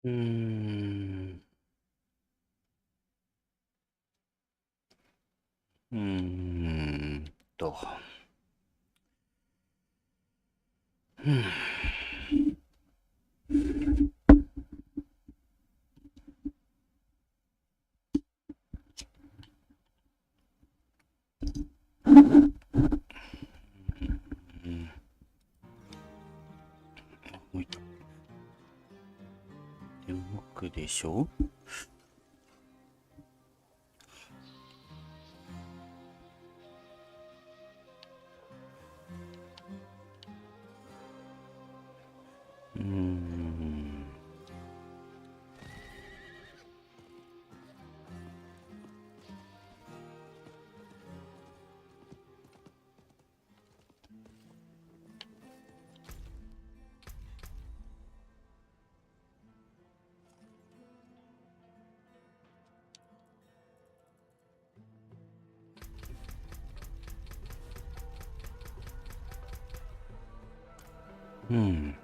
うーん。うーんと。うん。うん。動いた。で、動くでしょ？うーん。うん。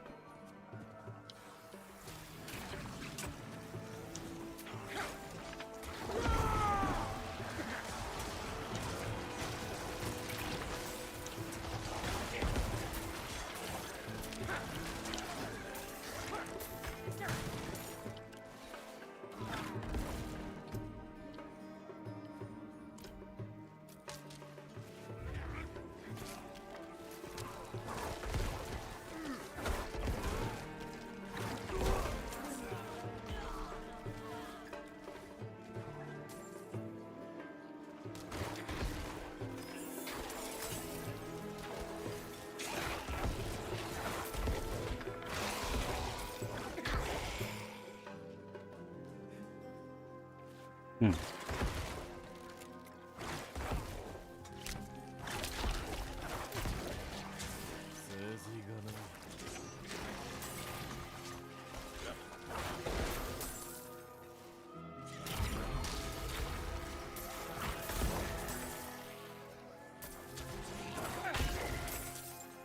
うん。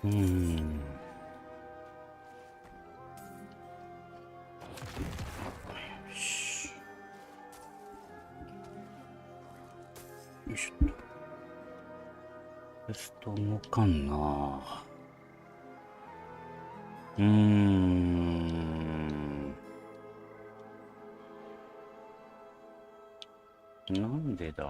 うーん。よし。よいしょっと。テスト動かんな。うーん。なんでだ？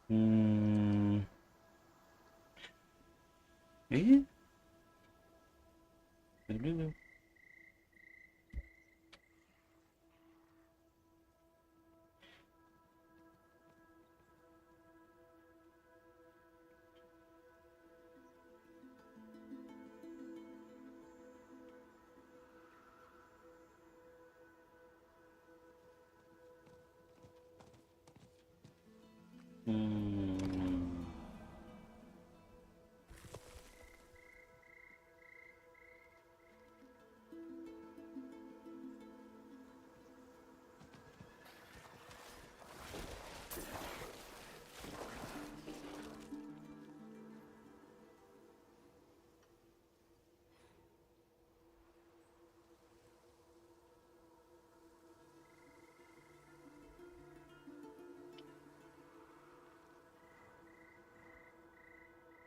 うーん。え？それ、うーん。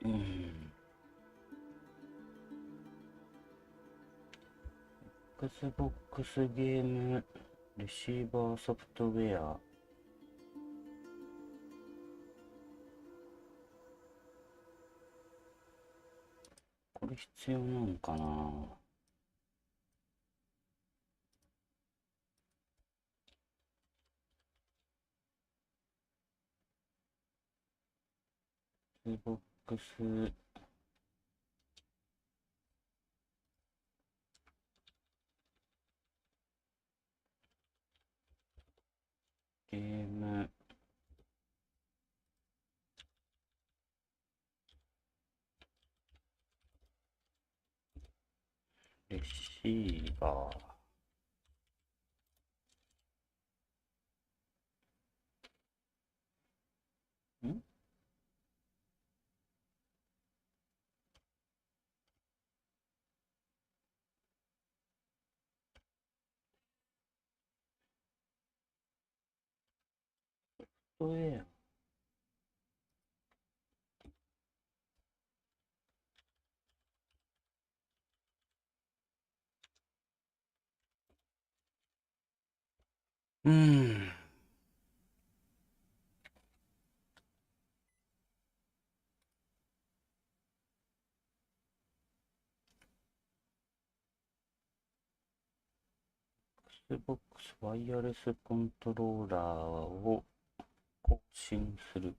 うん。Xbox ゲームレシーバーソフトウェア。これ必要なのかな？ Xbox ゲーム C が、んソフトウェア。うーん。Xbox ワイヤレスコントローラーを更新する。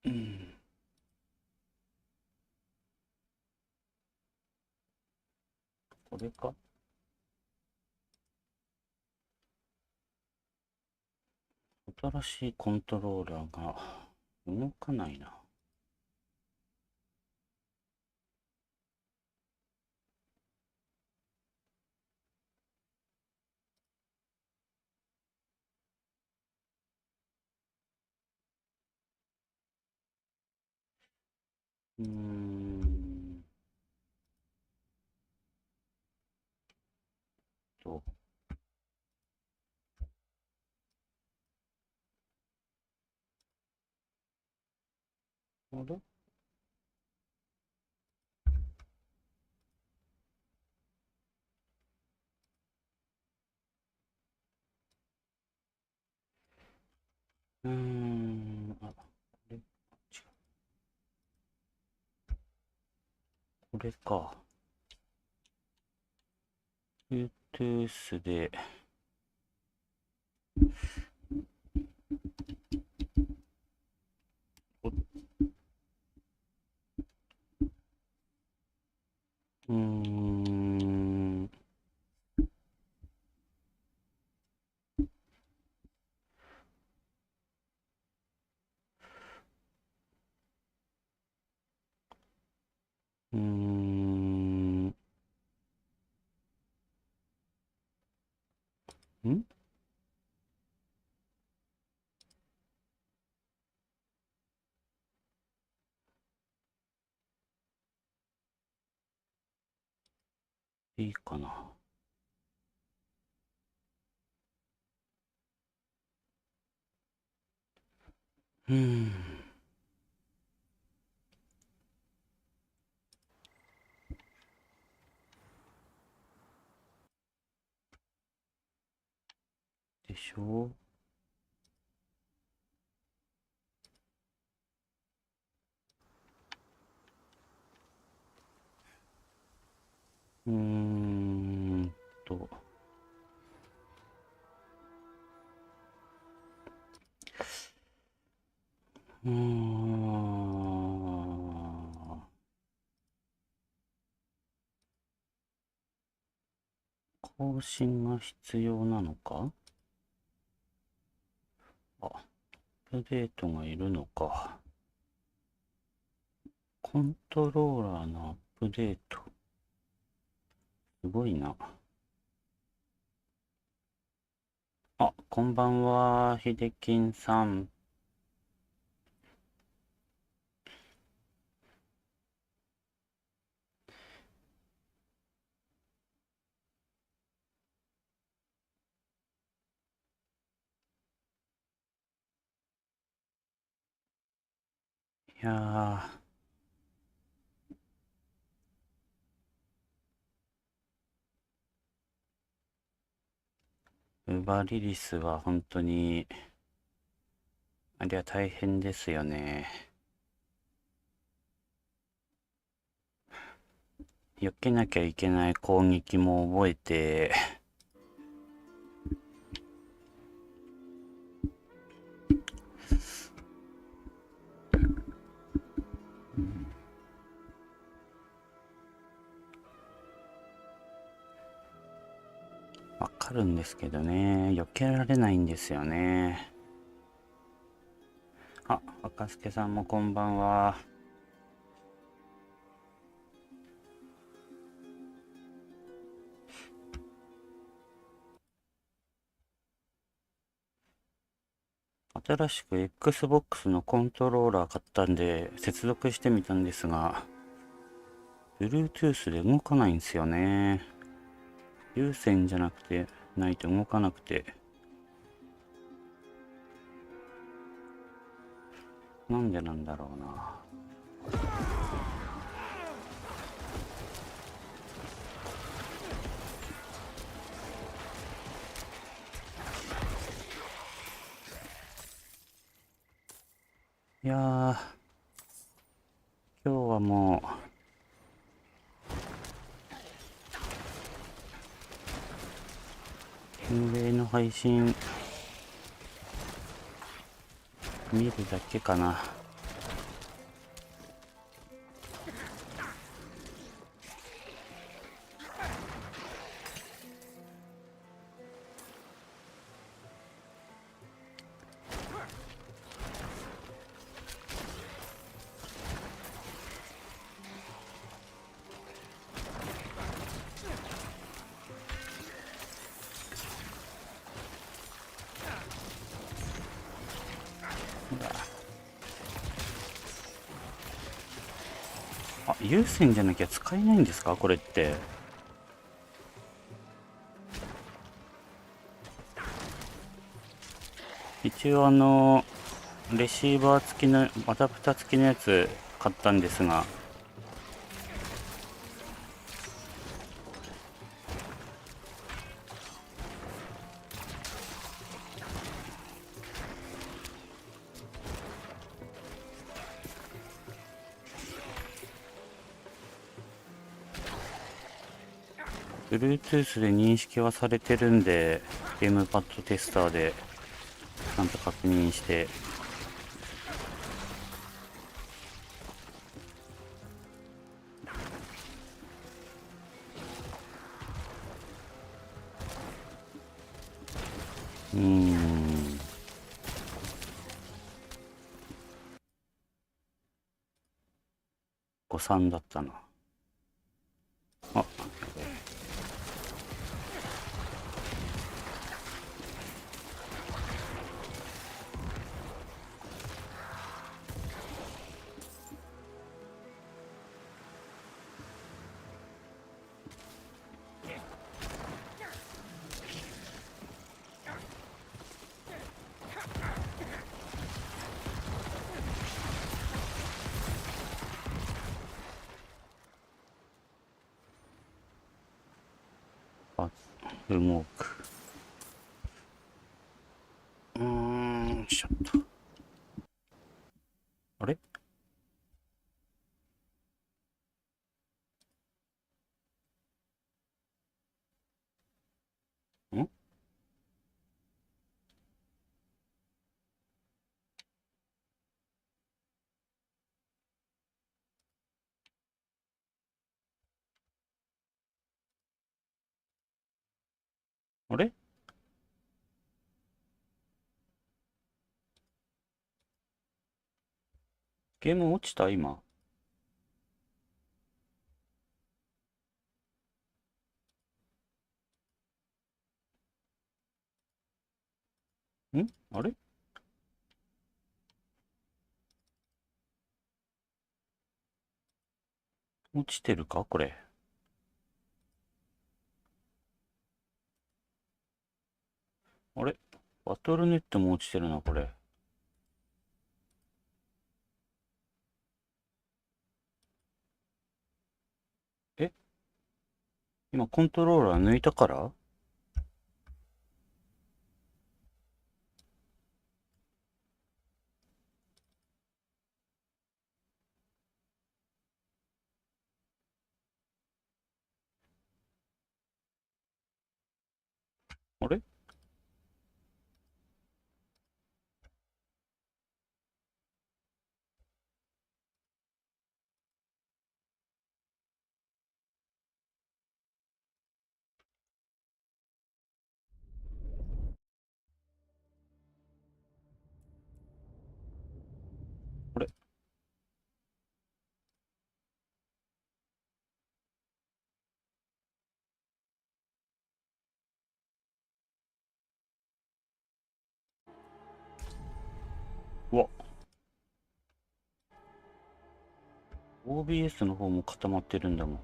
うん。これか。新しいコントローラーが動かないな。うーんと、あれこれ、違う。これか。Bluetooth で、おうーん、うーん、んいいかな。うーん。でしょう。と、うーん。更新が必要なのか。あ、アップデートがいるのか。コントローラーのアップデート。すごいな。あ、こんばんは、ひできんさん。いやウーバーリリスは本当に、あれは大変ですよね。避けなきゃいけない攻撃も覚えて、わかるんですけどね、避けられないんですよね。あ、若助さんもこんばんは。新しく Xbox のコントローラー買ったんで接続してみたんですが、Bluetooth で動かないんですよね。有線じゃなくてないと動かなくて。なんでなんだろうな。いやー、今日はもう運営の配信見るだけかな。あ、有線じゃなきゃ使えないんですかこれって。一応レシーバー付きのアダプタ付きのやつ買ったんですが、Bluetooth で認識はされてるんで、ゲームパッドテスターでちゃんと確認して。うーん。誤算だったな。あ、あ、動く。ちょっと。あれんあれゲーム落ちた今。あれ落ちてるかこれ。あれバトルネットも落ちてるな、これ。え今コントローラー抜いたから？あれ OBS の方も固まってるんだもん。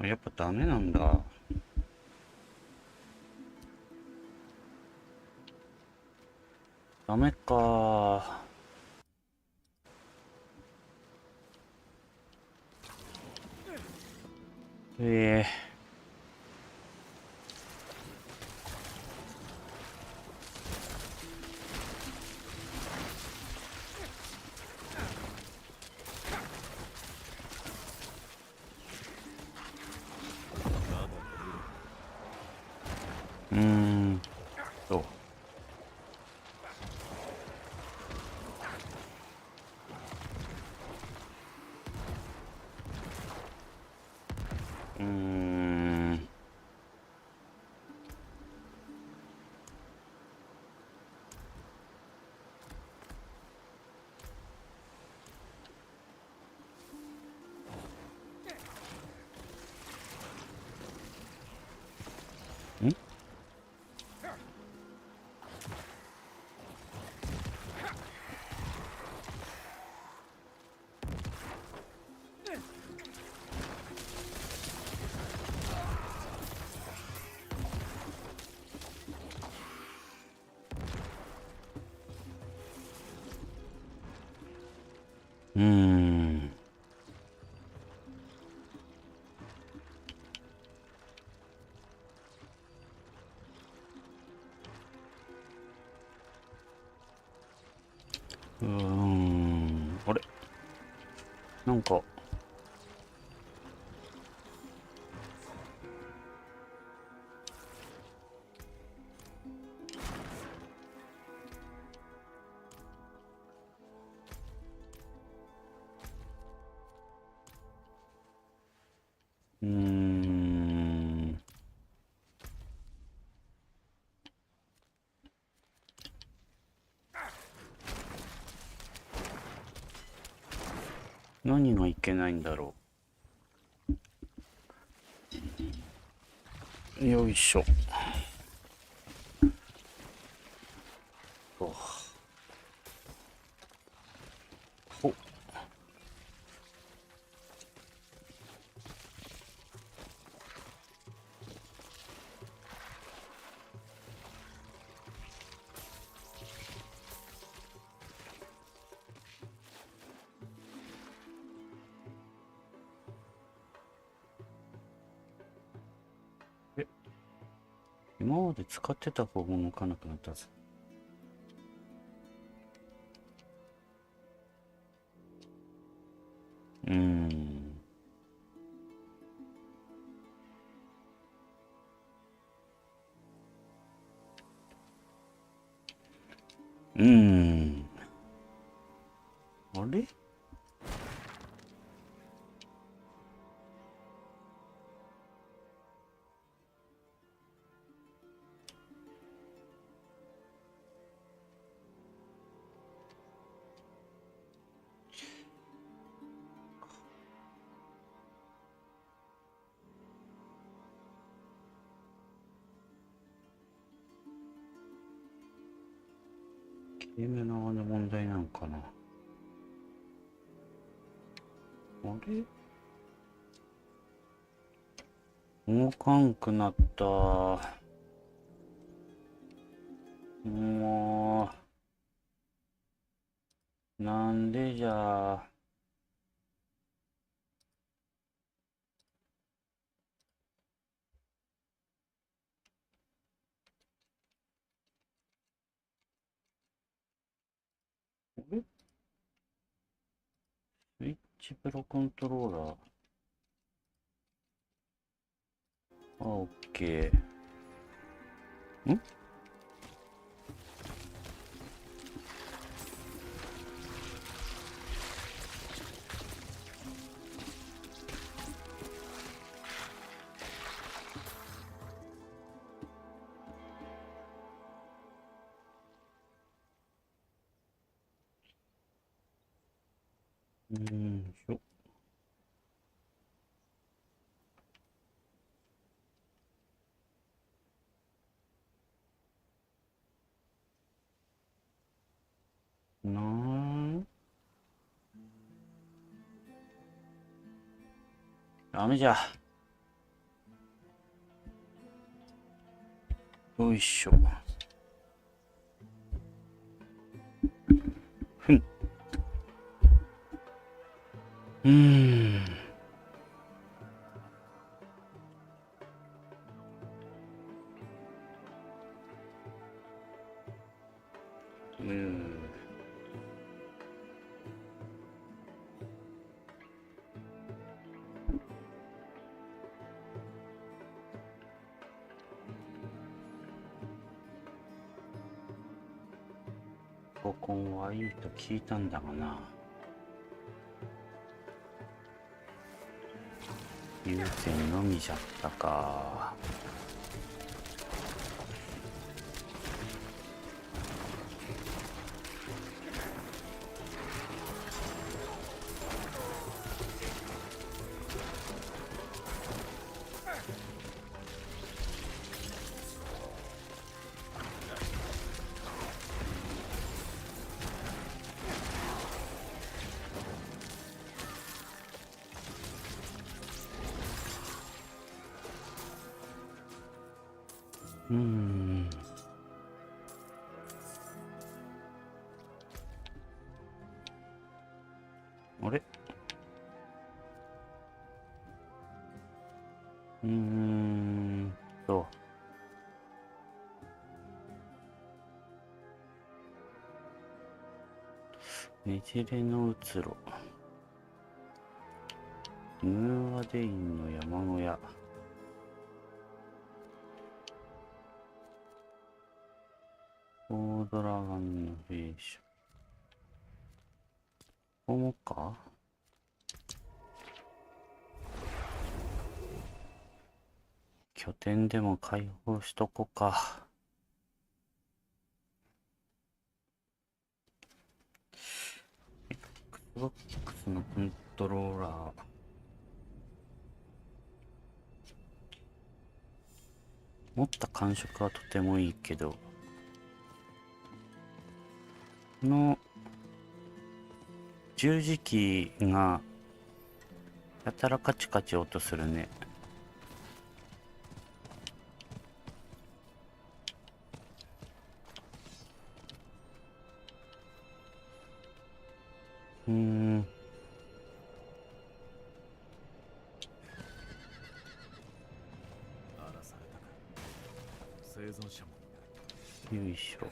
やっぱダメなんだ。ダメか。ええそう。あれなんか何がいけないんだろう。よいしょ。ほっ。今まで使ってた方も動かなくなったぞ。あれゲーム側の問題なのかな。あれ動かんくなった。もうなんでじゃあ。あれスイッチプロコントローラー。オッケー。しょ。ダメじゃ。よいしょ。ふん。パソコンはいいと聞いたんだがな。有線のみじゃったか。あれ？と。ねじれのうつろ。ムーアデインの山小屋。大ドラガンの兵士。ここもか？拠点でも解放しとこか。Xbox のコントローラー。持った感触はとてもいいけど、この十字キーがやたらカチカチ音するね。よいしょ。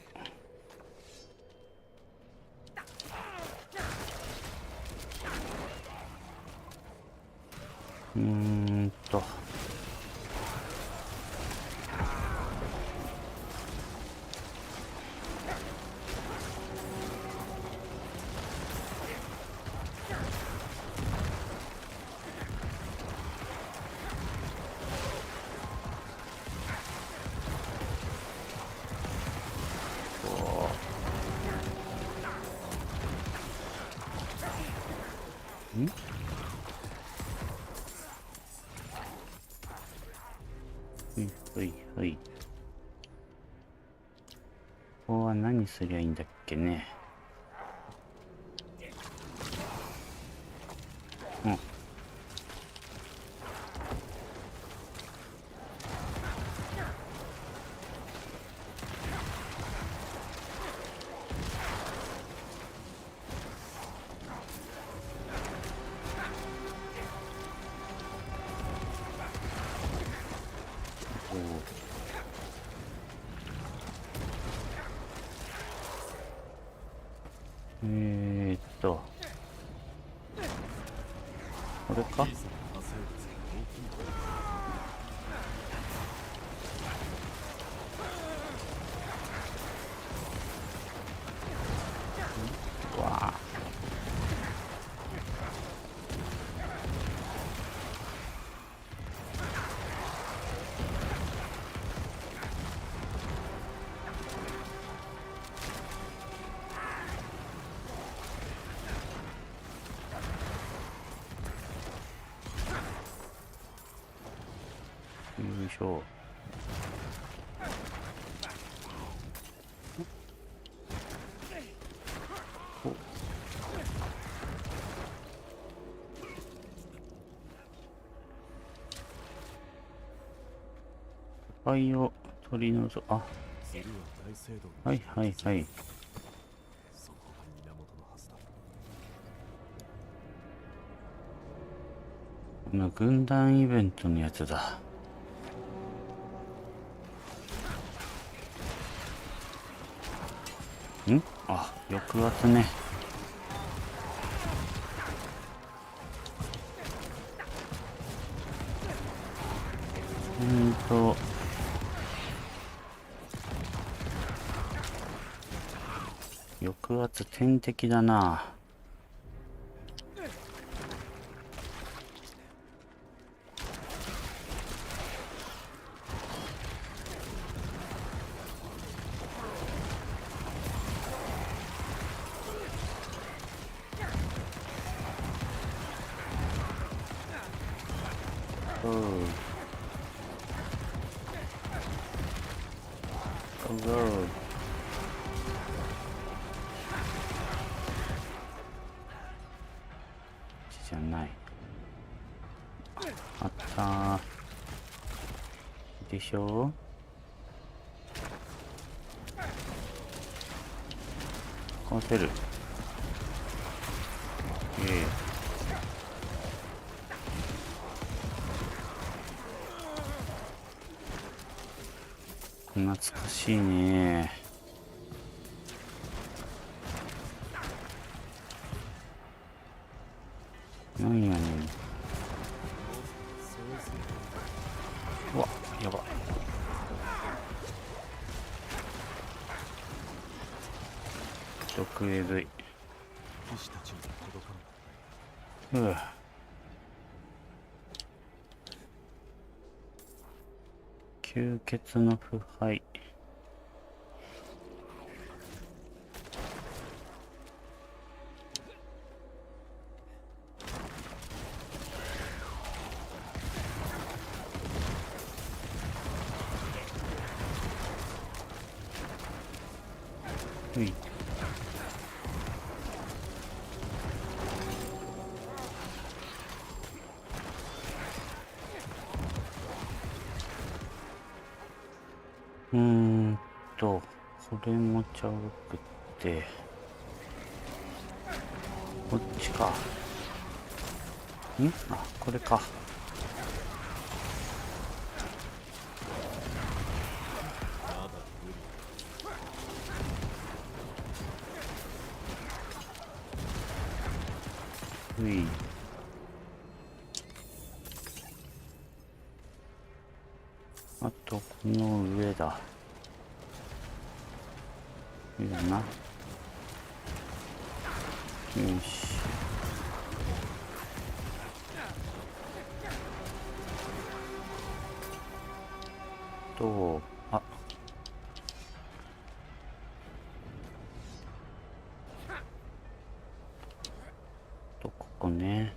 はい。ここは何すりゃいいんだっけね。これか？わあ。いしょ。灰を取り除く。あ、はいはいはい。この軍団イベントのやつだ。あ、抑圧ね。抑圧天敵だな。じゃない。あったー。でしょ。こうせる。懐かしいね。なんやねん。うわ、やば。毒えぐい。吸血の腐敗。これもちゃうくって、こっちか。あ、これか。あと、この上だ。いいだな。よし。あ、ここね。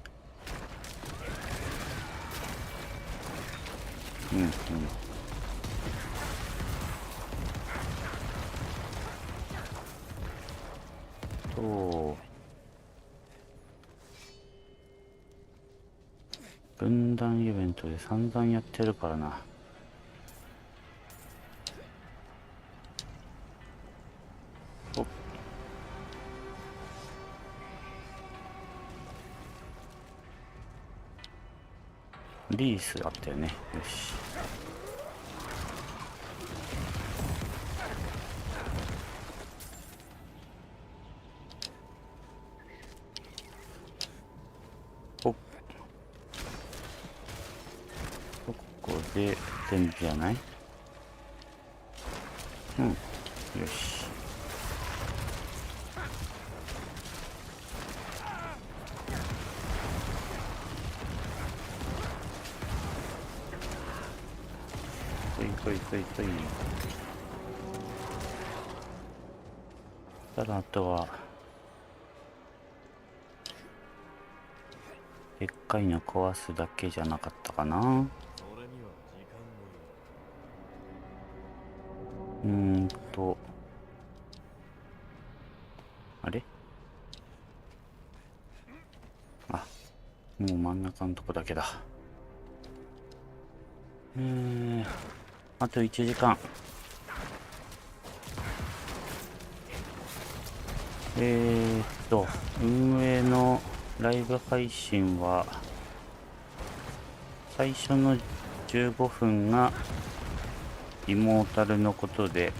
分断イベントで散々やってるからな。リースあったよね。よし。ここで全部じゃない？よし。ただあとはでっかいの壊すだけじゃなかったかな。あれ、あ、もう真ん中のとこだけだ。あと1時間。運営のライブ配信は最初の15分がイモータルのことで、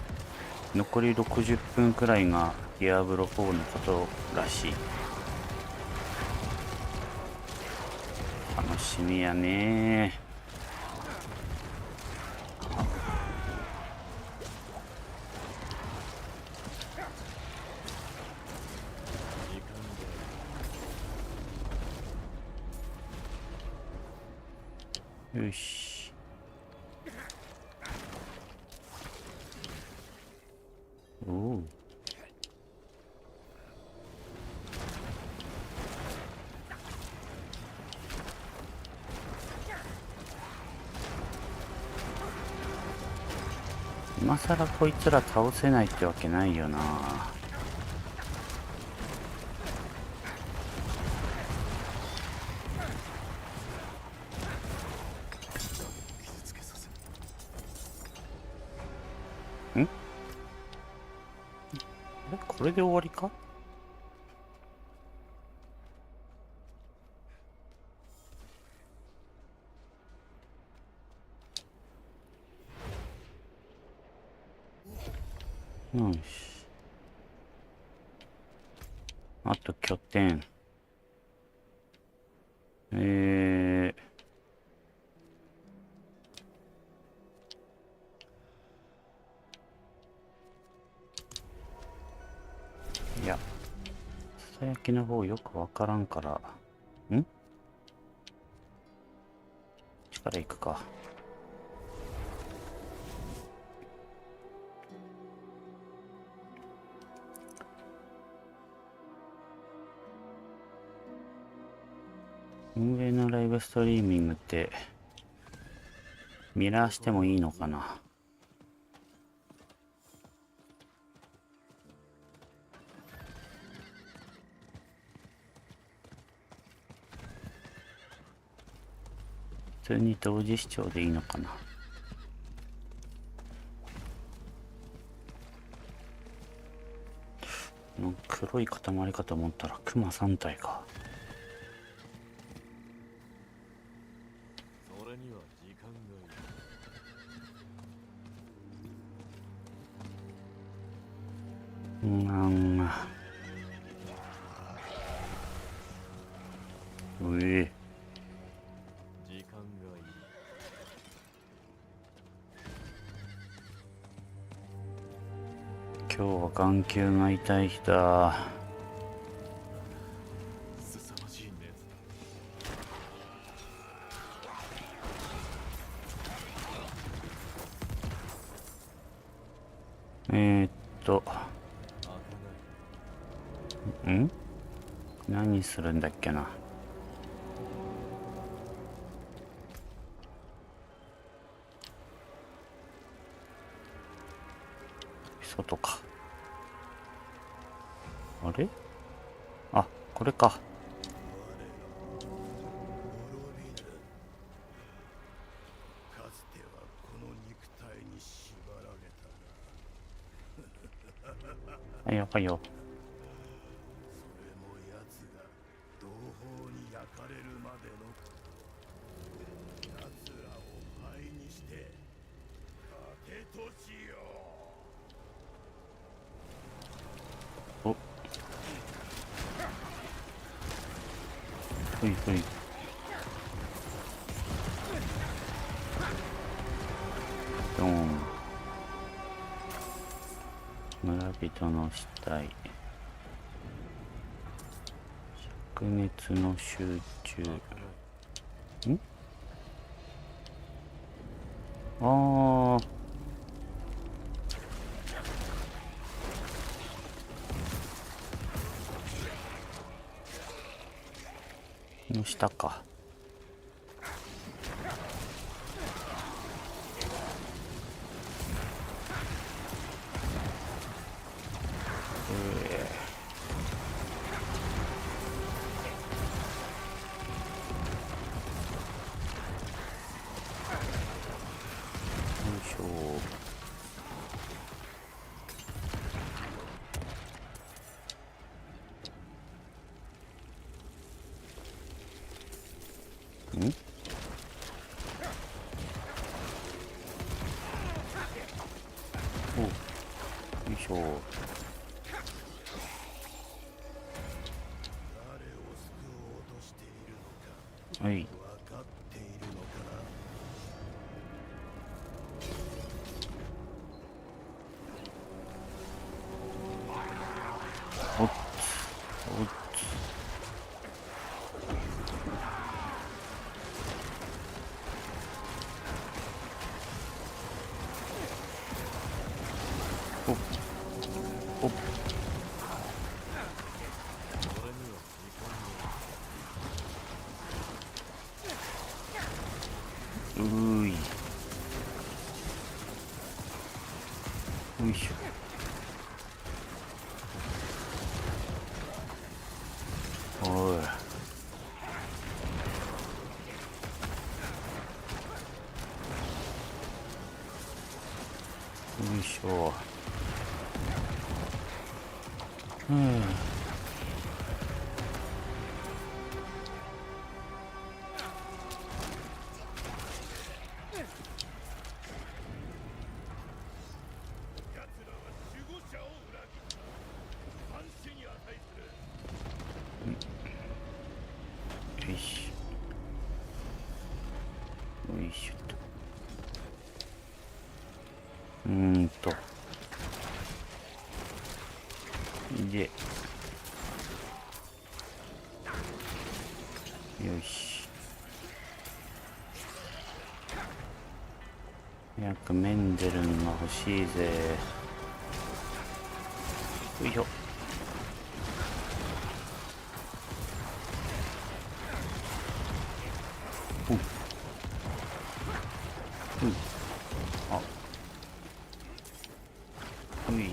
残り60分くらいがディアブロ4のことらしい。楽しみやね。よし。おお。今さらこいつら倒せないってわけないよな。これで終わりか。よし。あと拠点。いや、ささやきの方よくわからんから、力いくか。運営のライブストリーミングってミラーしてもいいのかな。普通に同時視聴でいいのかな。黒い塊かと思ったらクマ3体か。それには時間がいる。時間がいる。今日は眼球が痛い日だ。凄まじい熱何するんだっけな。外か。あれ、あ、これか。かつてはこの肉体に縛られたがはいよはいよ。それも奴が同胞に焼かれるまでの奴らを灰にして盾としよお、ほいほい。ドーン。村人の死体。灼熱の集中。ああ。の下か。よいしょ。誰を救おうとしているのかはい。分かっているのかな。おっおっおっおっうーい。よいしょ。おい。よいしょ。奴らは守護者を裏切った反死に値する。よいしょ。よいしょと。で、よし。早くメンデルンが欲しいぜ。よいしょ。あ、うい。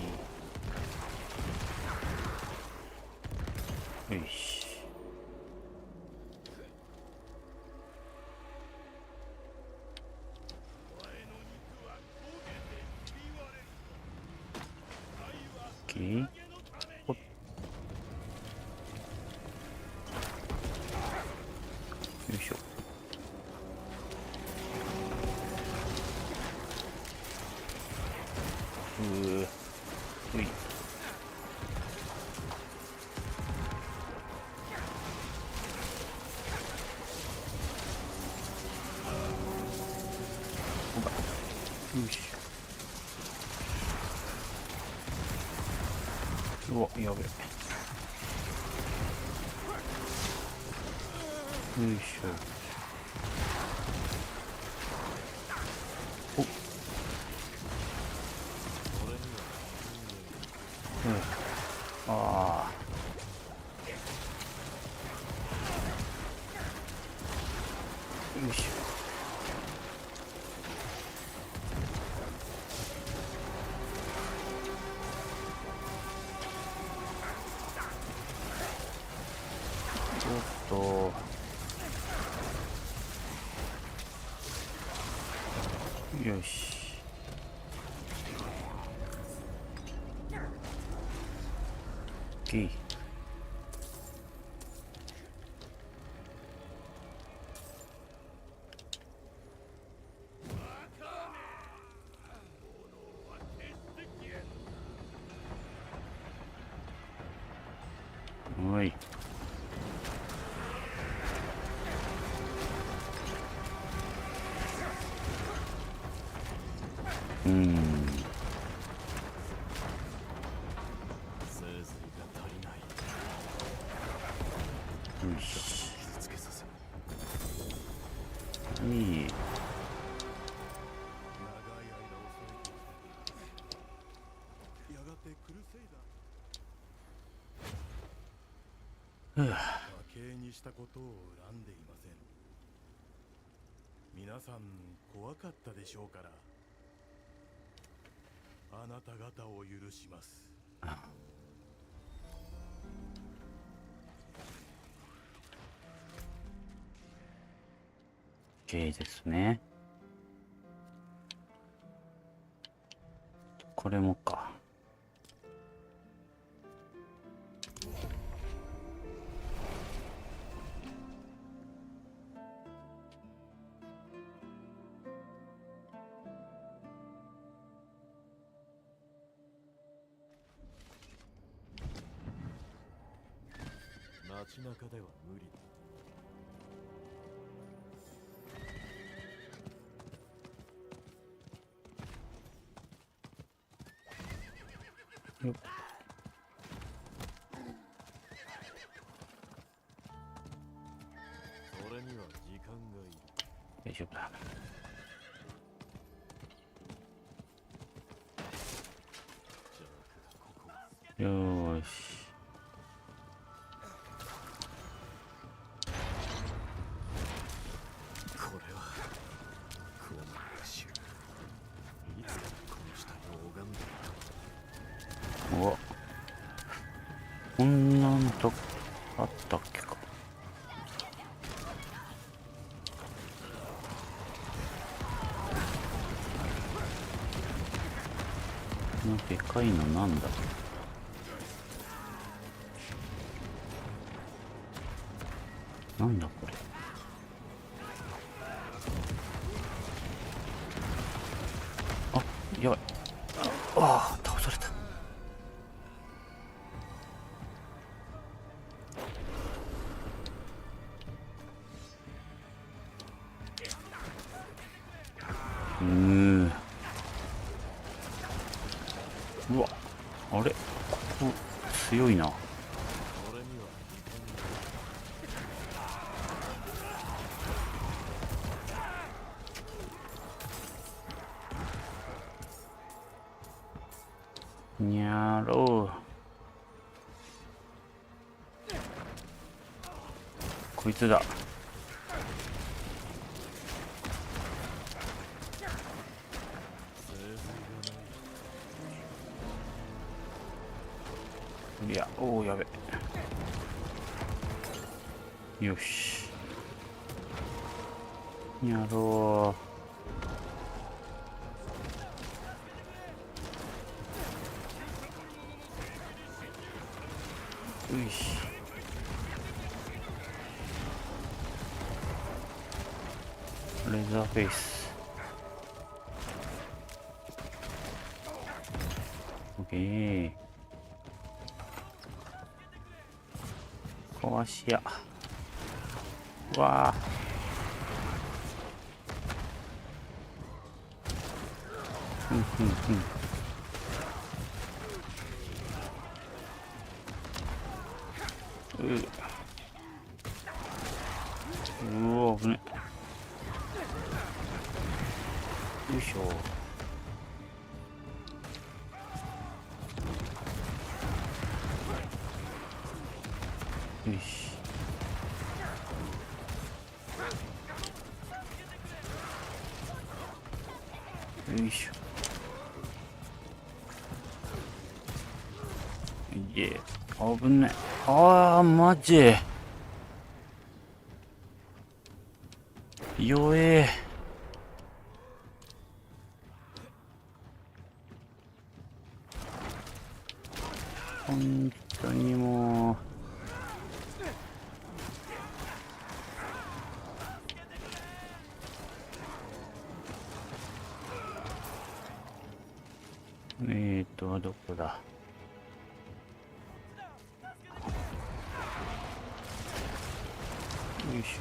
よし。オッケー。おっ。よいしょ。うい。よし。うわ、やべえ。よいしょ。おっ。ああ。よいしょ。おっと。よし。オッケー。はい。生髄が足りない。よし。傷つけさせいい。長い間恐れていた。やがてクルセイダー。和系にしたことを恨んでいません。皆さん怖かったでしょうから、あなた方を許します。OK ですね。これもか。街中では無理だ。よっ。それには時間がいる。大丈夫だ。よーし。これはこの週いつからこの下に拝んでいた。うわ、こんなんとあったっけか。このでかいのなんだ。なんだこれ。あ、やばい。ああ、倒された。うわ、あれ、ここ強いな。にゃろう。こいつだ。いや、おお、やべ。よし。にゃろう。よし。レザーフェイス。オッケー。壊しや。わあ。ふんふんふん。うわ、危ね。よいしょ。よし。よいしょ。いえ、危ね。ああ、マジ。弱え。本当にもう。どこだ。よいし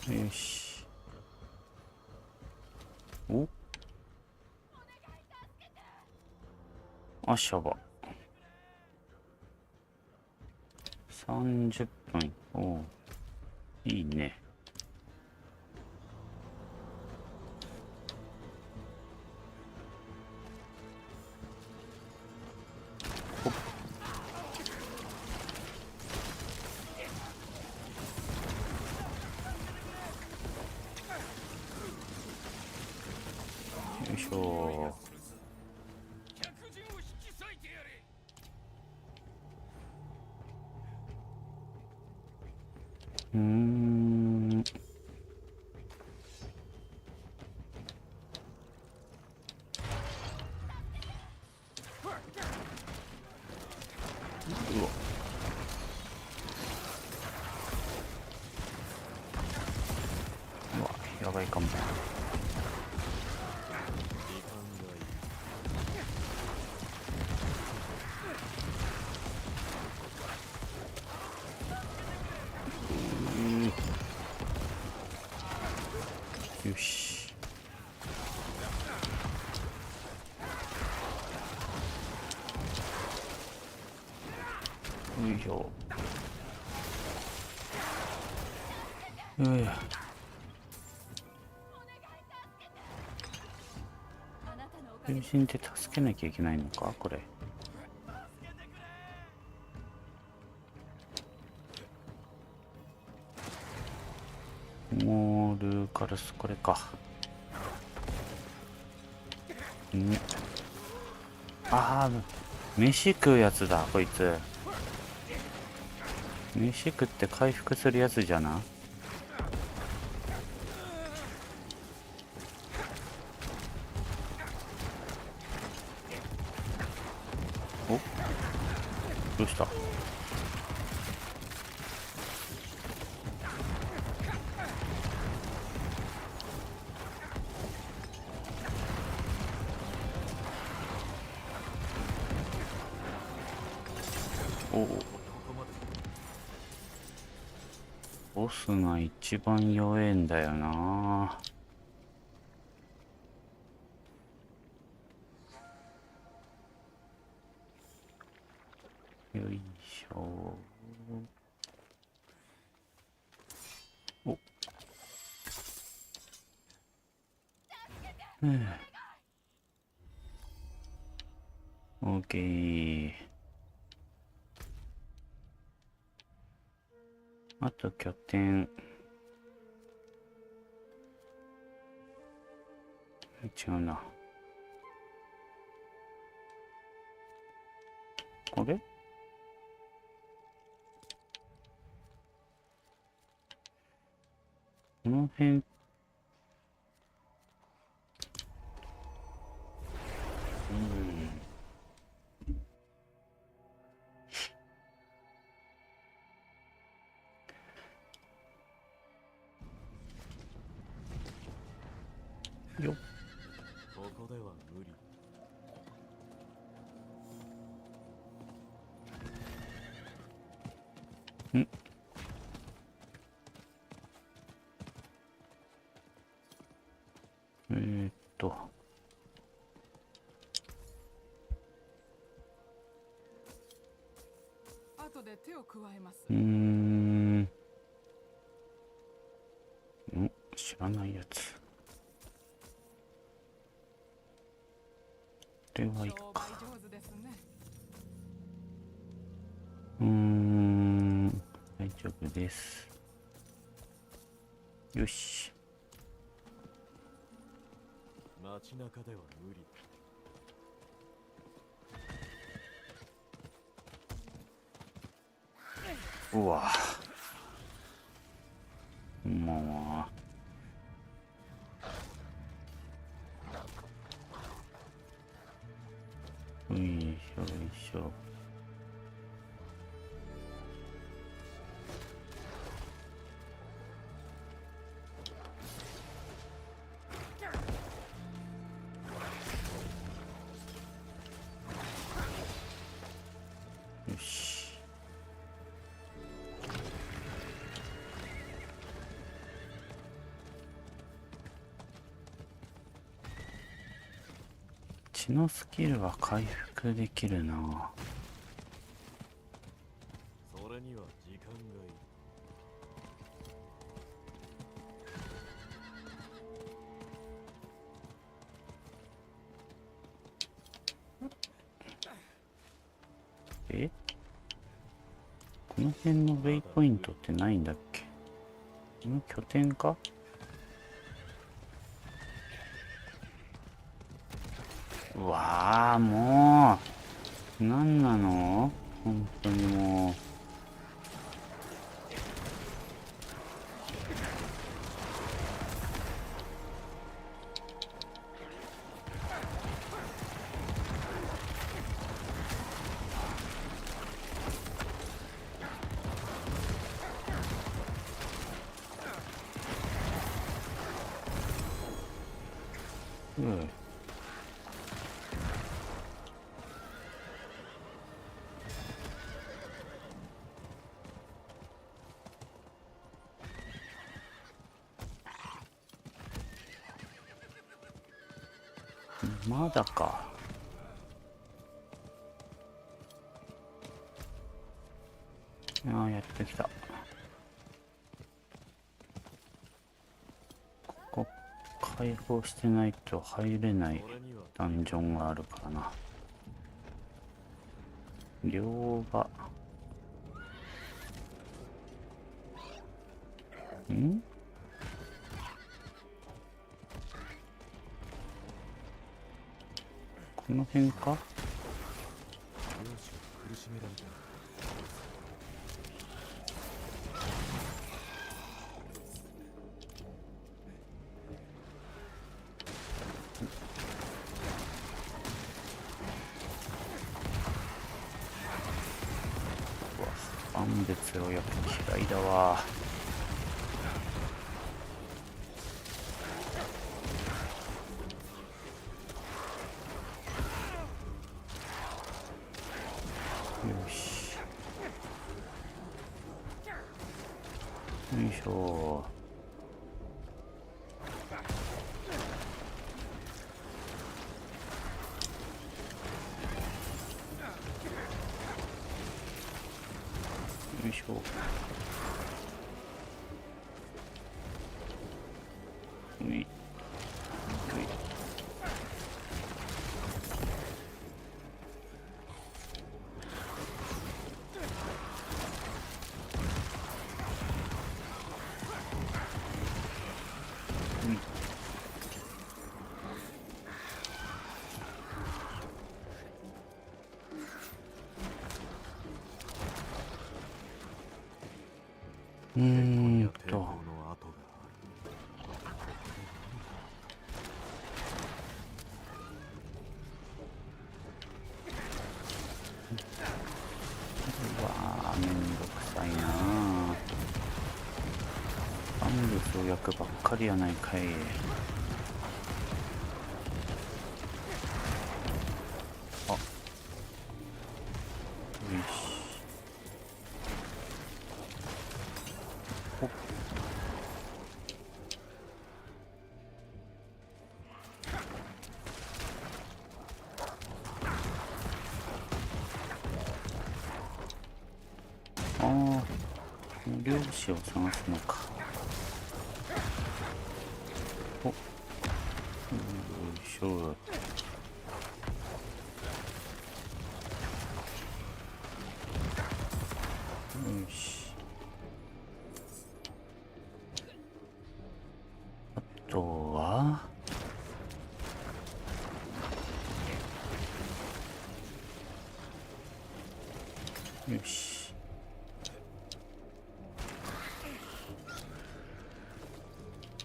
ょ。よし。お、あ、しゃば。30分。おう、いいね。よいしょ。うわ。うわ、やばいかも。よいしょ。中心って助けなきゃいけないのかこれ。モールカルス、これか。ああ、飯食うやつだこいつ。飯食って回復するやつじゃな。お、どうした。お、ボスが一番弱えんだよな。よいしょ。お、オーケー。あと拠点。違うな。これこの辺。よっ。ここでは無理。えーっと後で手を加えます。知らないやつ。これはいいか。上手ですね。大丈夫です。よし。街中では無理。うわ。もう。よいしょよいしょ。よし。血のスキルは回復できるな。それには時間がいる。え？この辺のウェイポイントってないんだっけ？この拠点か？うわー、もう何なの？本当にもう。まだか。ああ、やってきた。ここ開放してないと入れないダンジョンがあるからな。両がこの辺か。両親苦しめられた。万別をやっぱ嫌いだわ。よし。よいしょ。よいしょ。うい。うい。抵抗の跡がある。うわー、めんどくさいなあ。万物を焼くばっかりやないかい。あ、よし。ほっ。ああ、漁師を探すのか。お、よいしょ。よし。あとはよし。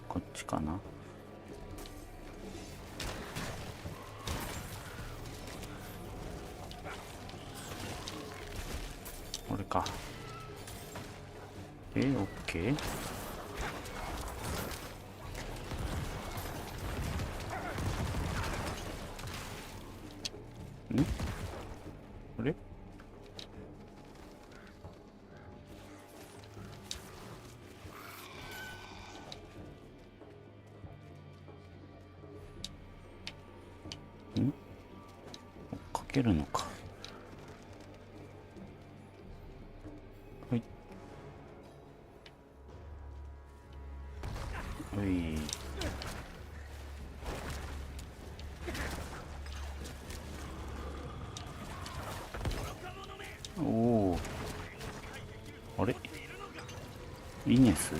こっちかな。これか。オッケー。あれ。追っかけるのか。はい。はい。おお。あれ。イネス。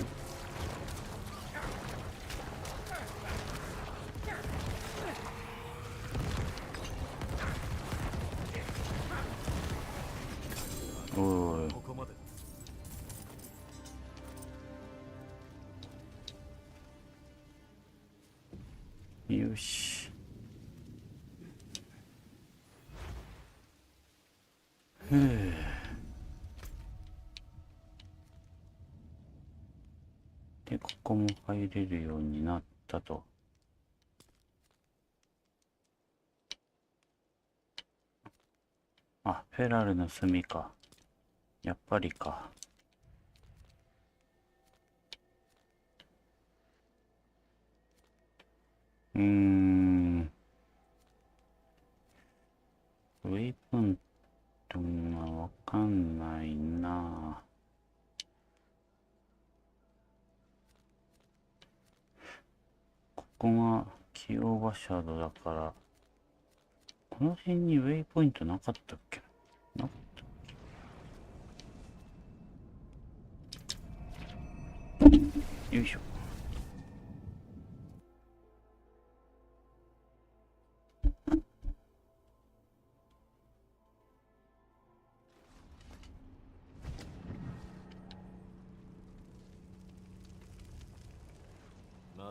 おい。ここまで。よし。ふう。で、ここも入れるようになったと。あ、フェラルの炭か。やっぱりか。ウェイポイントがわかんないな。こが起用場所だから、この辺にウェイポイントなかったっけな。よいしょ。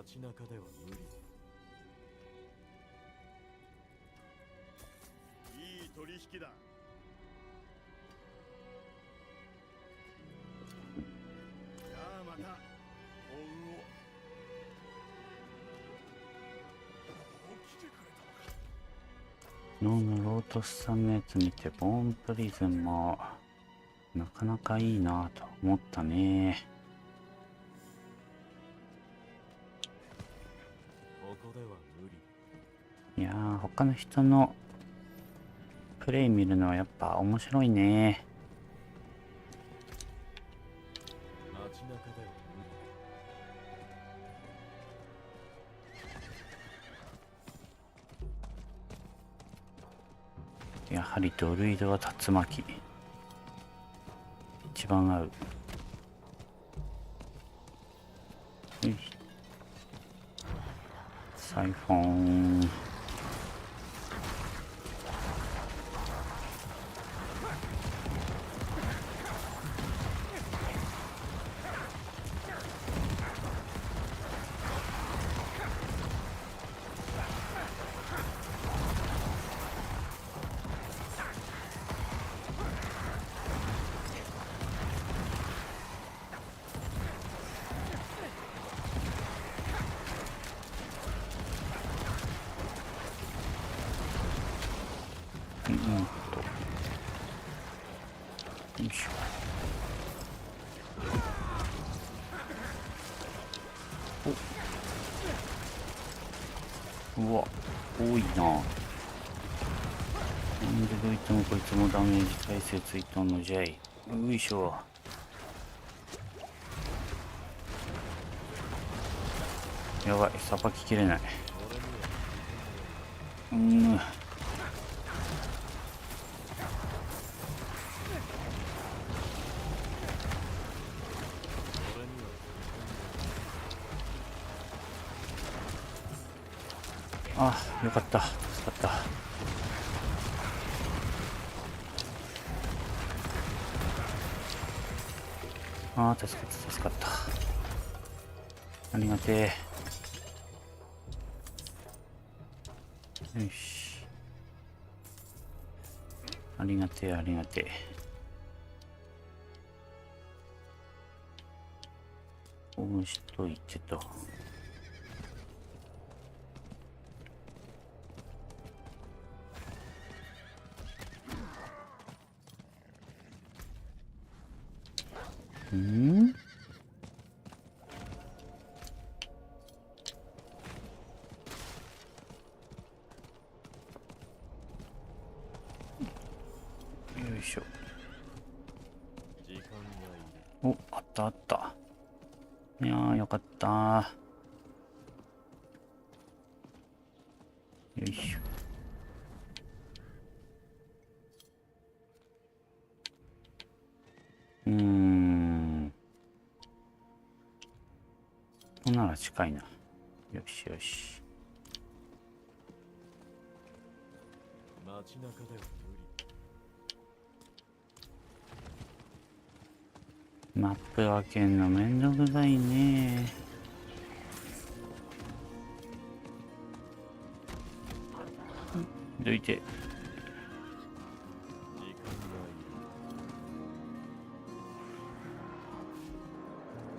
街中では無理。いい取引だ。やあまた幸運を。来てくれたのか。ノーのロートスさんのやつ見て、ボーンプリズンもなかなかいいなと思ったね。いやー、他の人のプレイ見るのはやっぱ面白いね。やはりドルイドは竜巻一番合う。よいしょ。サイフォン。よいしょ。うわ、多いな。なんでどいつもこいつもダメージ耐性ついたのじゃい。よいしょ。やばい、さばききれない。あ、よかった。助かった。あー、助かった。ありがてえ。よし。ありがてえ。こうしといてと。よいしょ。お、あった。いやー、よかった。よいしょ。ここなら近いな。よし。街中ではマップ分けんのめんどくさいね。どいて。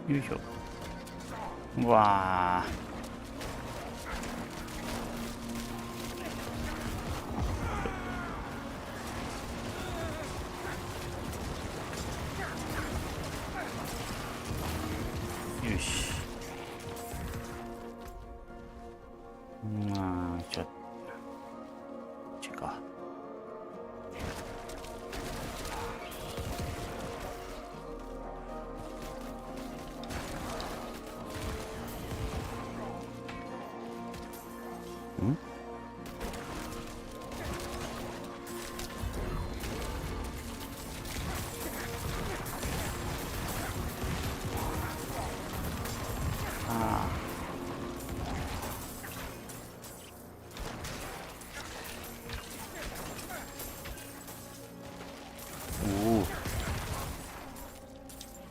よいしょ。うわー。よし。まあ、ちょっと。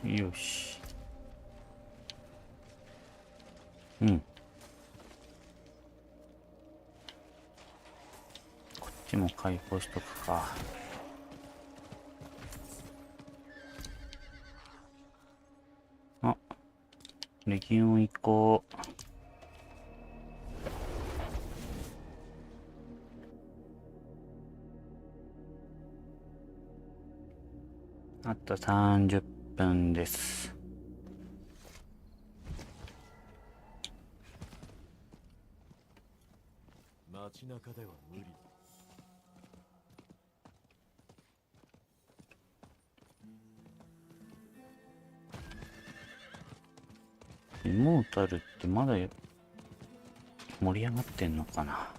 よし。うん。こっちも開放しとくか。あ、レギオン行こう。あと30分です。街中では無理だ。イモータルってまだ盛り上がってんのかな。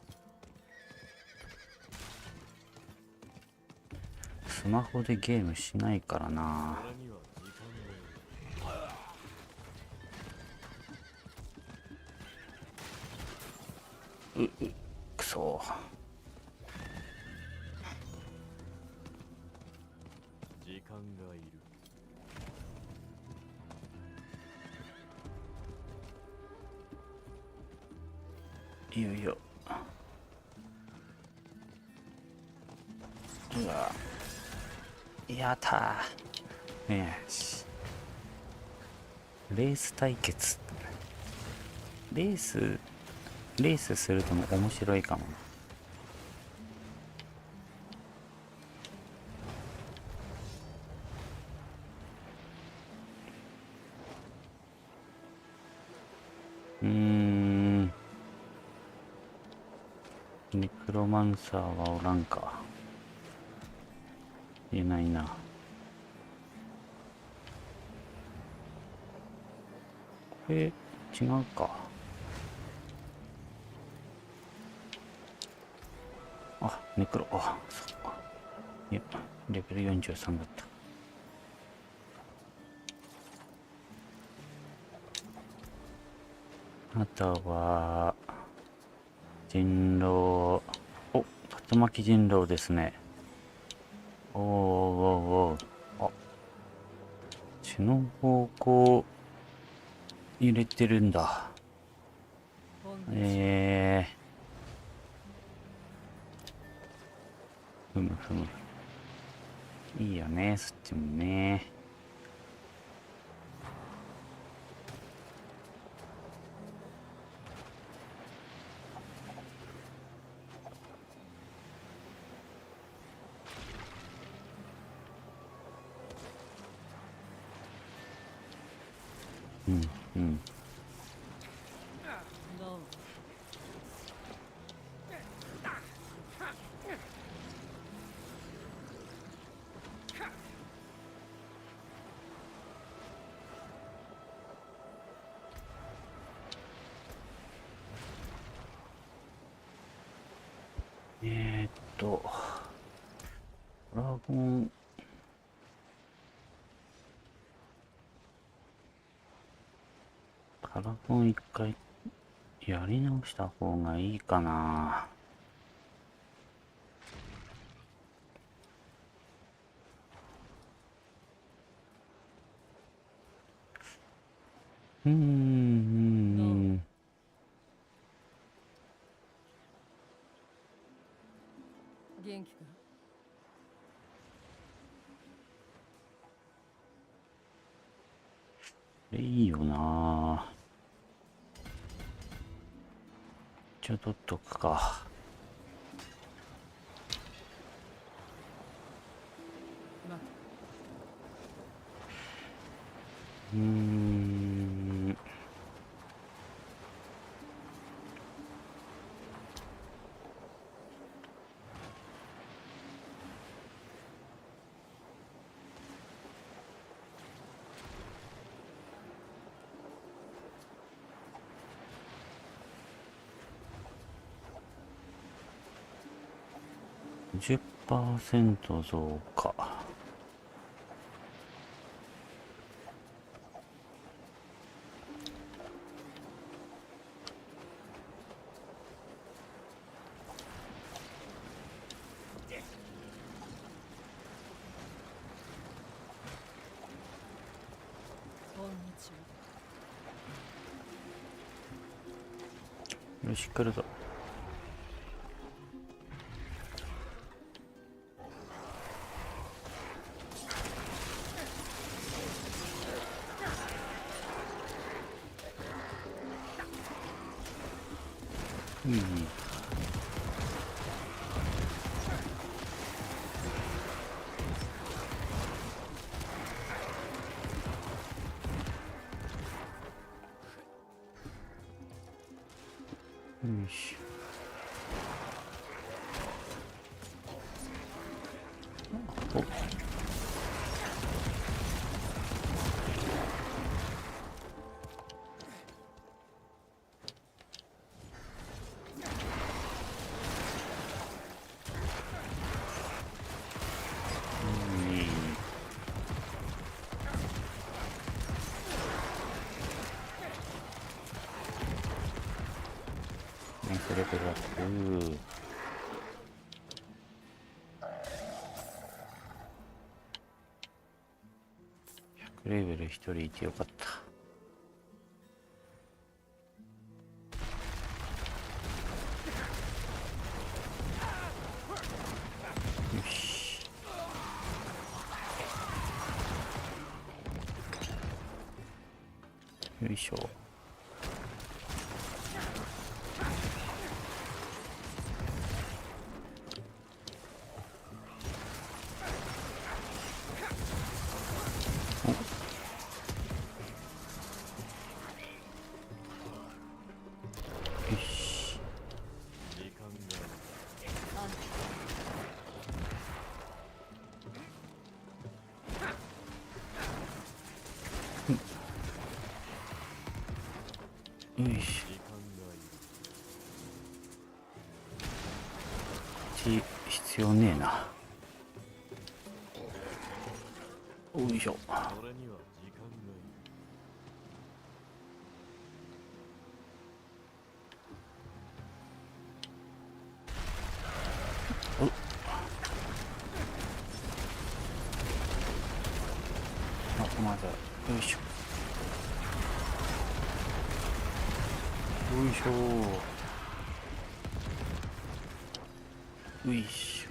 スマホでゲームしないからな。俺には時間がいる。くそ。時間がいる。いよいよ。うわ。やったー。よし。レース対決。レースするとも面白いかもな。ネクロマンサーはおらんか。いないな。これ違うか。あ、ネクロ。あ、そっか。いや、レベル43だった。あとは人狼。お、竜巻人狼ですね。おーおーおー。あ、血の方向入れてるんだ。ふむふむ。いいよね、そっちもね。うんうん。ドラゴンドラゴン一回やり直した方がいいかな。元気か？いいよな。じゃあ取っとくか。10% 増加。ちよし来るぞ。いい。よし。お。ナイスレベルアップ。100レベル1人いてよかった。よし。よいしょ。よし。時間があんたよいし。時間がいる。血必要ねえな。よいしょ。俺には時間がいる。あ、まだ。よいしょ。よいしょ。よいし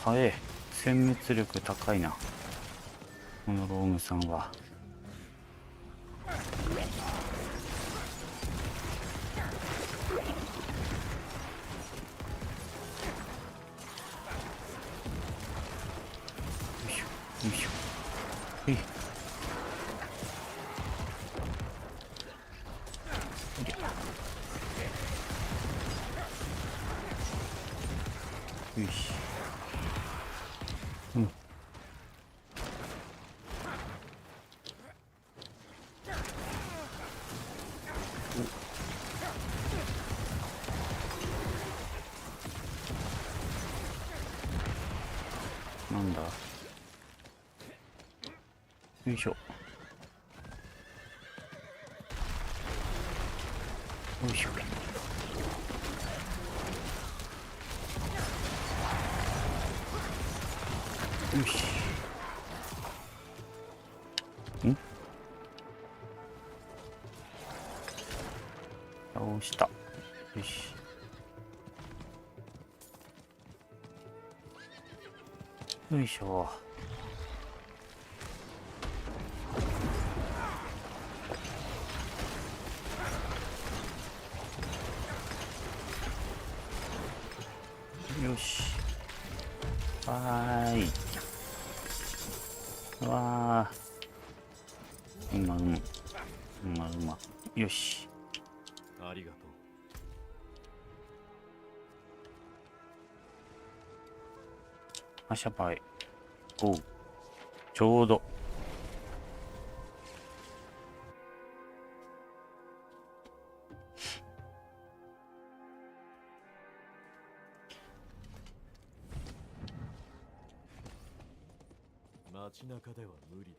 ょ。はえ、殲滅力高いな。このローグさんは。よいしょ。よいしょ。はい。よし。うん。なんだ。よいしょ。よいしょ。よし。ん？倒した。よし。よいしょ。よし。わーい。わー。うま。よし。ありがとう。アシャバイ。おう。ちょうど。街中では無理だ。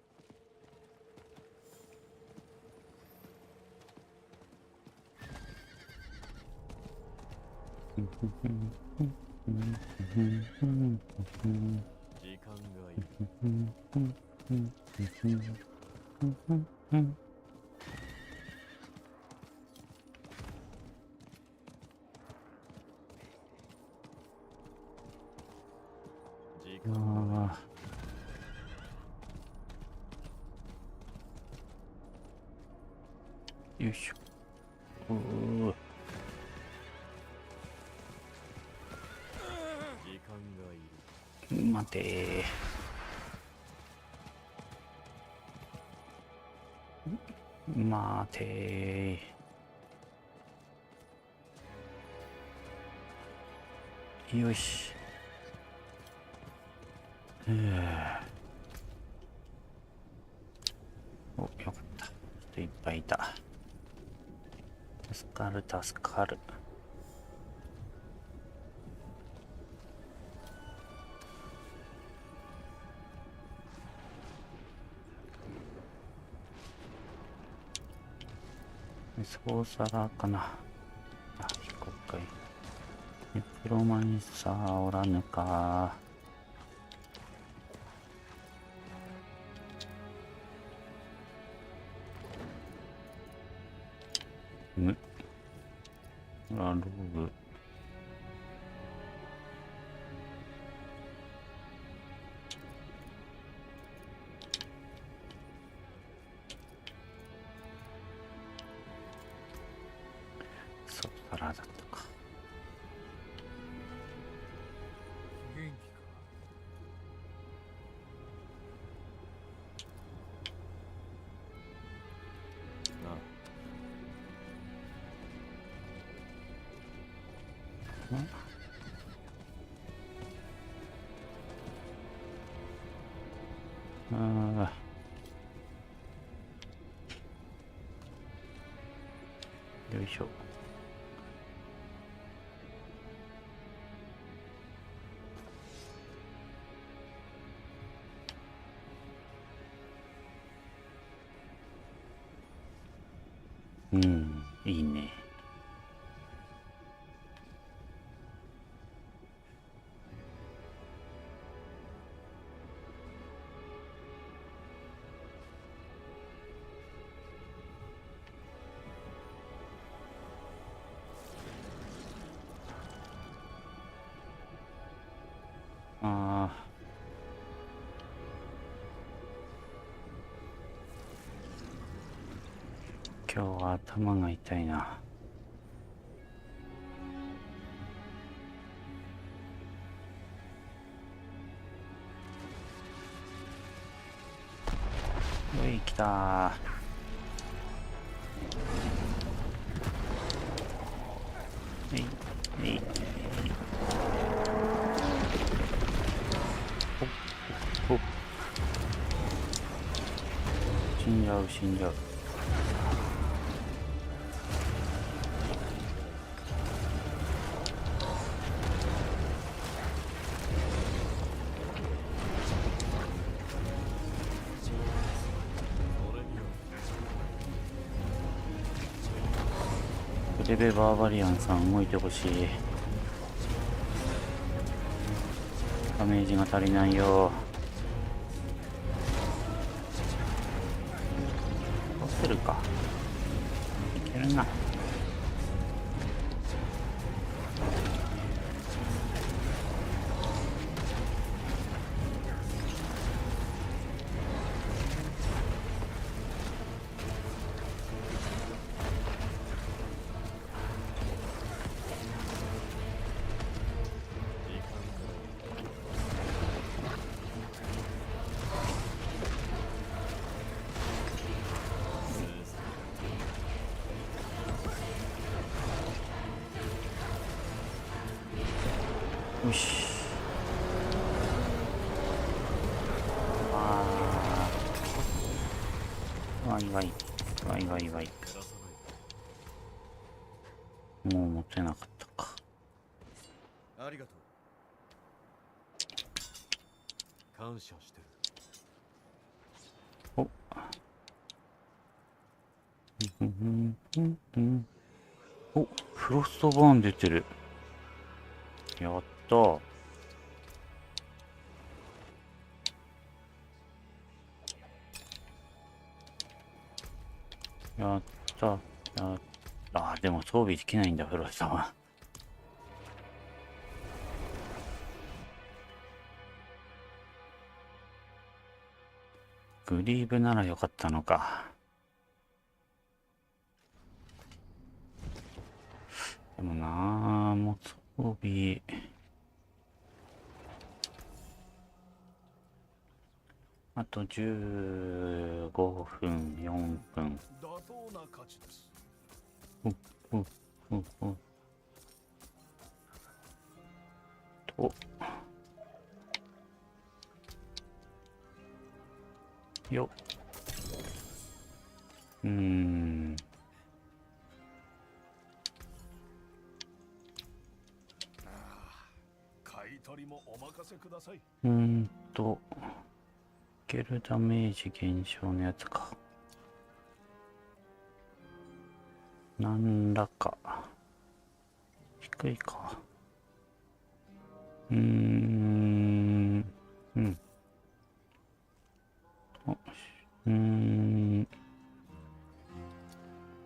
時間がいる。よいしょ。待てー。待てー。よし。お、よかった。ちょっといっぱいいた。助かる、助かる。そう皿かな。あ、非公開。ネプロマンサーおらぬか。ログ。そう、皿だったか。元気か。よいしょ。いいね。今日は頭が痛いな。おい、来たー。えい。ほっ。死んじゃう。レベバーバリアンさん動いてほしい。ダメージが足りないよ。どうするか。いけるな。よし。わい。もう持てなかったか。ありがとう。感謝してる。お、フロストバーン出てる。やったー。やった。あ、でも装備できないんだ、フロスさんは。グリーブならよかったのか。でもなあ、もう装備。あと15分、4分。妥当な価値です。と。よっ。買い取りもお任せください。受けるダメージ減少のやつか。なんだか。低いか。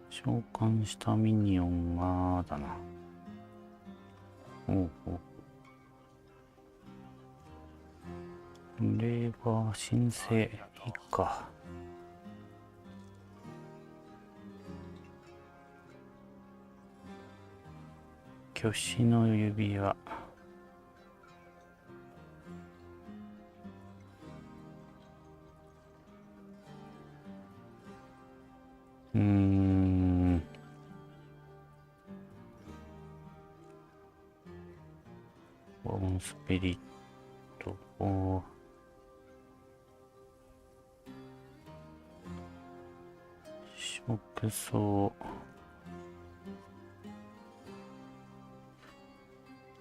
召喚したミニオンがだな。レーバー申請いいか。虚子の指輪。ボーンスピリットを食草移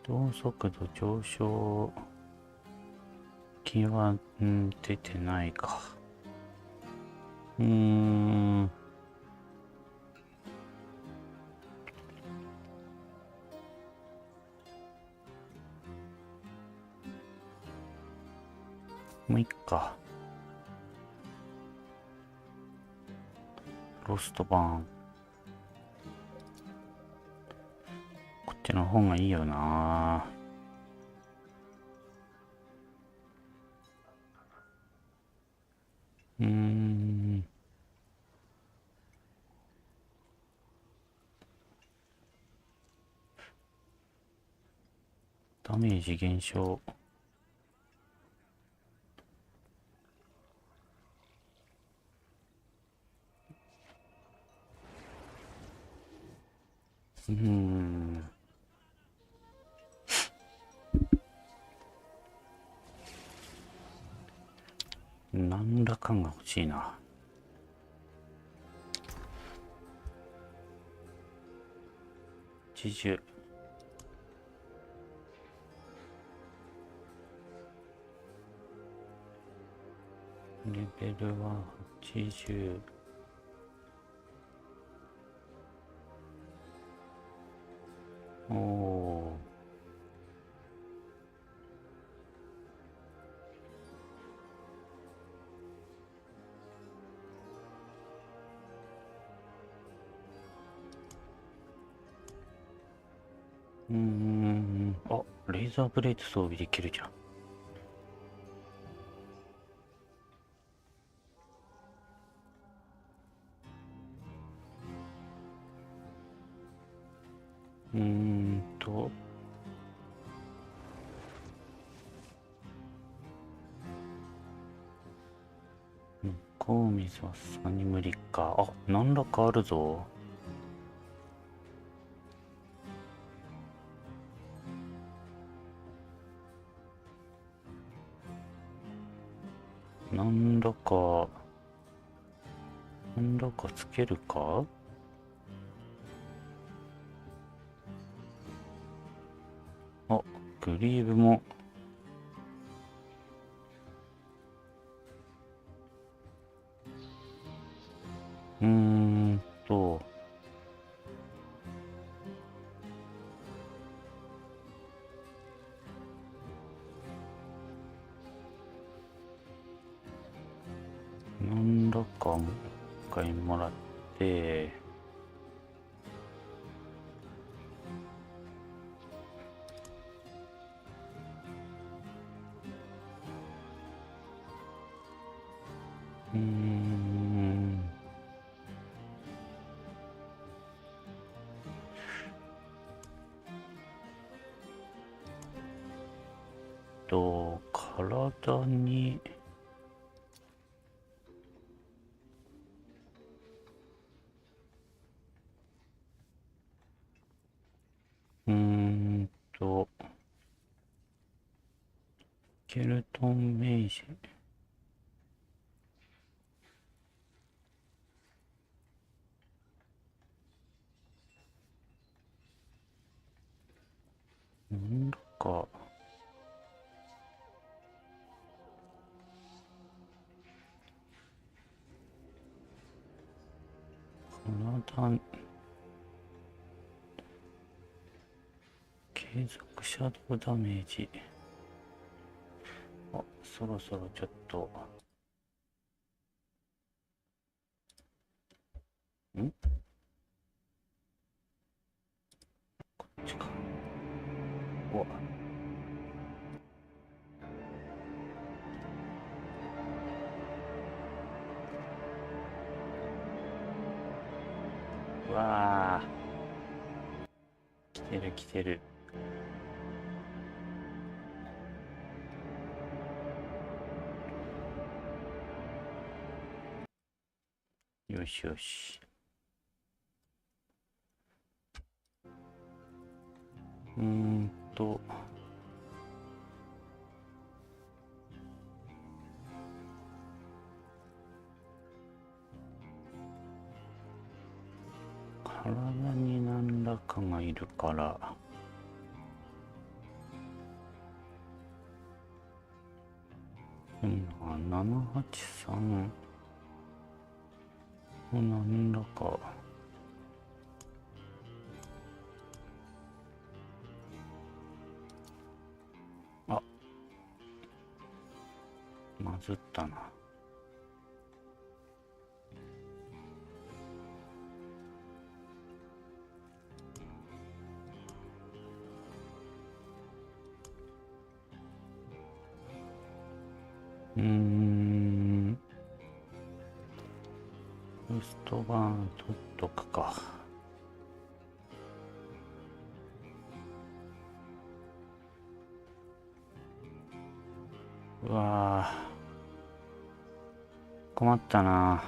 動速度上昇気は、出てないか。もういっか。ロストバーン。こっちの方がいいよな。ダメージ減少。何らかが欲しいな。80。レベルは80。おお。あ、レーザーブレード装備できるじゃん。向こう水はさすがに無理か。あ、何らかあるぞ。なんだかつけるか。あ、グリーブも。と。なんだかもう一回もらって、体にケルトン明治、なんか体継続シャドウダメージ。あ、そろそろちょっとこっちか。お、うわー、来てる来てる。よしよし。体に何らかがいるから、783を何らか。あ、まずったな。ブーストバーン取っとくか。うわー、困ったな。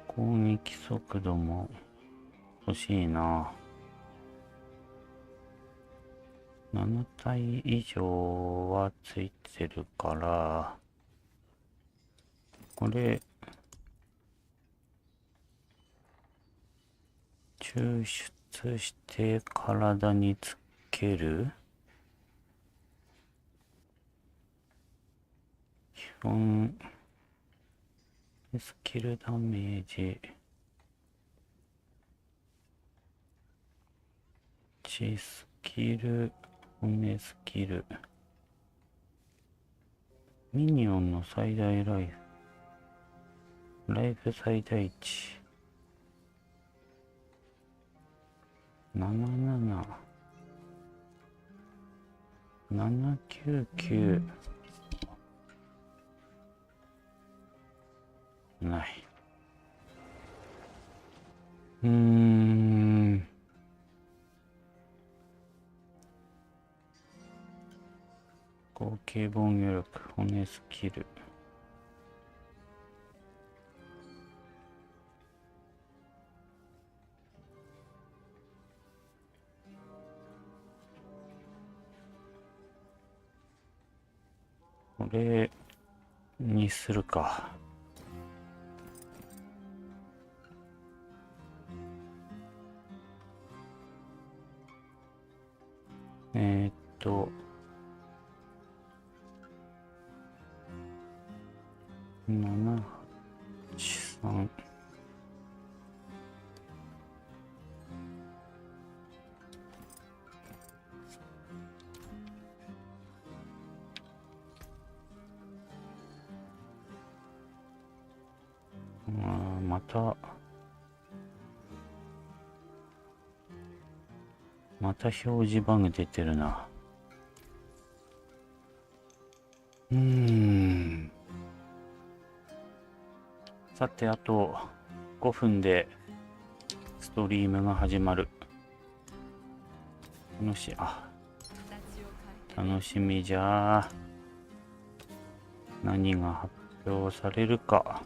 攻撃速度も欲しいな。7体以上はついてるから、これ抽出して体につける。基本スキルダメージ1スキル、骨スキル、ミニオンの最大ライフ最大値77、799ない。合計防御力、骨スキル。これにするか。783。また表示バグ出てるな。さて、あと5分でストリームが始まる。楽しみじゃー。何が発表されるか。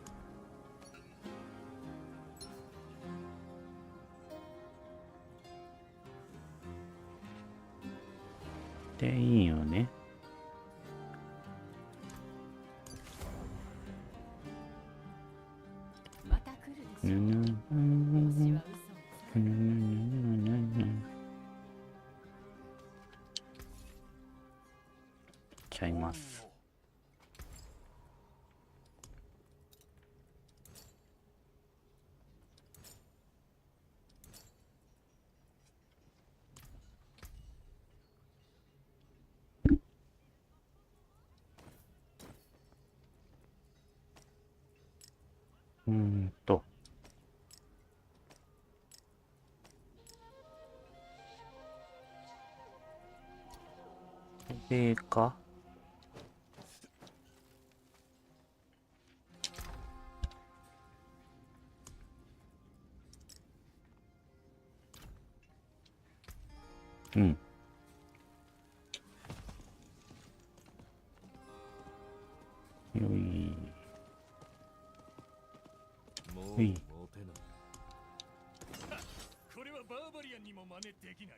でいいよね。また来るでしょう。私は嘘をちゃいます。これか。よい。もうはい。モテない。これはバーバリアンにも真似できない。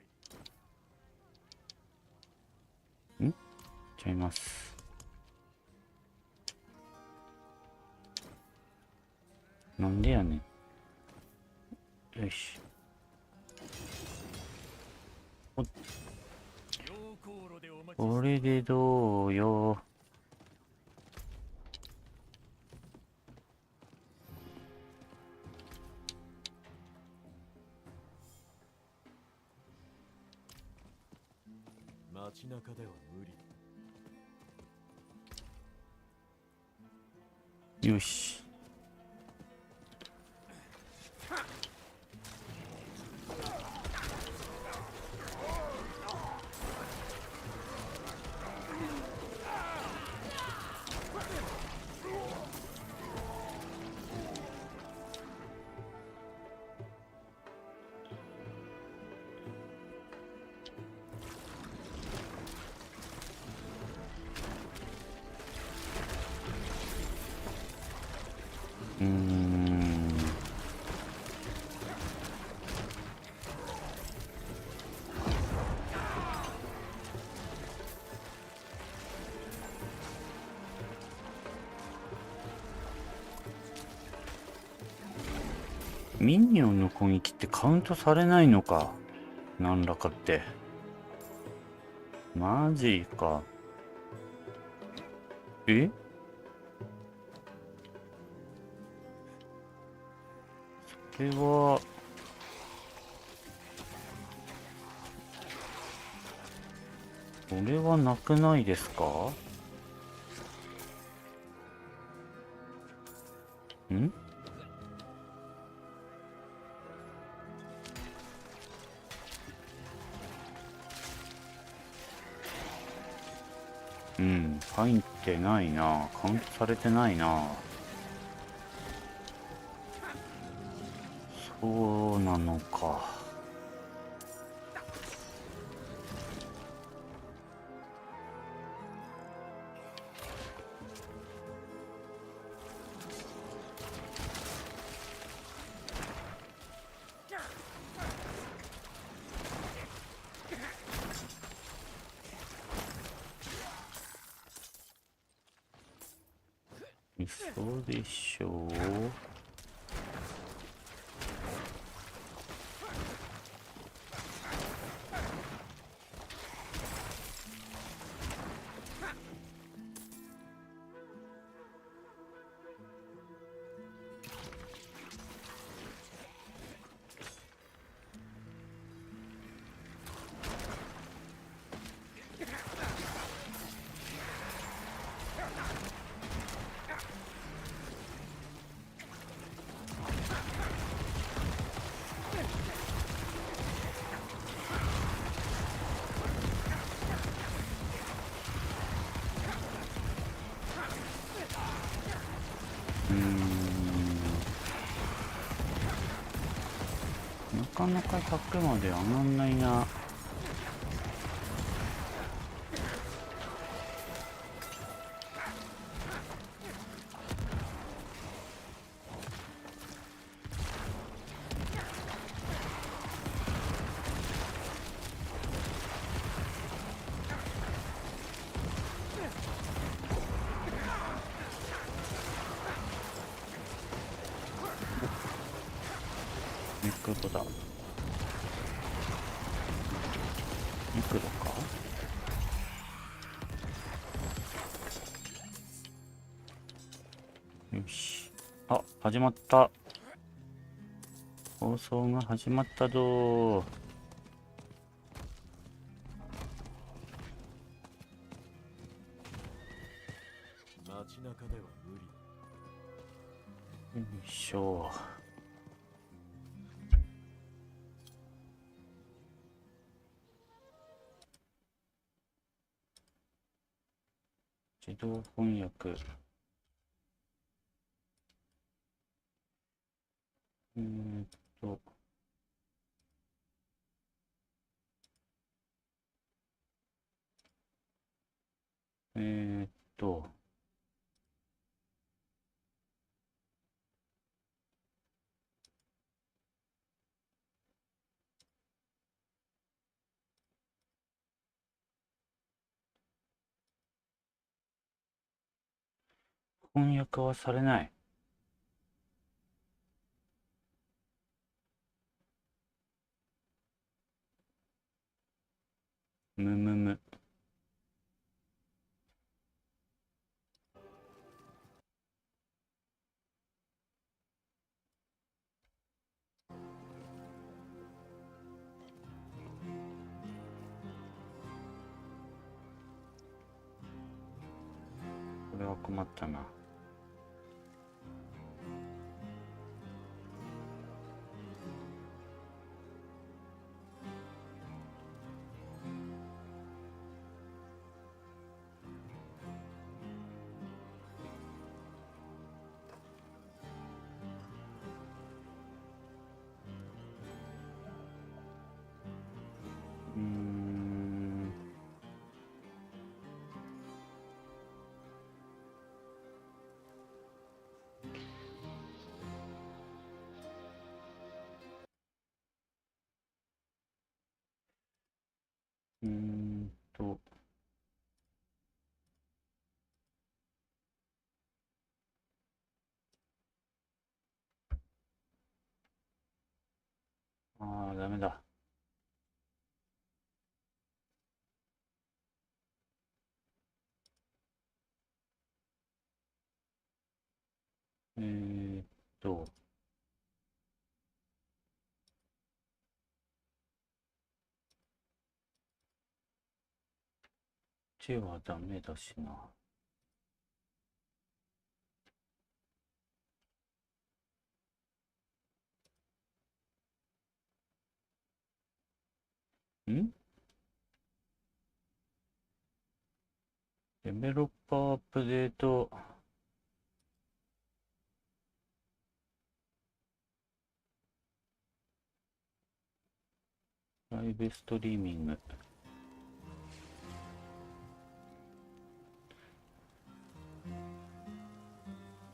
ちゃいます。なんでやねん。よし。これでどうよ。街中では無理。よし。ミニオンの攻撃ってカウントされないのか。なんらかって。マジか。え？それは、それはなくないですか？ん？入ってないな。カウントされてないな。そうなのか。そうでしょう。かなか100まで上がんないな。肉度だ。肉度か。よし。あ、始まった。放送が始まったぞー。街中では無理。よいしょ。自動翻訳。えーっと。えーっと。翻訳はされない。むむむ。これは困ったな。うーん。うーんと。ああ、ダメだ。えーっと。手はダメだしな。んデベロッパーアップデート。ライブストリーミング。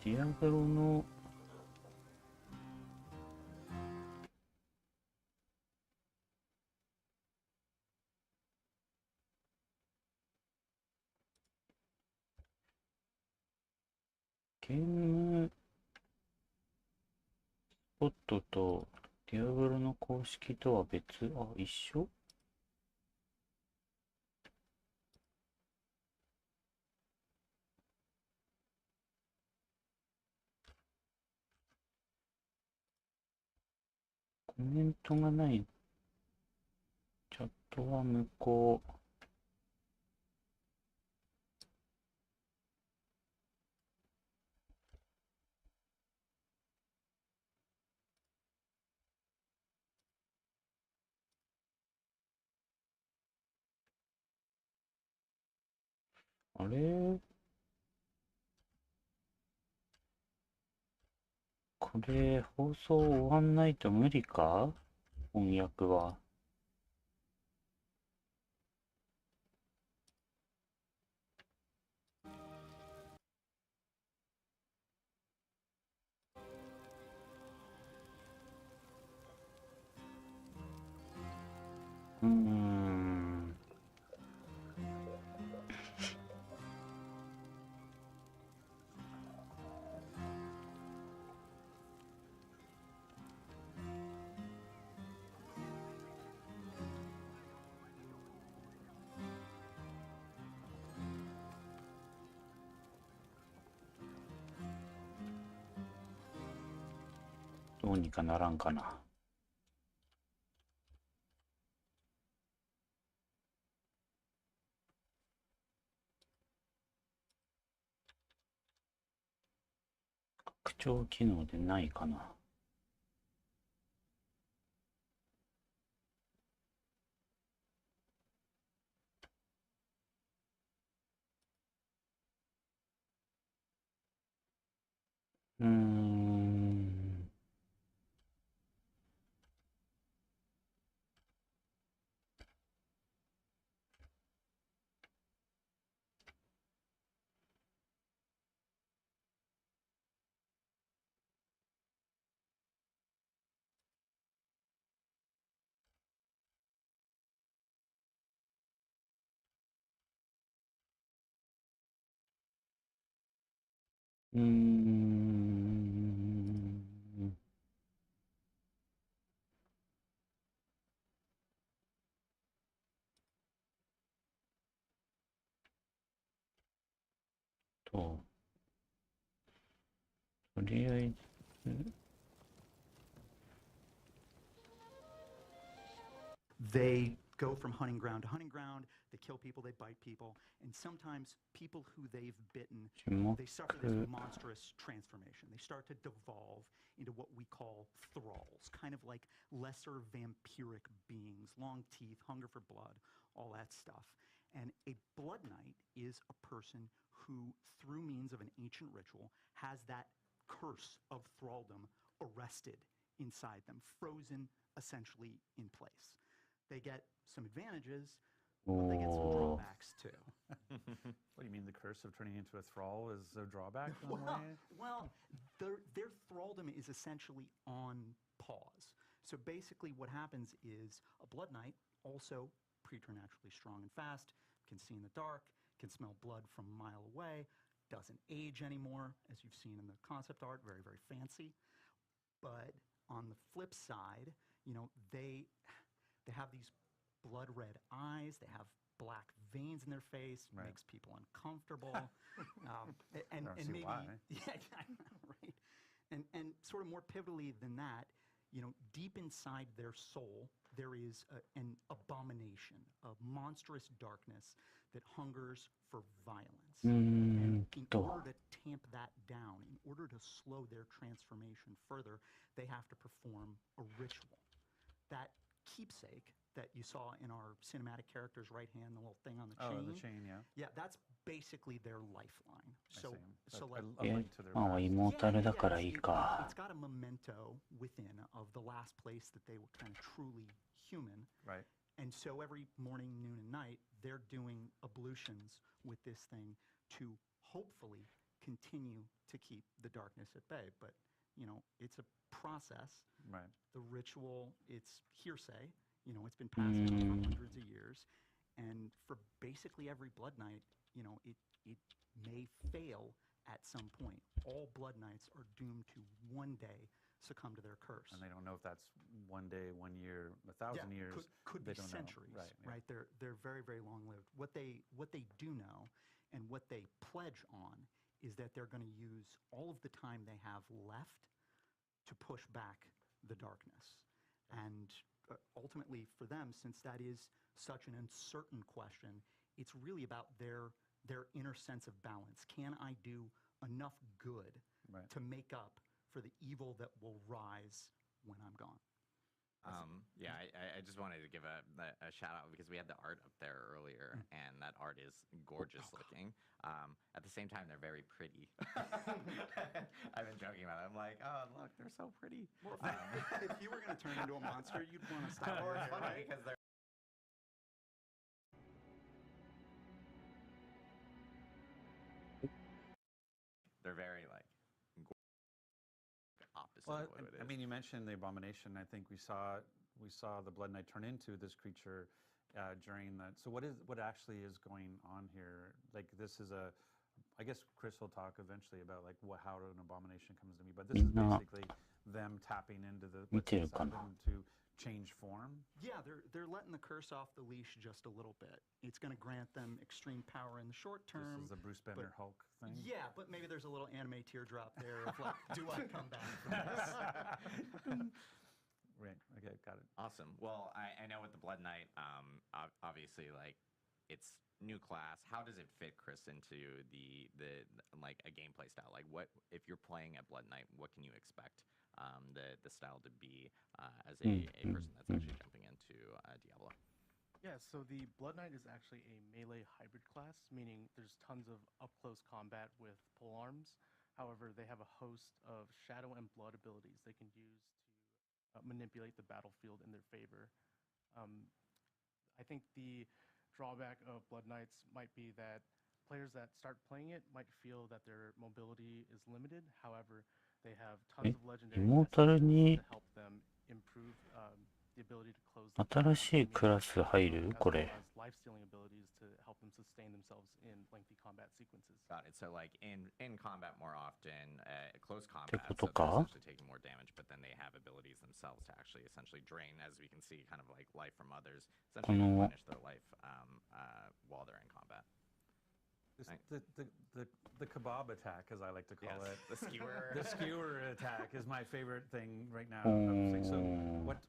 ディアブロのゲームスポットとディアブロの公式とは別。あ、一緒。コメントがない。チャットは無効。あれ、これ放送終わんないと無理か。翻訳は。どうにかならんかな。拡張機能でないかな。とりあえず They go from hunting ground to hunting ground, they kill people, they bite people, and sometimes people who they've bitten, they suffer this monstrous transformation. They start to devolve into what we call thralls, kind of like lesser vampiric beings, long teeth, hunger for blood, all that stuff. And a blood knight is a person who, through means of an ancient ritual, has that curse of thraldom arrested inside them, frozen essentially in place. They get some advantages, but they get some drawbacks too. What do you mean, the curse of turning into a thrall is a drawback in a way? Well, their thraldom is essentially on pause. So basically what happens is a blood knight, also preternaturally strong and fast, can see in the dark, can smell blood from a mile away, doesn't age anymore, as you've seen in the concept art, very, very fancy. But on the flip side, you know, they have these blood red eyes, they have black veins in their face, right. Makes people uncomfortable. And maybe, why. Yeah, right. And sort of more pivotally than that, you know, deep inside their soul, there is an abomination, a monstrous darkness that hungers for violence. And in order to tamp that down, in order to slow their transformation further, they have to perform a ritual. That keepsake that you saw in our cinematic character's right hand, the little thing on the chain. Oh, the chain, yeah. Yeah, that's basically their lifeline. So, like, a link to their まあ、イモータルだからいいか。 it's got a memento within of the last place that they were kind of truly human. Right. And so every morning, noon, and night, they're doing ablutions with this thing to hopefully continue to keep the darkness at bay. But, you know, it's a process. Right. The ritual, it's hearsay. You know, it's been passed down for hundreds of years. And for basically every blood knight, you know, it may fail at some point. All blood knights are doomed to one day succumb to their curse. And they don't know if that's one day, 1 year, 1,000 years. Could they be don't centuries, know. right? Yeah. They're very, very long-lived. What they do know and what they pledge on is that they're going to use all of the time they have left to push back the darkness. And ultimately for them, since that is such an uncertain question, it's really about their inner sense of balance. Can I do enough good Right. to make up for the evil that will rise when I'm gone? Yeah, I just wanted to give a shout out because we had the art up there earlier, and that art is gorgeous looking. At the same time, they're very pretty. I've been joking about it. I'm like, oh, look, they're so pretty. Well, if you were going to turn into a monster, you'd want to stop Or over it's here, funny right? because they're very like opposite Well, of what it is. I mean, you mentioned the abomination. I think we saw the Blood Knight turn into this creature during that. So what actually is going on here? Like this is I guess Chris will talk eventually about like how an abomination comes to me. But this is basically them tapping into the what's inside them to change form. Yeah, they're letting the curse off the leash just a little bit. It's going to grant them extreme power in the short term. This is the Bruce Banner Hulk thing. Yeah, but maybe there's a little anime teardrop there of like, do I come back from this? Right. Okay, got it. Awesome. Well, I know with the Blood Knight, obviously, like, it's new class. How does it fit, Chris, into the like a gameplay style? Like, what if you're playing at Blood Knight? What can you expect the style to be as a person that's actually jumping into Diablo? Yeah, so the Blood Knight is actually a melee hybrid class, meaning there's tons of up-close combat with polearms. However, they have a host of shadow and blood abilities they can use to manipulate the battlefield in their favor. I think the drawback of Blood Knights might be that players that start playing it might feel that their mobility is limited. However, they have tons of legendary essences to help them improve the ability to close the gap on 新しいクラス入る as こ well れ。 as life-stealing abilities to help them sustain themselves in lengthy combat sequences. Got it. So like in combat more often, close combat, so こと they're か essentially taking more damage, but then they have abilities themselves to actually essentially drain, as we can see, kind of like life from others, essentially replenish their life while they're in combat. The kebab attack, as I like to call it. The skewer. The skewer attack is my favorite thing right now. So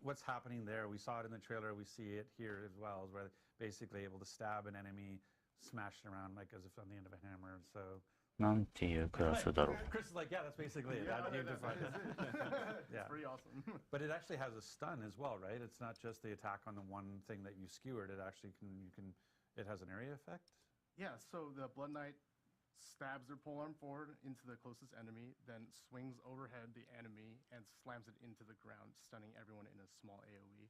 what's happening there? We saw it in the trailer. We see it here as well, is where basically able to stab an enemy, smash it around like as if on the end of a hammer. So なんていうクラスだろう。 Chris is like, yeah, that's basically it. Yeah, You that defined is it. it. Yeah. It's pretty awesome. But it actually has a stun as well, right? It's not just the attack on the one thing that you skewered. It actually it has an area effect. Yeah, so the Blood Knight stabs their polearm forward into the closest enemy, then swings overhead the enemy and slams it into the ground, stunning everyone in a small AoE.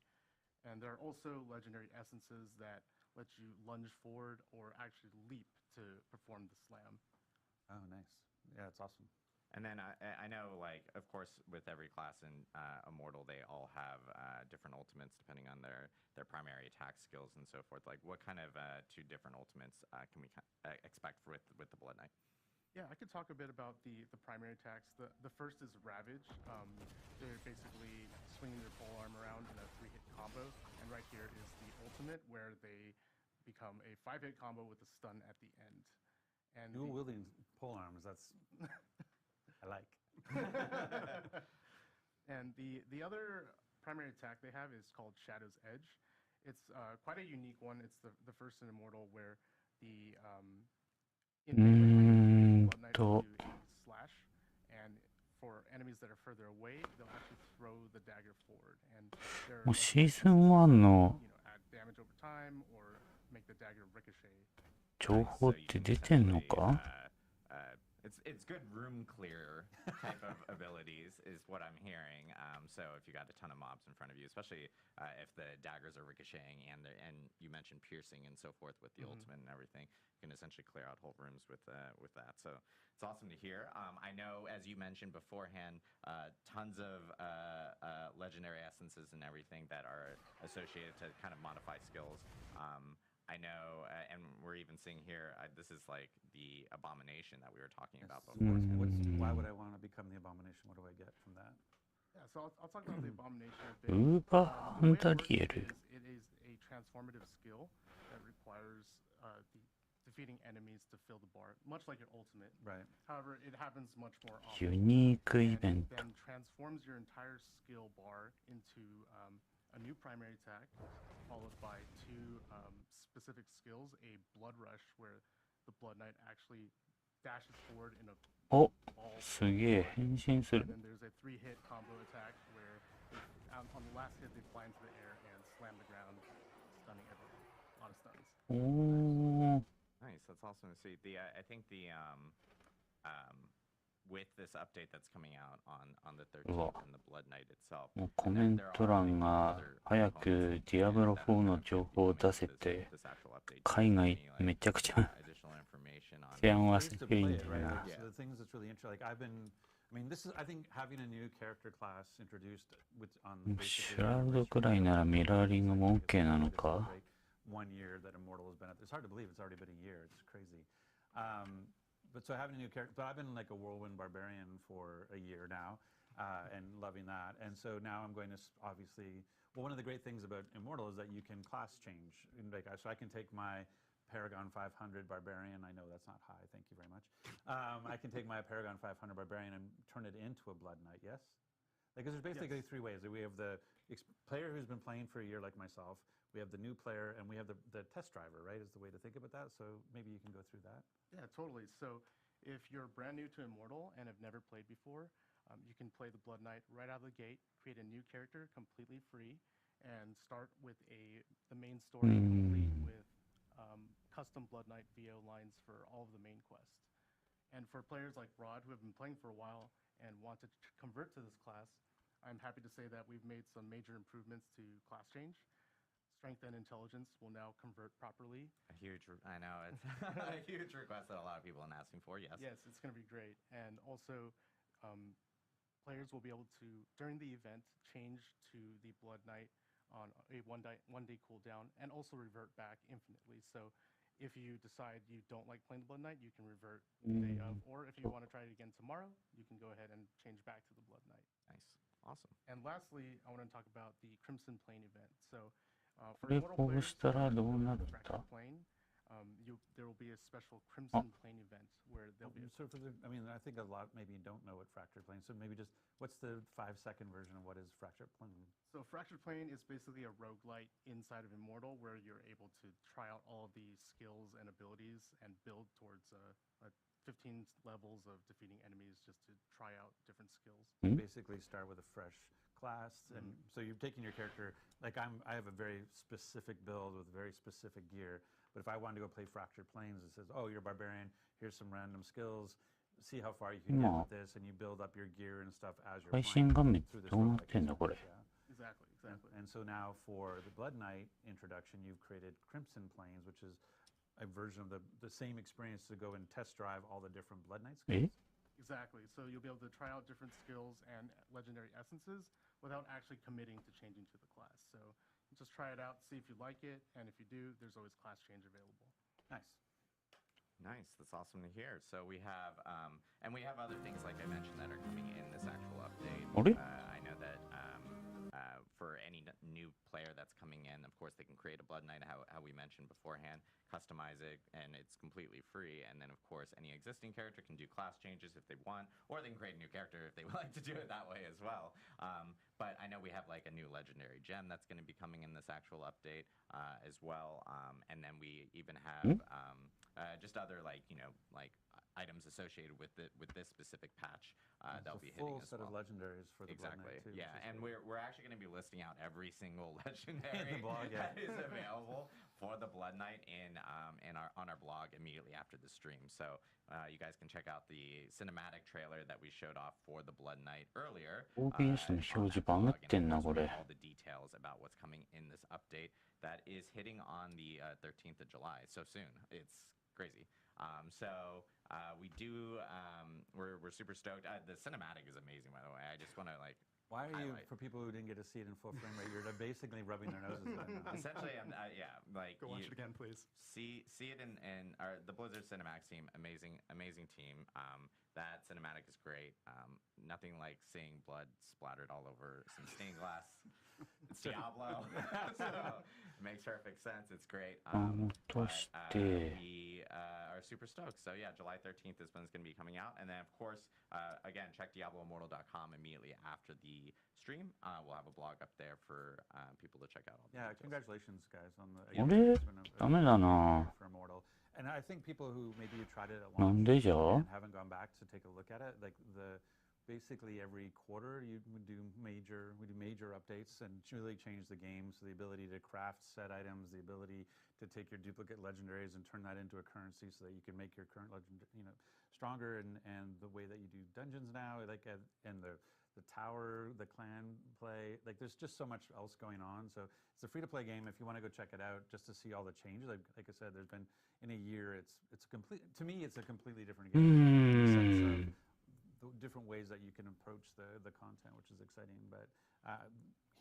And there are also legendary essences that let you lunge forward or actually leap to perform the slam. Oh, nice. Yeah, it's awesome. And then I know, like, of course, with every class in Immortal, they all have different ultimates depending on their primary attack skills and so forth. Like, what kind of two different ultimates can we expect with the Blood Knight? Yeah, I could talk a bit about the primary attacks. The first is Ravage. They're basically swinging their polearm around in a 3-hit combo. And right here is the ultimate, where they become a 5-hit combo with a stun at the end. And Dual wielding polearms, that's... I like. And the other primary attack they have is called Shadow's Edge. It's quite a unique one. It's the first in Immortal where the Blood Knight will do a slash, and for enemies that are further away, they'll actually throw the dagger forward. And they're もうシーズン1の add damage over time or make the dagger ricochet. 情報って出てんのか It's good room clear type of abilities is what I'm hearing. So if you got a ton of mobs in front of you, especially if the daggers are ricocheting and you mentioned piercing and so forth with the ultimate and everything, you can essentially clear out whole rooms with that. So it's awesome to hear. I know, as you mentioned beforehand, tons of legendary essences and everything that are associated to kind of modify skills. I know, and we're even seeing here, this is like the abomination that we were talking about before. Why would I want to become the abomination? What do I get from that? Yeah, so I'll talk about the abomination a bit. ウーバーハンダリエル It is a transformative skill that requires defeating enemies to fill the bar, much like your ultimate. Right. However, it happens much more ユ often. ニークイベン And ト then transforms your entire skill bar into a new primary attack, followed by two specific skills, a blood rush where the Blood Knight actually dashes forward in a お ball. すげえ変身する And then there's a 3-hit combo attack where on the last hit, they fly into the air and slam the ground, stunning everyone. A lot of stuns. おー、 Nice. That's awesome to see. I think with this update that's coming out on the 13th and the Blood Knight itself. もうコメント欄が早くディアブロ4の情報を出せて、海外めちゃくちゃ治安はすげえいいんだよな。So the things that's really interesting, like I mean, this is, I think, having a new character class introduced on シュラウドくらいならミラーリングも OK なのか。 1 year that Immortal has been at. It's hard to believe it's already been a year. It's crazy. But so having a new character, but I've been like a whirlwind barbarian for a year now, and loving that. And so now I'm going to obviously, well, one of the great things about Immortal is that you can class change. Like, so I can take my Paragon 500 barbarian. I know that's not high. Thank you very much. I can take my Paragon 500 barbarian and turn it into a Blood Knight. Yes. Like, 'cause there's basically 3 ways. We have the player who's been playing for a year, like myself. We have the new player, and we have the test driver, right, is the way to think about that. So maybe you can go through that. Yeah, totally. So if you're brand new to Immortal and have never played before, you can play the Blood Knight right out of the gate, create a new character completely free, and start with the main story complete with custom Blood Knight VO lines for all of the main quests. And for players like Rod, who have been playing for a while and want to convert to this class, I'm happy to say that we've made some major improvements to class change. Strength and intelligence will now convert properly. I know, it's a huge request that a lot of people are asking for, yes. Yes, it's going to be great. And also, players will be able to, during the event, change to the Blood Knight on a one-day cooldown and also revert back infinitely. So if you decide you don't like playing the Blood Knight, you can revert the day of. Or if you want to try it again tomorrow, you can go ahead and change back to the Blood Knight. Nice. Awesome. And lastly, I want to talk about the Crimson Plane event. So これこうしたらどうなるんだ？ there will be a special Crimson Plane event where there'll be So for I mean, I think a lot maybe don't know what Fractured Plane. So maybe just what's the 5-second version of what is Fractured Plane? So Fractured Plane is basically a roguelite inside of Immortal where you're able to try out all of the skills and abilities and build towards 15 levels of defeating enemies just to try out different skills. Basically start with a fresh class, and so you're taking your character, like I have a very specific build with very specific gear, but if I wanted to go play Fractured Planes, it says, oh, you're a barbarian, here's some random skills, see how far you can get with this, and you build up your gear and stuff as you're 配信画面ってどうなってんだこれ。 Exactly. And so now for the Blood Knight introduction, you've created Crimson Planes, which is a version of the same experience to go and test drive all the different Blood Knight skills. Exactly. So you'll be able to try out different skills and legendary essences without actually committing to changing to the class. So just try it out, see if you like it, and if you do, there's always class change available. Nice. Nice. That's awesome to hear. So we have, and we have other things like I mentioned that are coming in this actual update. I know that for any new player that's coming in, of course, they can create a Blood Knight, how we mentioned beforehand, customize it, and it's completely free. And then, of course, any existing character can do class changes if they want, or they can create a new character if they would like to do it that way as well. But I know we have like a new legendary gem that's going to be coming in this actual update as well. And then we even have just other like items associated with this specific patch that'll be hitting as well. Full set of legendaries for the Blood Knight too. Yeah, and we're actually going to be listing out every single legendary that is available for the Blood Knight on our blog immediately after the stream. So you guys can check out the cinematic trailer that we showed off for the Blood Knight earlier. OBS の表示バグってんなこれ。 All the details about what's coming in this update that is hitting on the 13th of July. So soon. It's crazy. We do. We're super stoked. The cinematic is amazing, by the way. I just want to Why are you, for people who didn't get to see it in full frame rate, you're basically rubbing their noses right now. Essentially, Go watch it again, please. See it in the Blizzard Cinematics team. Amazing team. That cinematic is great. Nothing like seeing blood splattered all over some stained glass. It's Diablo, so it makes perfect sense. It's great. We are super stoked. So yeah, July 13th is when it's going to be coming out. And then of course, again, check DiabloImmortal.com immediately after the stream. We'll have a blog up there for people to check out. All the details. Congratulations, guys, on the. あれダメだな。 For Immortal. And I think people who maybe you tried it at なん once でじゃ and haven't gone back to take a look at it, like the basically every quarter we do major updates and really change the game. So the ability to craft set items, the ability to take your duplicate legendaries and turn that into a currency so that you can make your current legend, stronger, and the way that you do dungeons now, and the tower, the clan play, there's just so much else going on. So it's a free-to-play game. If you want to go check it out, just to see all the changes, like I said, there's been in a year. It's to me, it's a completely different game. In the sense of the different ways that you can approach the content, which is exciting. But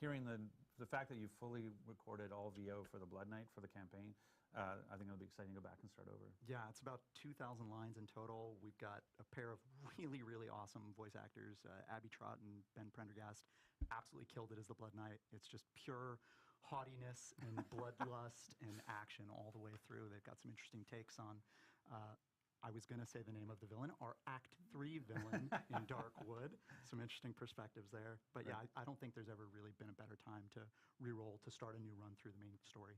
hearing the fact that you fully recorded all VO for the Blood Knight for the campaign, I think it'll be exciting to go back and start over. Yeah, it's about 2,000 lines in total. We've got a pair of really, really awesome voice actors, Abby Trott and Ben Prendergast. Absolutely killed it as the Blood Knight. It's just pure haughtiness and bloodlust and action all the way through. They've got some interesting takes on. I was going to say the name of the villain, our Act 3 villain in Darkwood. Some interesting perspectives there. But yeah, I don't think there's ever really been a better time to re-roll, to start a new run through the main story.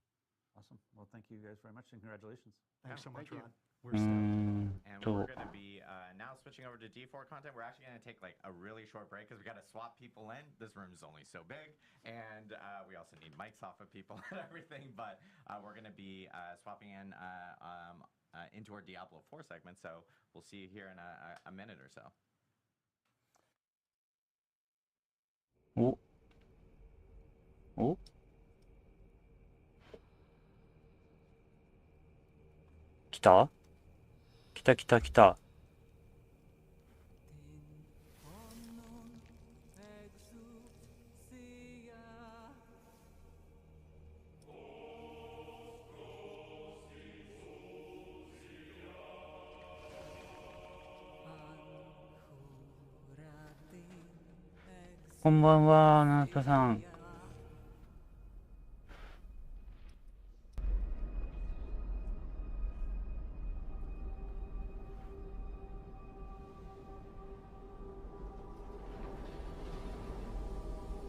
Awesome. Well, thank you guys very much, and congratulations. Thanks so much, thank you. Rod. We're stoked. And we're going to be now switching over to D4 content. We're actually going to take a really short break because we got to swap people in. This room's only so big, and we also need mics off of people and everything. But we're going to be swapping in into our Diablo 4 segment. So we'll see you here in a minute or so.お来た来た来た来た。こんばんは、ナートさん。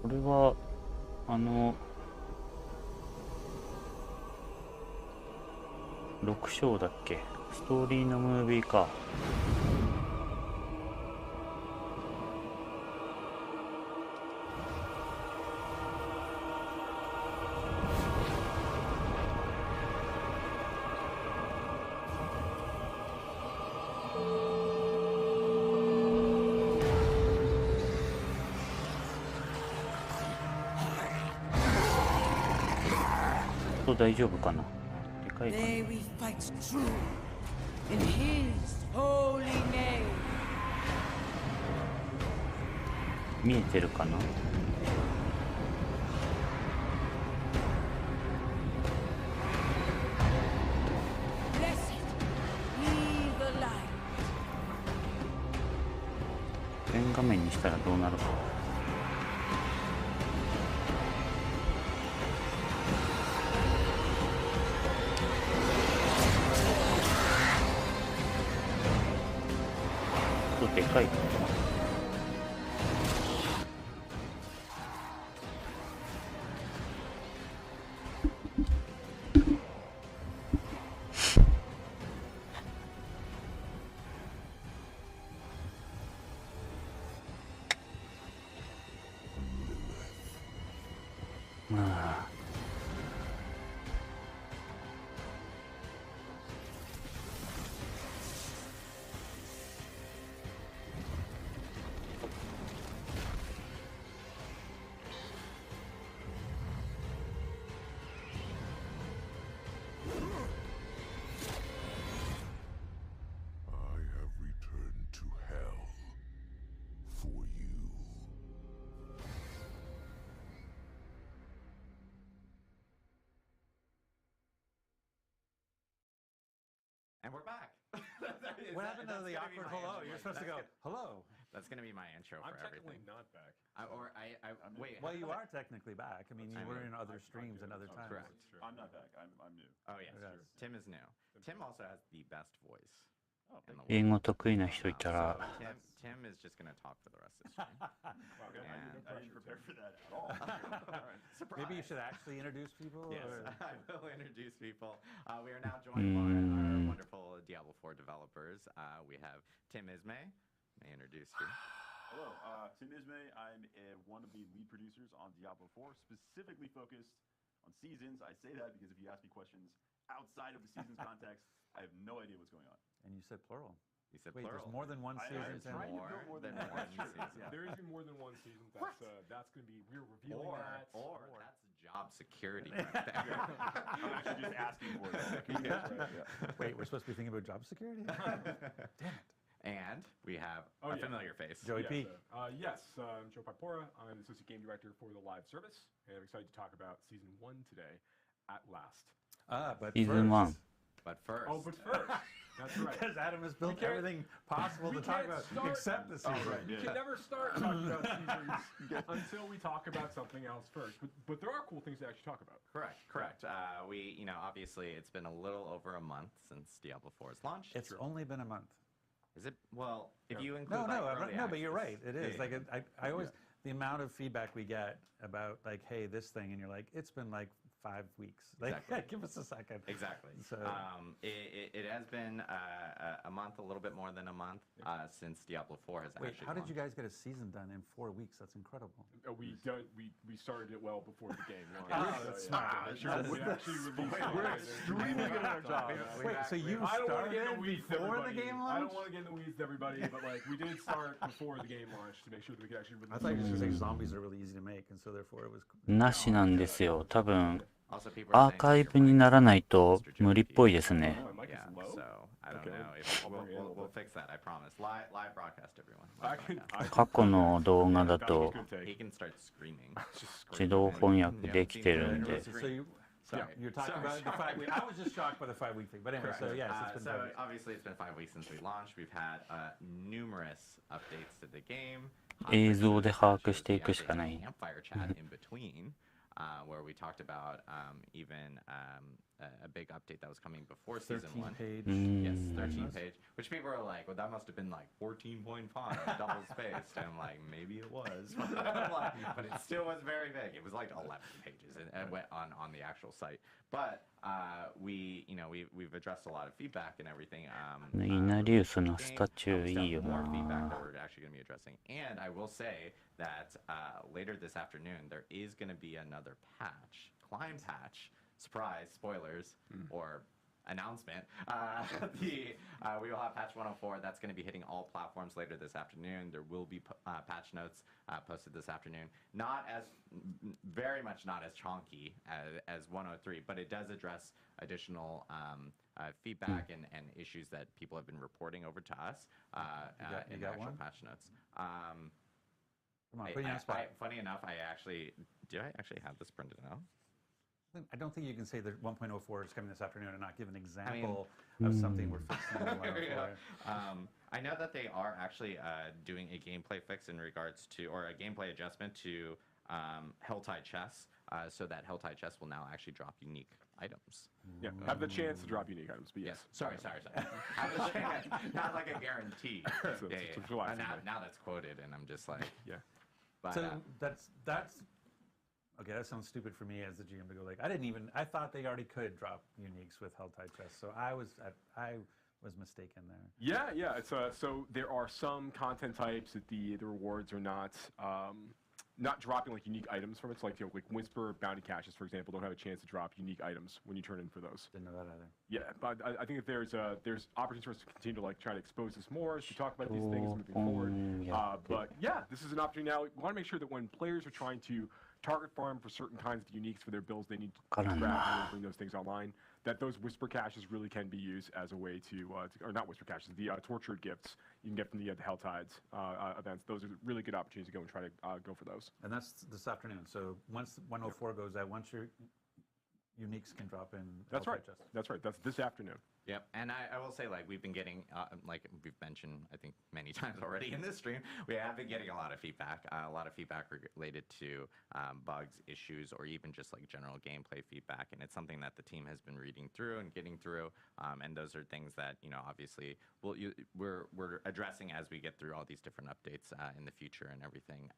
これは6章だっけ？ストーリーのムービーか。大丈夫かな。でかいかな。見えてるかな。全画面にしたらどうなるか。でかいかな。And we're back. What happened to the awkward hello? You're supposed to go, hello. That's going to be my intro for everything. I'm technically not back. Wait. Well, you are technically back. I mean, you were in other streams and other times. Correct. I'm not back. I'm new. Oh, yes. Tim is new. Tim also has the best voice. 英語得意な人いたら。Tim is just going to talk for the rest of the stream. I didn't prepare for that at all. Maybe you should actually introduce people? Yes, I will introduce people. We are now joined by our wonderful Diablo 4 developers. We have Tim Ismay. May I introduce you? Hello, Tim Ismay. I'm one of the lead producers on Diablo 4, specifically focused on seasons. I say that because if you ask me questions outside of the seasons context, I have no idea what's going on. And you said plural. You said Wait, plural. there's more than one I season. was trying to build more than one season. Yeah. There is more than one season. That's going to be, we're revealing that. Or that's job security right there. I'm actually just asking for it. Wait, we're supposed to be thinking about job security? Damn it. And we have a familiar face. Joey P. Yes, I'm Joe Pipora. I'm the Associate Game Director for the live service, and I'm excited to talk about Season 1 today, at last. But Season 1. But first. Oh, but first. That's right. Because Adam has built everything possible to talk about except the season. You can never start talking about seasons until we talk about something else first. But there are cool things to actually talk about. Correct. Obviously, it's been a little over a month since Diablo 4's launched. It's only been a month. Is it? Well, if you include No, but you're right. It is. Yeah. Like, I always, the amount of feedback we get about, like, hey, this thing, and you're like, it's been like 5 weeks. Like, Exactly. give us a second. Exactly. So, it has been a month, a little bit more than a month since Diablo 4 has wait, actually how did you launched. guys get a season done in 4 weeks? That's incredible. We started it well before the game launched. Oh, that's smart. We actually released it. We're extremely good at our job. Wait, so you I don't want to get in started the weeds, before the everybody. game I launched? don't want to get in the weeds, everybody, but like we did start before the game launched to make sure that we could actually release. I thought you were going to say zombies are really easy to make, and so therefore it was. なしなんですよ。多分 Also, people are アーカイブにならないと無理っぽいですね。 Oh, my mic is Yeah, low. so I don't Okay. know if I'll bring it in a little we'll bit. fix that. I promise. Live broadcast, everyone. I Live can. broadcast. 過去の動画だと He can start screaming. 自動翻訳できてるんで。 So you're talking about the 5 week. I was just shocked by the 5 week thing, but anyway. Correct. So yes, it's been so 5 weeks. obviously it's been 5 weeks since we launched. We've had numerous updates to the game. 映像で把握していくしかない。 Campfire chat in between, where we talked about even a big update that was coming before season 13 1. page. Yes, 13 page. Which people are like, well, that must have been like 14 point font, double spaced. And I'm like, maybe it was, but it still was very big. It was like 11 pages and went on the actual site. But we've addressed a lot of feedback and everything. イナリウスのスタチューいいよ More feedback な。 that we're actually going to be addressing. And I will say that later this afternoon there is going to be another patch, climb patch. Surprise, spoilers, or announcement. We will have patch 104. That's going to be hitting all platforms later this afternoon. There will be patch notes posted this afternoon. Very much not as chonky as 103, but it does address additional feedback and issues that people have been reporting over to us in the actual patch notes. Come on, put you on the spot. Funny enough, I actually have this printed out? I don't think you can say that 1.04 is coming this afternoon and not give an example of something we're fixing in 104. I know that they are actually doing a gameplay fix in regards to, or a gameplay adjustment to Helltide Chess, so that Helltide Chess will now actually drop unique items. Yeah, have the chance to drop unique items, but yes. Sorry. Have the chance, not like a guarantee. Relax, now that's quoted, and I'm just like, yeah. But, So that's okay. That sounds stupid for me as the GM to go like, I thought they already could drop uniques with Helltide Chess, so I was mistaken there. Yeah. It's so there are some content types that the rewards are not dropping like unique items from it. So like like Whisper bounty caches, for example, don't have a chance to drop unique items when you turn in for those. Didn't know that either. Yeah, but I think that there's opportunities for us to continue to like try to expose this more as we talk about these things moving forward. But yeah, this is an opportunity now. We want to make sure that when players are trying to target farm for certain kinds of uniques for their builds, they need to grab and bring those things online. That those Whisper caches really can be used as a way to or not Whisper caches, the tortured gifts you can get from the Helltides events. Those are really good opportunities to go and try to go for those. And that's this afternoon. So once 104 goes out, once your uniques can drop in. That's right. That's right. That's this afternoon. Yep, and I will say, like, we've been getting, like we've mentioned, I think, many times already in this stream, we have been getting a lot of feedback related to bugs, issues, or even just, like, general gameplay feedback, and it's something that the team has been reading through and getting through, and those are things that, obviously, we're addressing as we get through all these different updates in the future and everything.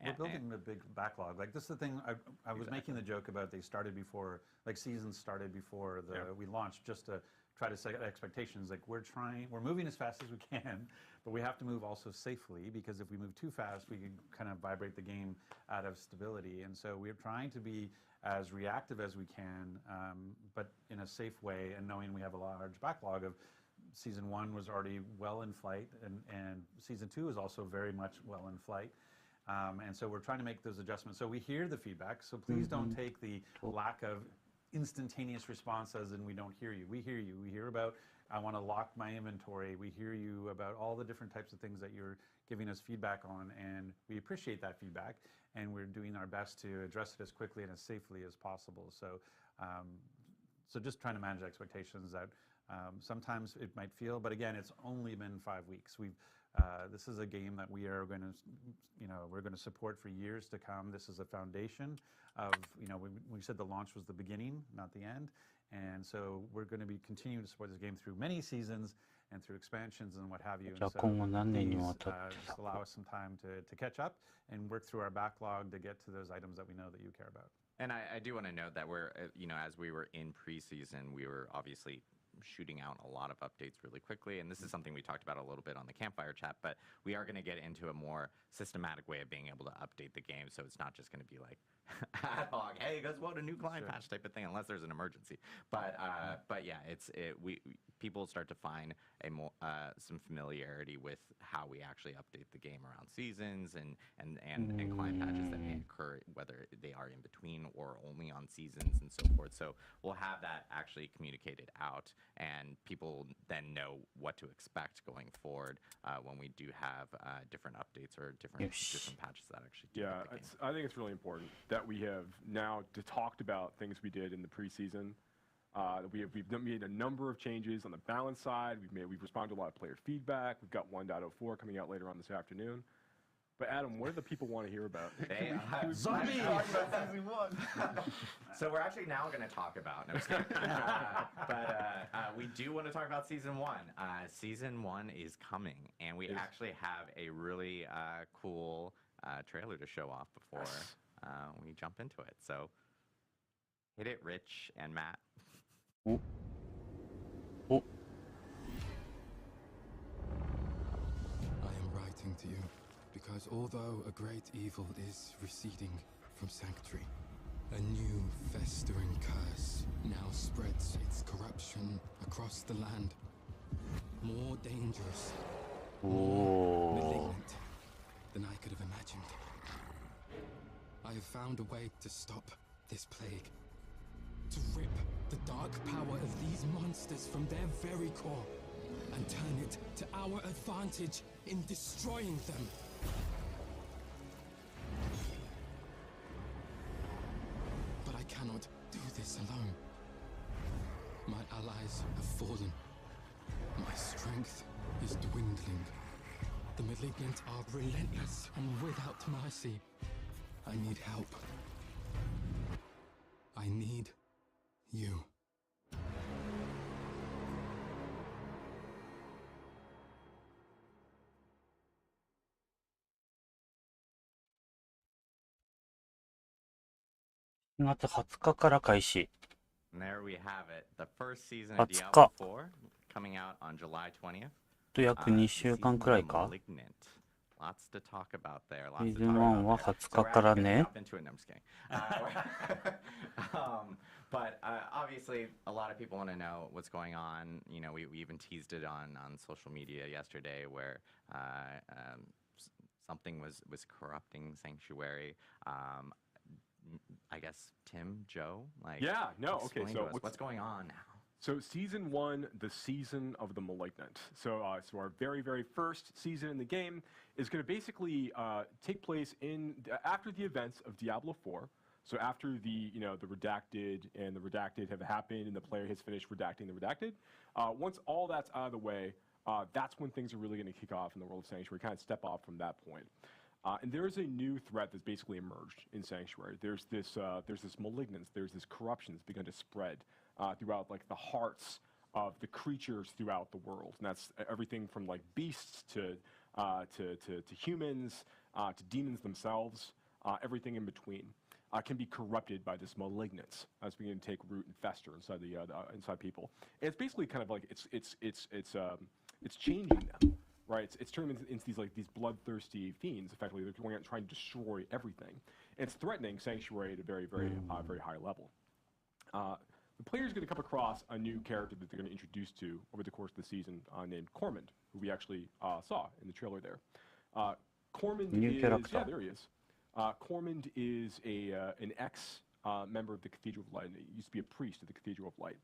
We're building a big backlog. Like, this is the thing, I was making the joke about they started before before, like seasons started before we launched, just to try to set expectations. Like we're moving as fast as we can, but we have to move also safely, because if we move too fast, we can kind of vibrate the game out of stability. And so we're trying to be as reactive as we can, but in a safe way, and knowing we have a large backlog of season 1 was already well in flight, and season 2 is also very much well in flight. And so we're trying to make those adjustments. So we hear the feedback, so please don't take the lack of instantaneous response as in we don't hear you. We hear you. We hear about, I want to lock my inventory. We hear you about all the different types of things that you're giving us feedback on, and we appreciate that feedback, and we're doing our best to address it as quickly and as safely as possible. So, so just trying to manage expectations that sometimes it might feel, but again, it's only been 5 weeks. This is a game that we are going to, we're going to support for years to come. This is a foundation of, we said the launch was the beginning, not the end. And so we're going to be continuing to support this game through many seasons and through expansions and what have you. And so please just allow us some time to catch up and work through our backlog to get to those items that we know that you care about. And I do want to note that we're, as we were in preseason, we were obviously shooting out a lot of updates really quickly, and this is something we talked about a little bit on the campfire chat, but we are going to get into a more systematic way of being able to update the game, so it's not just going to be like ad hoc, hey, guess what, a new client patch type of thing, unless there's an emergency. But yeah, people start to find some familiarity with how we actually update the game around seasons and client patches that may occur, whether they are in between or only on seasons and so forth. So we'll have that actually communicated out, and people then know what to expect going forward when we do have different updates or different patches that actually do hit the game. I think it's really important that we have now talked about things we did in the preseason. We've made a number of changes on the balance side. We've responded to a lot of player feedback. We've got 1.04 coming out later on this afternoon. But Adam, what do the people want to hear about? Zombie! So we're actually now going to talk about, no, but we do want to talk about season 1. Season 1 is coming, and we actually have a really cool trailer to show off before we jump into it. So hit it, Rich and Matt. Oh. I am writing to you because although a great evil is receding from Sanctuary, a new festering curse now spreads its corruption across the land. More dangerous, more malignant than I could have imagined. I have found a way to stop this plague, to rip the dark power of these monsters from their very core and turn it to our advantage in destroying them. But I cannot do this alone. My allies have fallen. My strength is dwindling. The malignant are relentless and without mercy. I need help. I need you.4月20日から開始。 And there we have it. The first season of 20 Diablo 4 coming out on July 20th. と約2週間くらいか。 Lots to talk about there. シーズン1は20日からね。 But obviously, a lot of people want to know what's going on. We even teased it on social media yesterday, where something was corrupting Sanctuary. I guess Tim, Joe, Okay. So what's going on now? So season 1, the season of the Malignant. So our very, very first season in the game is going to basically take place after the events of Diablo 4. So after the redacted and the redacted have happened and the player has finished redacting the redacted, once all that's out of the way, that's when things are really going to kick off in the world of Sanctuary, kind of step off from that point. And there's a new threat that's basically emerged in Sanctuary. There's this malignance, there's this corruption that's begun to spread throughout the hearts of the creatures throughout the world. And that's everything from beasts to humans, to demons themselves, everything in between. can be corrupted by this malignance as beginning to take root and fester inside the inside people. And it's basically kind of like it's changing them, right? It's turning them into these bloodthirsty fiends. Effectively, they're going out and trying to destroy everything. And it's threatening Sanctuary at a very high level. The player's going to come across a new character that they're going to introduce to over the course of the season named Cormand, who we actually saw in the trailer there. Cormand is there he is. Cormand is an ex-member of the Cathedral of Light. He used to be a priest of the Cathedral of Light.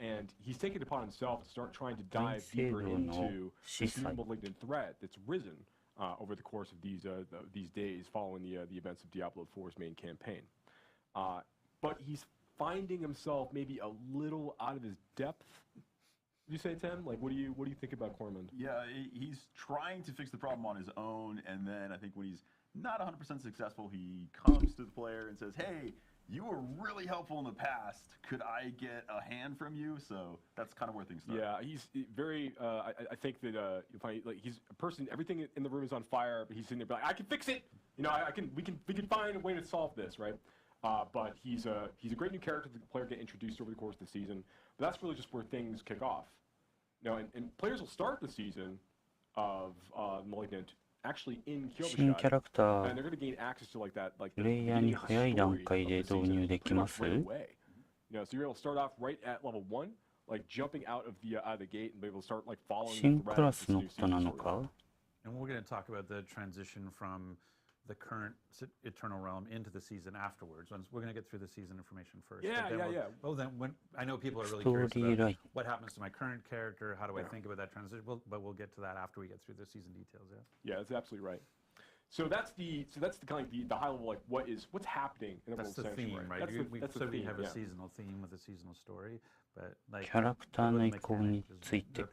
And he's taken it upon himself to start trying to dive deeper into this new malignant threat that's risen over the course of these days following the events of Diablo 4's main campaign. But he's finding himself maybe a little out of his depth. You say, Tim? Like, what do you think about Cormand? Yeah, he's trying to fix the problem on his own, and then I think when he's not 100% successful, he comes to the player and says, "Hey, you were really helpful in the past. Could I get a hand from you?" So that's kind of where things start. Yeah, he's very. I think that you'll find like he's a person. Everything in the room is on fire, but he's sitting there like, "I can fix it. You know, we can find a way to solve this, right?" But he's a great new character that the player get introduced over the course of the season. But that's really just where things kick off. Now, and players will start the season of Malignant actually in 新キャラクタ and ー they're going to gain access to like that, like プレイヤーに早い段階で導入できます right away. You know, so you're able to start off right at level 1, like jumping out of the gate and be able to start like following 新 the クラ thread スのことなのか And we're going to talk about the transition from the current Eternal Realm into the season afterwards. We're going to get through the season information first. Yeah, yeah. Well, then I know people are really curious Story about line. what happens to my current character. How do I think about that transition? But we'll get to that after we get through the season details. Yeah, that's absolutely right. So that's the kind of the high level, like what's happening in the That's world the of theme, Sanctuary. right? That's the We theme, have a yeah. seasonal theme with a seasonal story, but like キャラクターの移行について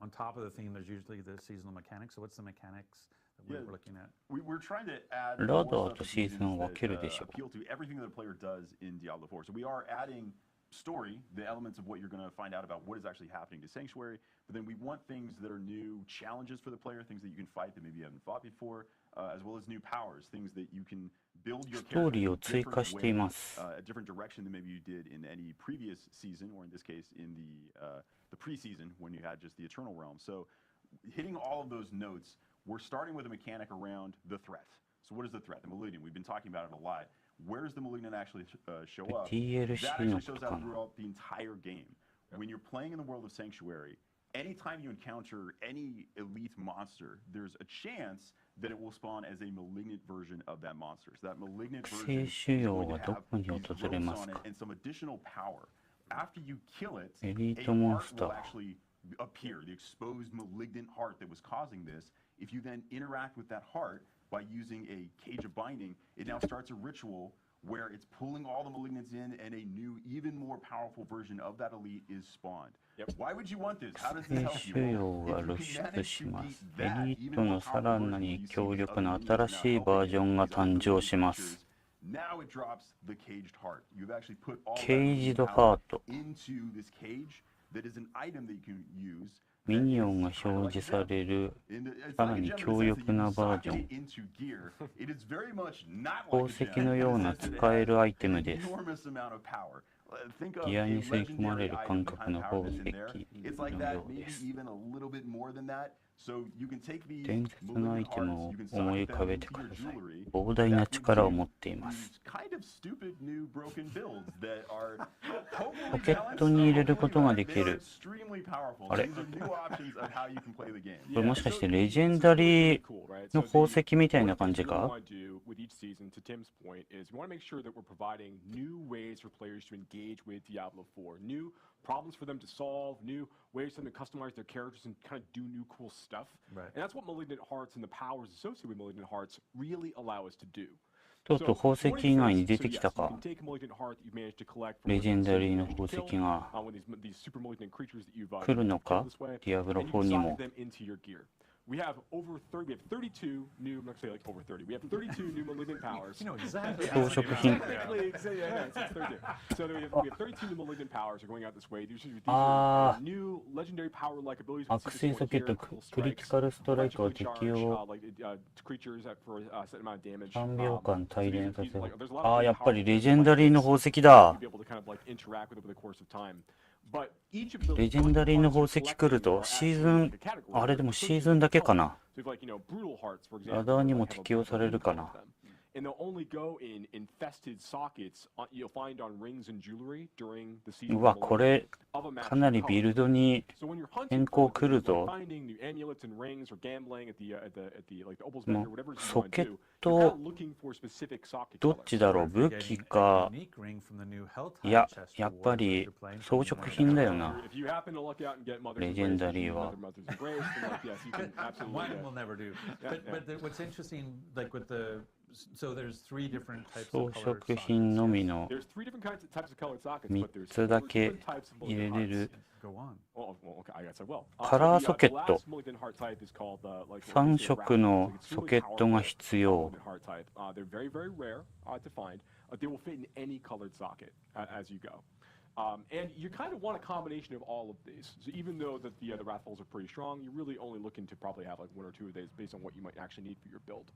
on top of the theme, there's usually the seasonal mechanics. So what's the mechanics that we're looking at? We're trying to add ラ more ダー stuff と to シーズンを seasons 分ける that でしょ appeal to everything that a player does in Diablo 4. So we are adding story, the elements of what you're going to find out about what is actually happening to Sanctuary, but then we want things that are new challenges for the player, things that you can fight that maybe you haven't fought before, as well as new powers, things that you can build your ストー character リー in を a 追加 different してい way, ます a different direction than maybe you did in any previous season, or in this case in the preseason when you had just the Eternal Realm. So hitting all of those notes, we're starting with a mechanic around the threat. So what is the threat? The Malignant. We've been talking about it a lot. Where does the Malignant actually show up? That DLC actually のこ shows とか up な throughout the entire game. When you're playing in the world of Sanctuary, anytime you encounter any elite monster, there's a chance that it will spawn as a malignant version of that monster. So that malignant 聖 version is 腫瘍 going to はど have こに these 訪れ ropes ます on it か and some additional power. After you kill it, エリ a ートモン heart スタ will ー actually appear, the exposed malignant heart that was causing this. If you then interact with that heart by using a cage of binding, it now starts a ritual where it's pulling all the malignants in and a new, even more powerful version of that elite is spawned. Yep. Why would you want this? How does this 聖 help 腫 you? 瘍 Well, が if 露 you can 出 manage し to ま beat すエ that, リー even ト more のさ powerful らな version に you see 強 these 力 other な minions now 新しい helping バージョンが these other 誕生 malignant します creatures, now it drops the caged heart. You've actually put all that ケイジ malignant ドハ power ート into this cage that is an item that you can use. ミニオンが表示される It's さ like ら a に gem in the 強 sense 力 that you な can バー socket ジョン it into gear. It is very much not 宝 like a 石 gem の in よう the な sense that it 使え has るアイテム an です enormous amount of power. Think of ギア a に吸い込まれ legendary る item 感覚 behind の power 宝 that's 石 in there. It's like の that, よう maybe です even a little bit more than that. So you can take these 伝説のアイ malignant テム hearts, を you can 思い socket 浮か them べて into く your ださい jewelry. 膨大な That 力を gives 持 you っています these kind of stupid new broken builds that are hopefully ポケットに入れることができ They're る extremely powerful. あれ These are new options of how you can play the game. これもしかしてレジェンダリーの宝石みたいな感じか What we want to do with each season, to Tim's point, is we want to make sure that we're providing new ways for players to engage with Diablo 4, new problems for them to solve, new ways for them to customize their characters and kind of do new cool stuff. Right. And that's what Malignant Hearts and the powers associated with Malignant Hearts really allow us to do. とうとう宝石以外に出てきた So, yes, か you can take a Malignant Heart that you've managed to collect from レジェンダリーの the 宝 kill, 石が with these super malignant creatures that you've 来るのか killed this way, ディアブロ and you can 4に socket も them into your gear. We have over 30. We have 32 new. I'm not gonna say like over 30. We have 32 new malignant powers. You know exactly. 装飾品 Technically, yeah, it's 32. So we have 32 new malignant powers are going out this way. These Ah. are new legendary power-like abilities. アクセスソケットクリティカルストライクを適用 creatures for a set amount of damage. 3秒間帯電させる There's a lot of ああ really やっぱり powerful レジェンダリーの宝石だ be able to kind of like interact with over the course of time. But each of the レジェンダリーの宝石来るとシーズンあれでもシーズンだけかな So if like, brutal hearts, for example, ラダーにも適用されるかな and they'll only go in infested sockets you'll find on rings and jewelry during the season. うわこれ of a match かなりビルドに So when you're hunting 変更 for 来る like ぞ finding new amulets and rings or gambling at the like the Opal's も Vendor, whatever う you ソ want ケ to ッ do, you're ト kind of looking for specific socket どっ colors. ちだろう武器かいややっぱり装飾品だよな If you happen to luck out and get Mother's Legendary Embrace, は Mother's Embrace, then like, yes, you can absolutely One get it. will never do. Yeah, But what's interesting, like with the, so there's 3 different types 装 of colored 飾品 sockets. のみの There's 3 different types of colored sockets, 3 but there's つだ four け different types of 入れ malignant れる Go on. Well, okay, I guess I will. カラー The ソケット last malignant heart type is called, like, 3色のソケットが必要 malignant heart type. They're very, very rare to find. They will fit in any colored socket as you go. And you kind of want a combination of all of these. So even though that the Wrathfuls are pretty strong, you're really only looking to probably have like 1 or 2 of these based on what you might actually need for your build,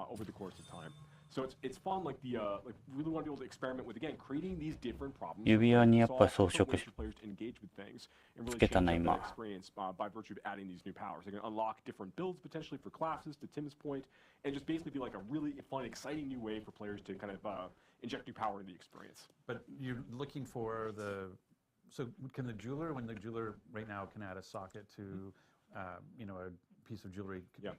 over the course of time. So it's fun, like like really want to be able to experiment with again creating these different problems. 指輪にやっぱ装飾 ways for players to engage with things and really つけた change な their 今 experience by virtue of adding these new powers. They can unlock different builds potentially for classes, to Tim's point, and just basically be like a really fun, exciting new way for players to kind of inject new power into the experience. But you're looking for the, so can the jeweler, when the jeweler right now can add a socket to, a piece of jewelry, Yeah.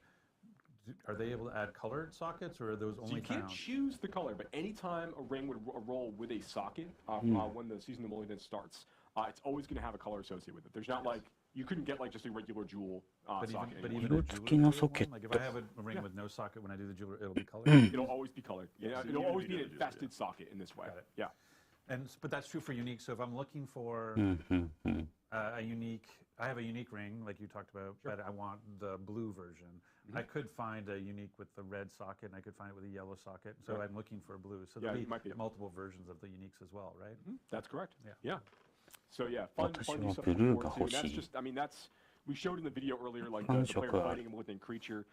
Are they able to add colored sockets, or are those So only you can't found? choose the color, but anytime a ring would roll with a socket when the season of Malignant starts, it's always going to have a color associated with it. There's not like, you couldn't get like just a regular jewel socket. But anymore. even a 色付きの jeweler ソケッ one? Like if ト I have a ring with no socket, when I do the jeweler, it'll be colored. It'll always be colored. Yeah, So it'll you always do be an the jeweler, infested socket in this way. Got it. Yeah. But that's true for unique. So if I'm looking for うんうんうん a unique, I have a unique ring like you talked about, but I want the blue version. I could find a unique with the red socket, and I could find it with a yellow socket. So Right. I'm looking for a blue. So Yeah, there'll you might be. multiple versions of the uniques as well, right? That's correct. Yeah. Yeah. So yeah, fun, 私 fun は new stuff ブ to ルー look が forward 欲 to. And し that's い just, I mean, we showed in the video earlier, like 感 the player 触ある fighting a malignant creature.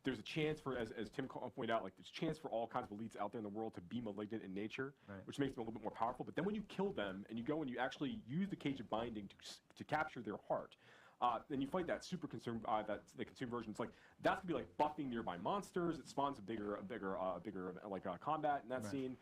There's a chance for, as Tim pointed out, like there's a chance for all kinds of elites out there in the world to be malignant in nature, Right. which makes them a little bit more powerful. But then when you kill them and you go and you actually use the Cage of Binding to capture their heart, then you fight that super consume, the consume version. It's like that's gonna be like buffing nearby monsters. It spawns a bigger like combat in that Right. scene.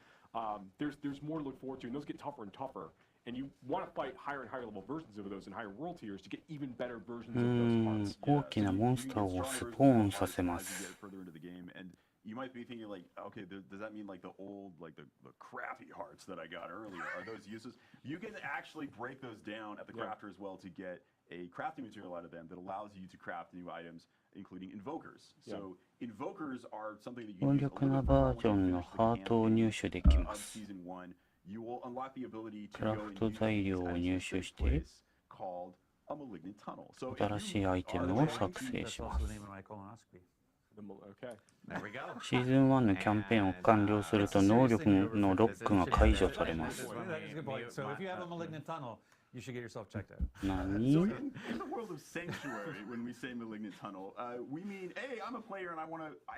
There's more to look forward to, and those get tougher and tougher. And you want to fight higher and higher level versions of those in higher world tiers to get even better versions う of ー those ん parts. 大きなモンスターをスポーンさせま As you す get further into the game, and you might be thinking like, okay, does that mean like the old, like the crappy hearts that I got earlier? Are those useless? You can actually break those down at the Yeah. crafter as well to get a crafting material out of them that allows you to craft new items, including invokers. So invokers are something that you 強 can use a 力 little な bit バ more ージョ when ン you の finish the ハートを入 campaign 手でき of ます season 1. You will unlock the ability to クラ go フ and ト use 材料 these を at a 入手し specific て place called a malignant tunnel. So if 新しい you アイテ are ムを going 作 to 成 That's しま also す the name of my colonoscopy. Okay. There we go. シーズン1のキャンペーンを完了すると能力のロックが解除されます That is a good point. So if you have a malignant tunnel, you should get yourself checked out. 何 So in the world of Sanctuary, when we say malignant tunnel, we mean, hey, I'm a player and I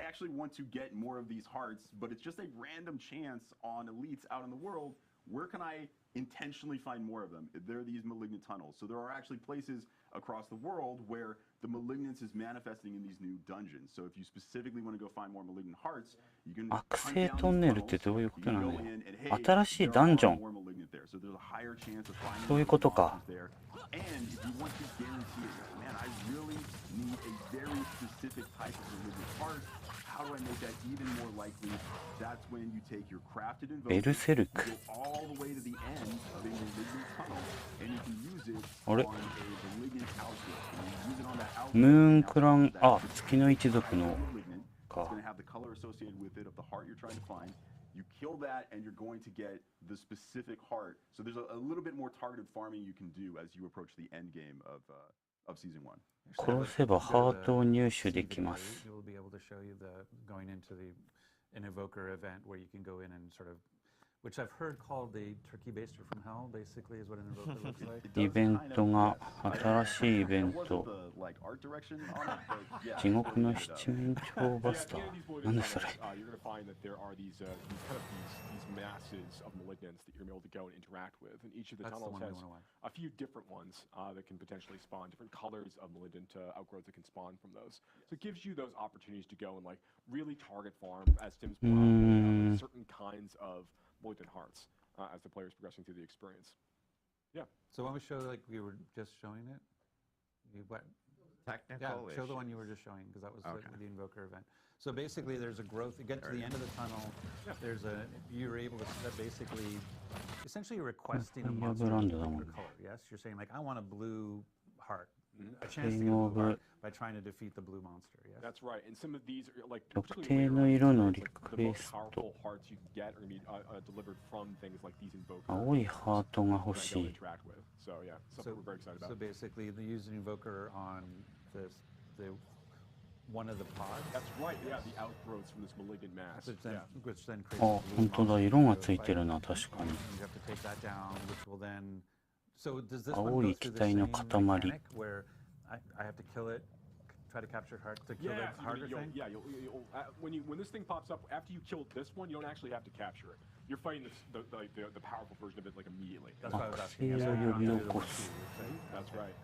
actually want to get more of these hearts, but it's just a random chance on elites out in the world. Where can I intentionally find more of them? There are these malignant tunnels. So there are actually places across the world where the malignance is manifesting in these new dungeons. So if you specifically want to go find more malignant hearts, you can 悪 hunt 性 down トン these ネルって tunnels. どういうこ You とな can の go よ in and, hey, 新しい there ダン are ジョン more malignant there. So there's a higher chance of finding そういうことか monsters there. And if you want to guarantee it, man, I really need a very specific type of malignant heart. How do I make that even more likely? That's when you take your crafted ベル invoker, セル you ク go all the way to the end of a malignant tunnel, and you can use it あれ on a malignant outfit. And you use it on that outfit. ムーンクラン That あ月の一族の malignant. It's か going to have the color associated with it of the heart you're trying to find. You kill that, and you're going to get the specific heart. So there's a little bit more targeted farming you can do as you approach the end game of of season 1. 殺せばハートを入手できます。 We'll be able to show you going into an evoker event where you can go in and sort of, which I've heard called the turkey baster from hell, basically, is what an evoker looks like. イベントが、新しいイベン There wasn't ト、 the like art direction on it, but yeah. 地獄の七面鳥バスタ Yeah, ー。 at なん the だそれ。 end of these you're going to find that there are these masses of malignants that you're going to be able to go and interact with, and each of the That's the tunnels one we has wanna watch. a few different ones that can potentially spawn different colors of malignant outgrowths that can spawn from those. So it gives you those opportunities to go and like really target farm, as Tim's pointed out, certain kinds of malignant hearts as the player's progressing through the experience. Yeah. So when we show, like we were just showing it, what? Technical Yeah, show the one issues. you were just showing, because that was Okay. the invoker event. So basically, there's a growth. You get to the end of the tunnel. You're able to basically, essentially, you're requesting a monster of a particular color. Yes, you're saying like, I want a blue heart. A chance to get a blue heart by trying to defeat the blue monster. Yes. That's right. And some of these are like 特定の色のリ the ク most エスト。 powerful hearts you can get are going to be delivered from things like these invokers. 青いハートが欲 that し they'll い。 interact with. So yeah, something we're very excited about. So basically, they use an invoker on the one of the pods. That's right. Yeah, the outgrowths from this malignant mass. Which then, Yeah. which then creates あ、 a blue 本当だ、 monster 色が to ついてる fight. な、確かに。 And you have to take that down, which will then. So does this 青 one い go 機 through the 体 same の塊。 mechanic where I have to kill it, try to capture heart to kill Yeah, the harder thing? when this thing pops up, after you kill this one, you don't actually have to capture it. You're fighting the powerful version of it like immediately. That's what I was 惑 asking. 星 Yeah, を so 呼び you 起 don't こ do the す。 one, too, That's right.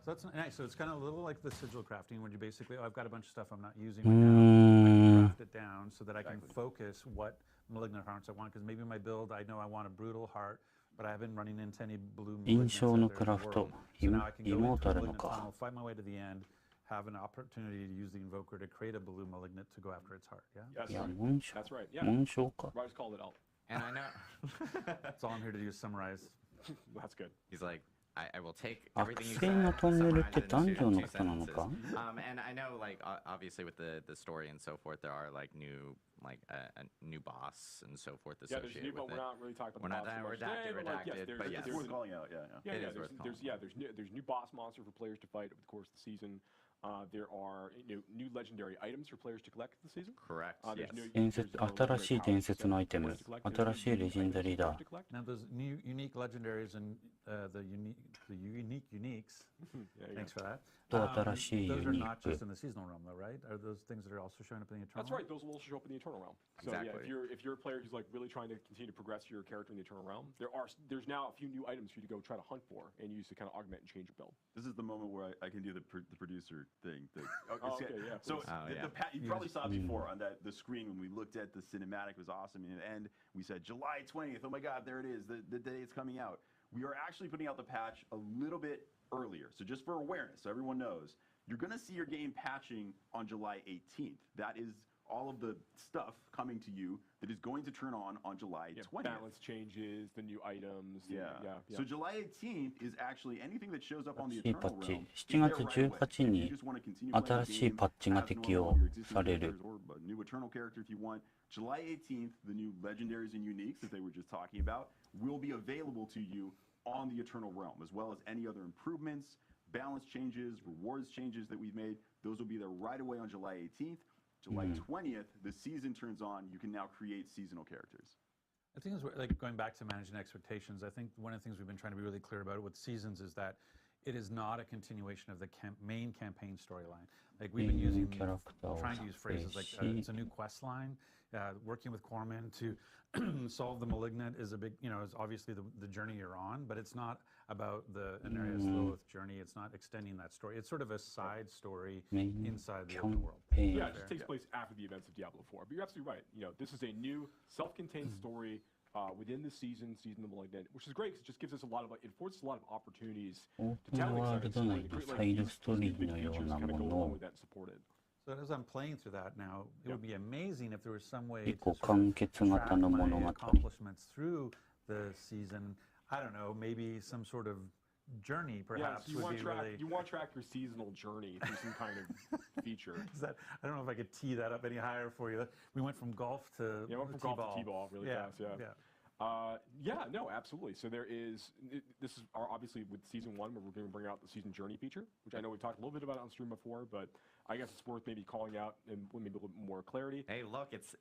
So that's nice. So it's kind of a little like the sigil crafting, where you basically, I've got a bunch of stuff I'm not using う right ー now. I ん can craft it down so that I can focus what malignant hearts I want. Because maybe my build, I know I want a brutal heart, but I haven't running into any blue 印 malignants 象の out there ク in ラ the フト world. So now I can イ go モー into タ a ルの malignant か tunnel, fight my way to the end, have an opportunity to use the invoker to create a blue malignant to go after its heart. Yeah, That's いや right. 紋章 That's right. Yeah. 紋章か Ryder's called it out. And I know that's all I'm here to do is summarize. That's good. he's like, I will take 惑 everything you 星の said, トンネルっ summarize て it ダン into ジョンの two ことなの sentences. か And I know, like, obviously with the story and so forth, there are like new, like a new boss and so forth Yeah, there's associated new, but with we're it. not really talking We're about not the boss that- so we're much redacted, today, but like, yes. It's worth calling out, yeah. Yeah, It yeah, is worth calling there's new boss monster for players to fight over the course of the season. There are new legendary items for players to collect this season. Correct. There's Yes. new- 伝 there's 説 more 新 legendary しい powers 伝説のアイテ for ム players to collect. There's 新しい new レジェンダリー items だ for players to collect. Now those new unique legendaries and the unique uniques. Yeah, yeah. Thanks for that. と新しい Those ユ are ニー not ク just in the seasonal realm, though, right? Are those things that are also showing up in the eternal? That's realm? right. Those will also show up in the Eternal Realm. So yeah, Exactly. if you're a player who's like really trying to continue to progress your character in the Eternal Realm, there's now a few new items for you to go try to hunt for and use to kind of augment and change your build. This is the moment where I can do the producer thing. Okay, yeah, So please. Oh, yeah. you probably saw it before on the screen when we looked at the cinematic. It was awesome. And and we said July 20th. Oh my God, there it is. The day it's coming out. We are actually putting out the patch a little bit earlier. So just for awareness, so everyone knows, you're going to see your game patching on July 18th. That is all of the stuff coming to you that is going to turn on July 20th. Balance changes, the new items. Yeah. So July 18th is actually anything that shows up on the 新しい Eternal パッチ Realm. 7月18日に新しいパッチが適用される New Eternal character if you want. July 18th, the new legendaries and uniques that they were just talking about will be available to you on the Eternal Realm, as well as any other improvements, balance changes, rewards changes that we've made. Those will be there right away on July 18th. July 20th, the season turns on. You can now create seasonal characters. I think it's like going back to managing expectations. I think one of the things we've been trying to be really clear about with seasons is that it is not a continuation of the main campaign storyline. Like we've been using, trying to use phrases like it's a new quest line. Working with Corman to solve the malignant is a big, is obviously the journey you're on, but it's not about the Anarias Lilith journey. It's not extending that story. It's sort of a side story inside the open world. Yeah, it just takes place after the events of Diablo 4. But you're absolutely right. This is a new self-contained story within the season of the Malignant, which is great because it just gives us it affords us a lot of opportunities to tell exciting story, to create like these big features kind of go along with that and support it. So as I'm playing through that now, it would be amazing if there was some way 自 to 己 sort 完 of 結型 track の my 物語 accomplishments through the season. I don't know, maybe some sort of journey Yeah, perhaps so you would want be to track really. you want to track your seasonal journey through some kind of feature. Is that, I don't know if I could tee that up any higher for you. We went from golf to Yeah, went from golf to t-ball really fast. Yeah. Yeah, no, absolutely. So there is, this is obviously with season 1, where we're going to bring out the season journey feature, which I know we've talked a little bit about on stream before, but I guess it's worth maybe calling out and maybe a little bit more clarity. Hey, look, it's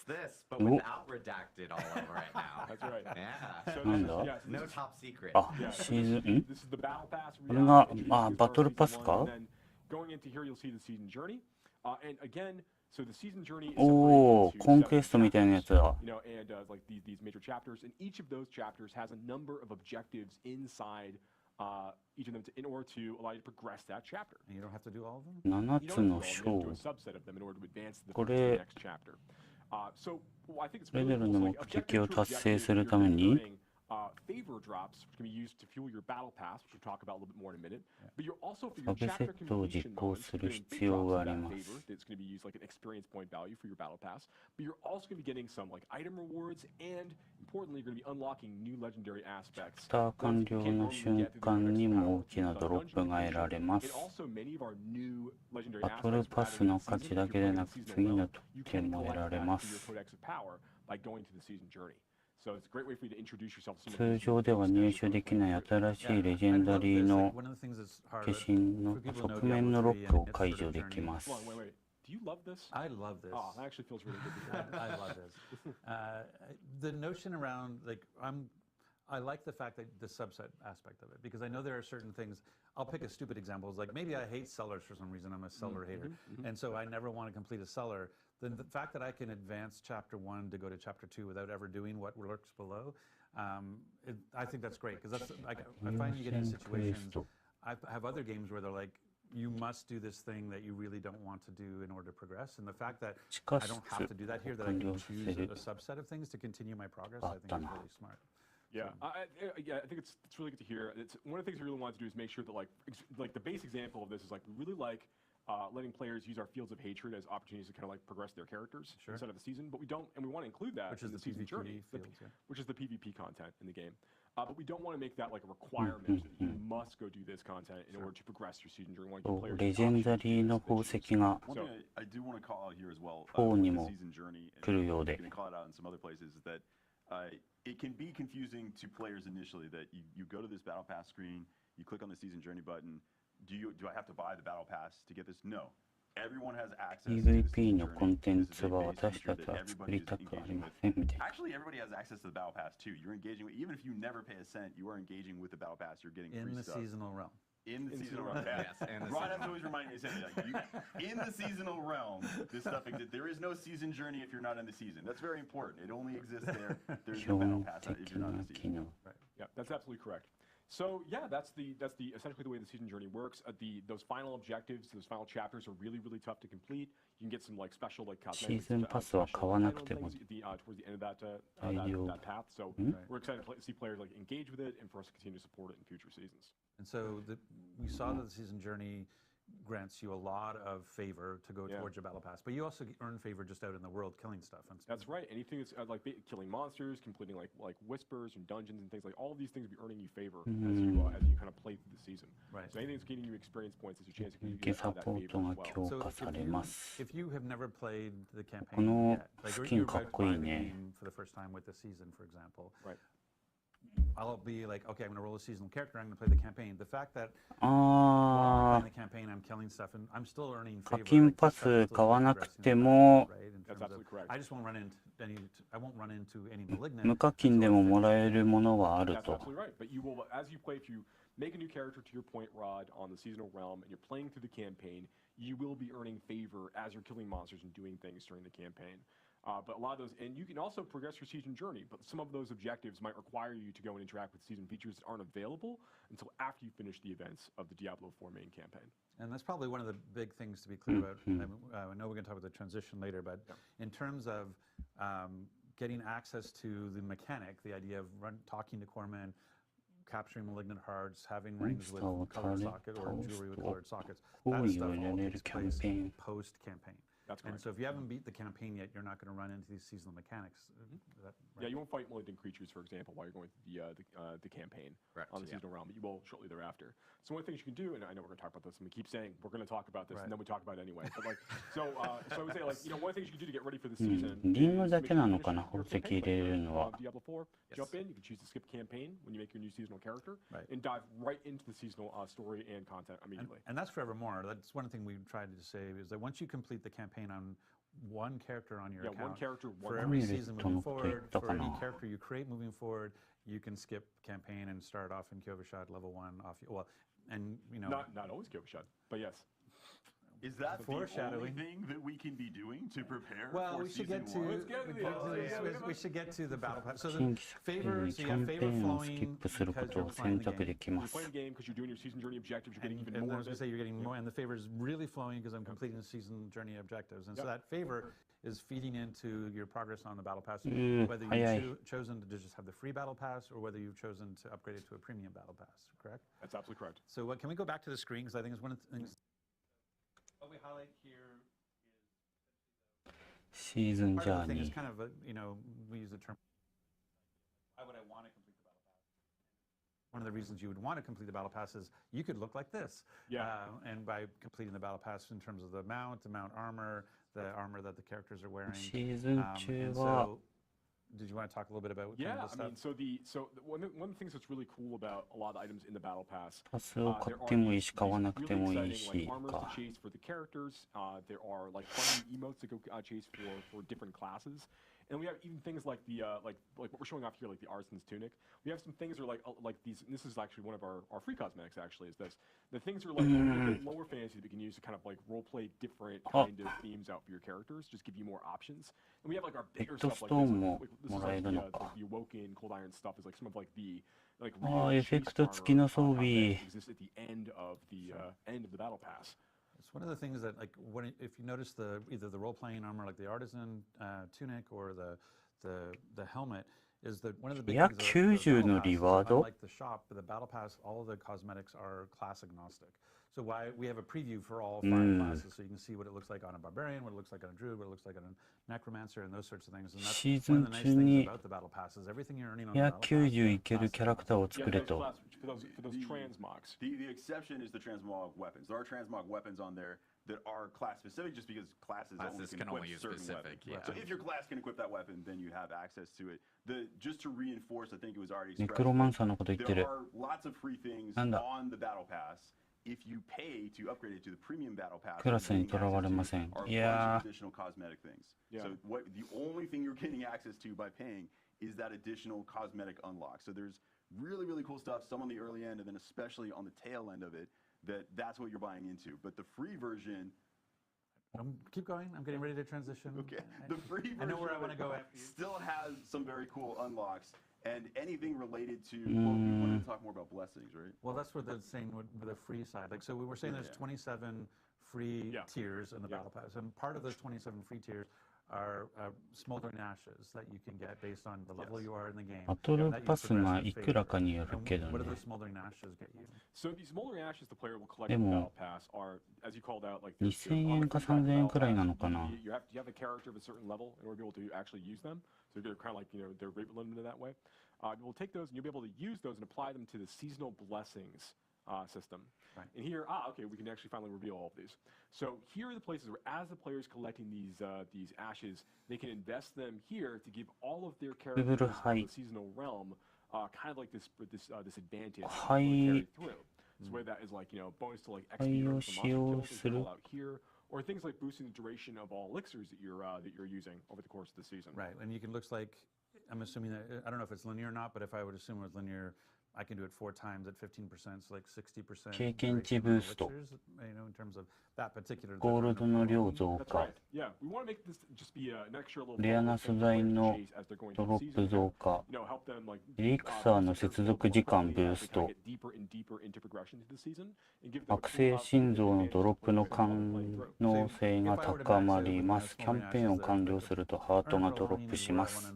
this, but without redacted all over it now. That's right. Yeah. So なんだ yeah, so No this is- top secret. あ、 yeah, シ so ー this ズ is, ン、 this is the battle pass. これが、 reality あ、 introduced バ as トル far パ as ス season か one, and then going into here, you'll see the season journey. And again, so the season journey is お separated ー、 into コン seven クエストみたいなや chapters. つだ。 You know, and like these major chapters, and each of those chapters has a number of objectives inside each of them in order to allow you to progress that chapter. And you don't have to do all of them? 7 You つ don't の have to 章 do all of them, you have to do a subset of them in order to advance the, こ to れ the next chapter. So well, I think it's それ really ぞれ cool. の So, 目 like, 的を objective to 達成 objective, する you're ため gonna be に earning, favor drops, which can be used to fuel your battle pass, which we'll talk about a little bit more in a minute. But you're also for サ your ブセ chapter ットを実 completion 行 moments, する you're getting 必 big 要 drops が of あり that ます favor that's going to be used like an experience point value for your battle pass. But you're also going to be getting some like item rewards, and importantly, you're going to be unlocking new legendary チャ aspects. プター完 Ones that you 了 can't の normally 瞬 get through the 間に Codex も power, 大きな the ドロッ dungeon プが得ら completion, れま and す。 also many of our new legendary バトル aspects パ we're ス adding の in 価 the 値 season. だ If け you're で playing な the く seasonal 次の realm, 特 you 典 can も得 collect られ that ま through your す。 Codex of Power by going to the season journey. So it's a great way for you to introduce yourself to some of 通 these 常 new では things 入 that 手 you're でき playing ない through. 新し Yeah, いレジ I ェンダ love リー this. の Like, one of the things that's hard 化身の for people who know 側面の Diablo ロ 3 and ックを its 解 sort 除 of でき journey. ます。 Hold on, wait. Do you love this? I love this. Oh, that actually feels really good to hear. I love this. The notion around I like the fact that the subset aspect of it, because I know there are certain things. I'll pick a stupid example. It's like maybe I hate sellers for some reason. I'm a seller hater, and so I never want to complete a seller. Then the fact that I can advance chapter 1 to go to chapter 2 without ever doing what lurks below, I think that's great, because that's like I find you get in situations. I have other games where they're like, you must do this thing that you really don't want to do in order to progress. And the fact that 地下 I 室 don't have to do that here, that I 完 can 了さ choose せ a る。 subset of things to continue my progress, Ah, I think is done. really smart. Yeah, yeah, I think it's really good to hear. It's one of the things we really want to do is make sure that like the base example of this is like we really like letting players use our fields of hatred as opportunities to kind of like progress their characters Sure. inside of the season, but we don't, and we want to include that Which in is the the season PvP journey, fields, yeah. which is the PvP content in the game. But we don't want to make that like a requirement that you must go do this content in order to progress your season journey. We want to と give players レ the ジェン option ダ to do リー this の if they 宝 choose. 石が One So- thing I do want to call out here as well, 4 with に the も season journey, 来るようで going to call it out in some other places, is that it can be confusing to players initially that you go to this battle pass screen, you click on the season journey button. Do I have to buy the battle pass to get this? No. Everyone has access to the PVP season の journey. コンテン This is ツ a は base feature 私たち that は作 everybody り is たくあり engaging ま with. せんみたいな。 Actually, everybody has access to the battle pass too. You're engaging with, even if you never pay a cent, you are engaging with the battle pass. You're getting In free the stuff. seasonal realm. In the In seasonal seasonal realm. realm. Yes, in the Ron has seasonal always reminded me of saying, like, in the seasonal realm, this stuff exists. There is no season journey if you're not in the season. That's very important. It only exists there. There's 基 no battle 本 pass 的 if you're not in な the 機 season. 能。 Yeah, that's absolutely correct. So yeah, that's the essentially the way the season journey works. Those final objectives, those final chapters are really tough to complete. You can get some like special like cosmetics, シーズンパスは買わなくても towards the end of that 大丈夫。 that path. So Hmm? we're excited to see players like engage with it and for us to continue to support it in future seasons. And so we saw that the season journey grants you a lot of favor to go Yeah. towards your battle pass, but you also earn favor just out in the world killing stuff. And That's right. Anything that's like killing monsters, completing like whispers and dungeons and things like all of these things will be earning you favor as you kind of play through the season. Right. So anything that's getting you experience points is your chance to 人 get 気サ that ポ favor ートが as well. 強 So 化 if され you, ます。 if you have never played the こ campaign の yet, like ス you're キン about かっ to こい buy い the ね。 game for the first time with the season, for example, Right. I'll be like, okay, I'm going to roll a seasonal character. I'm going to play the campaign. The fact that あ while I'm あ playing the campaign, I'm killing stuff, and I'm still earning 課 favor. 金 like, パ this stuff is ス still 買わなく progressing て in も right? In That's terms of- absolutely correct. I just won't run into I won't run into any malignant. 無課金でももらえるものはある That's と。 absolutely right. But you will, as you play, if you make a new character to your point, Rod, on the seasonal realm, and you're playing through the campaign, you will be earning favor as you're killing monsters and doing things during the campaign. But a lot of those, and you can also progress your season journey, but some of those objectives might require you to go and interact with season features that aren't available until after you finish the events of the Diablo 4 main campaign. And that's probably one of the big things to be clear about. I know we're going to talk about the transition later, but in terms of getting access to the mechanic, the idea of talking to core men, capturing malignant hearts, having rings with colored socket or jewelry with colored sockets, that 好意 stuff を得ら all れる takes キャンペ place ーン。 post-campaign. That's And correct. so if you haven't beat the campaign yet, you're not going to run into these seasonal mechanics. Yeah, you won't fight malignant creatures, for example, while you're going through the campaign on the seasonal realm, but you will shortly thereafter. So one of the things you can do, and I know we're going to talk about this, and we keep saying we're going to talk about this, and then we talk about it anyway. But like, so I would say like, one of the things you can do to get ready for the season. リングだけなのかな、宝石入れるのは。Diablo 4, jump in. You can choose to skip campaign when you make your new seasonal character, and dive right into the seasonal story and content immediately. And that's forevermore. That's one thing we tried to say is that once you complete the campaign on one character on your account, one character, for one every character. season moving forward, for any 言ったかな。 character you create moving forward, you can skip campaign and start off in Kyovashad level 1 off. Well, and not always Kyovashad, but yes. Is that the only Foreshadowing. thing that we can be doing to prepare Well, for we should season get to one? we should get to the battle pass. So 新 the 規作品 favor, に so キ you ャ have ンペ favor ーンをスキ flowing ップするこ because と you're を playing 選 the 択 game. できま You're す。 playing the game because you're doing your season journey objectives. You're getting even And more. I was going to say you're getting more, and the favor is really flowing because I'm completing the season journey objectives. And so that favor is feeding into your progress on the battle pass, whether you've chosen to just have the free battle pass or whether you've chosen to upgrade it to a premium battle pass, correct? That's absolutely correct. So can we go back to the screen? Because I think it's one of the things. What we highlight here シーズンジ part ャ of ー the thing ニ is ー。 kind of we use the term. Why would I want to complete the battle pass? One of the reasons you would want to complete the battle pass is you could look like this. And by completing the battle pass in terms of the mount armor, the armor that the characters are wearing. シーズン中 And は so, did you want to talk a little bit about Yeah, kind of I the stuff? mean, one of the things that's really cool about a lot of the items in the battle pass. パスを買ってもいいし買わなくてもいいし Like armors か to。chase for the characters. There are like fun emotes to go chase for different classes. And we have even things like the like what we're showing off here, like the artisan's tunic. We have some things that are like these. And this is actually one of our free cosmetics. Actually, is this the things are like a bit lower fantasy that we can use to kind of like role play different kind of themes out for your characters, just give you more options. And we have like our bigger stuff like this. This is like the Awoken Cold Iron stuff. Is like some of like the like real chase エフェクト付きの装備。 that exists at the end of the battle pass. It's one of the things that, like, if you notice either the role-playing armor, like the artisan tunic, or the helmet, is that one of the big things about the battle pass is, unlike the shop, the battle pass, all of the cosmetics are class agnostic. So we have a preview for all 5 classes, so you can see what it looks like on a barbarian, what it looks like on a druid, what it looks like on a necromancer, and those sorts of things. And that's one of the nice things about the battle pass is everything you're earning on the battle pass. 90いけるキャラクターを作れと。 For those transmogs. The exception is the transmog weapons. There are transmog weapons on there that are class specific, just because classes can equip only use certain specific, weapons. So if your class can equip that weapon, then you have access to it. Just to reinforce, I think it was already ネ expressed. クロマンサーのこと言って There る。 are lots of free things なんだ。 on the battle pass. If you pay to upgrade it to the premium battle pass, クラスにとらわれません。 are い a bunch や of additional cosmetic things. So the only thing you're getting access to by paying is that additional cosmetic unlock. So there's really, really cool stuff, some on the early end, and then especially on the tail end of it, that's what you're buying into. But the free version... Keep going. I'm getting ready to transition. Okay. The free version I know where I want to go after you. still has some very cool unlocks, and anything related to... Well, we wanted to talk more about blessings, right? Well, that's what they're saying with the free side. Like, so we were saying there's 27 free tiers in the battle pass, and part of those 27 free tiers are smoldering ashes that you can get based on the level you are in the game. バトルパスがいくらかによるけど What do ね。 those smoldering ashes get you? So these smoldering ashes the player will collect で in the も battle pass are, as you called out, like 2000円か3000円くらいなのかな。 you have a character of a certain level in order to be able to actually use them. So they're kind of like, they're rate limited that way. We'll take those and you'll be able to use those and apply them to the seasonal blessings system. Right. And here, okay, we can actually finally reveal all of these. So here are the places where, as the player's collecting these ashes, they can invest them here to give all of their characters in the seasonal realm kind of like this advantage to carry through. So whether that is like bonus to like XP or some monster kills out here, or things like boosting the duration of all elixirs that you're using over the course of the season. Right, and you can looks like, I'm assuming that, I don't know if it's linear or not, but if I would assume it was linear, I can do it 4 times at 15%, so like 60%. 経験値ブースト。 in terms of that particular. ゴールドの量増 That's 加。 right. Yeah, we want to make this just be an extra little レアな素材のドロップ増加。エリクサーの接続時間ブースト。惑星心臓のドロップの可能性が高まります。キャンペーンを完了するとハートがドロップします。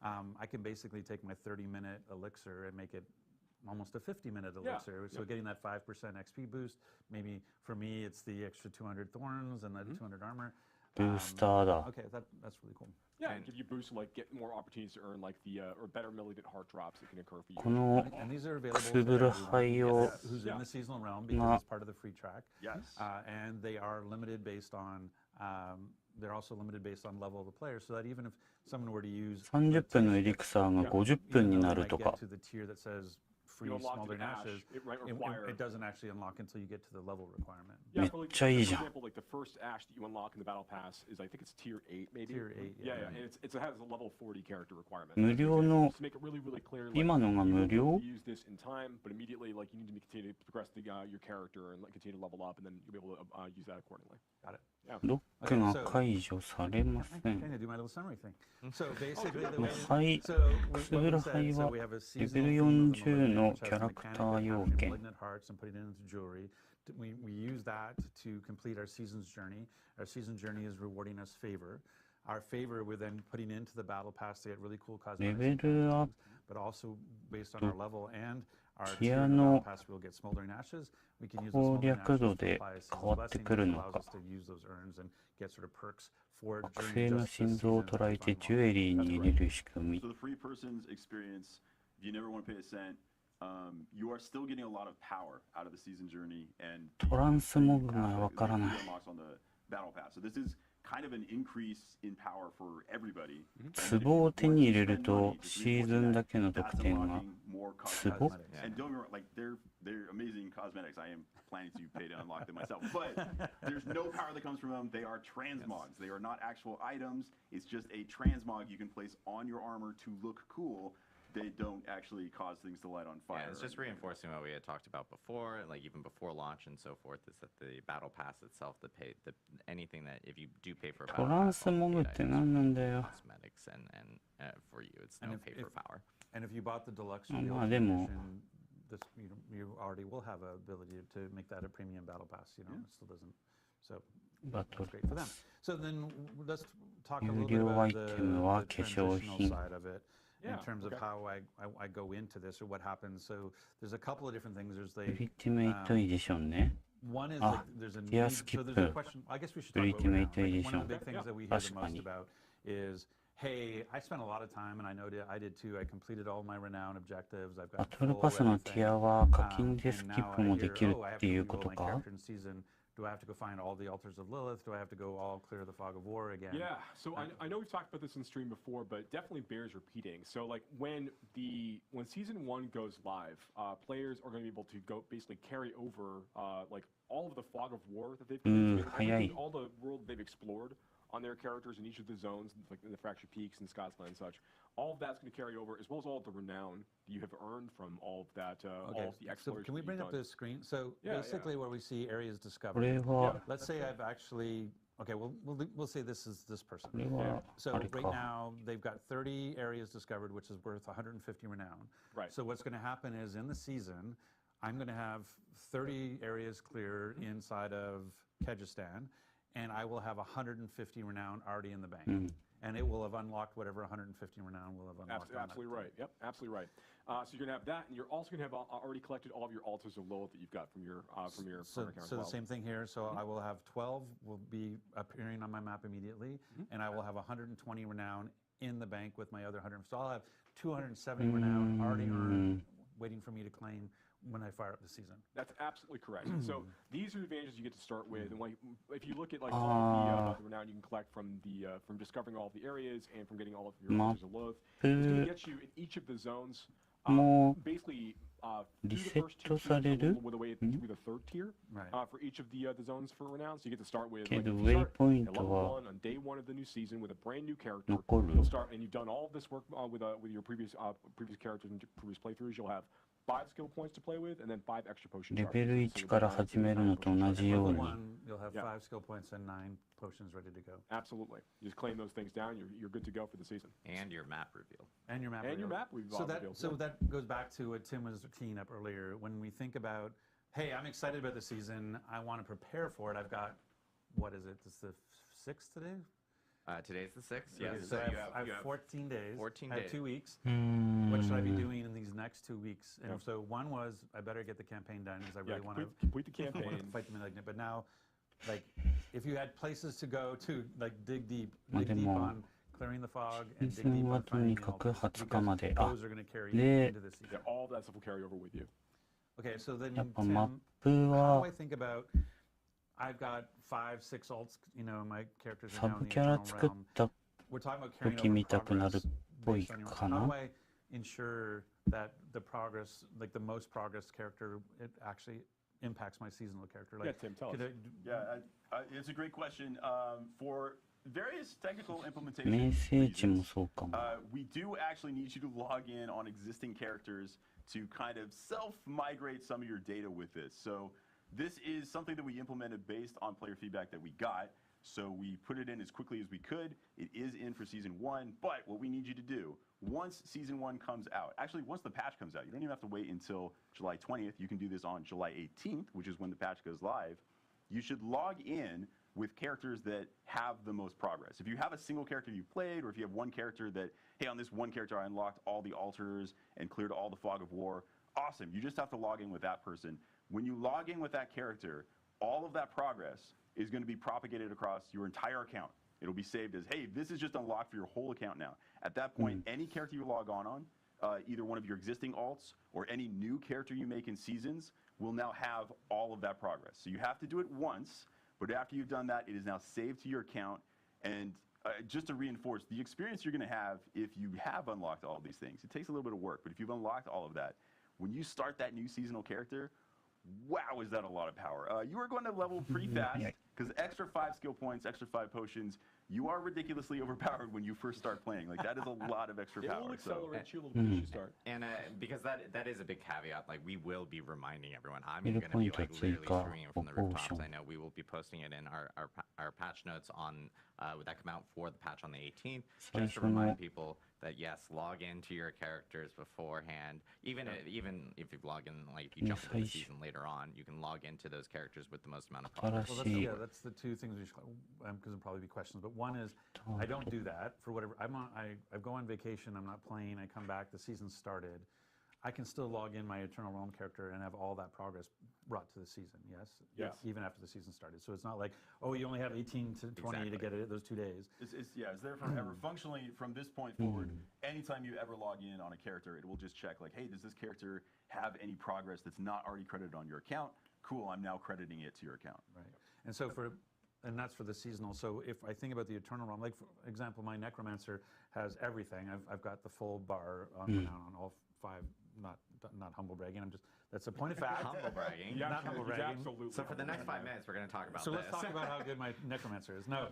I can basically take my 30-minute elixir and make it almost a 50-minute Yeah, elixir. So yep. getting that 5% XP boost. Maybe for me, it's the extra 200 thorns and the 200 armor. ブースターだ。 Okay, that's really cool. Yeah, and give you boosts to like get more opportunities to earn like the or better militated heart drops that can occur for you. この And these are く available す to ぶる everyone 灰を who's in Yeah. the seasonal realm because it's part of the free track. Yes. And they are limited based on they're also limited based on level of the player, so that even if someone were to use 30分のエリクサーが50分になると get か。 to the tier that says free You unlock smoldering the ash, ashes, it might require- it doesn't actually unlock until you get to the level requirement. Yeah, めっ for, like, ちゃいい for じゃん。 example, like the first ash that you unlock in the battle pass is I think it's tier 8 maybe. Tier 8, Yeah, yeah. yeah, and it has a level 40 character requirement. 無料の To make it really, really clear, like, 今のが you 無 will be 料 able to use this in time, but immediately, like, you need to continue to progress your character and like, continue to level up, and then you'll be able to use that accordingly. Got it. ロックが解除されませ Kind ん。 of do my little summary thing. So basically, the この way 灰、 so くすぶる what we 灰 said, は so we have a レベ seasonal ル theme of the 40 の malignant, キ which ャ has ラ a ク mechanic タ of ー要 crafting 件。 malignant hearts and putting it into jewelry. We use that to complete our season's journey. Our season journey is rewarding us favor. Our favor we're then putting into the battle pass to get really cool レ cosmetics, ベ and ルアッ things, but also based on our level and our ティ tier ア in the の battle pass, we'll get smoldering ashes. We can use those 攻 smoldering 略 ashes 度 to で apply a 変 season's わって blessing, くる which の allows か。 us to use those urns and get sort of perks for 惑 during 星の just the 心臓を season 捉え of て unlock. ジュエリーに入れる仕組み So。the free person's experience, if you never want to pay a cent, you are still getting a lot of power out of the season journey and トランスモグがわからない。 unlocks on the battle pass. So this is kind of an increase in power for everybody. 壺を手に入れるとシーズンだけの得 That's 点が unlocking more cosmetics. 壺 And don't get me wrong, like they're amazing cosmetics. I am planning to pay to unlock them myself. But there's no power that comes from them. They are transmogs. They are not actual items. It's just a transmog you can place on your armor to look cool. They don't actually cause things to light on fire. Yeah, it's just reinforcing what we had talked about before, like even before launch and so forth, is that the battle pass itself, anything that if you do pay for a ト battle ラン pass, ス all モ the グ paid って items 何 are なんだよ。 cosmetics and for you, it's And no if- pay for if- power. And if you bought the deluxe or Oh, the ma, ultimate demo. edition, this you already will have a ability to make that a premium battle pass. You know, it still doesn't. So バト that's ル great for them. So then let's talk a 有 little bit 料 about アイテムは the 化粧 transitional 品。 side of it. In Yeah, terms of okay. how I go into this or what happens. So there's a couple of different things. There's ウ the ルティメイトエディションね。 one is Ah, like there's a yeah, need, so there's a skip. question. I guess we should talk about it now. Ultimate Like, one of the Edition. big things that we hear That's the most funny. about is, hey, I spent a lot of time, and I know that I did too. I completed all my renown objectives. I've バ got トル full パスのテ everything. ィアは課金で And スキ now ップ I もで hear, きる oh, I っ have て to いうこ reroll と my か character in season. Do I have to go find all the altars of Lilith? Do I have to go all clear the fog of war again? Yeah, so I know we've talked about this in stream before, but definitely bears repeating. So like when season 1 goes live, players are going to be able to go basically carry over like all of the fog of war that they've created, hayai. all the world they've explored on their characters in each of the zones, like in the Fractured Peaks and Scotsland and such. All of that's going to carry over, as well as all of the renown that you have earned from all of that, all of the So exploration. can we that bring you've up done. the screen? So Yeah, basically, yeah. where we see areas こ discovered. れは Let's say I've actually. Okay, we'll say this is this person. これは So あれ right か。 now they've got 30 areas discovered, which is worth 150 renown. Right. So what's going to happen is in the season, I'm going to have 30 areas clear inside of Kyrgyzstan, and I will have 150 renown already in the bank. And it will have unlocked whatever 150 renown will have unlocked. on that Absolutely day. right. Yep, absolutely right. So you're gonna have that, and you're also gonna have already collected all of your altars of Lilith that you've got from your So, partner account as so well. the same thing here. So I will have 12 will be appearing on my map immediately, and I will have 120 renown in the bank with my other 100. So I'll have 270 renown already earned, waiting for me to claim when I fire up the season. That's absolutely correct. So these are the advantages you get to start with, and like if you look at like all the renown you can collect from discovering all of the areas and from getting all of your altars of Lilith, it's going to get you in each of the zones. も Basically, リ through セ the ッ first ト two さ tiers, れ a る little way the way through the third tier Right. for each of the zones for renown. So you get to start with け like, ど if ウ you ェイ start ポイン at ト level は 1 on day 1 of the new season with a brand new character. 残る You'll start, and you've done all of this work with your previous characters and previous playthroughs. You'll have 5 skill points to play with, and then 5 extra potion レ shards. ベル So 1 you'll から have 始めるのと同じよう Level に one, you'll have Yeah. 5 skill points and 9 potions ready to go. Absolutely. You just claim those things down. You're good to go for the season. And your map reveal. And your map. And your reveal. map reveal So that reveal, so yeah. that goes back to what Tim was teeing up earlier. When we think about, hey, I'm excited about the season. I want to prepare for it. I've got, what is it? It's the 6th today. Today's the 6th. Yeah. So I have 14 days. 14 I have days. 2 weeks. うーん。 What should I be doing in these next 2 weeks? And Yeah. so one was I better get the campaign done because I Yeah, really want to complete the campaign. fight the malignant. But now, like, if you had places to go to, like, dig deepでも on clearing the fog シ and ーズ dig ン deep は on とに finding かく altars 20日ま because で。あ、 those are going to carry で into this season. Yeah, all that stuff will carry over with you. Okay, so then やっぱ Tim, マップ how do は I think about? I've got 5, 6 alts. You know, my characters サ are now ブ in the キャラ eternal 作っ realm. た We're talking about carrying 時 over 見たくなるっ progress ぽい based on your. か How な do I ensure that the progress, like the most progress character, it actually impacts my seasonal character? Like, Yeah, Tim, tell us. could Yeah, it's a great question. For various technical メ implementation ッセージも reasons, そうかも。 we do actually need you to log in on existing characters to kind of self-migrate some of your data with this. So this is something that we implemented based on player feedback that we got. So we put it in as quickly as we could. It is in for Season 1, but what we need you to do, once Season 1 comes out, actually once the patch comes out, you don't even have to wait until July 20th. You can do this on July 18th, which is when the patch goes live. You should log in with characters that have the most progress. If you have a single character you played, or if you have one character that, hey, on this one character I unlocked all the altars and cleared all the fog of war, awesome. You just have to log in with that person. When you log in with that character, all of that progress is going to be propagated across your entire account. It'll be saved as, hey, this is just unlocked for your whole account now. At that point, any character you log on, either one of your existing alts or any new character you make in seasons, will now have all of that progress. So you have to do it once, but after you've done that, it is now saved to your account. And just to reinforce, the experience you're going to have if you have unlocked all of these things, it takes a little bit of work, but if you've unlocked all of that, when you start that new seasonal character, wow, is that a lot of power. You are going to level pretty fast, because extra 5 skill points, extra 5 potions, you are ridiculously overpowered when you first start playing. Like, that is a lot of extra It power. will So. accelerate you a little bit as you start. And because that is a big caveat, like we will be reminding everyone. I'm Middle going to be point like of literally Seika streaming it from the or rooftops. Potion. I know we will be posting it in our patch notes on that come out for the patch on the 18th, just to 最初の remind people that yes, log into your characters beforehand. Even if you log in, like if you jump into the season later on, you can log into those characters with the most amount of progress. Well, 新しい that's the two things we should, because there'll probably be questions. But one is, I don't do that for whatever. I go on vacation. I'm not playing. I come back. The season started. I can still log in my Eternal Realm character and have all that progress brought to the season. Yes. Yes. Even after the season started. So it's not like, oh, you only have 18 to 20 to get it those 2 days. It's there forever. Functionally, from this point forward, anytime you ever log in on a character, it will just check, like, hey, does this character have any progress that's not already credited on your account? Cool, I'm now crediting it to your account. Right. And so and that's for the seasonal. So if I think about the Eternal Realm, like for example, my Necromancer has everything. I've got the full bar on all 5. Not humble bragging. That's a point of fact. Humble bragging. Yeah, Not humble he's bragging. absolutely So for the next humble. 5 minutes, we're going to talk about So this. let's talk about how good my Necromancer is. No,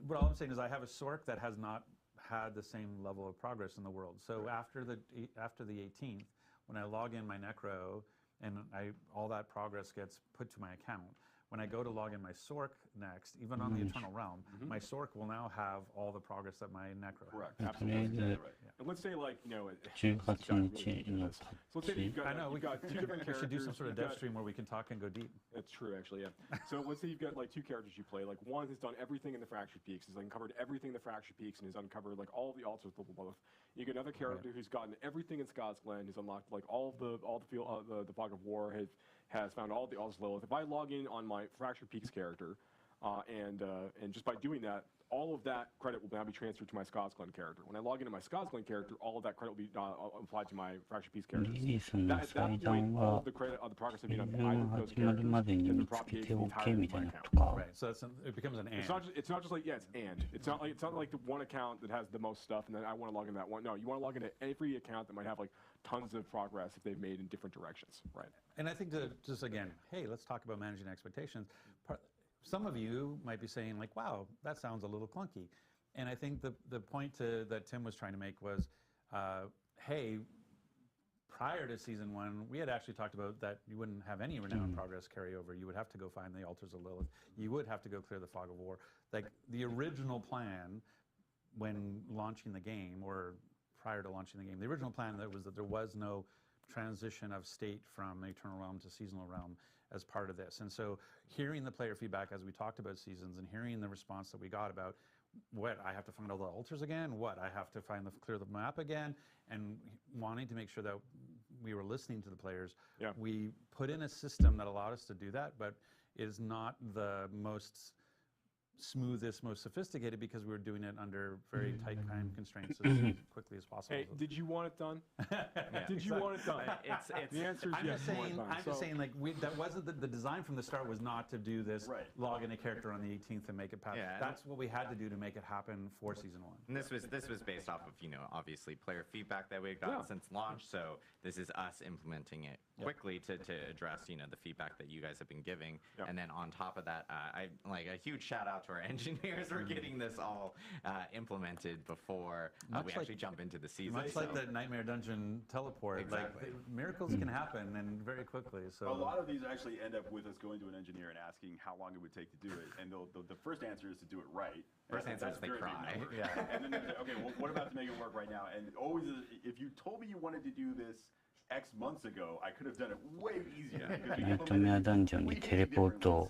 but all I'm saying is I have a Sork that has not had the same level of progress in the world. So after the 18th, when I log in my Necro and all that progress gets put to my account, when I go to log in my Sork next, even on the Eternal Realm, my Sork will now have all the progress that my Necro has. Correct. とりあ Absolutely. えず Exactly right. And let's say, like, you know, 18日の so let's say that you've got, I know, you've got 2 different we should do characters. some sort of you've dev got- stream where we can talk and go deep. That's true, actually, yeah. So let's say you've got like 2 characters you play. Like one has done everything in the Fractured Peaks, has uncovered everything in the Fractured Peaks, and has uncovered like all the altars level both. You get another character who's gotten everything in Scott's Glen, who's unlocked like all the field, the Fog of War, has found all the altars Lilith. If I log in on my Fractured Peaks character, and just by doing that, all of that credit will now be transferred to my Scott's Glen character. When I log into my Scott's Glen character, all of that credit will be applied to my Fractured Peaks characters. リリースの At 祭 that 壇 point, all は of the credit of the progress I've 自 made on 分 either が of those 始まる characters まで has に been 見つけ propagated て to the おけ entirety み of たい my な account. とか Right. So it becomes an and. It's not just like, yeah, it's and. It's not like the one account that has the most stuff and then I want to log into that one. No, you want to log into every account that might have like tons of progress if they've made in different directions. Right. And I think to just again, hey, let's talk about managing expectations. Some of you might be saying like, wow, that sounds a little clunky. And I think the point that Tim was trying to make was, hey, prior to season 1, we had actually talked about that you wouldn't have any renown progress carryover. You would have to go find the altars of Lilith. You would have to go clear the Fog of War. Like the original plan when launching the game, or prior to launching the game, the original plan that there was no transition of state from Eternal Realm to Seasonal Realm as part of this. And so hearing the player feedback as we talked about seasons and hearing the response that we got about, what, I have to find all the altars again? What, I have to clear the map again? And wanting to make sure that we were listening to the players, we put in a system that allowed us to do that, but is not the most smoothest, most sophisticated, because we were doing it under very tight time constraints as quickly as possible. Hey, did you want it done? Yeah, Did you want it done? The answer is I'm yes. just saying, like, that wasn't the design from the start was not to do this, log in a character on the 18th and make it pass. Yeah, That's what we had to do to make it happen for season 1. And this was based off of, obviously player feedback that we've gotten since launch. So this is us implementing it quickly to address, the feedback that you guys have been giving. And then on top of that, I like a huge shout out to our engineers for getting this all implemented before we actually jump into the season. Much like the Nightmare Dungeon teleport, Exactly. like miracles can happen and very quickly. So a lot of these actually end up with us going to an engineer and asking how long it would take to do it, and the first answer is to do it right. First answer is they cry. Yeah. And then they say, okay, well, what about to make it work right now? And always, if you told me you wanted to do this X months ago, I could have done it way easier. because you ナイトメアダンジョンにテレポート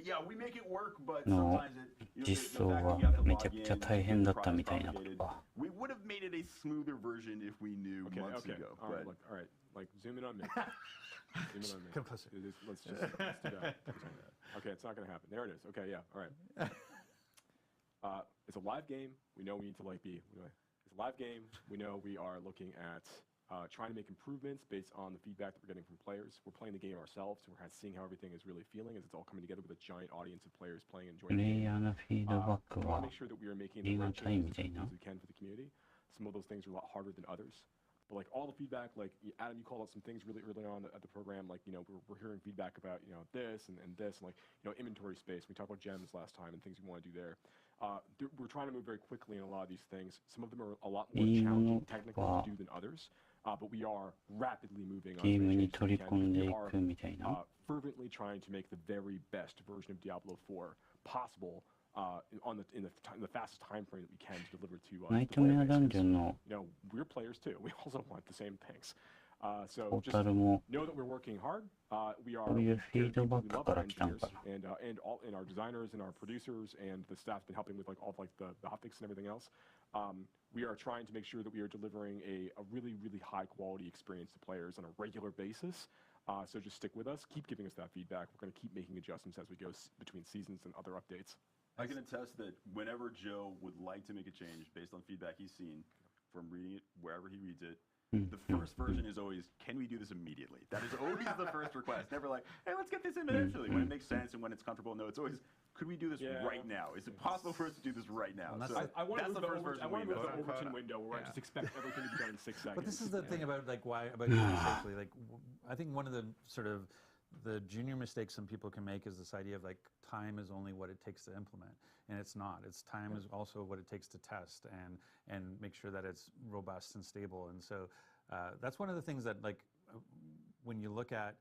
Yeah, we make it work, but の sometimes it, 実装はめちゃくちゃ大変だったみたいなことが We would have made it a smoother version if we knew months ago. All right, But look, all right, like zoom in on me. Zoom in on me. Come closer. Let's do that. Okay, it's not gonna happen. There it is. Okay, yeah, all right. It's a live game. We know we need to it's a live game. We know we are looking at trying to make improvements based on the feedback that we're getting from players. We're playing the game ourselves, and we're kind of seeing how everything is really feeling as it's all coming together with a giant audience of players playing and プ enjoying レ the イヤーのフィードバック We want は to make sure that we are making リ the ア right ルタイム changes みたいな as we can for the community. Some of those things are a lot harder than others. But like all the feedback, like Adam, you called out some things really early on at the program. Like, we're hearing feedback about, this and this and like, inventory space. We talked about gems last time and things we want to do there. We're trying to move very quickly in a lot of these things. Some of them are a lot more いいも challenging の technically は to do than others. But we are rapidly moving on. ゲーム to に make 取 changes り込ん we でい can. くみたいな Fervently trying to make the very best version of Diablo 4 possible in the fastest time frame that we can to deliver to ナイ the トメ player アダ base. ンジョンの We're players too. We also want the same things. So ポー just タルも know that we're working hard. We are こういうフィードバッ we ク love か our ら来たん engineers かな and our designers and our producers and the staff's been helping with like all of like the hotfix and everything else. We are trying to make sure that we are delivering a really, really high quality experience to players on a regular basis. So just stick with us. Keep giving us that feedback. We're going to keep making adjustments as we go between seasons and other updates. I can attest that whenever Joe would like to make a change based on feedback he's seen from reading it wherever he reads it, the first version is always, can we do this immediately? That is always the first request. Never like, hey, let's get this in eventually. When it makes sense and when it's comfortable. No, it's always, could we do this right now? Is it possible for us to do this right now? Well, So I want to that's move the first version. I want to we move the use. Overton window where I just expect everything to be done in 6 seconds. But this is the thing about like why about doing it safely. Like I think one of the sort of the junior mistakes some people can make is this idea of like time is only what it takes to implement, and it's not. It's time is also what it takes to test and make sure that it's robust and stable. And so that's one of the things that like when you look at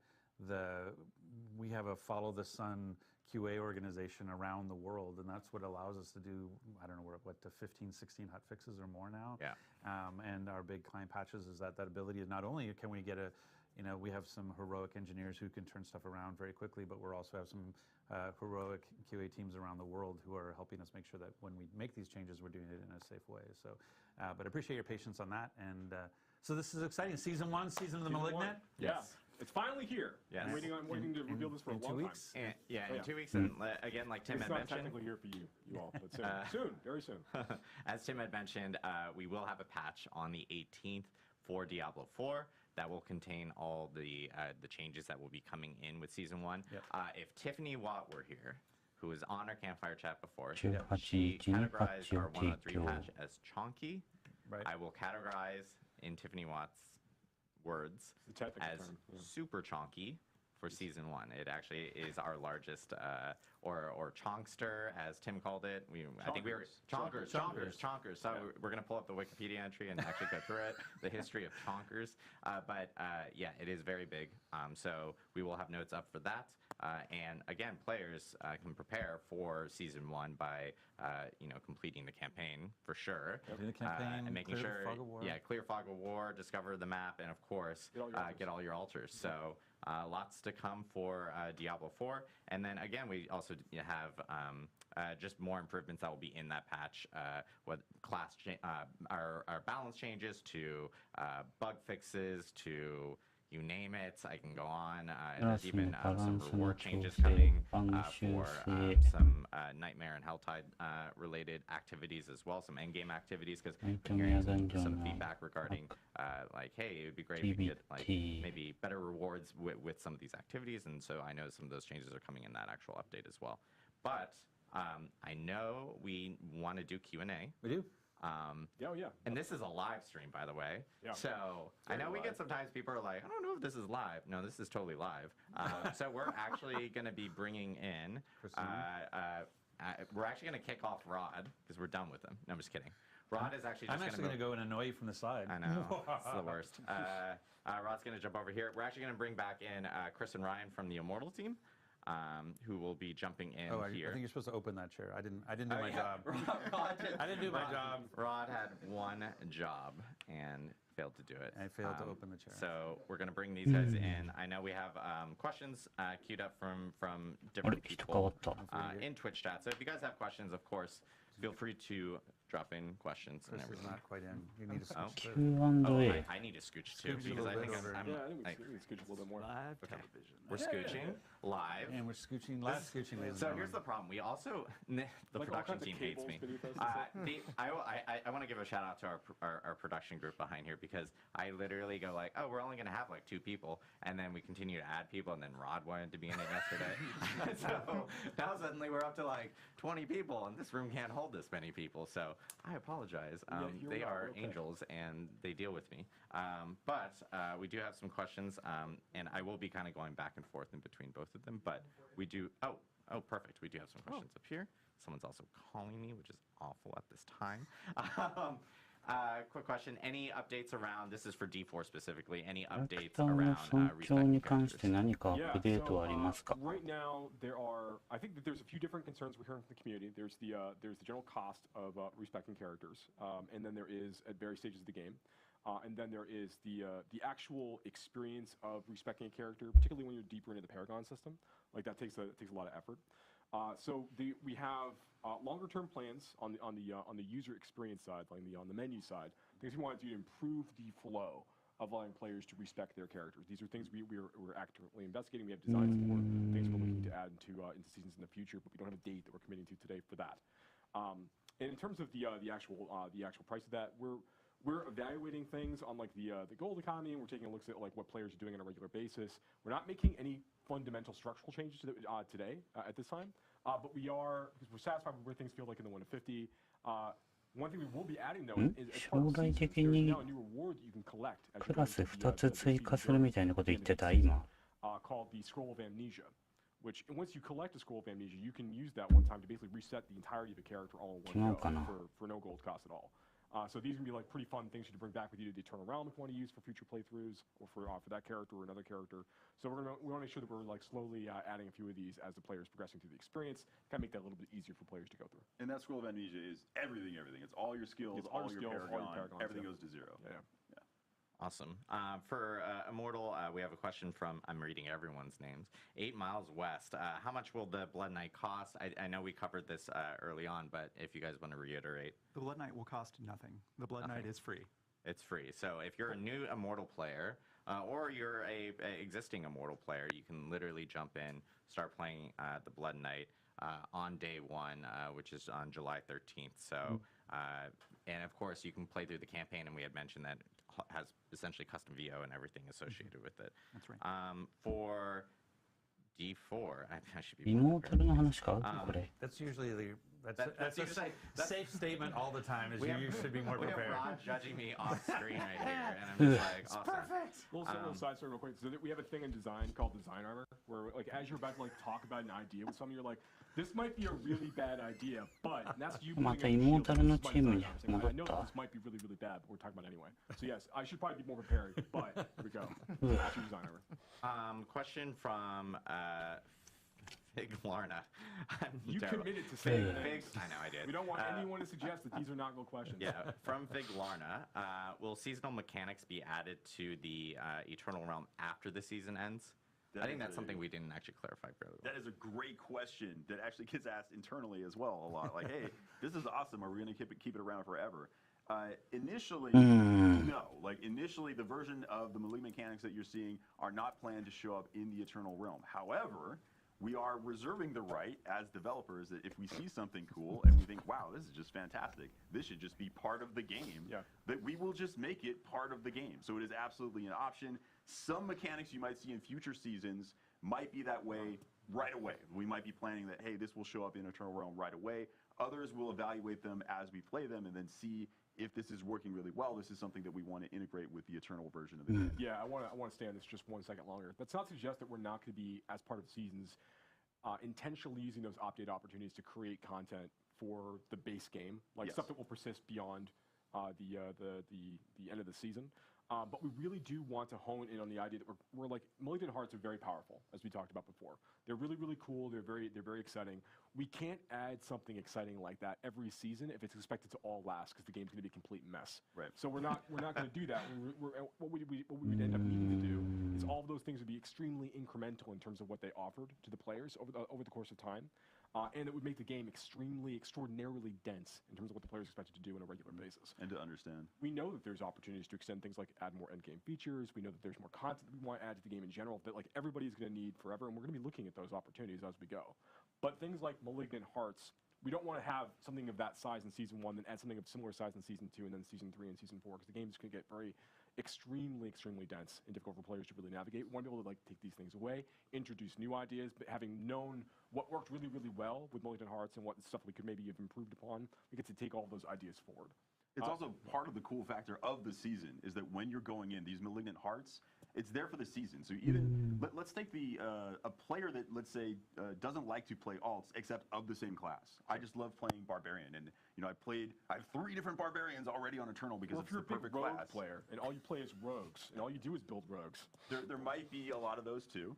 we have a follow the sun QA organization around the world, and that's what allows us to do, I don't know, we're what, to 15, 16 hot fixes or more now. Yeah. And our big client patches is that ability of not only can we get we have some heroic engineers who can turn stuff around very quickly, but we also have some heroic QA teams around the world who are helping us make sure that when we make these changes, we're doing it in a safe way. So, but I appreciate your patience on that. And so this is exciting. Season 1, Season of the Malignant. Yes. It's finally here. Yes. I'm waiting to reveal this for a in long 2 weeks? time. And, in 2 weeks, and again, like Tim It's had not mentioned, technically here for you all, but soon. Soon, very soon. as Tim had mentioned, we will have a patch on the 18th for Diablo 4 that will contain all the changes that will be coming in with Season 1. Yep. If Tiffany Watt were here, who was on our campfire chat before, 18 she 日にパッ categorized チを our 提 103 供 patch as chonky. Right. I will categorize in Tiffany Watt's words It's a technical as term, yeah. super chonky for Season 1. It actually is our largest, or chonkster, as Tim called it. I think we were chonkers. So we're going to pull up the Wikipedia entry and actually go through it, the history of chonkers. But yeah, it is very big. So we will have notes up for that. And again, players can prepare for Season 1 by completing the campaign for sure. Completing the campaign, and making clear sure, the fog of war. clear fog of war, discover the map, and of course, get all your altars. So lots to come for Diablo 4. And then again, we also have just more improvements that will be in that patch. What class our balance changes to bug fixes to you name it. I can go on. There's even some reward changes coming for some Nightmare and Helltide related activities as well, some endgame activities, because I'm hearing some feedback regarding like, hey, it would be great if we could get like maybe better rewards with some of these activities, and so I know some of those changes are coming in that actual update as well. But I know we want to do Q&A. We do. Yeah. And this is a live stream, by the way. Yeah. So I know we get sometimes people are like, I don't know if this is live. No, this is totally live. So we're actually going to be bringing in, we're actually going to kick off Rod because we're done with him. No, I'm just kidding. Rod is actually just going to go and annoy you from the side. I know. It's the worst. Rod's going to jump over here. We're actually going to bring back in Chris and Ryan from the Immortal team. Who will be jumping in here. I think you're supposed to open that chair. I didn't do my job. I didn't do my job. Rod had one job and failed to do it. I failed to open the chair. So we're going to bring these guys in. I know we have questions queued up from different people in Twitch chat. So if you guys have questions, of course, feel free to drop in questions and everything. Not quite in. You need to scooch. Q&A. I need to scooch too because I think I'm I think we can scooch a little bit more. Live television. We're scooching live. And we're scooching, live scooching, ladies and So gentlemen. here's the problem. We also, the production team hates me. I want to give a shout out to our production group behind here because I literally go like, oh, we're only going to have like 2 people. And then we continue to add people. And then Rod wanted to be in it yesterday. So now suddenly we're up to like 20 people and this room can't hold this many people. So I apologize. They are angels and they deal with me. But we do have some questions, and I will be kind of going back and forth in between both of them. But we do. Oh, perfect. We do have some questions up here. Someone's also calling me, which is awful at this time. Quick question. Any updates around, this is for D4 specifically, any updates around respecting characters? Right now, I think that there's a few different concerns we're hearing from the community. There's the general cost of respecting characters, and then there is at various stages of the game. And then there is the actual experience of respecting a character, particularly when you're deeper into the Paragon system. Like that takes a lot of effort. So we have longer-term plans on the user experience side, like on the menu side. Things we want to do to improve the flow of allowing players to respect their characters. These are things we're actively investigating. We have designs for things we're looking to add into seasons in the future, but we don't have a date that we're committing to today for that. And in terms of the actual price of that, we're evaluating things on like the gold economy, and we're taking a look at like what players are doing on a regular basis. We're not making any fundamental structural changes today at this time, but we are, because we're satisfied with where things feel like in the 1-50. One thing we will be adding though is as part of the seasons, there's now a new reward that you can collect as you go into the season called the Scroll of Amnesia. Which, once you collect a Scroll of Amnesia, you can use that one time to basically reset the entirety of a character all in one go for no gold cost at all. So these are going to be like pretty fun things to bring back with you to the Eternal Realm if you want to use for future playthroughs or for that character or another character. So we want to make sure that we're like slowly adding a few of these as the player's progressing through the experience. Kind of make that a little bit easier for players to go through. And that Scroll of Amnesia is everything. It's all your skills, all your Paragon, everything goes to 0. Yeah. Awesome. For Immortal, we have a question from, I'm reading everyone's names, 8 Miles West. How much will the Blood Knight cost? I know we covered this early on, but if you guys want to reiterate. The Blood Knight will cost nothing. The Blood Knight is free. It's free. So if you're a new Immortal player, or you're a existing Immortal player, you can literally jump in, start playing the Blood Knight on day 1, which is on July 13th. So, and of course, you can play through the campaign, and we had mentioned that has essentially custom VO and everything associated with it. That's right. For D4, I should be more That's usually that's a safe statement all the time. Is you should be more prepared. We have Rod judging me off screen right here, and I'm just like, awesome. Perfect. Little side story real quick. So we have a thing in design called design armor, where like as you're about to like talk about an idea with someone, you're like, this might be a really bad idea, but and that's you. I know this might be really, really bad, but we're talking about it anyway. So yes, I should probably be more prepared, but here we go. That's your design armor. Question from Fig Larna. You committed to saying that. I know I did. We don't want anyone to suggest that these are not real questions. Yeah, from Fig Larna. Will seasonal mechanics be added to the Eternal Realm after the season ends? I think that's something we didn't actually clarify fairly well. That is a great question that actually gets asked internally as well a lot. Like, hey, this is awesome. Are we going to keep it around forever? Initially, no. Like, initially, the version of the Malignant mechanics that you're seeing are not planned to show up in the Eternal Realm. However, we are reserving the right as developers that if we see something cool and we think, wow, this is just fantastic, this should just be part of the game, that we will just make it part of the game. So it is absolutely an option. Some mechanics you might see in future seasons might be that way right away. We might be planning that, hey, this will show up in Eternal Realm right away. Others will evaluate them as we play them and then see if this is working really well. This is something that we want to integrate with the Eternal version of the game. Yeah, I want to stay on this just 1 second longer. That's not to suggest that we're not going to be, as part of seasons, intentionally using those update opportunities to create content for the base game, like stuff that will persist beyond the end of the season. But we really do want to hone in on the idea that we're like, Malignant Hearts are very powerful, as we talked about before. They're really, really cool. They're very exciting. We can't add something exciting like that every season if it's expected to all last, because the game's going to be a complete mess. Right. So we're not going to do that. What we would end up needing to do is all of those things would be extremely incremental in terms of what they offered to the players over the course of time. And it would make the game extraordinarily dense in terms of what the players expected to do on a regular basis. And to understand. We know that there's opportunities to extend things like add more endgame features. We know that there's more content that we want to add to the game in general that like everybody's going to need forever, and we're going to be looking at those opportunities as we go. But things like Malignant Hearts, we don't want to have something of that size in Season 1, then add something of similar size in Season 2, and then Season 3 and Season 4, because the game's going to get extremely dense and difficult for players to really navigate. We want to be able to like take these things away, introduce new ideas, but having known what worked really well with Malignant Hearts and what stuff we could maybe have improved upon, we get to take all those ideas forward. It's also part of the cool factor of the season is that when you're going in, these Malignant Hearts, it's there for the season. So even, let's take a player that, let's say, doesn't like to play alts except of the same class. I just love playing Barbarian, and you know, I have 3 different Barbarians already on Eternal because it's the perfect rogue class. player, and all you play is rogues, and all you do is build rogues. There might be a lot of those too.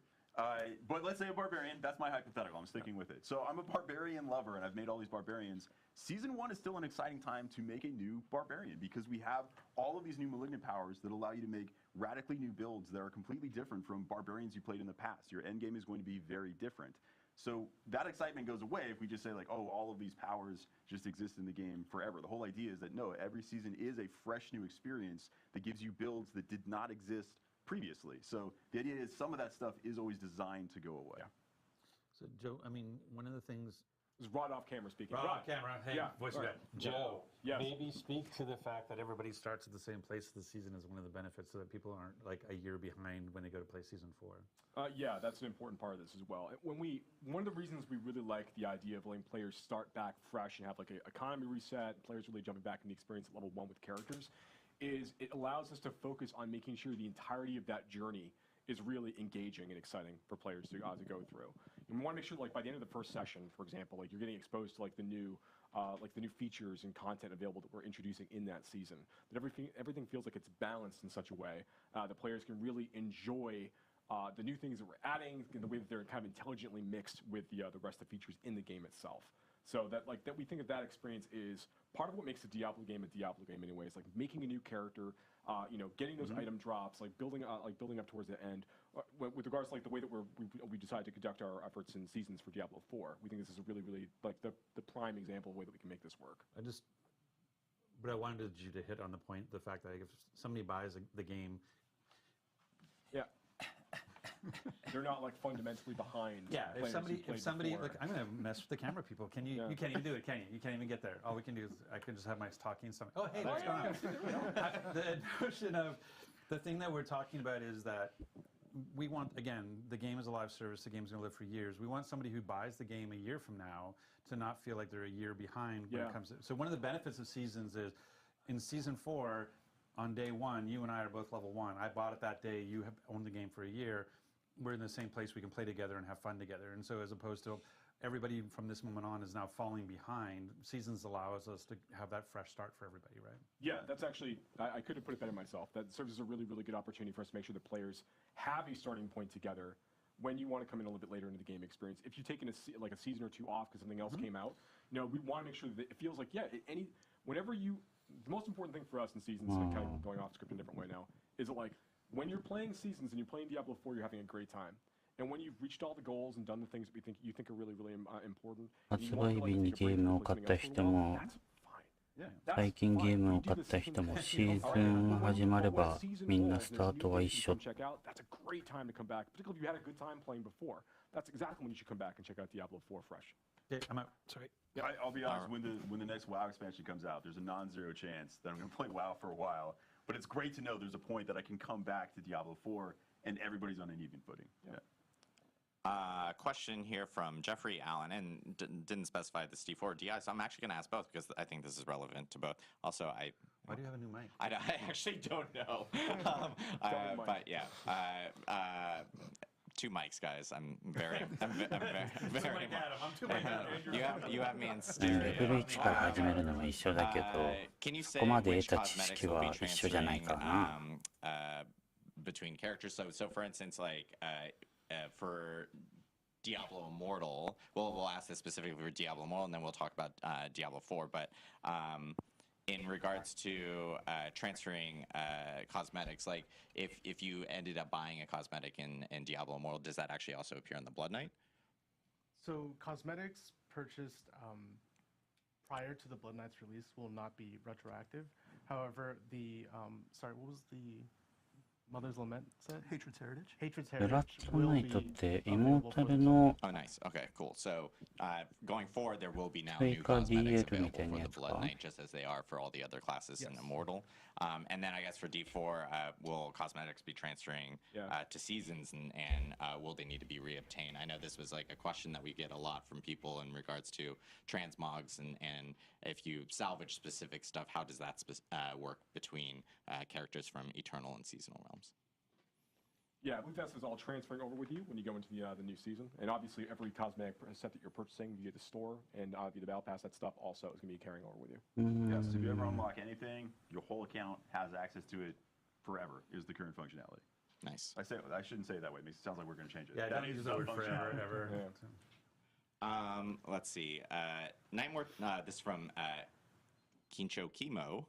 But let's say a Barbarian, that's my hypothetical, I'm sticking with it. So I'm a Barbarian lover and I've made all these Barbarians. Season 1 is still an exciting time to make a new Barbarian because we have all of these new Malignant powers that allow you to make radically new builds that are completely different from Barbarians you played in the past. Your endgame is going to be very different. So that excitement goes away if we just say like, oh, all of these powers just exist in the game forever. The whole idea is that no, every season is a fresh new experience that gives you builds that did not exist previously. So the idea is some of that stuff is always designed to go away. Yeah. So Joe, I mean, one of the things. This is Rod off camera speaking. Rod off camera. Hey, voice right. Joe, yes. maybe speak to the fact that everybody starts at the same place of the season is one of the benefits, so that people aren't like a year behind when they go to play season 4. Yeah, that's an important part of this as well. One of the reasons we really like the idea of letting players start back fresh and have like an economy reset, players really jumping back in the experience at level 1 with characters, is it allows us to focus on making sure the entirety of that journey is really engaging and exciting for players to go through. And we want to make sure, like by the end of the first session, for example, like you're getting exposed to like the new features and content available that we're introducing in that season. That everything feels like it's balanced in such a way that players can really enjoy the new things that we're adding, in the way that they're kind of intelligently mixed with the rest of the features in the game itself. So that we think that experience is part of what makes a Diablo game anyways, like making a new character, getting those item drops, like building up towards the end. With regards to like the way that we decided to conduct our efforts in seasons for Diablo 4, we think this is a really like the prime example of the way that we can make this work. But I wanted you to hit on the point, the fact that if somebody buys the game, they're not like fundamentally behind. Yeah, if somebody before. like, I'm gonna mess with the camera people. Can you? You can't even do it, can you? You can't even get there. All we can do is I can just have my talking and something. Oh, hey, what's going on? The notion of the thing that we're talking about is that we want, again, the game is a live service. The game's gonna live for years. We want somebody who buys the game a year from now to not feel like they're a year behind when it comes to. So one of the benefits of seasons is, in season 4, on day 1, you and I are both level 1. I bought it that day. You have owned the game for a year. We're in the same place. We can play together and have fun together. And so as opposed to everybody from this moment on is now falling behind, seasons allows us to have that fresh start for everybody, right? Yeah, that's actually, I could have put it better myself. That serves as a really, really good opportunity for us to make sure that players have a starting point together when you want to come in a little bit later into the game experience. If you've taken a season or 2 off because something else came out, we want to make sure that it feels like, the most important thing for us in seasons, kind of going off script in a different way now, is that like when you're playing seasons and you're playing Diablo 4, you're having a great time. And when you've reached all the goals and done the things that you think are really, really important, 発売日にゲームを買った人も、 Yeah. 最近ゲームを買った人もシーズン始まればみんなスタートは一緒。 Check out. That's a great time to come back, particularly if you had a good time playing before. That's exactly when you should come back and check out Diablo 4 fresh. Okay, I'm out. Sorry. I'll be honest, when the next WoW expansion comes out, there's a non-zero chance that I'm going to play WoW for a while. But it's great to know there's a point that I can come back to Diablo 4 and everybody's on an even footing. Yeah. Question here from Jeffrey Allen, and didn't specify the D4 or DI, so I'm actually going to ask both because I think this is relevant to both. Also, Why do you have a new mic? I actually don't know. But yeah, 2 mics, guys. I'm very I'm too like Adam. You have me in レ stereo. ベル1から始めるのは一緒だけど、 Can you こ say こまで which 得た知 cosmetics 識 will は be 一緒じゃない transferring からな。 between characters? So for instance, like for Diablo Immortal, we'll ask this specifically for Diablo Immortal, and then we'll talk about Diablo 4. But in regards to transferring cosmetics, like if you ended up buying a cosmetic in Diablo Immortal, does that actually also appear on the Blood Knight? So cosmetics purchased prior to the Blood Knight's release will not be retroactive. However, the sorry, what was the Mother's Lament set? Hatred's Heritage. Hatred's ブラッ Heritage ド will ナイトっ be てイ available モー for タ the ルの Oh, nice. Okay, cool. So going forward, there will be now追 new 加 cosmetics DL み available たいな for や the つ Blood か。 Knight, just as they are for all the other classes in Yes. Immortal. And then I guess for D4, will cosmetics be transferring to seasons, and will they need to be reobtained? I know this was like a question that we get a lot from people in regards to transmogs, and if you salvage specific stuff, how does that work between characters from Eternal and Seasonal realms? Yeah, Bluefest is all transferring over with you when you go into the new season. And obviously, every cosmetic set that you're purchasing via the store and via the Battle Pass, that stuff also is going to be carrying over with you. Yes, if you ever unlock anything, your whole account has access to it forever, is the current functionality. Nice. I shouldn't say it that way. It sounds like we're going to change it. Yeah, That don't is use the word forever, functionality. ever. Yeah. Let's see. Nightmare. This is from Kincho Kimo.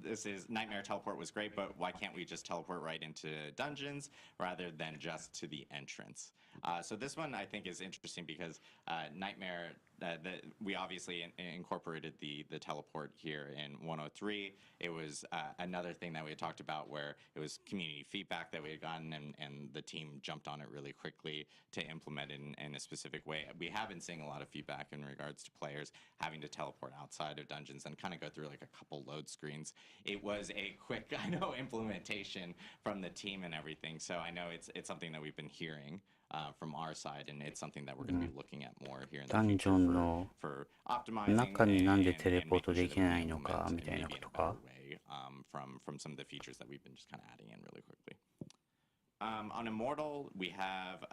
This is Nightmare Teleport was great, but why can't we just teleport right into dungeons rather than just to the entrance? So this one I think is interesting because Nightmare, we obviously incorporated the teleport here in 103. It was another thing that we had talked about where it was community feedback that we had gotten, and the team jumped on it really quickly to implement it in a specific way. We have been seeing a lot of feedback in regards to players having to teleport outside of dungeons and kind of go through like a couple load screens. It was a quick, implementation from the team and everything. So I know it's something that we've been hearing from our side, and it's something that we're going to be looking at more here in the future for optimizing 中になんでテレ and ポート making で sure き that we ないのか implement みたいな maybe こ in と a か。 better way from some of the features that we've been just kind of adding in really quickly. On Immortal, we have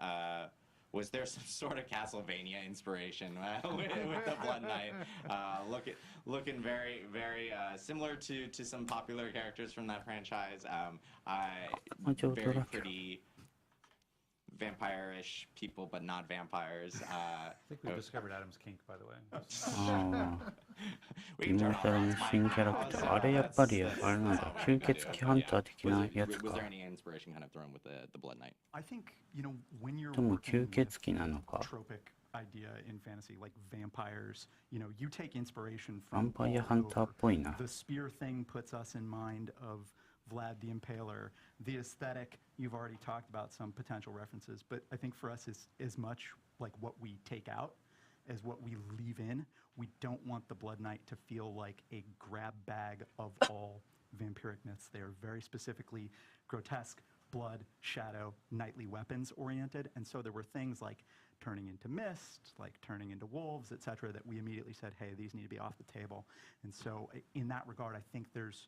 was there some sort of Castlevania inspiration with the Blood Knight? Looking very, very similar to some popular characters from that franchise. Very pretty vampire-ish people, but not vampires. I think we discovered Adam's kink, by the way. ああ、イモータルの新キャラクター。あれやっぱりあれなんだ。吸血鬼ハンター的なやつ Was か。 there any inspiration kind of thrown with the Blood Knight? I think, when you're でも working 吸血鬼なのか。 tropic idea in fantasy, like vampires, you take inspiration from ヴァンパイア all ハンターっ over. ぽいな。 The spear thing puts us in mind of Vlad the Impaler. The aesthetic, you've already talked about some potential references, but I think for us is as much like what we take out as what we leave in. We don't want the Blood Knight to feel like a grab bag of all vampiric myths. They are very specifically grotesque, blood, shadow, knightly weapons oriented, and so there were things like turning into mist, like turning into wolves, etc., that we immediately said, hey, these need to be off the table. And so in that regard, I think there's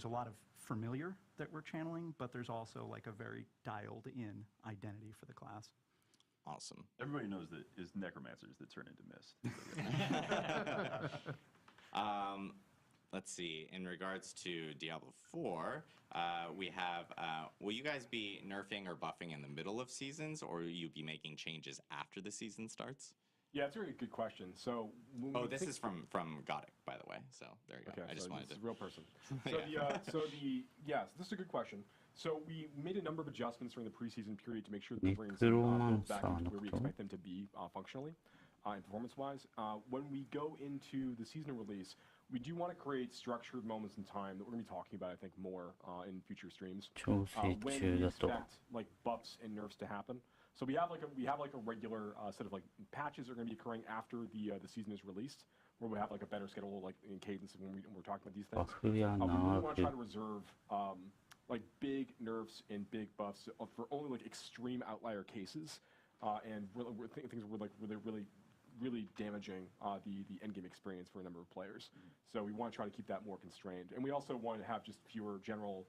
a lot of familiar that we're channeling, but there's also like a very dialed in identity for the class. Awesome. Everybody knows that it's necromancers that turn into mist. Let's see. In regards to Diablo 4, we have, will you guys be nerfing or buffing in the middle of seasons, or will you be making changes after the season starts? Yeah, it's a really good question. So, This is from Godic, by the way. So there you go. Okay, I just so wanted this to. is a real person. Yeah. Yes, this is a good question. So we made a number of adjustments during the preseason period to make sure that the brains build back into where we expect them to be functionally and performance-wise. When we go into the seasonal release, we do want to create structured moments in time that we're going to be talking about, I think, more in future streams. 調整 When 中 we だと。 expect like buffs and nerfs to happen. So we have like a regular set of like patches that are going to be occurring after the season is released, where we have like a better schedule, like in cadence when we're talking about these バ things. フや We ナ really ー want to try フ to reserve like big nerfs and big buffs for only like extreme outlier cases, and things were like really damaging the end game experience for a number of players. So we want to try to keep that more constrained, and we also want to have just fewer general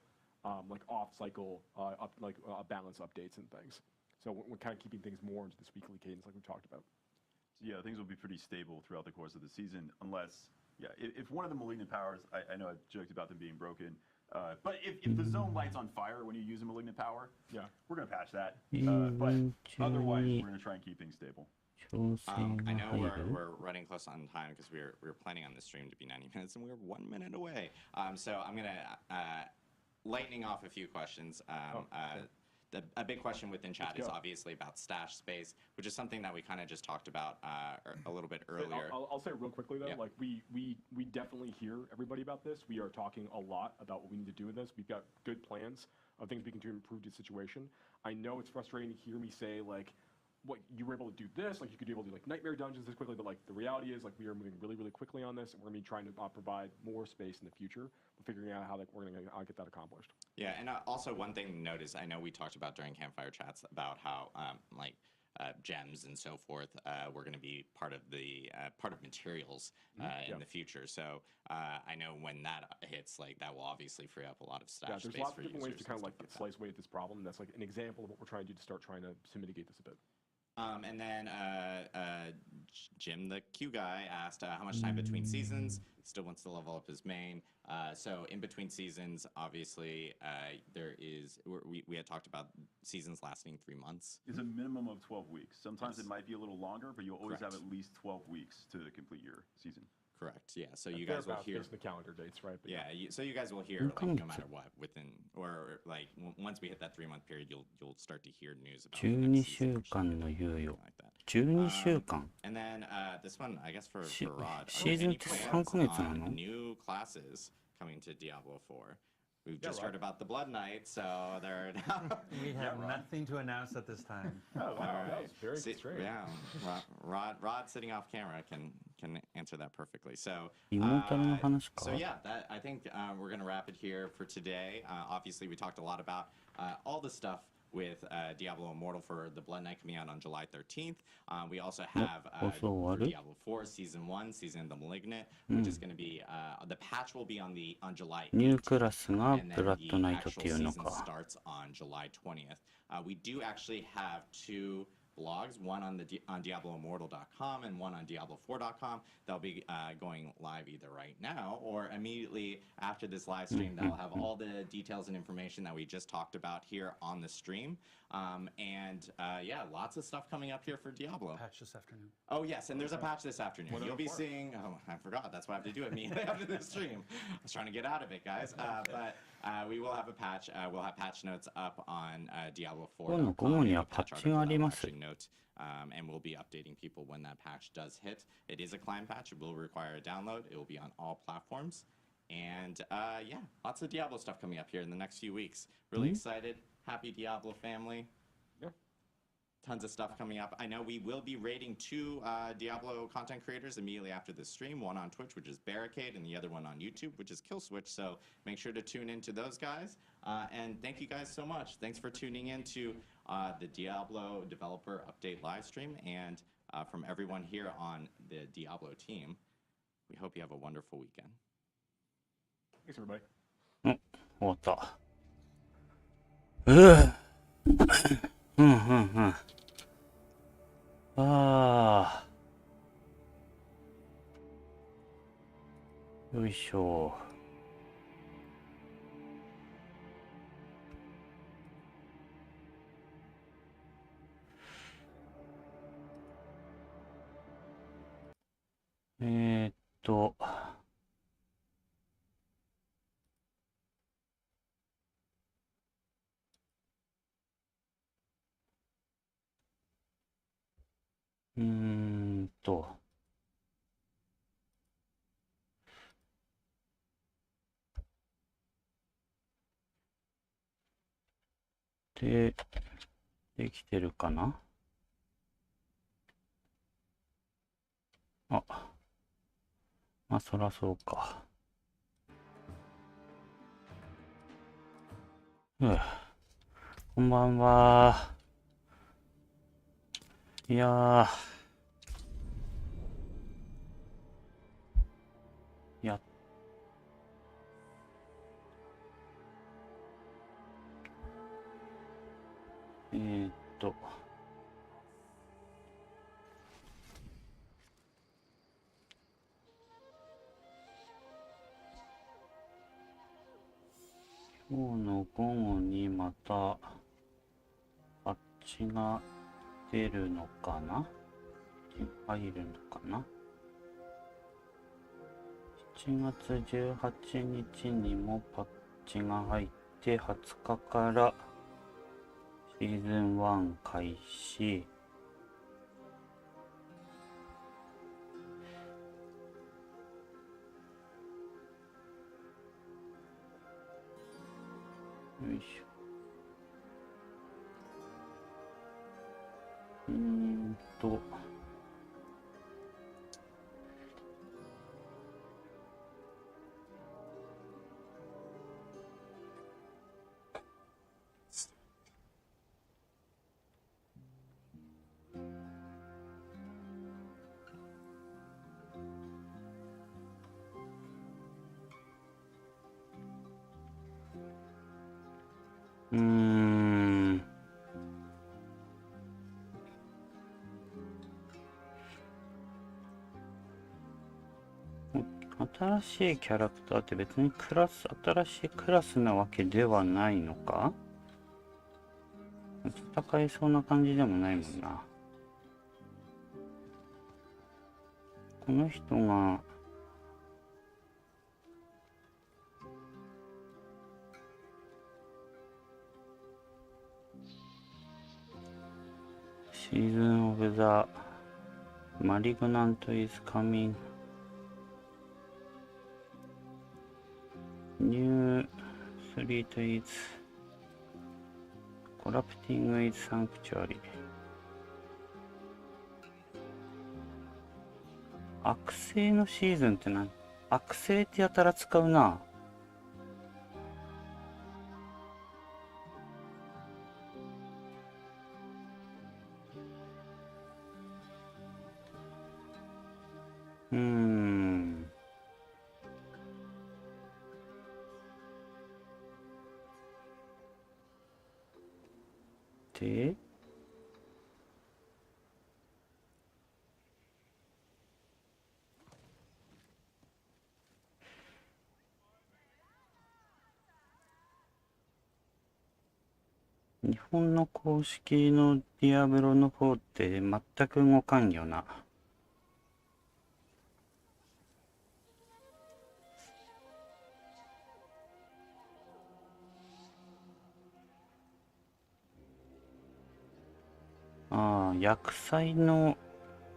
like off cycle balance updates and things. So we're kind of keeping things more into this weekly cadence like we talked about. So yeah, things will be pretty stable throughout the course of the season, unless, yeah, if one of the malignant powers, I know I've joked about them being broken, but if the zone lights on fire when you use a malignant power, yeah, we're going to patch that. But otherwise, we're going to try and keep things stable. 調整 I が know 入る we're running close on time because we were planning on this stream to be 90 minutes and we're 1 minute away. So I'm gonna lightning off a few questions. A big question within chat is obviously about stash space, which is something that we kind of just talked about a little bit earlier. I'll say real quickly though, like we definitely hear everybody about this. We are talking a lot about what we need to do with this. We've got good plans of things we can do to improve the situation. I know it's frustrating to hear me say like, what you were able to do this, like you could be able to do like nightmare dungeons this quickly, but like the reality is like we are moving really quickly on this, and we're gonna be trying to provide more space in the future, figuring out how like we're gonna get that accomplished. Yeah, and also one thing to note is I know we talked about during campfire chats about how like gems and so forth were going to be part of materials in the future. So I know when that hits, like that will obviously free up a lot of stash space. There's lots for of different ways to users kind of and like stuff like slice away at this problem. That's like an example of what we're trying to do to start trying to mitigate this a bit. And then Jim, the Q guy, asked how much time between seasons. Still wants to level up his main. So in between seasons, obviously, we had talked about seasons lasting 3 months. It's a minimum of 12 weeks. Sometimes it might be a little longer, but you'll always have at least 12 weeks to complete your season. Correct. Yeah. So you guys will hear the calendar dates, right? But so you guys will hear like, no matter what within or like once we hit that 3-month period, you'll start to hear news about 12週間の猶予。12週間 And then this one, I guess for Rod. シーズンって3ヶ月なの New classes coming to Diablo 4. We've just heard about the Blood Knight, so they're now. We have nothing to announce at this time. Oh, wow, that was very strange. Yeah, Rod sitting off camera can answer that perfectly. So, 妹の話か so yeah, I think we're gonna wrap it here for today. Obviously, we talked a lot about all the stuff with Diablo Immortal for the Blood Knight coming out on July 13th. We also have for Diablo 4 Season 1, Season of the Malignant, which is going to be, the patch will be on July 8th. ニュークラスが And ブ then ラッド the ナイトっ actual ていうの season か starts on July 20th. We do actually have 2 blogs, one on DiabloImmortal.com and one on Diablo4.com. They'll be going live either right now or immediately after this live stream. That'll have all the details and information that we just talked about here on the stream. Yeah, lots of stuff coming up here for Diablo. Patch this afternoon. Oh yes, and there's a patch this afternoon. You'll be seeing. Oh, I forgot. That's why I have to do it immediately after the stream. I was trying to get out of it, guys. But we will have a patch. We'll have patch notes up on Diablo 4. 今日の午後にはパッチがあります。 And we'll be updating people when that patch does hit. It is a client patch. It will require a download. It will be on all platforms. And yeah, lots of Diablo stuff coming up here in the next few weeks. Really excited. Happy Diablo family. Yeah. Tons of stuff coming up. I know we will be rating 2 Diablo content creators immediately after this stream. One on Twitch, which is Barricade, and the other one on YouTube, which is Killswitch. So make sure to tune into those guys. And thank you guys so much. Thanks for tuning in to the Diablo Developer Update live stream. And from everyone here on the Diablo team, we hope you have a wonderful weekend. Thanks, everybody. 終わった。ああ。よいしょ。えーっと。うーんと。で、できてるかな。あ、まあそらそうか。こんばんは。いやー、や、えーっと、今日の午後にまたバッジが出るのかな？入るのかな？ 7 月18日にもパッチが入って20日からシーズン1開始。よいしょ。新しいキャラクターって別に新しいクラスなわけではないのか？戦えそうな感じでもないもんな。この人がシーズンオブザマリグナントイズカミンニュースリートイズコラプティングイズサンクチュアリ悪性のシーズンって何？悪性ってやたら使うな。で、日本の公式のディアブロの方って全く動かんよな。ああ、薬剤の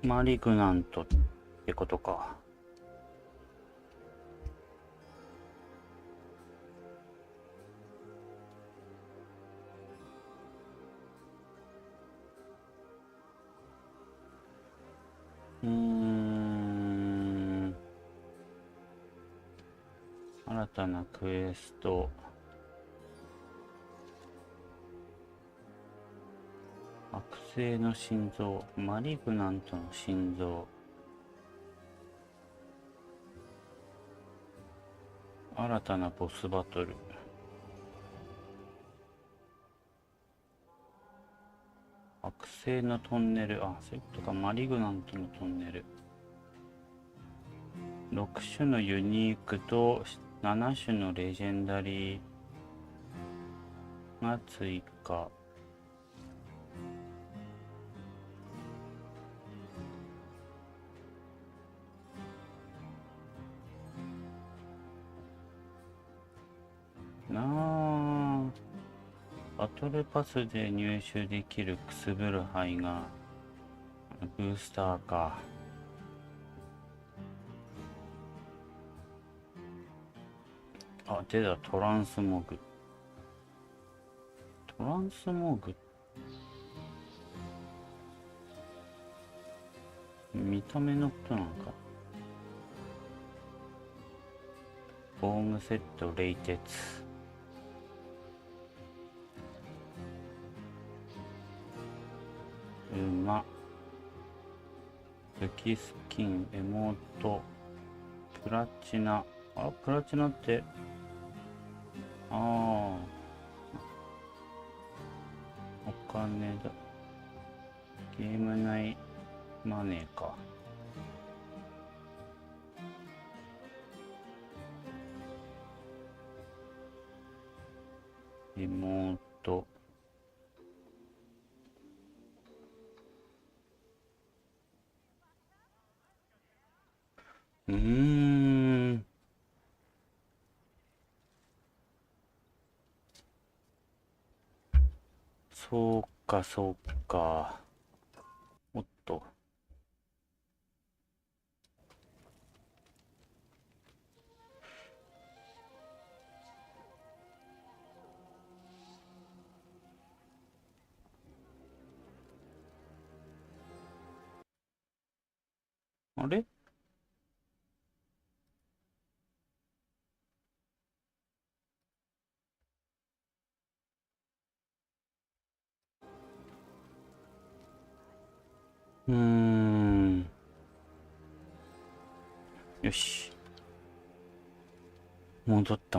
マリグナントってことか。新たなクエスト。悪性の心臓、マリグナントの心臓。新たなボスバトル。悪性のトンネル。あ、そういうことか。マリグナントのトンネル。6種のユニークと7種のレジェンダリーが追加。バトルパスで入手できるくすぶる灰がブースターか。あ、出た、トランスモグ。トランスモグ。見た目のことなんか。防具セット、冷徹。馬。武器スキン、エモート、プラチナ。あ、プラチナって、ああ、お金だ。ゲーム内マネーか。エモート。そうか、そうか。おっと。あれ？よし。戻った。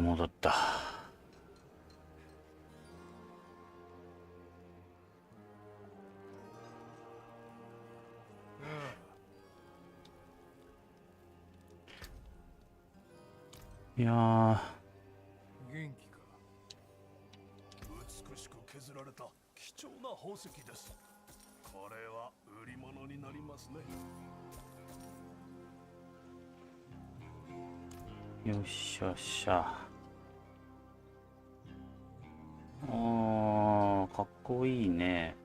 いやー。元気か。美しく削られた貴重な宝石です。これは売り物になりますね。よっしゃよっしゃ。かっこいいね。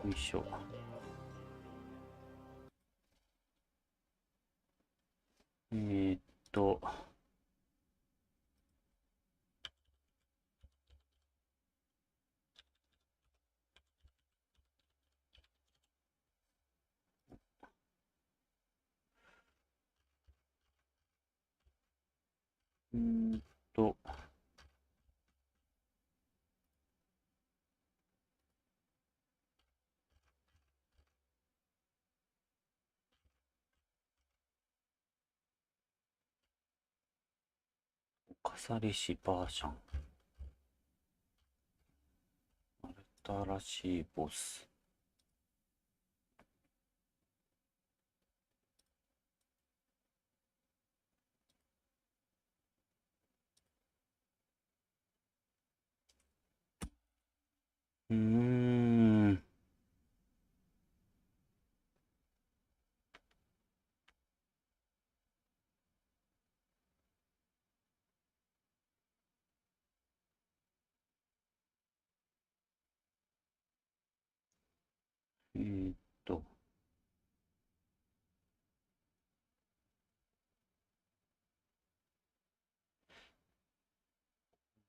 よいしょ。ーっと、うーんと、重りしバージョン。新しいボス。うーん。えーっと、こ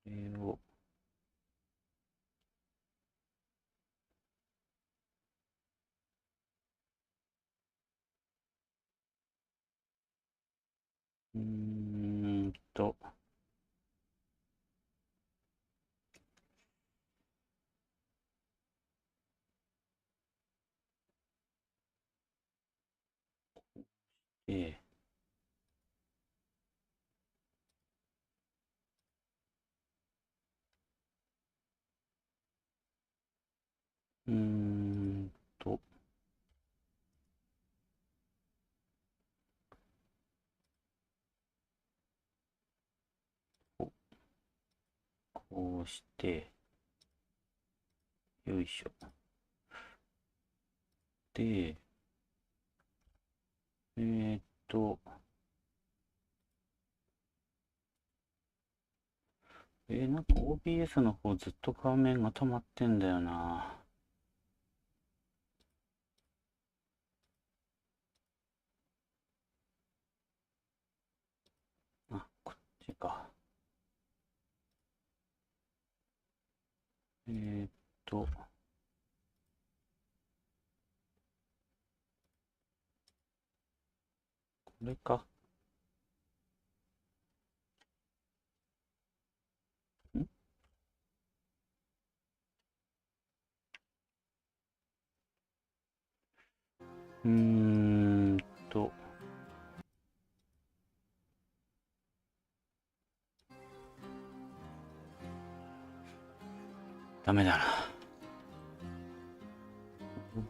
れを、うーんと、えー、うーんと、こうして、よいしょ。で、なんか OBS の方ずっと画面が溜まってんだよな。あ、こっちか。これか。んと。ダメだな。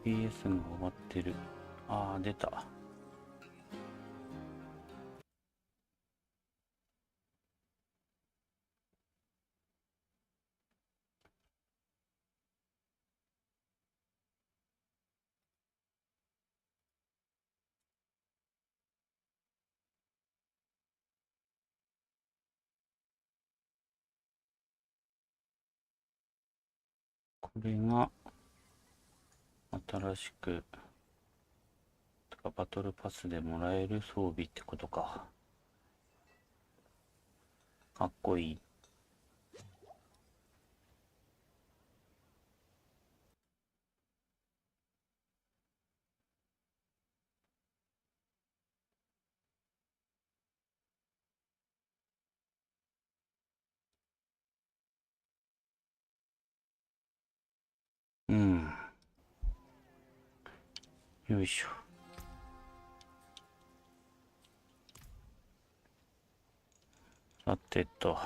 OBS が終わってる。あー、出た。これが新しくバトルパスでもらえる装備ってことか。かっこいい。うん。よいしょ。さてと。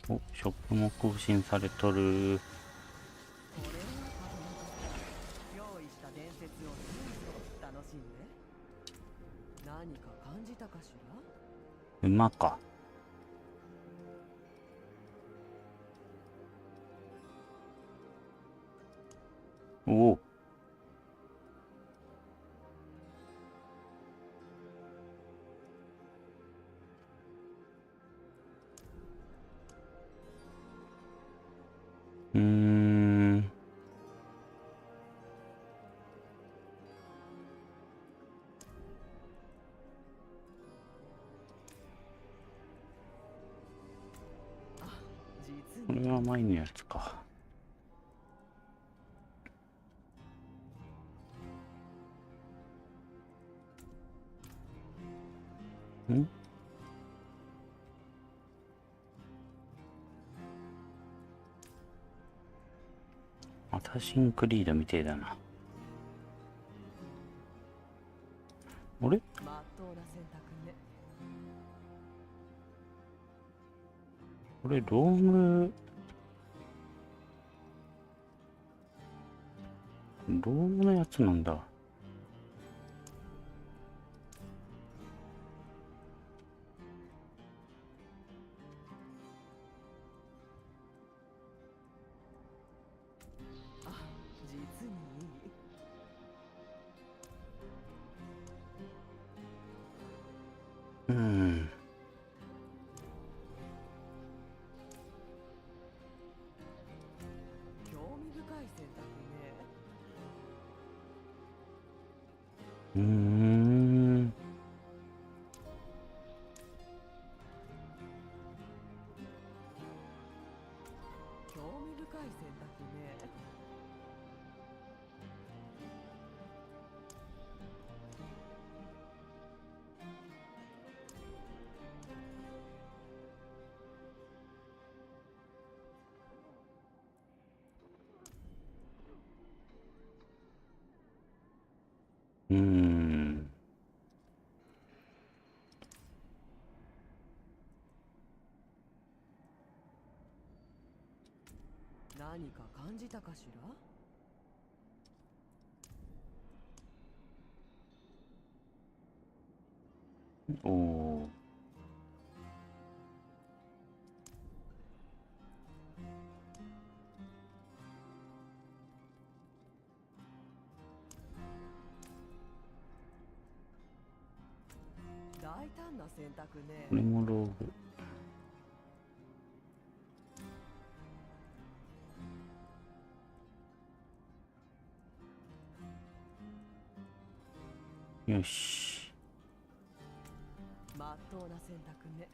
お、ショップも更新されとる。これは用意した伝説を楽しんで。何か感じたかしら？馬か。おお。これは前のやつか。ん？アタシンクリードみてえだな。あれ？まっとうな選択ね。これロームのやつなんだ。あ、実にいい。興味深い選択ね。興味深い選択ね。何か感じたかしら？おお。胆な選択ね。これもローグ。よし。まっとうな選択ね。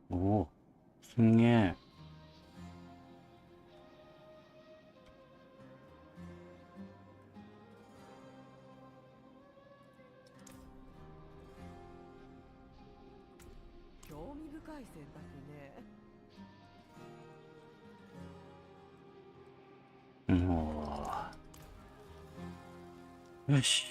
おお、すんげえ。興味深い選択ね。よし。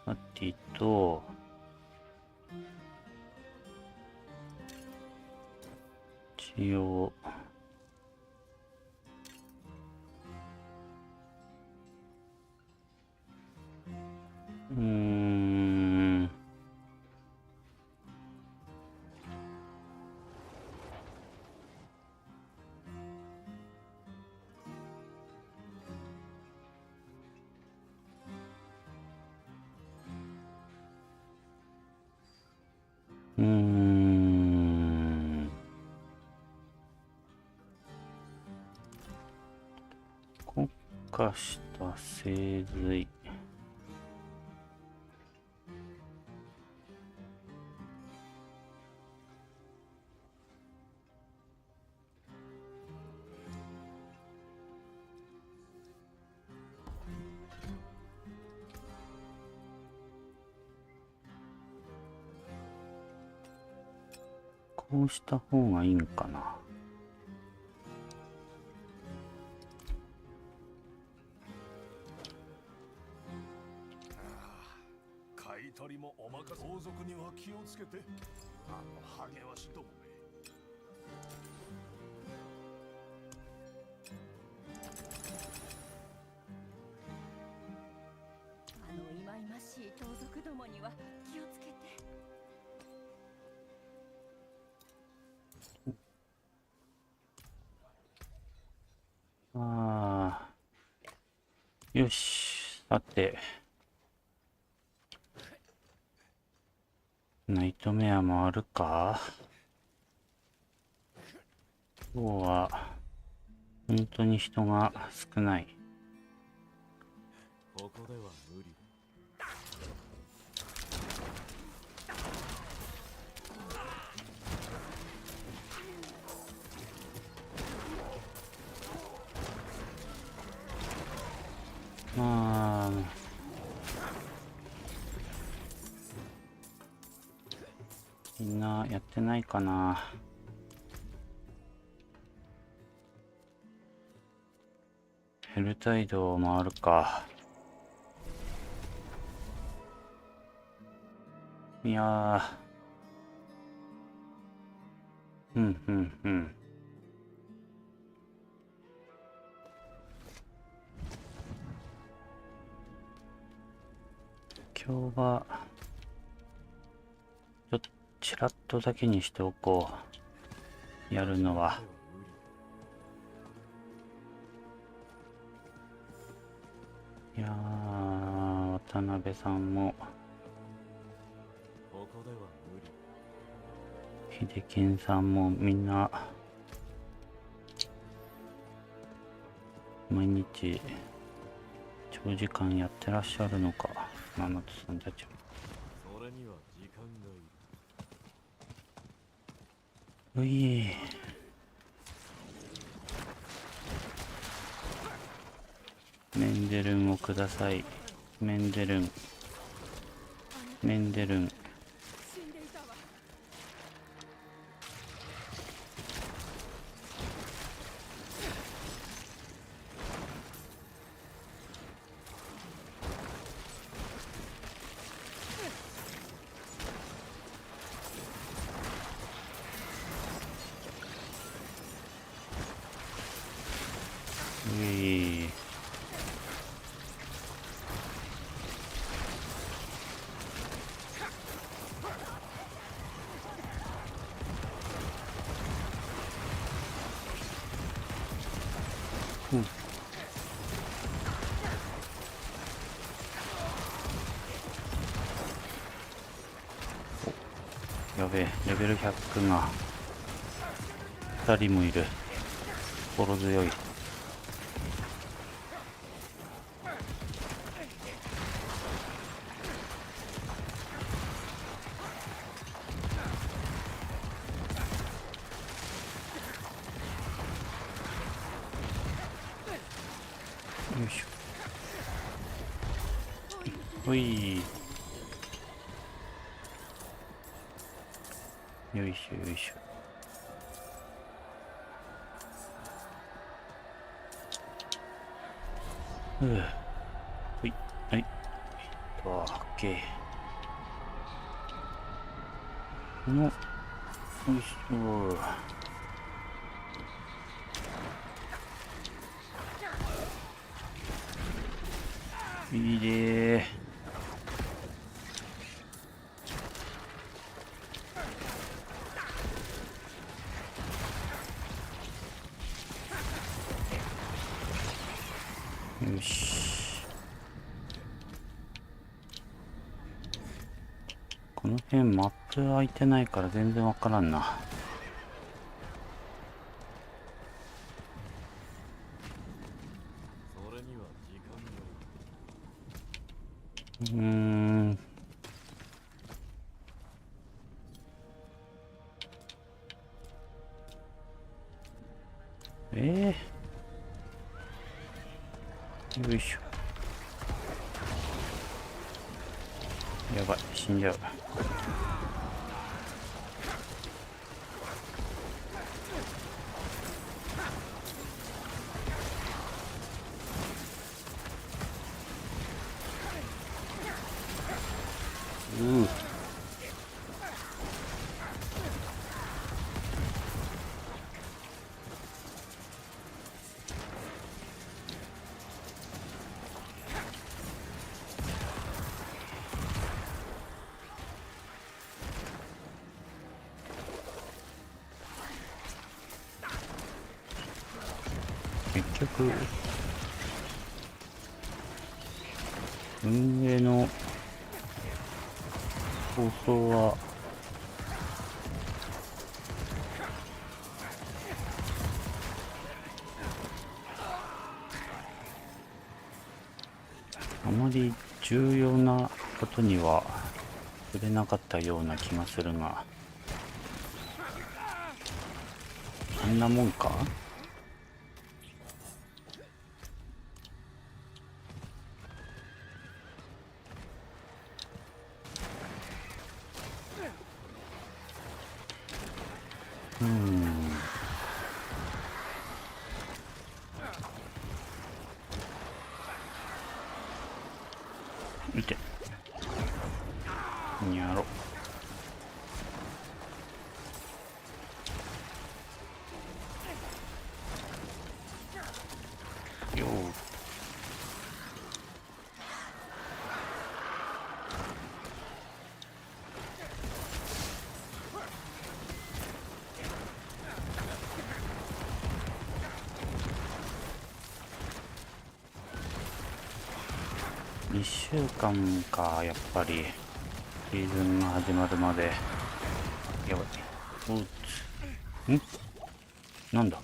さてと、一応、国家した精髄。こうした方がいいんかな。買い取りもお任せ。王族には気をつけて。あのハゲワシどもめ。あの忌々しい盗賊どもには気をつけて。よし、さて。ナイトメアもあるか。今日は、本当に人が少ない。ここでは無理。まあ、みんなやってないかな。ヘルタイドもあるか。いやー、今日はちょっとちらっとだけにしておこう。やるのは。いやー、渡辺さんもここでは無理。秀健さんもみんな毎日長時間やってらっしゃるのか。ママトさんたちも。それには時間うがいる。い。メンデルンをください。メンデルン。メンデルン。死んでいたわ。うい。やべえ、レベル100が2人もいる。心強い。よいしょ。ほい。よいしょよいしょ。ほい、はい。オッケー。この、よいしょ。いいねー。よし。この辺マップ開いてないから全然わからんな。よいしょ。やばい、死んじゃう。結局運営の放送はあまり重要なことには触れなかったような気がするが、あんなもんか。見てにゃろよ2週間か、やっぱりシーズンが始まるまで。やばい。おっつんなんだ。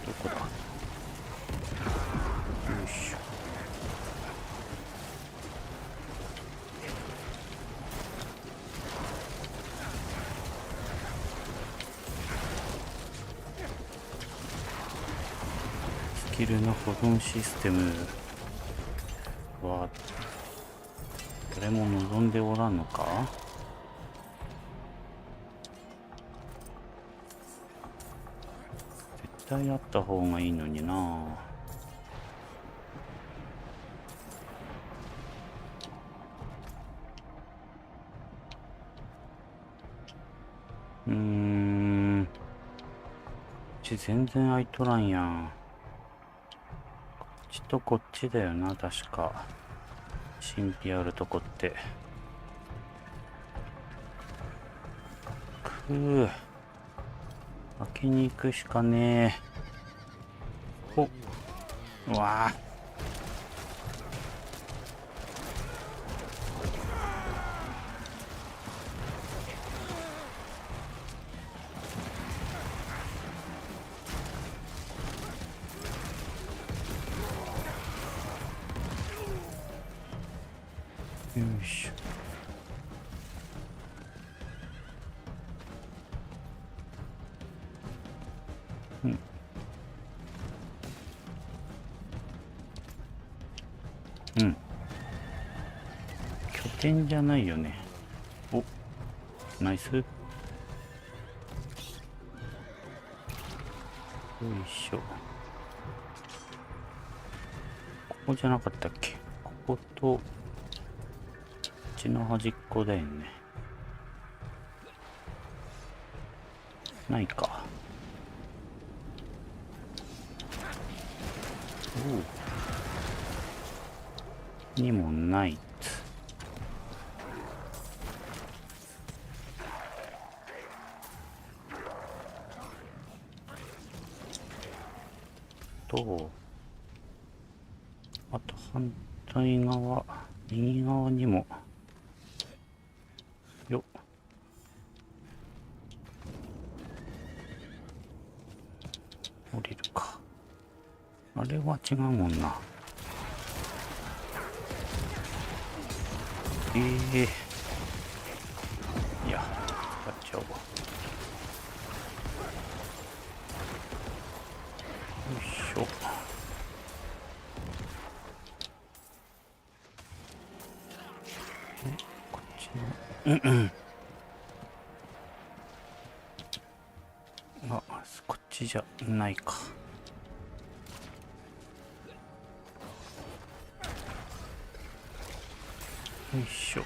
どこだ。よいしょ。スキルの保存システムは誰も望んでおらんのか。絶対あった方がいいのにな。ち全然空いとらんやん。こっちとこっちだよな、確か。神秘あるとこって。開けに行くしかねえ。うわあ。よいしょ。うん。拠点じゃないよね。お、ナイス。よいしょ。ここじゃなかったっけ？ここと、こっちの端っこだよね。ないか。おお。にもないっつ。あと反対側、右側にも。よっ。降りるか。あれは違うもんな。いや、使っちゃおう。よいしょ。こっちの、あ、こっちじゃないか。よいしょ。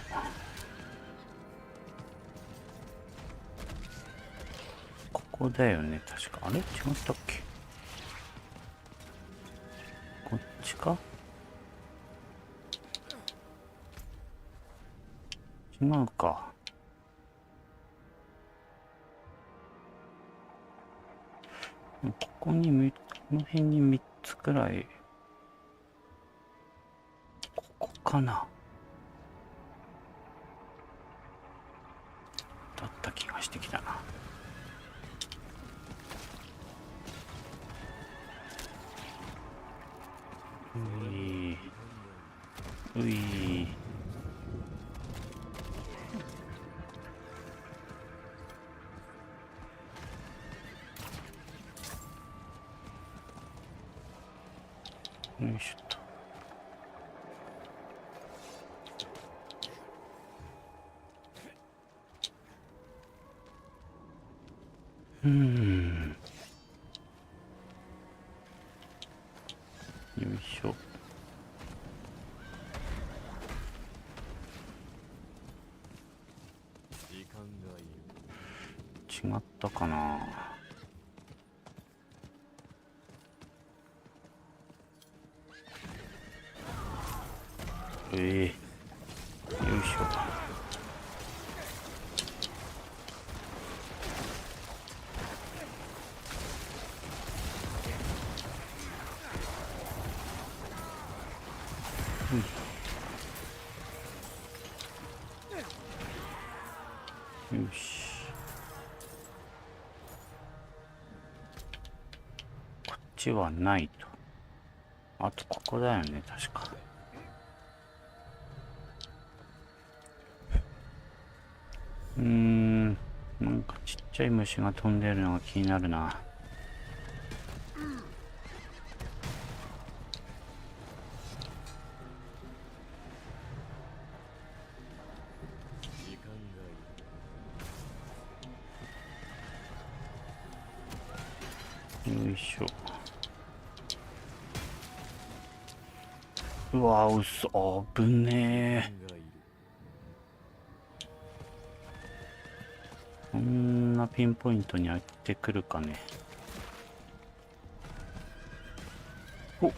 ここだよね、確か。あれ違ったっけ？こっちか？違うか。ここにこの辺に3つくらい。ここかな。だった気がしてきたな。うい。よいしょっと。よいしょ。違ったかな。よいしょ。よし。こっちはないと。あとここだよね、確か。なんかちっちゃい虫が飛んでるのが気になるな。よいしょ。うわー、うそ、危ねえ。こんなピンポイントに当ててくるかね。お、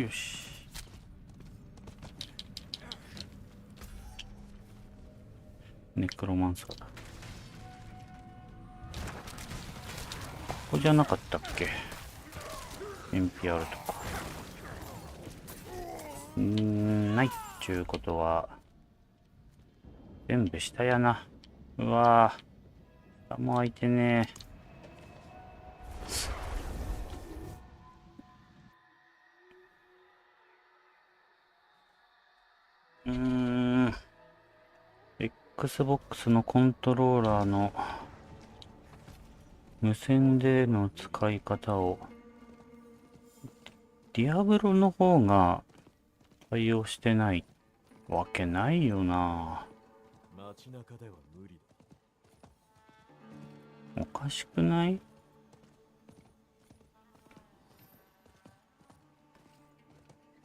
よし。ネクロマンサーだ。ここじゃなかったっけ？エンピアルとか。ないっちゅうことは、全部下やな。うわぁ。下も開いてねえ。Xbox のコントローラーの無線での使い方を、ディアブロの方が対応してないわけないよな。街中では無理おかしくない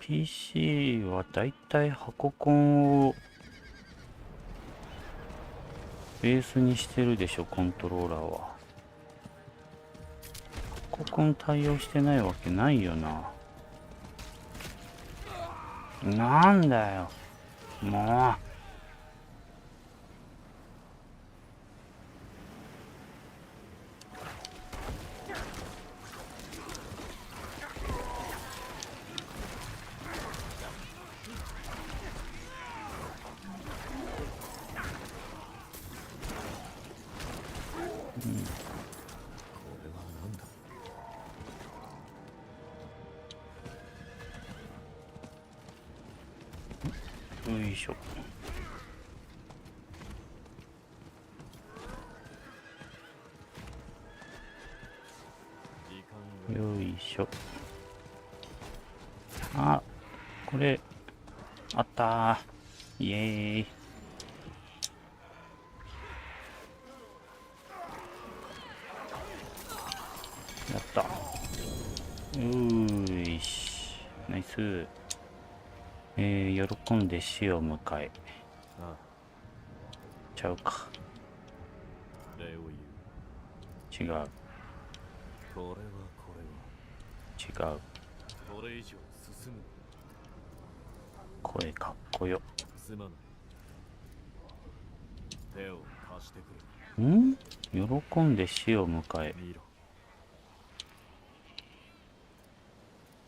？PC はだいたい箱コンをベースにしてるでしょ、コントローラーは。箱コン対応してないわけないよな。なんだよ、もう。よいしょ。よいしょ。あ、これあったー。イエーイ。やった。いし、ナイス。喜んで死を迎え。ちゃうか。礼を違う。言う。これは違う。これ以上進む。声かっこよ。すまない。手を貸してくれ。ん？喜んで死を迎え。見ろ。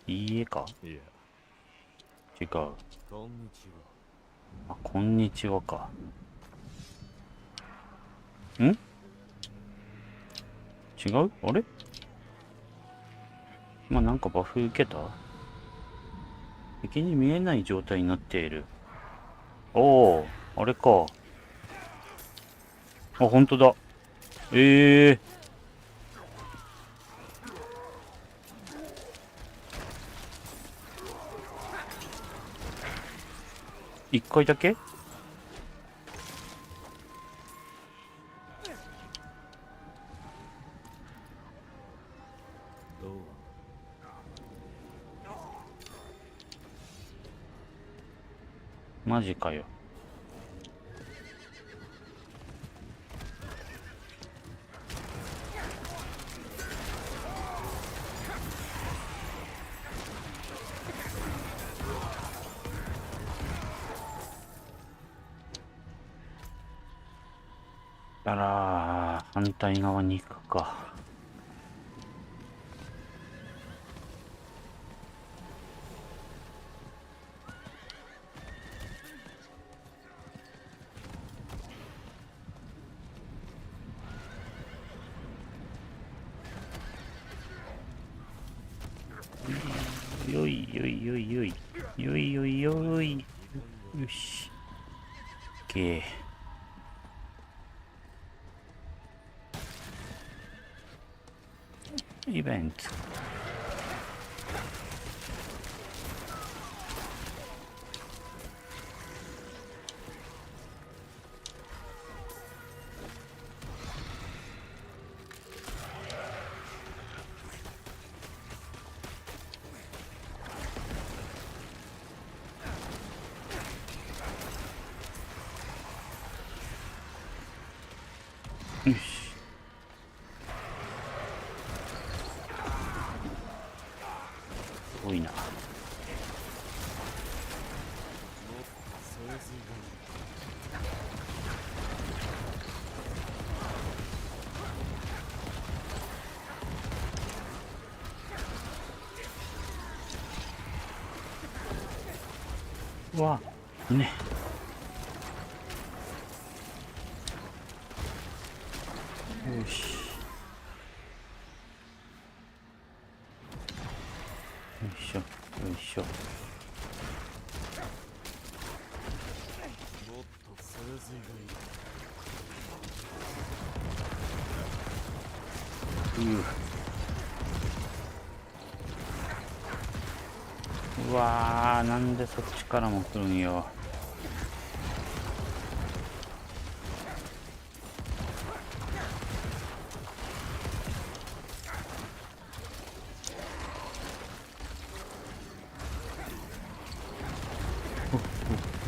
いいえか？いや。違う。こんにちは。あ、こんにちはか。ん？違う？あれ？今なんかバフ受けた？敵に見えない状態になっている。おお、あれか。あ、ほんとだ。一回だけ？どう？マジかよ。あらー、反対側に行くか。よいよいよいよいよいよいよい。よし。OK。イベント。よし。遠いな。うわね。よし。よいしょよいしょ。うわー、なんでそっちからも来るんよ。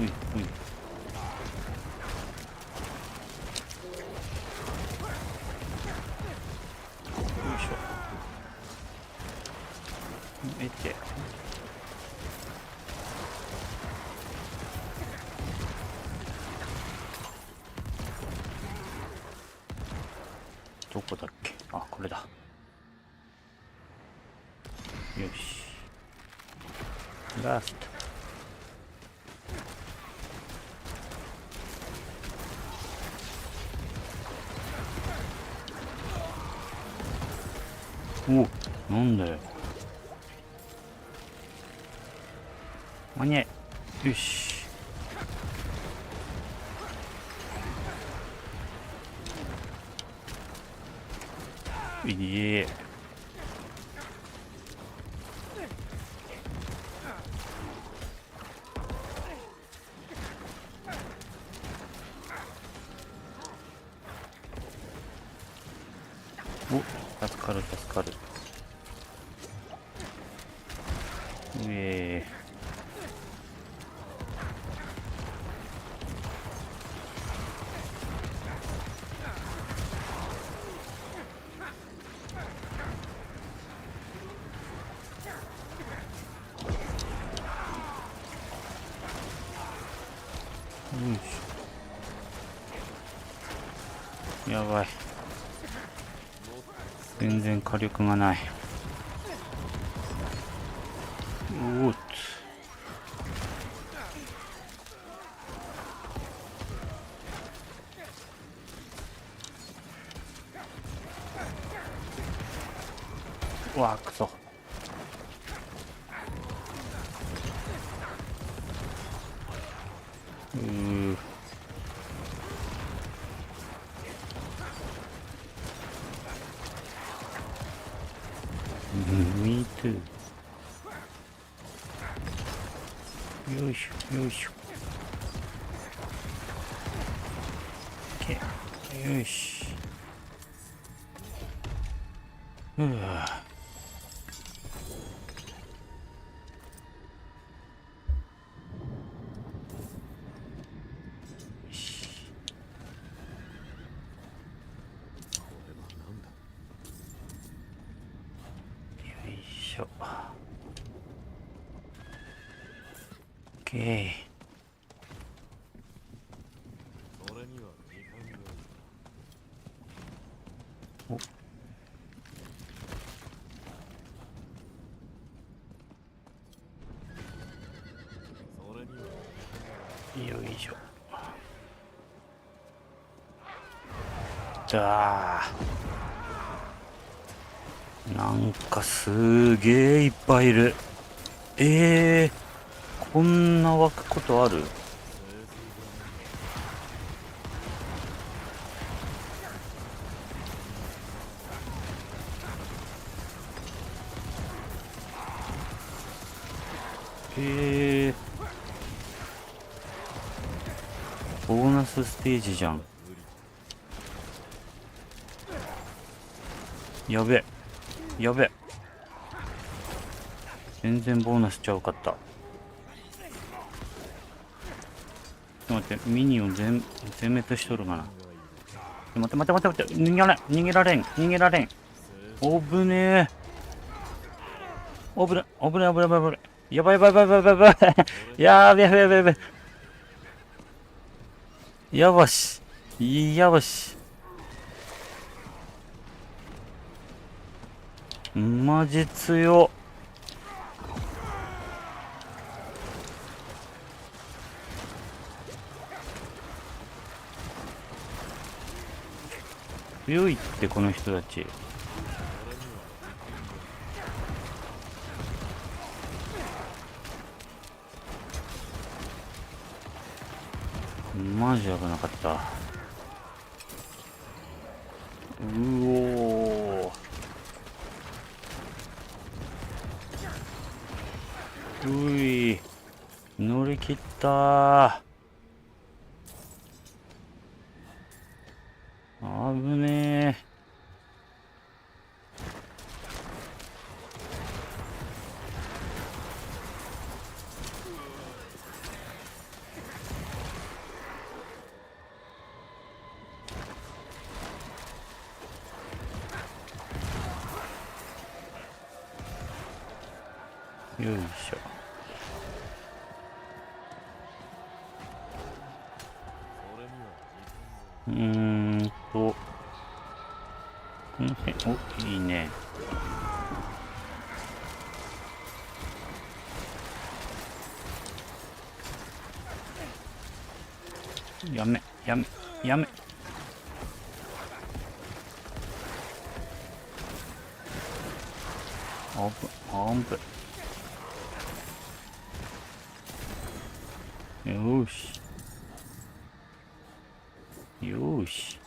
うい。どこだっけ。あ、これだ。よし。ラスト。お、なんだよ。間に合い。よし。いえ。お、助かる助かる。やばい。全然火力がない。おっうわ、くそ。Me too。よいしょよいしょ。よし。よいしょ。なんかすげえいっぱいいる。こんな湧くことある？ボーナスステージじゃん。やべやべ。全然ボーナスちゃうかった。ちょっと待って、ミニオン全滅しとるかな。待って逃げられん。おぶねえ。危ない危ない危ない危ない。やばいやばいやばいやばいやばい。やべやべやべやべ。やばし。やばし。マジ強。強いってこの人たち。マジ危なかった。うおー。うい、乗り切ったー。危ねえ。よいしょ。この辺、お、いいね。やめ、やめ、やめ。オープン、オープン。よーし。よーし。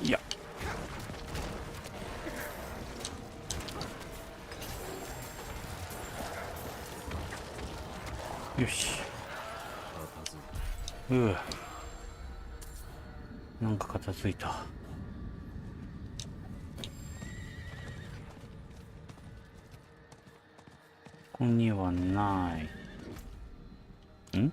いや。よし。なんか片付いた。ここにはない。ん？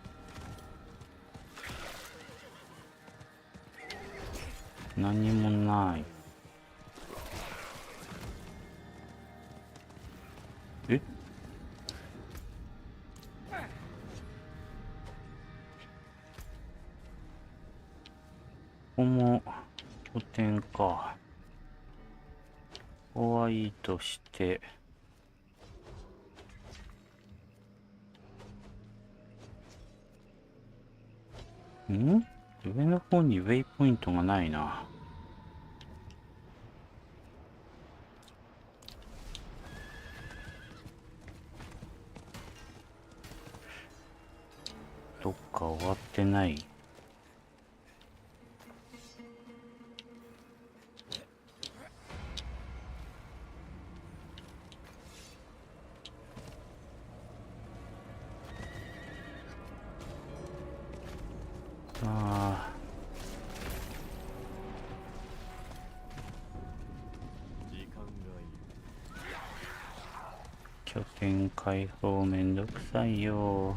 何もない。え？ここも拠点か。ここはいいとして。ん？上の方にウェイポイントがないな。どっか終わってない。拠点開放めんどくさいよ。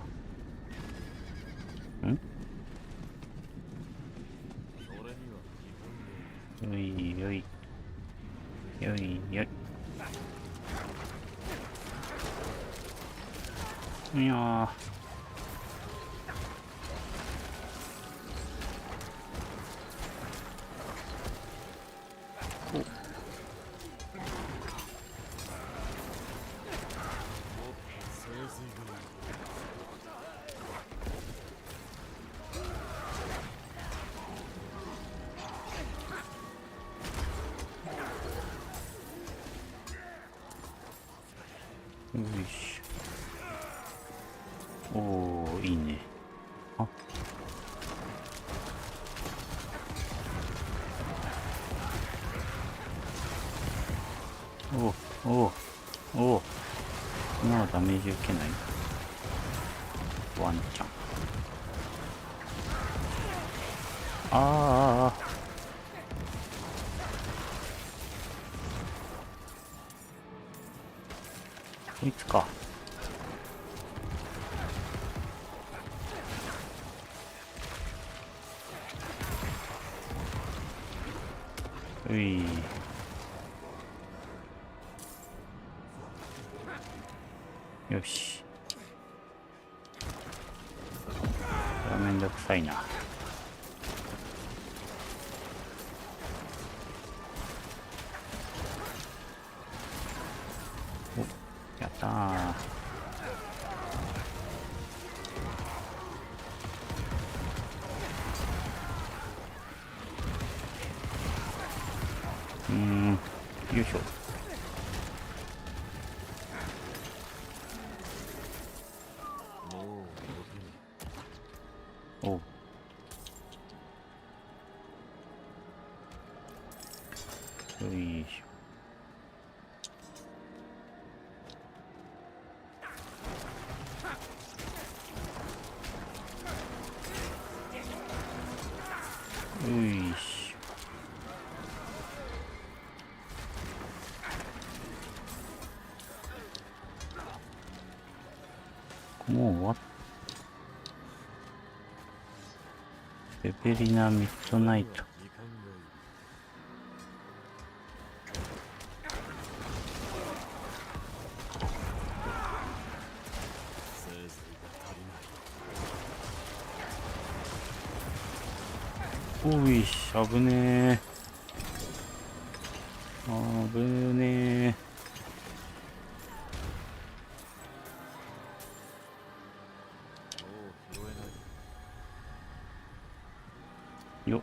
よいよいよいよい。いやー。よいしょ。おー、いいね。あ、おおおお、まあダメージ受けない。ワンちゃん。あこいつか。うい。よし。これはめんどくさいな。お、やったー。よいしょ。おう。よいしょ。よいしょ。もう終わっベベリナミッドナイト。おいし、危ねえ。危ねえ。よっ。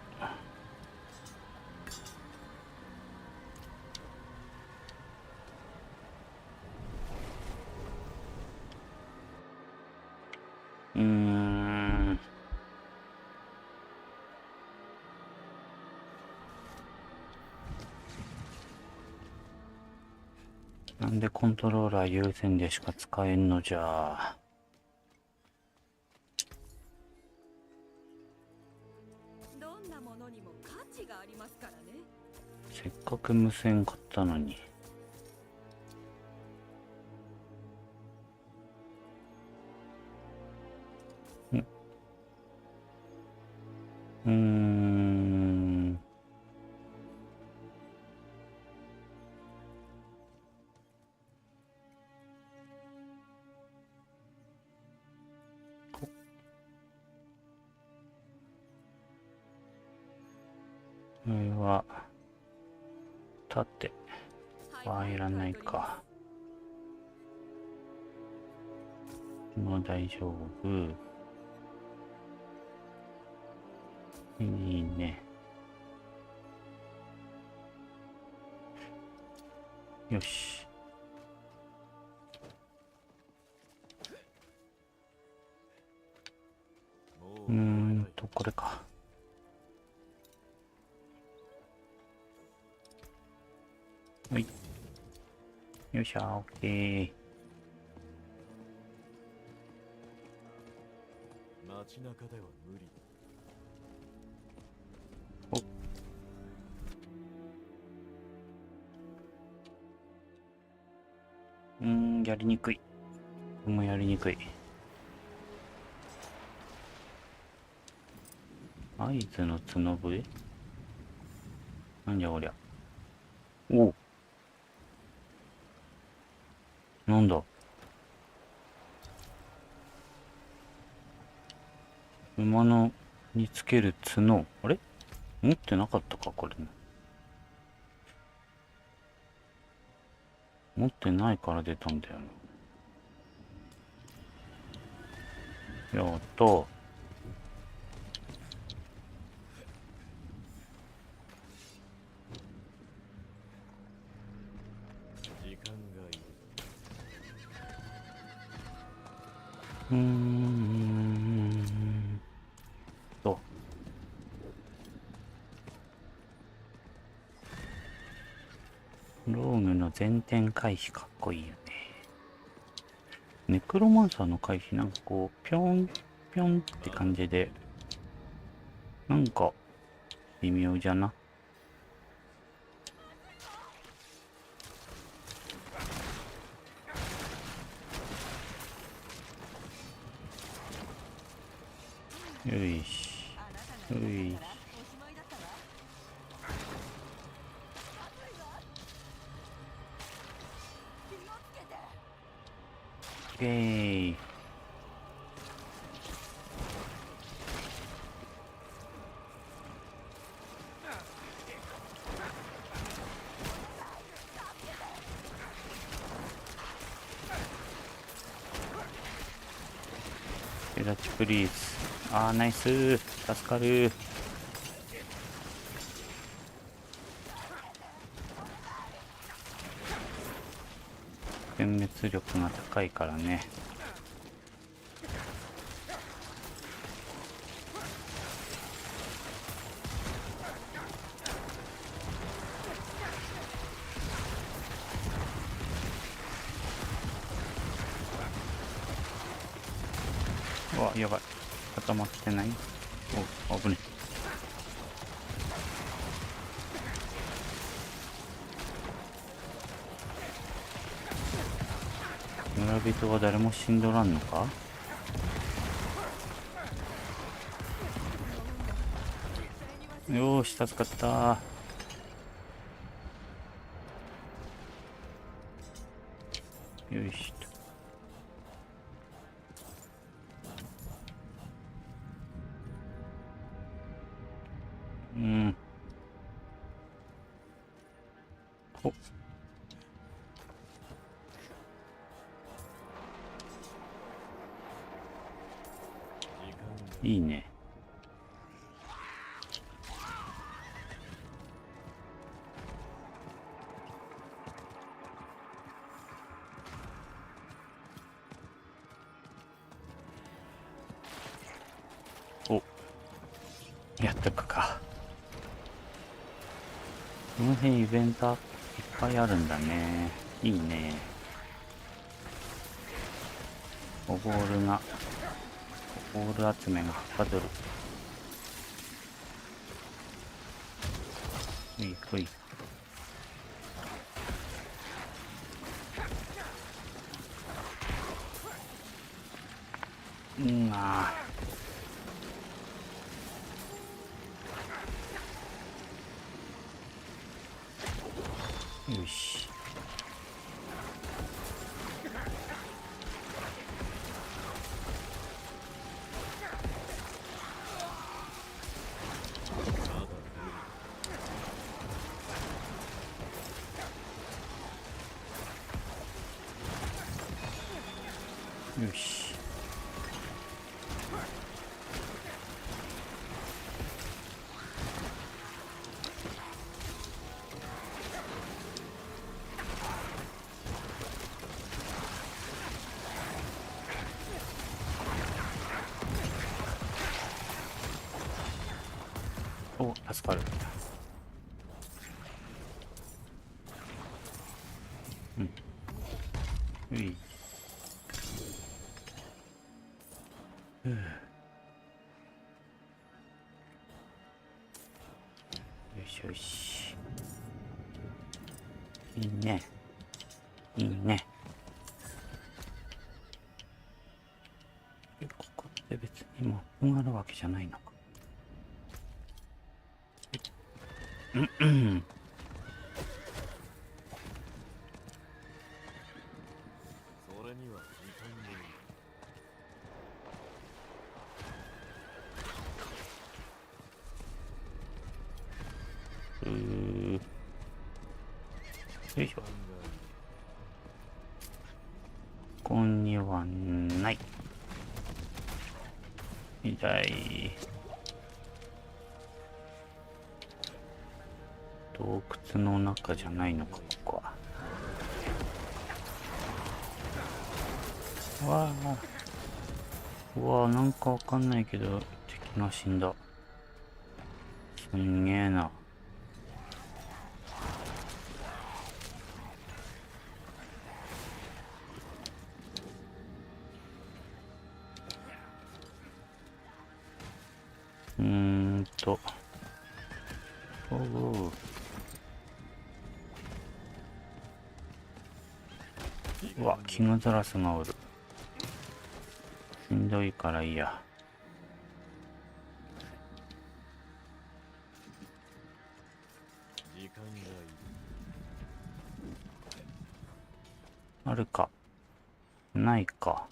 なんでコントローラー優先でしか使えんのじゃ。どんなものにも価値がありますからね。せっかく無線買ったのに。これは縦はいらないか。もう大丈夫。いいね。よし。これか。はい。よっしゃ、オッケー。街中では無理。やりにくい。もうやりにくい。合図の角笛？なんじゃこりゃ。おう。なんだ。馬のにつける角。あれ？持ってなかったかこれ。持ってないから出たんだよな。やったー。時間がいい。と。ローグの全点回避かっこいいよね。ネクロマンサーの回避なんかこう、ぴょんぴょんって感じで、なんか微妙じゃな。よいし。よいし。オッケー。エラチプリーズ。あーナイス、助かる。点滅力が高いからね。うわ、やばい。頭来てない？お、危ね。村人は誰も死んどらんのか？よーし、助かった。よいしょ。うん。お。いいね。お、やっとくか。この辺イベントいっぱいあるんだね。いいね。ボールが、ボール集めがはかどる。ほいほい。うんあー。よし。よし。お、助かる。うん。うい。よしよし。いいね。いいね。ここって別にマップがあるわけじゃないのか。うんうん。それには時間がいる。よいしょ。ここにはない。痛い。洞窟の中じゃないのか、ここは。わあ。うわあ、なんかわかんないけど、敵が死んだ。すんげえな。おう。うわ、キングザラスがおる。しんどいからいいや。あるかないか。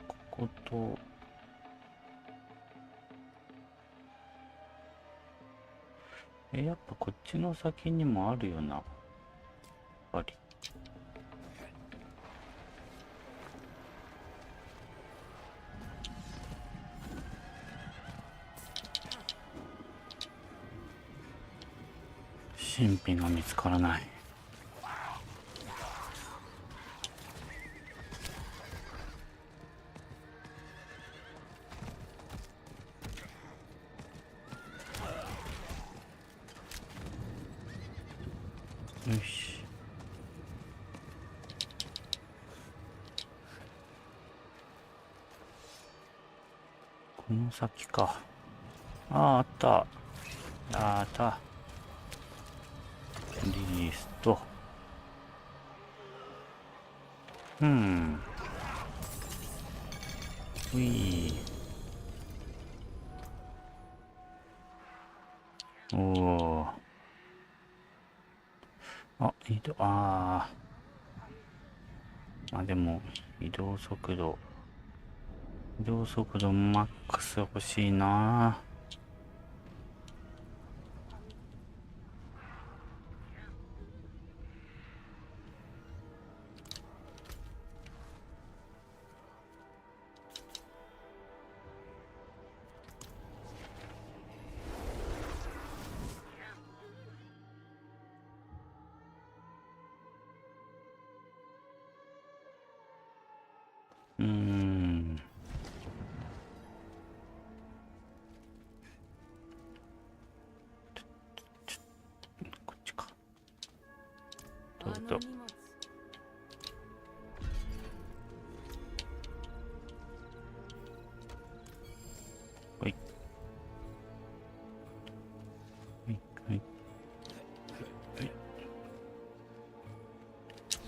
こことやっぱこっちの先にもあるよな。やっぱり。神秘が見つからない。よし。この先か。あった。あった。リリースと。うい。おお。移動、でも、移動速度マックス欲しいな。こっちか。どうぞ。はい。はい。はい。い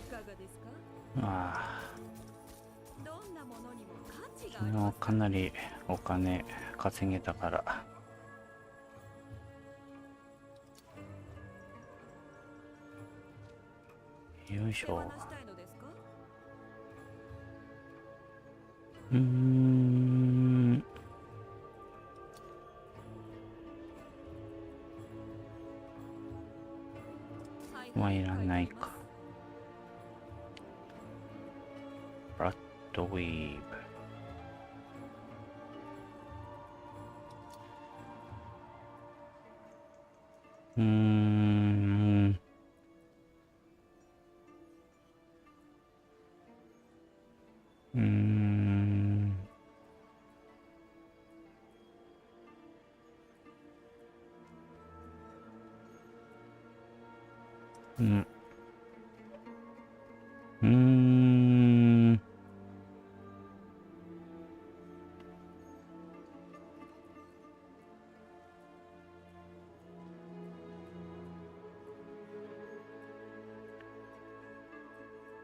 かがですか？どんなものにも価値があります。昨日かなりお金稼げたから。よいしょ。はいらないか。ラッドウィーブ。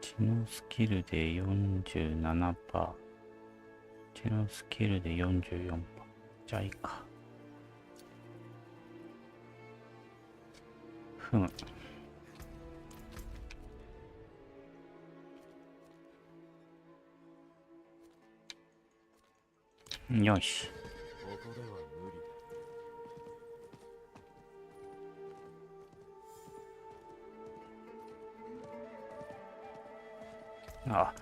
知のスキルで 47%。知のスキルで 44%。じゃあいいか。よし。あ、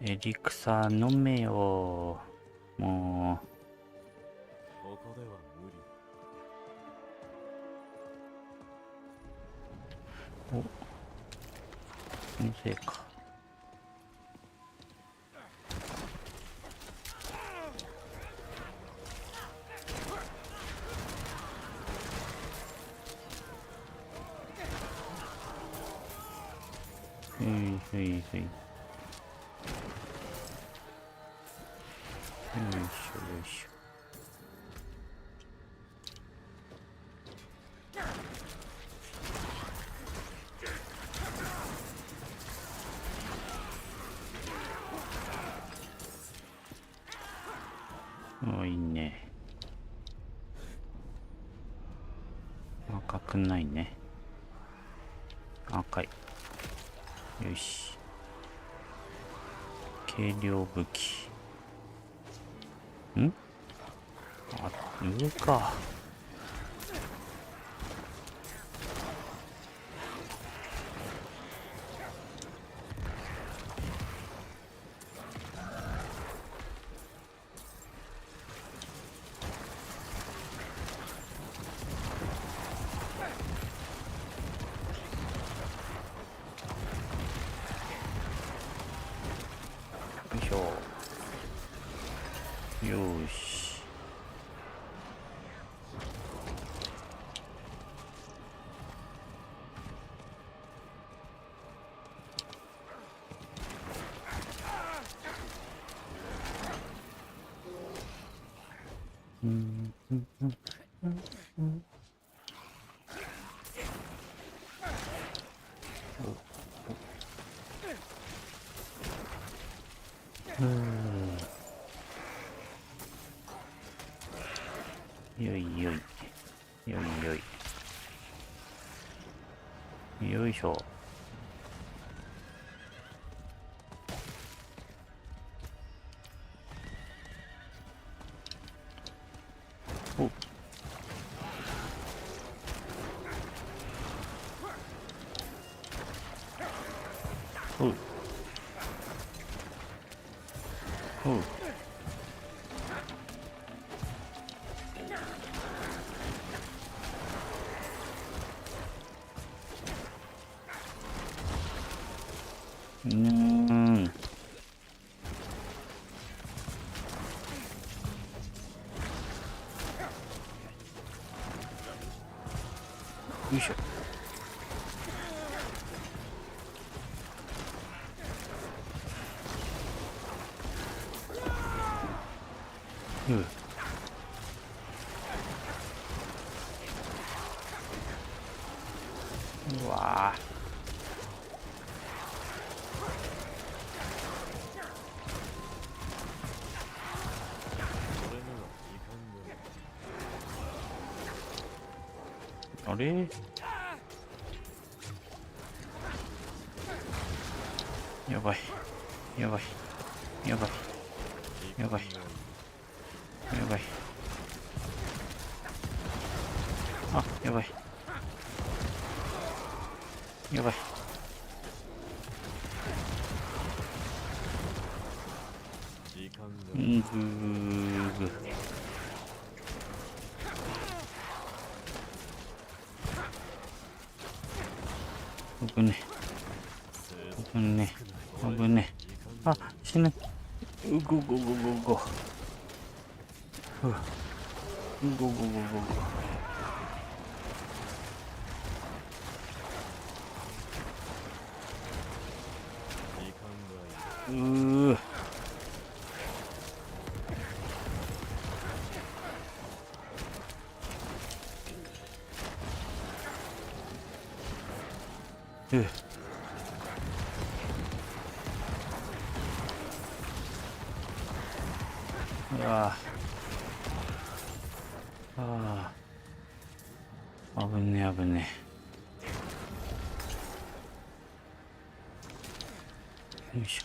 エリクサー飲めよ。もここでは無理。う。お。先生か。ふいふいふい。よいしょよいしょ。おいいね。赤くないね。赤い。よし。軽量武器。ん？あ、上か。よいしょ。よーし。よいよい。よいよい。よいしょ。お。おう。おう。よいしょ。うわー。あれ？やばい。やばい。やばい。やばい。やばい。あ、やばい。やばい。ぐーぐ。危ね。危ね。危ね。あ、死ぬ。うごごごごご。うわ。うごごごごご。うわああ、危ね危ね。よいし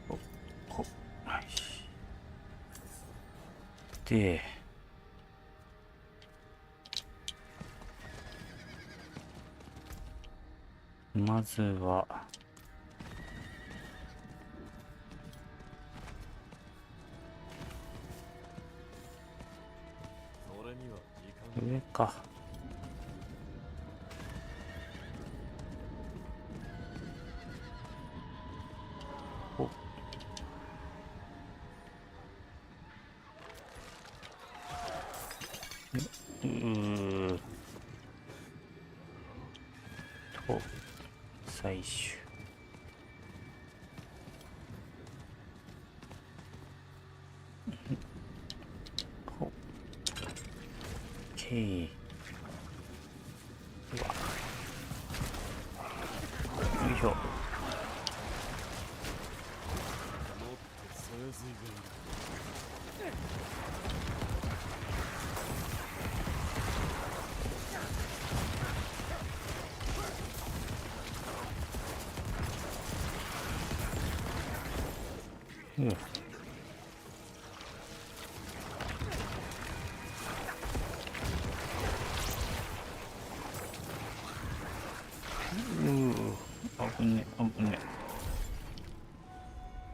ょ。はい。で、まずは上か。おと採取。ほ OK。うわよいしょ。危ね危ね。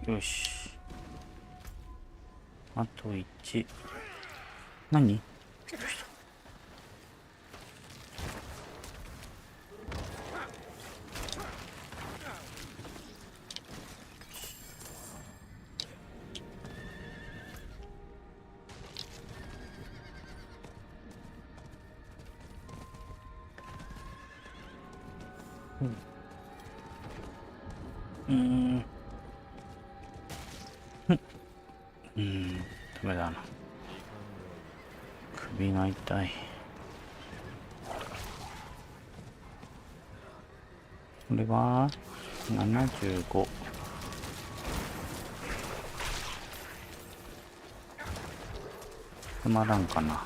よし、あと1。何？ダメだな。首が痛い。これは75。つまらんかな。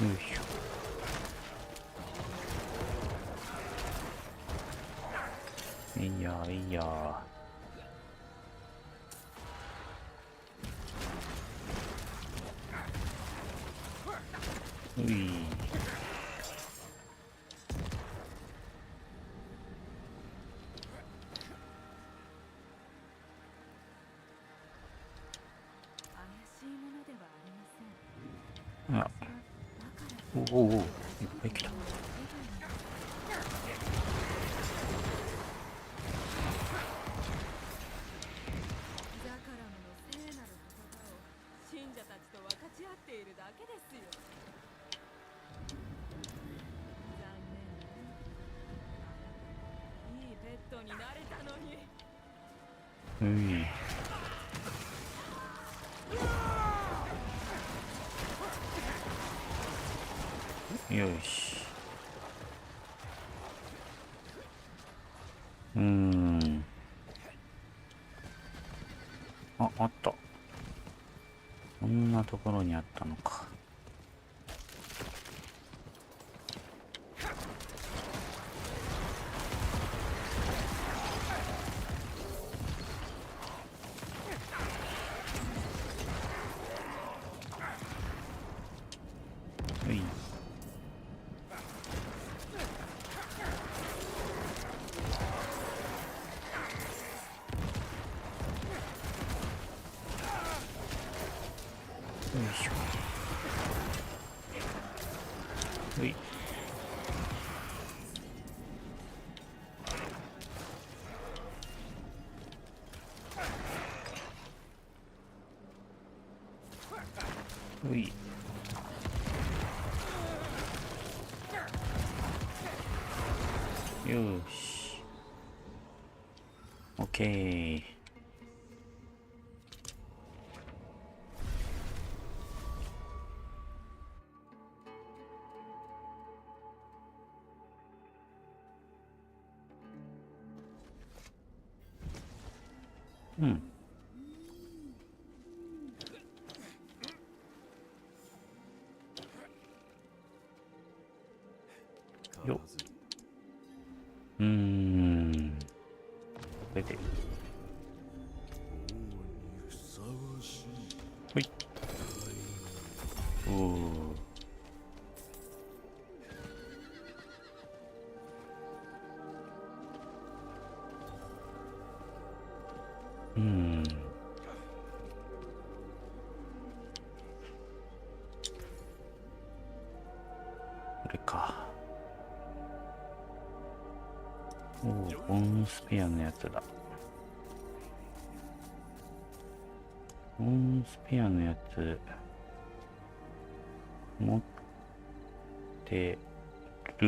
よいしょ。いいやいいや。うい。あ、おお、いっぱい来た。信者たちと分かち合っているだけですよ。残念ね。いいペットになれたのに。よし。あった。こんなところにあったのか。うい。よいしょ。うい。うい。よし。オッケー。よっ。これで。ほい。おー。これか。おお、ボーンスペアのやつだ。ボーンスペアのやつ持ってる。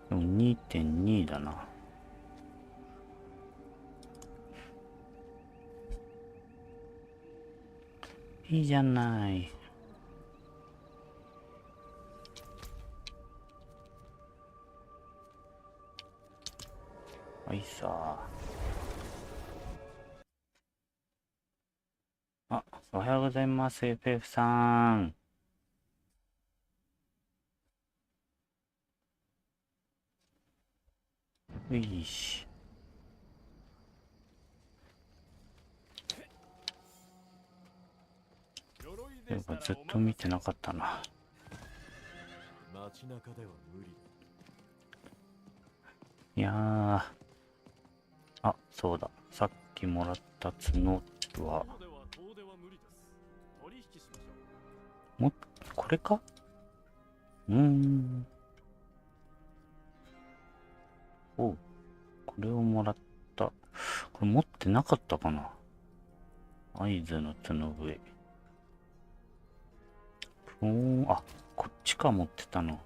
でも 2.2 だな。いいじゃない。はいさあ。おはようございます、FF さん。よいし。やっぱずっと見てなかったな。街中では無理。いやー。あ、そうだ。さっきもらった角は。これか？おう。これをもらった。これ持ってなかったかな？合図の角笛。あ、こっちか持ってたの。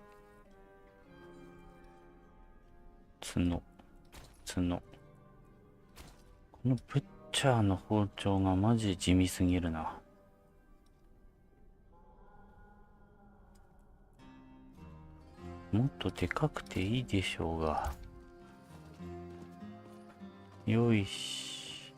角。このブッチャーの包丁がマジ地味すぎるな。もっとでかくていいでしょうが。よいし。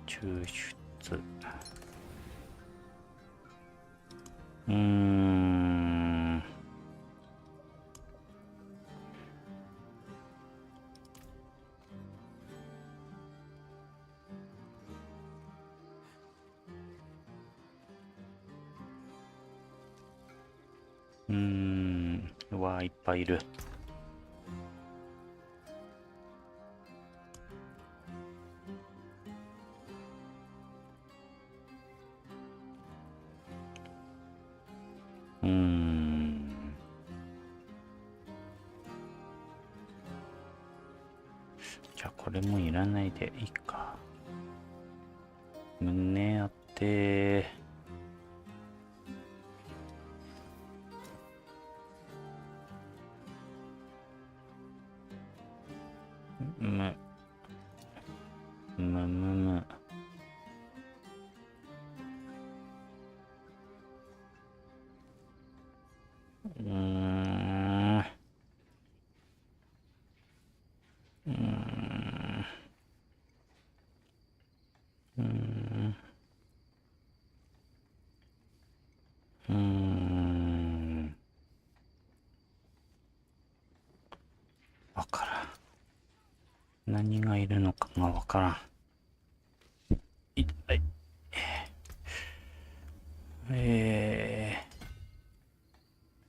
抽出。うわー、いっぱいいる。じゃあこれもいらないでいいか。胸当て。わからん。何がいるのかがわからん。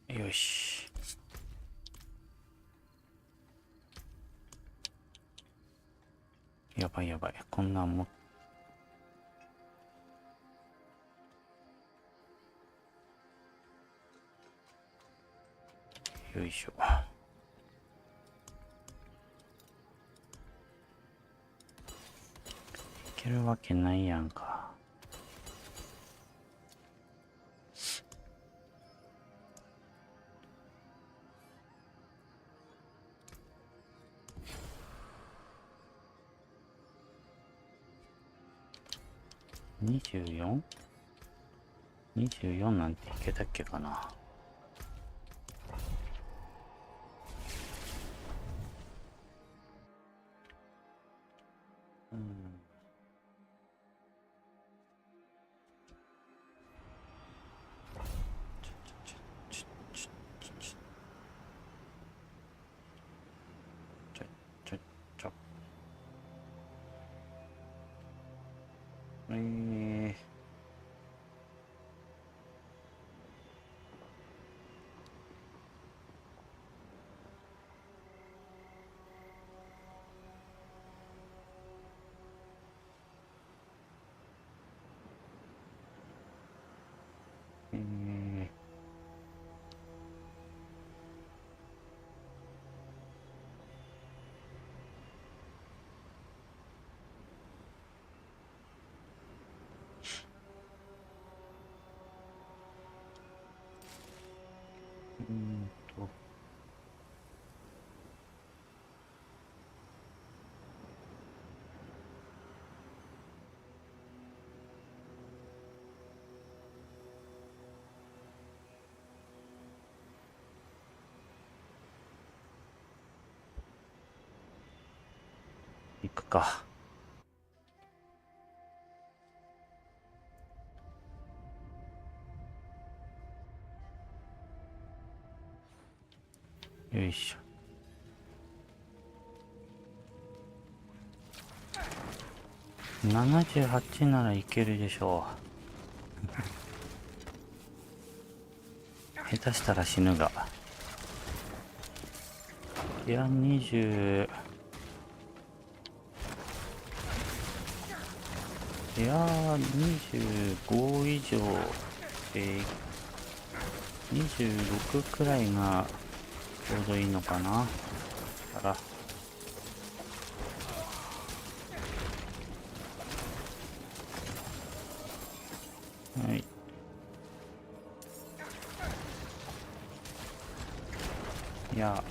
よし。やばいやばい。こんなんも。よいしょ。いけるわけないやんか。24？ 24なんていけたっけかな。行くか。よいしょ。78ならいけるでしょう。下手したら死ぬが。いや、20。いやー、25以上で、26くらいがちょうどいいのかな。あら。はい。いや。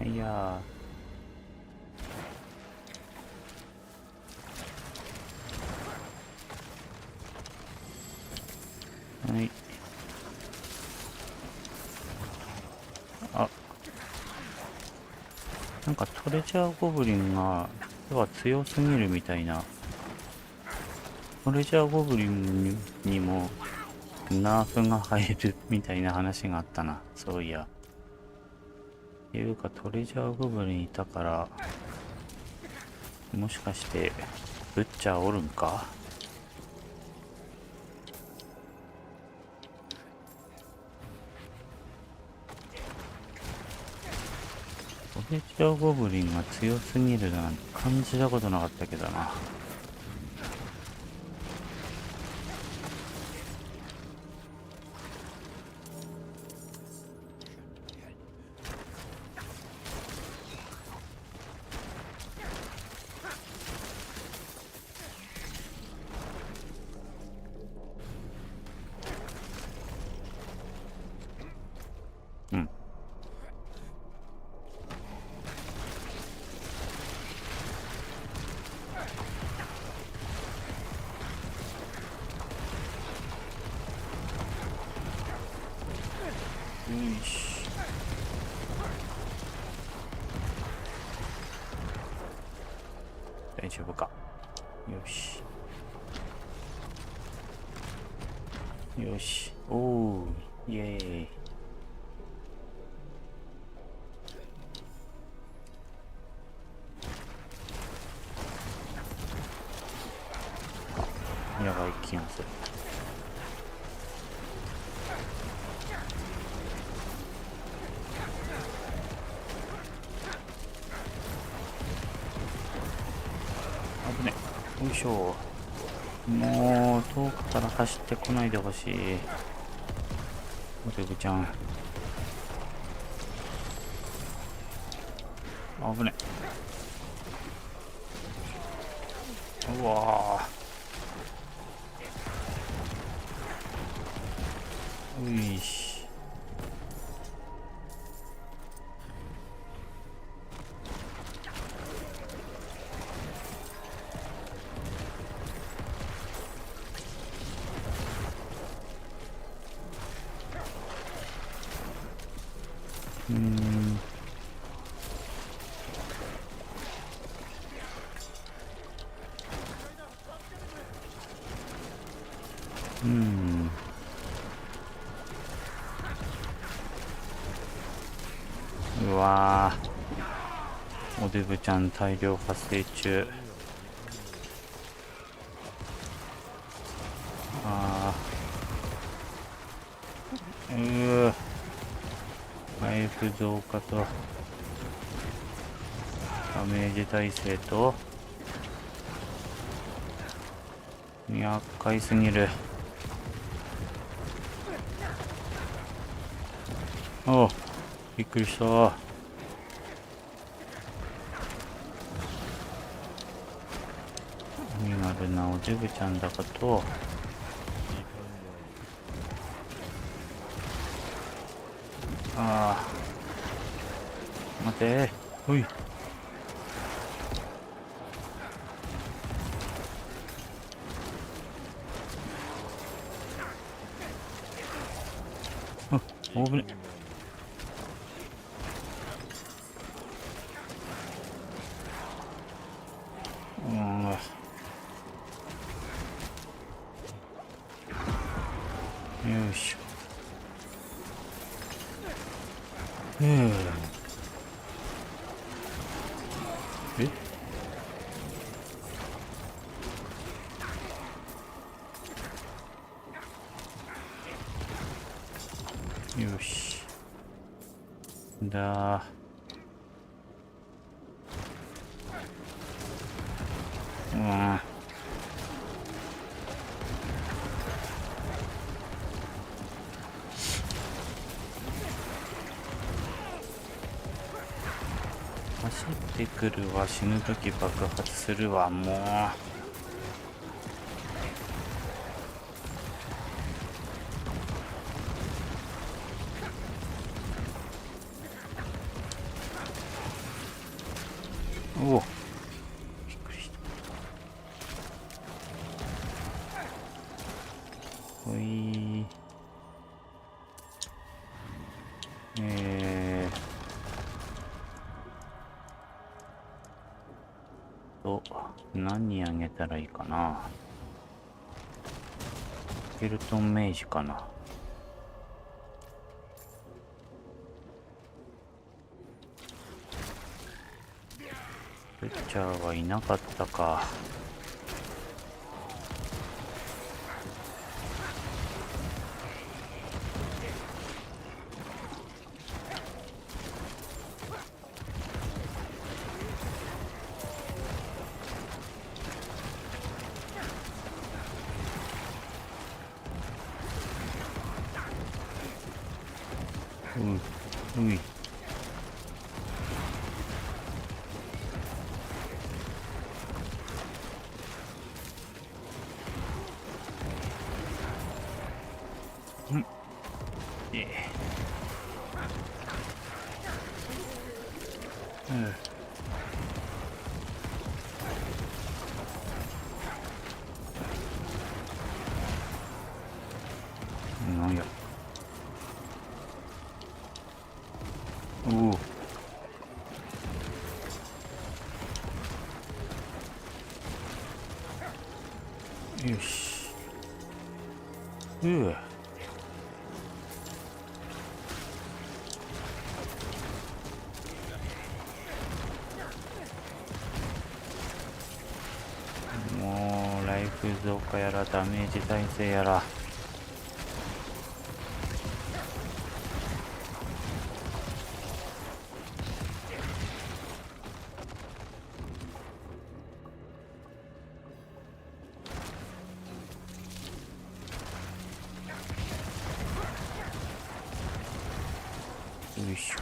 いやー。はい。あ、なんかトレジャーゴブリンが要は強すぎるみたいな。トレジャーゴブリンにもナーフが入るみたいな話があったな。そういや。いうかトレジャーゴブリンいたから、もしかしてブッチャーおるんか。トレジャーゴブリンが強すぎるなんて感じたことなかったけどな。うん。よし。大丈夫か。よし。よし。おお、イエーイ。やばい気がする。危ね。よいしょ。もう遠くから走ってこないでほしい。おデブちゃん。危ね。うわー。よいし。デブちゃん大量発生中。あー、ライフ増加とダメージ耐性と厄介すぎる。おう、びっくりした。身軽なおデブちゃんだかと待て、ほい。おぶね。よいしょ。よし。だ。走ってくるわ。死ぬとき爆発するわ。もうおお、びっくりした。ほい。何あげたらいいかな。スケルトンメイジかな。ブッチャーはいなかったか。うい。なんや。おお。よし。もうライフ増加やらダメージ耐性やら。よいしょ。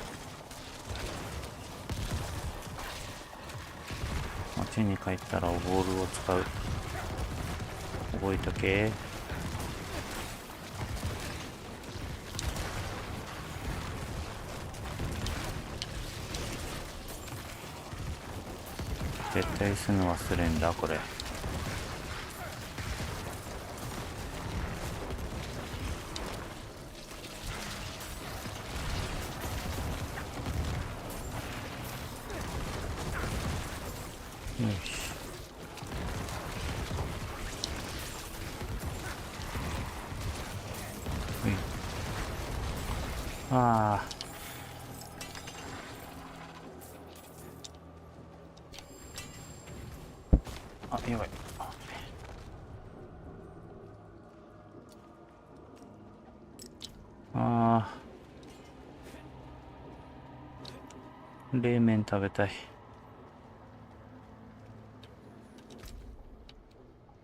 街に帰ったらボールを使う。覚えとけ。絶対すぐ忘れんだこれ。よし。あ、やばい。冷麺食べたい。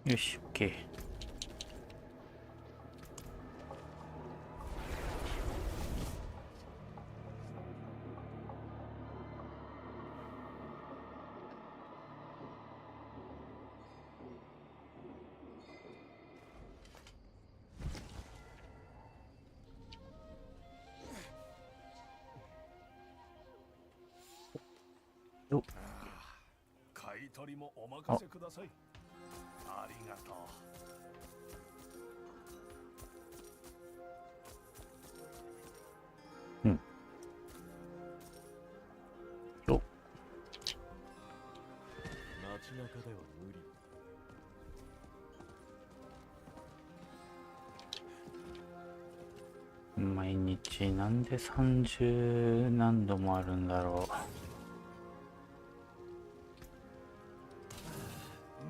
よし、オッケー。買い取りもお任せください。ありがとう。うん。よっ。街中では無理。毎日なんで30何度もあるんだろう。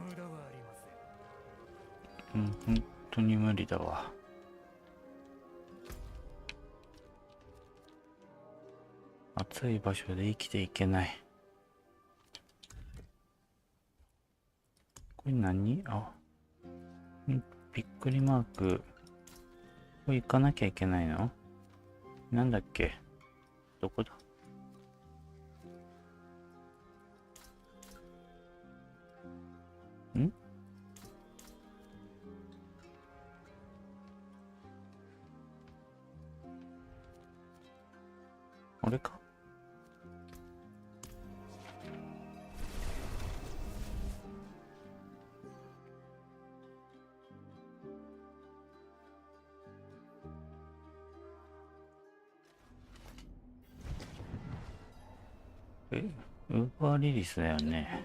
無駄はありません。うん、本当に無理だわ。暑い場所で生きていけない。これ何？あ、びっくりマーク。これ行かなきゃいけないの？なんだっけ？どこだ？ん？あれか？ウーバーリリースだよね。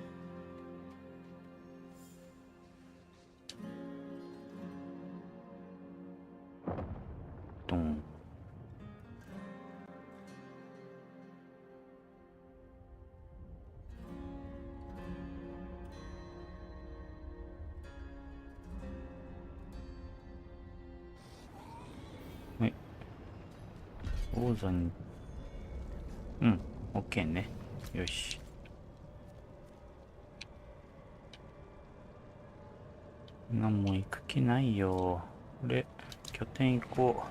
ドン。王座に、うん、OK ね。よし。もう行く気ないよ。で、拠点行こ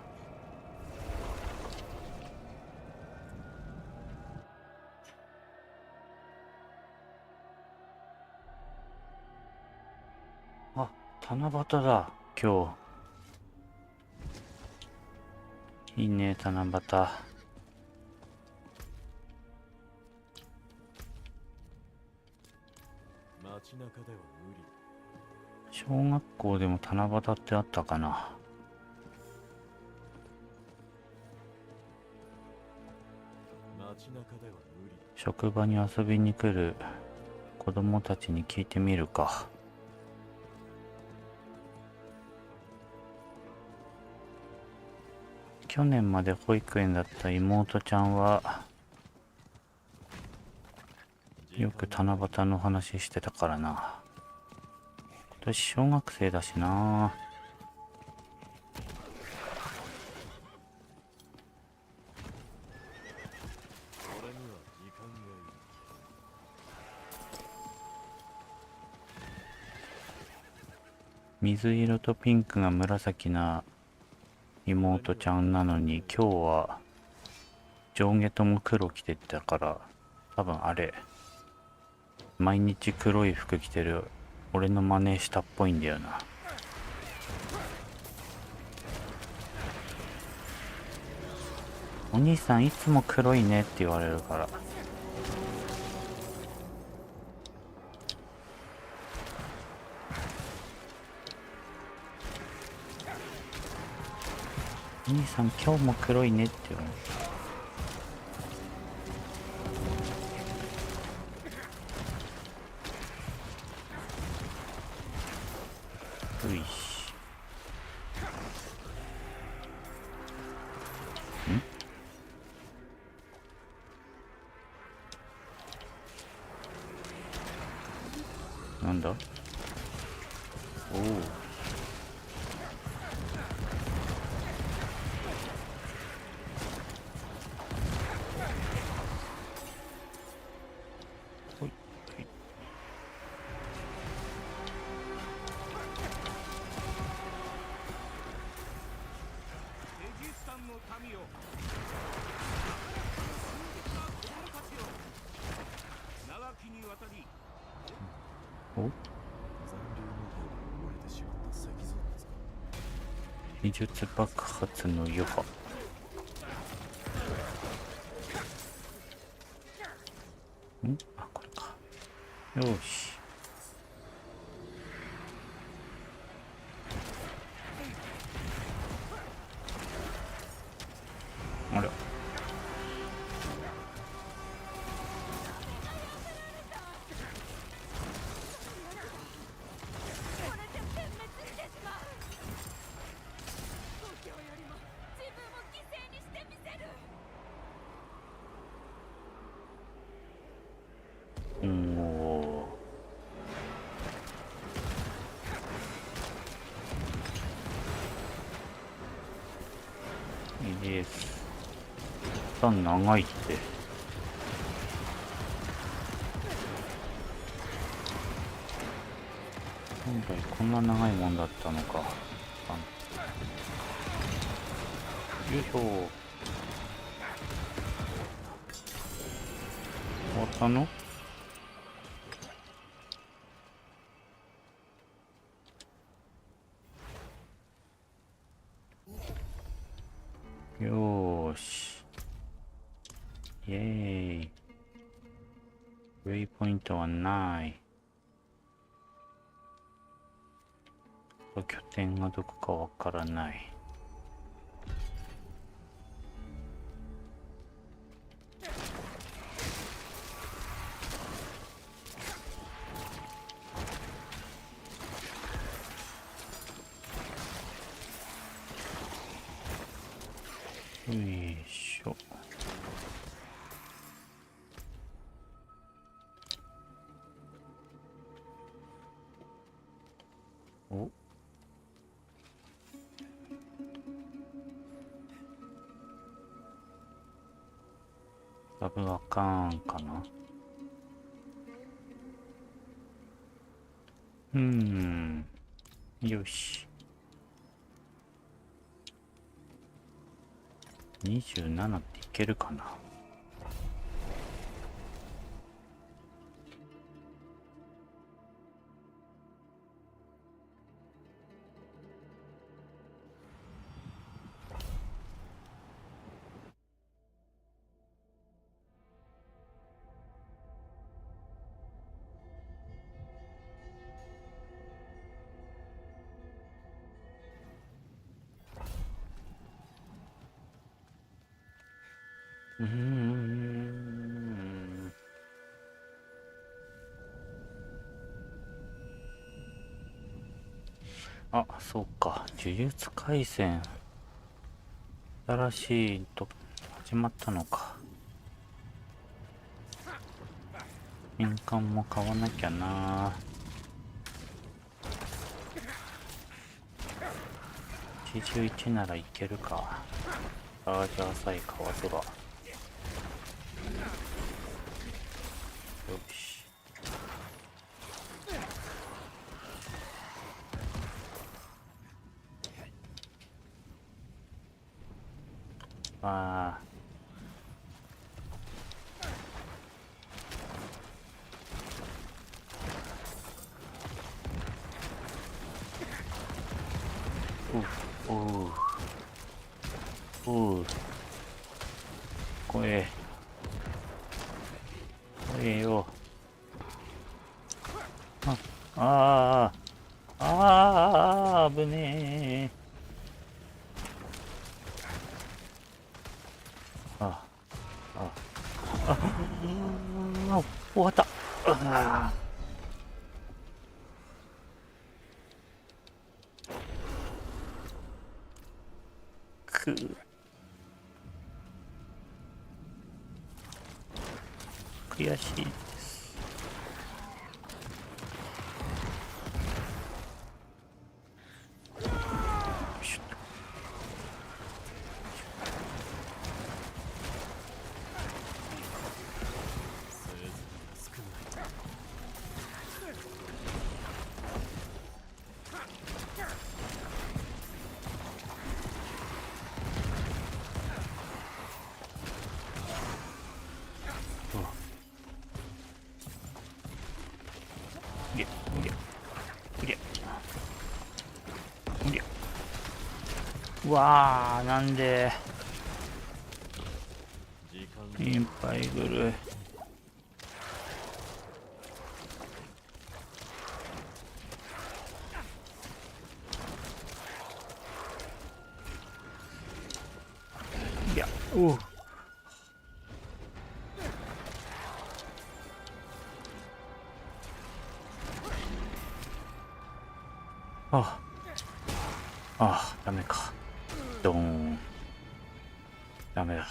う。あ、七夕だ、今日。いいね、七夕。街中では無理。小学校でも七夕ってあったかな。街中では無理。職場に遊びに来る子供たちに聞いてみるか。去年まで保育園だった妹ちゃんはよく七夕の話してたからな。私小学生だしな。俺には時間がいい。水色とピンクが紫な妹ちゃんなのに今日は上下とも黒着てたから、多分あれ毎日黒い服着てる俺の真似したっぽいんだよな。お兄さんいつも黒いねって言われるから。お兄さん今日も黒いねって言われる。ういし。なんだ？おお。ほいほい。レジスタンの民よ、長きにわたりお、技術爆発の余波。ん？あ、これか。よし。あら。おお。いいです。長いって。本来こんな長いもんだったのか。よいしょ。終わったの？よーし。イエーイ。ウェイポイントはない。拠点がどこかわからない。よいしょ。お、サブアカーンかな。よし。27っていけるかな。あ、そうか。呪術廻戦。新しいと始まったのか。印鑑も買わなきゃな。81ならいけるか。チャージャーさえ買わせば。よし。あー。怖え。怖えよ。危ねえ。終わった。悔しいです。りゃうりゃうりゃうりゃ。うわー、なんでいっぱい来る。いや、おう。ああ、ダメか。ドーン。ダメだ。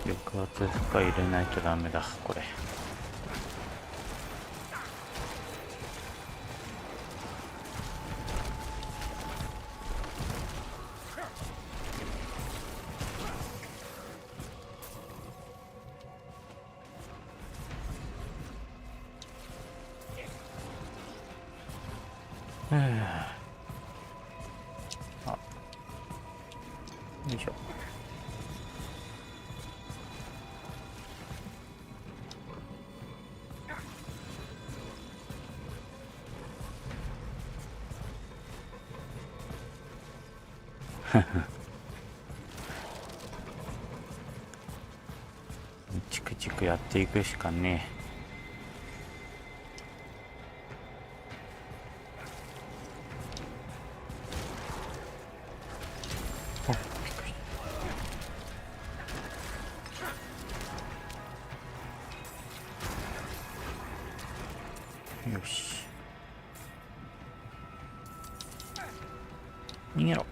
抑圧負荷入れないとダメだ、これ。あ、よいしょ。チクチクやっていくしかねえ。あ、びっくりした。よし。逃げろ。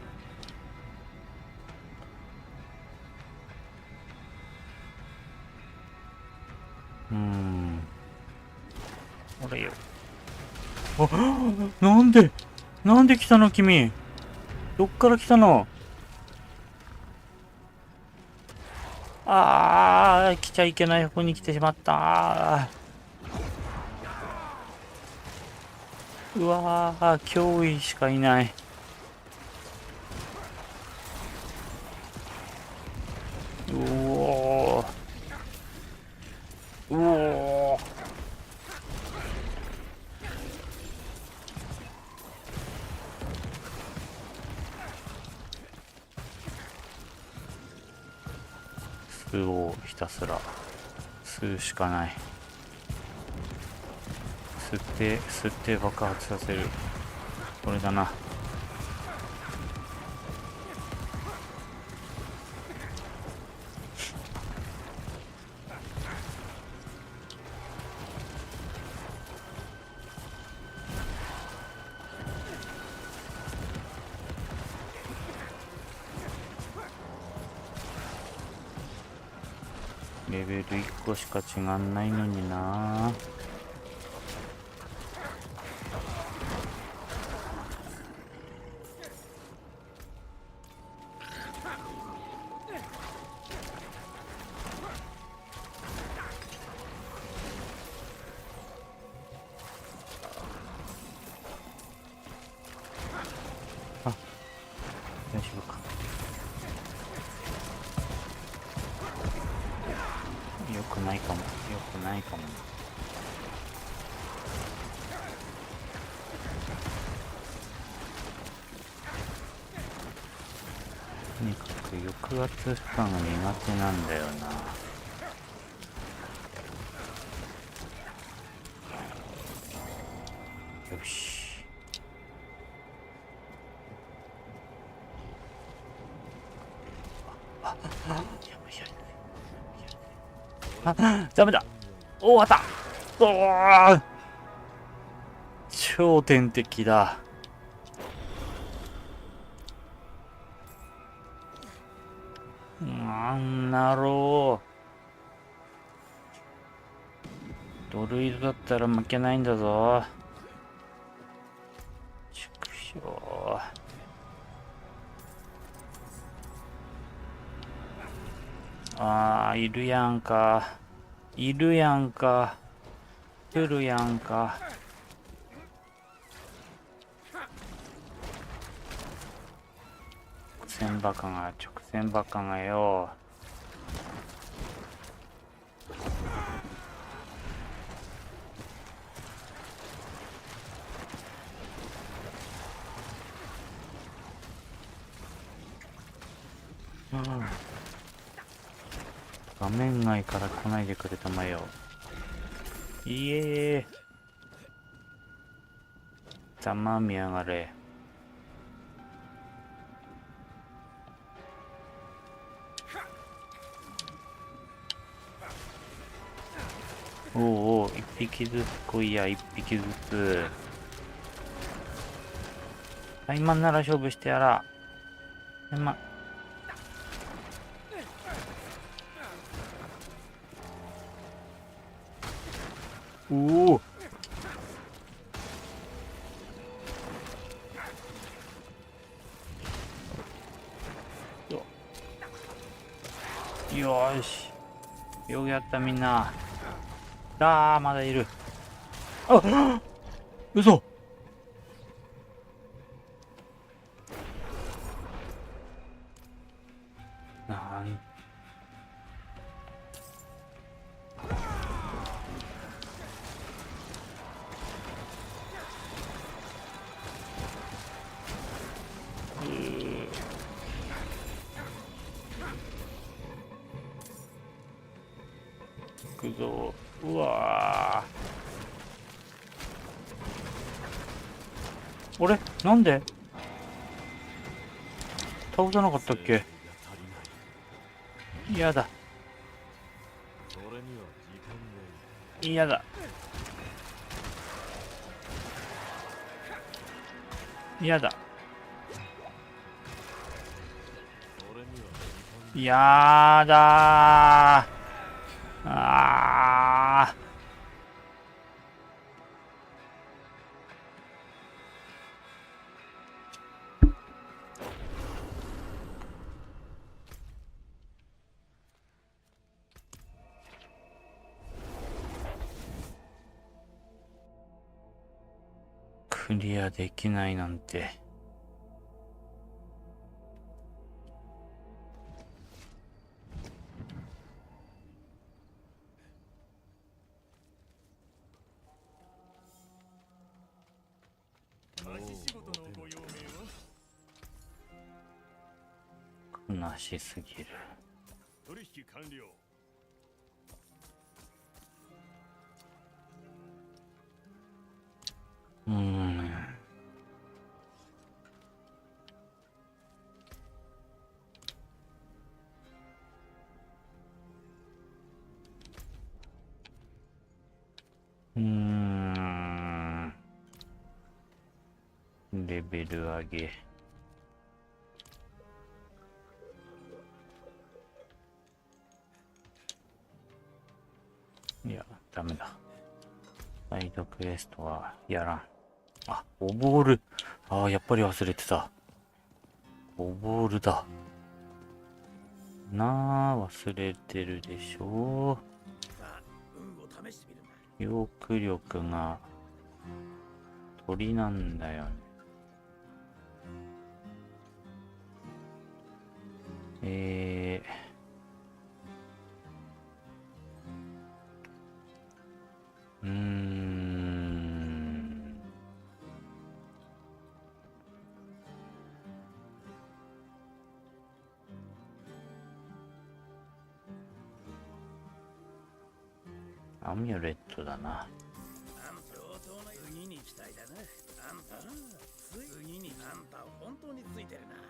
俺よ。あ、なんで来たの君。どっから来たの。ああ、来ちゃいけない方向に来てしまった。うわー、脅威しかいない。うおー。うおー。巣をひたすら吸うしかない。吸って爆発させる。これだな。レベル1個しか違んないのにな。あ、大丈夫か。よくないかも。よくないかも。とにかく抑圧負荷が苦手なんだよな。よし。ダメだ。終わった。おー、超天敵だ。なんだろう。ドルイドだったら負けないんだぞ。ちくしょう。あー、いるやんか。いるやんか。来るやんか。直線バカがよ。画面外から来ないでくれたまよ。いえー。ざまみやがれ。おうおう、一匹ずつ来いや、一匹ずつ。今なら勝負してやら。おお。よーし。よくやったみんな。まだいる。嘘。なんくぞ。うわー。俺なんで倒さなかったっけ。嫌だ。嫌だ。嫌だ。やだー。クリアできないなんて。悲しすぎる。取引完了。レベル上げ。いや、ダメだ。サイドクエストはやらん。オボール。やっぱり忘れてた。オボールだ。忘れてるでしょ。記憶力が鳥なんだよね。アミュレットだな。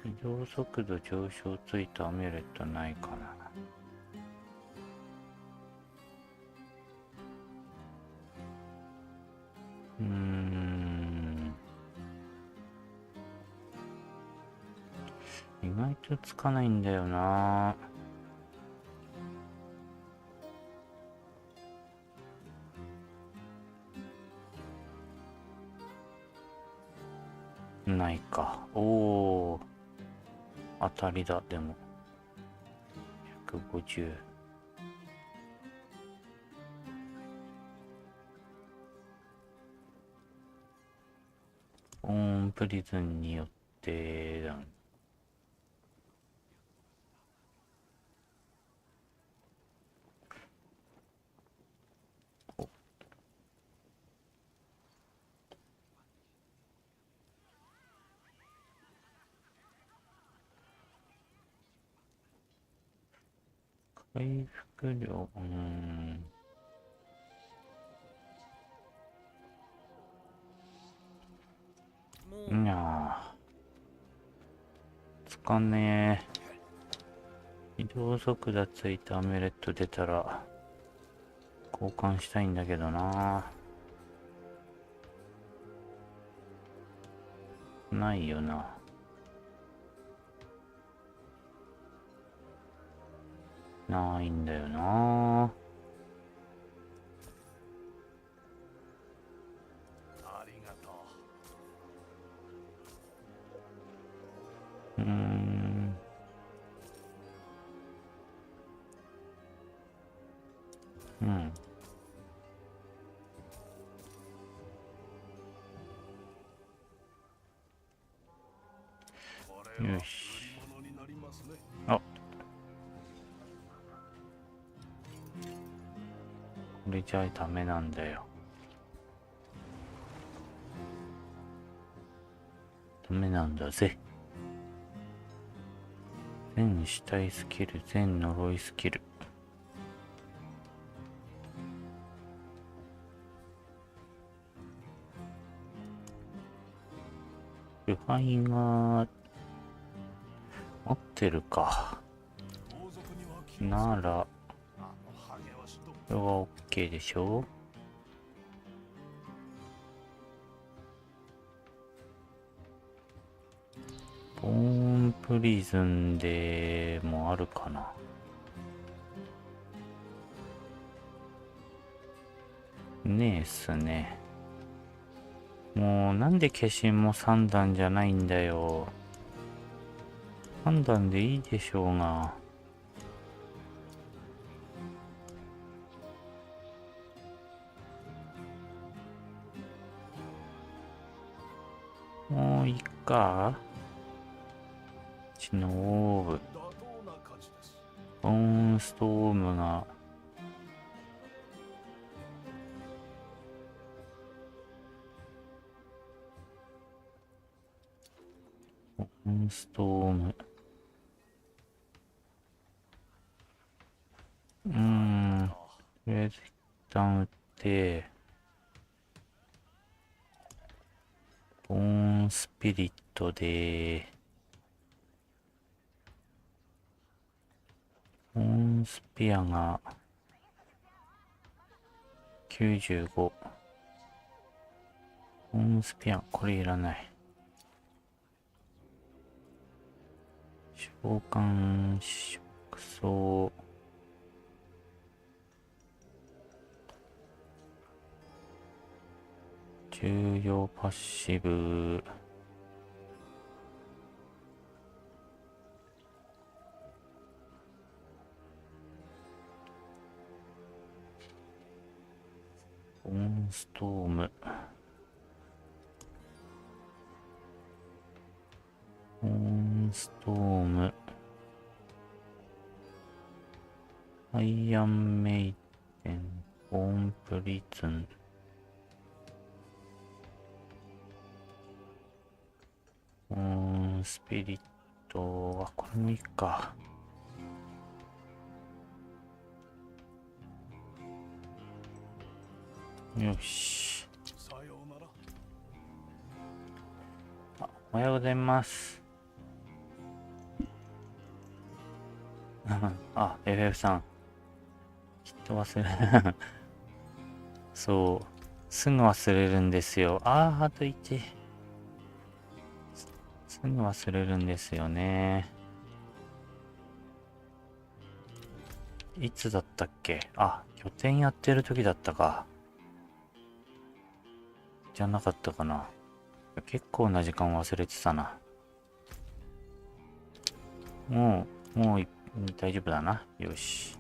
移動速度上昇ついたアミュレットないかな。意外とつかないんだよな。ないか。おー、当たりだ。でも150。プリズンによってだ。回復量、いやー、つかねえ。移動速度ついたアメレット出たら交換したいんだけどな。ないよな。ないんだよな。ありがとう。よし。あ、これじゃダメなんだよ。ダメなんだぜ。全死体スキル、全呪いスキル。腐敗が持ってるか。なら、これは OK でしょ。ボーンプリズンでもあるかな。ねえっすね。もうなんで化身も3段じゃないんだよ。3段でいいでしょうが。もういいか。血のオーブ。ボーンストームがボーンストーム。とりあえず一旦打って、ボーンスピリットで、ボーンスピアが95。ボーンスピア、これいらない。召喚、食草。重要パッシブ。ボーンストーム。ボーンストーム。アイアンメイデン。ボーンプリズン。スピリットはこれもいいか。よし。あ、おはようございます。あ、FF さん。きっと忘れそう。すぐ忘れるんですよ。あと1。すぐ忘れるんですよね。いつだったっけ？あ、拠点やってる時だったか。じゃなかったかな。結構な時間忘れてたな。もう大丈夫だな。よし。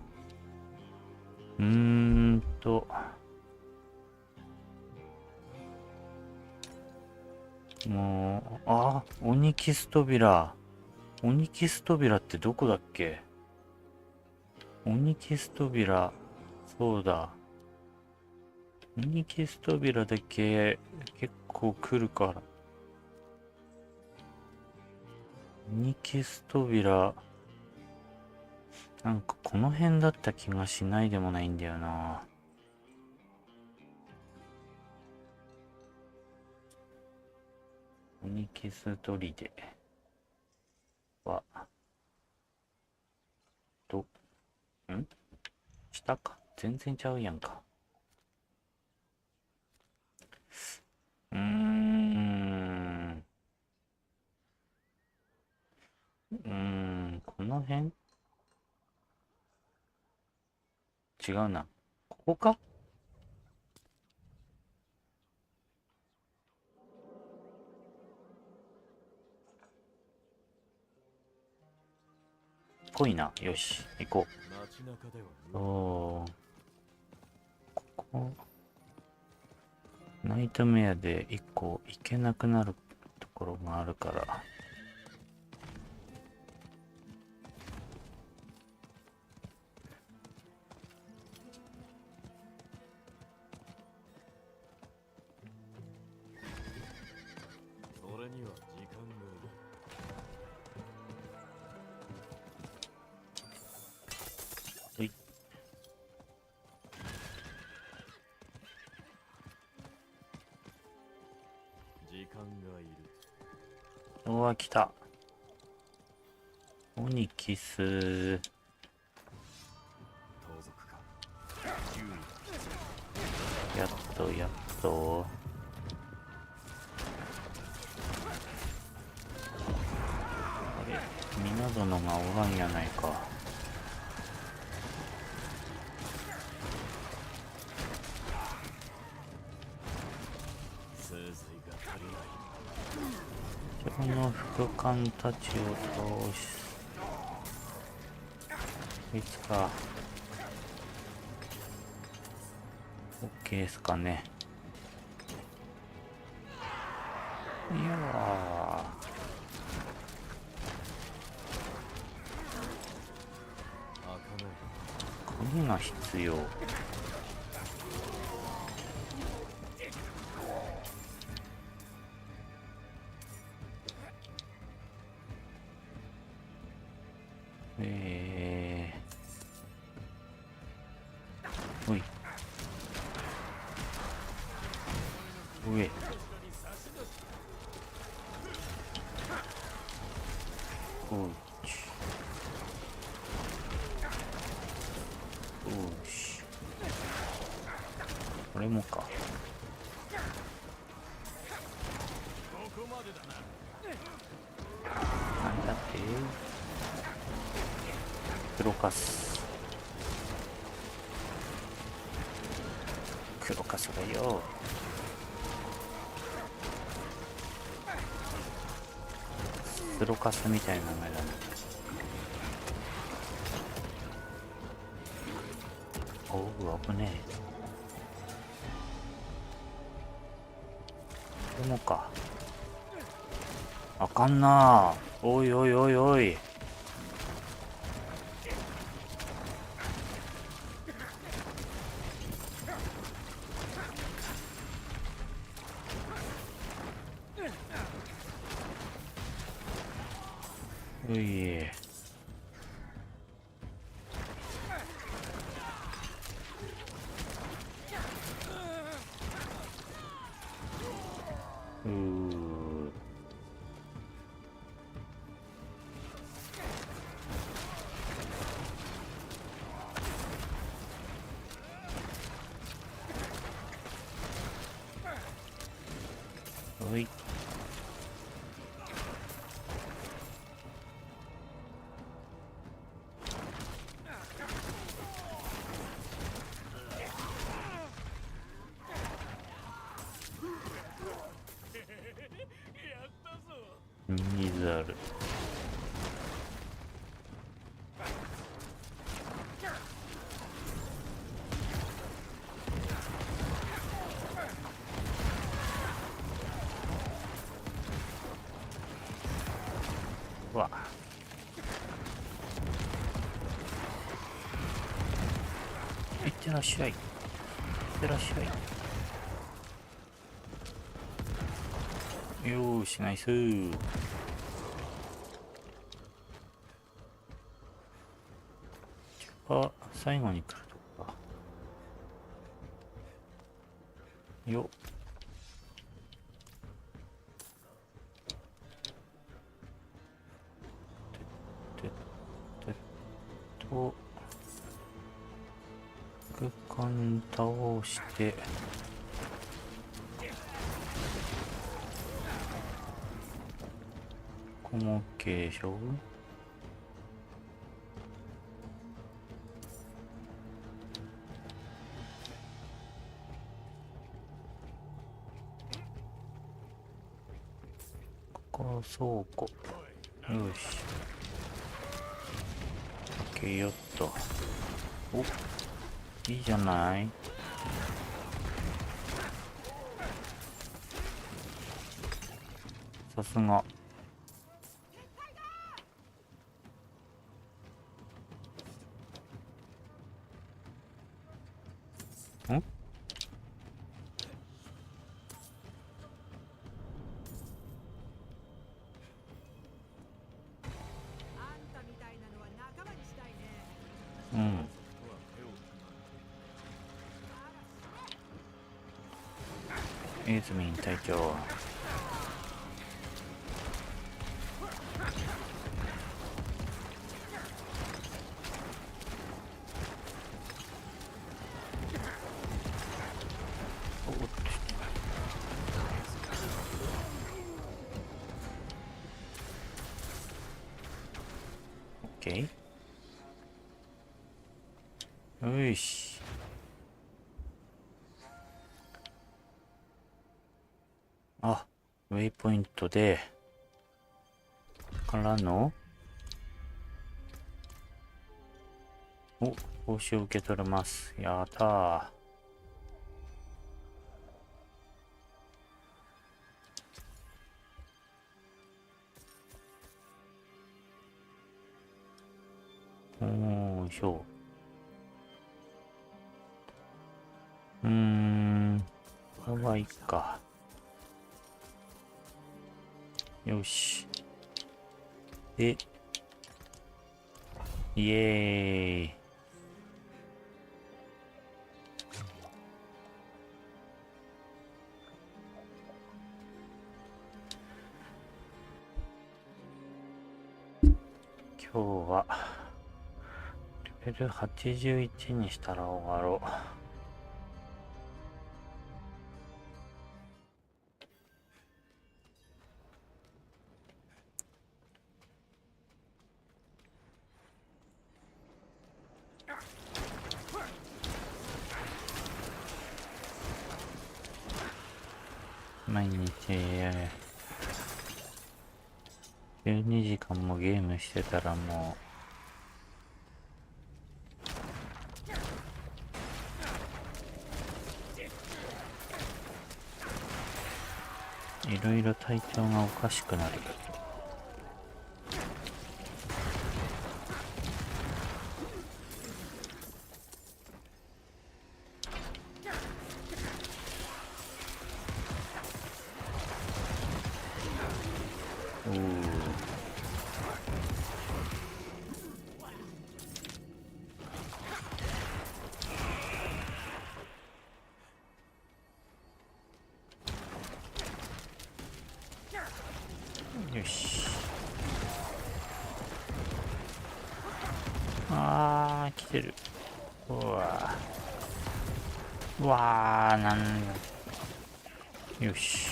もう、あ、オニキス扉。オニキス扉ってどこだっけ？オニキス扉、そうだ。オニキス扉だけ結構来るから。オニキス扉、なんかこの辺だった気がしないでもないんだよな。オニキス砦は、下か。全然ちゃうやんか。この辺違うな。ここか？濃いな。よし、行こう。ここ、ナイトメアで一個行けなくなるところがあるから。うわ、来た。オニキス。やっとやっと。あれ、皆殿がおらんやないか。この副官たちを倒し、いつか OK ですかね。いやー、鍵が必要。おい。上。おい。おし。これもか。なんだって。黒カス。黒カスだよ。スロカスみたいな名前だね。おう、危ねえ。これもか。あかんな。おいおいおいおい。うい。おい。ミニザル。っしゃい。いってらっしゃい。よーし、ナイスー。あ、最後に来るとこか。よっ。空間倒してここも OK でしょ。ここ倉庫。よし OK よっと。お、いいじゃない。さすが。ん？うん。エイズミン隊長。オッケー。よし。あ、ウェイポイントで、からの、お、報酬受け取れます。やったー。おーしょ。これはいいか。よし。で、イエーイ。今日はレベル81にしたら終わろう。毎日12時間もゲームしてたらもういろいろ体調がおかしくなる。よし。あー、来てる。うわー。うわー、なんだ。よし。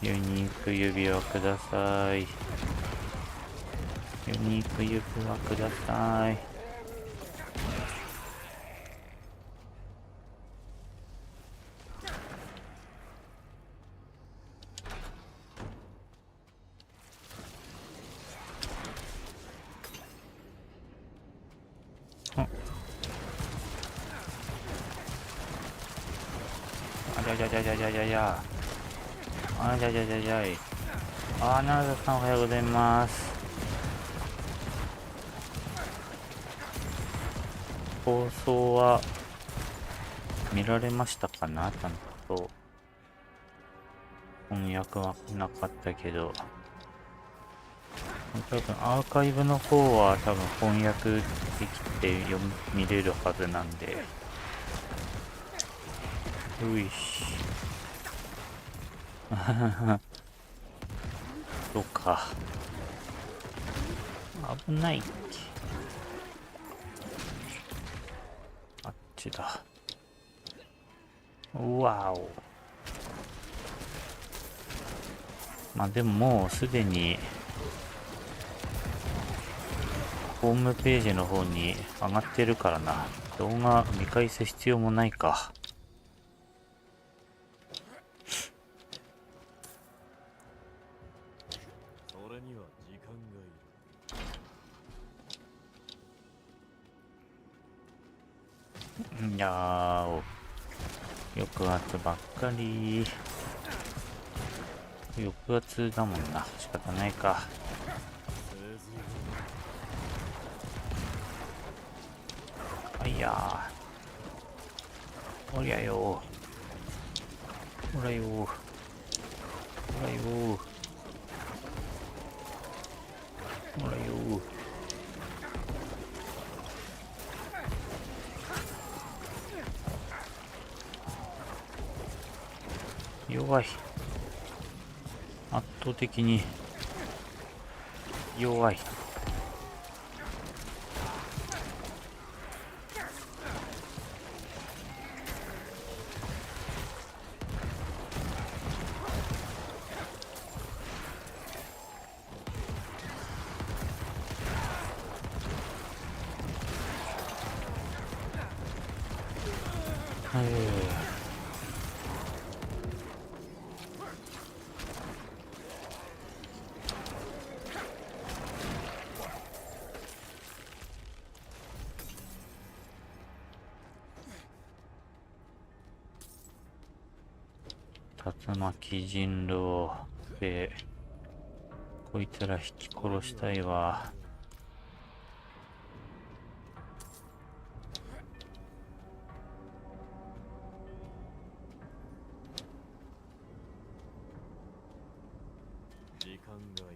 ユニーク指輪ください。ユニーク指輪ください。じゃじゃじゃじゃじゃじゃ。あじゃじゃじゃじゃい。あー、奈良田さんおはようございます。放送は見られましたかな？ちゃんと翻訳はなかったけど、多分アーカイブの方は多分翻訳できて見れるはずなんで。よいしそうか、危ないっけ。あっちだ。うわお。まあでももうすでにホームページの方に上がってるからな。動画見返す必要もないか。それには時間がいる。いやー、6月ばっかり。6月だもんな。仕方ないか。あいやー。おりゃよー。ほらよー。ほらよー。ほらよー。弱い。圧倒的に弱い。竜巻人狼でこいつら引き殺したいわ。時間がい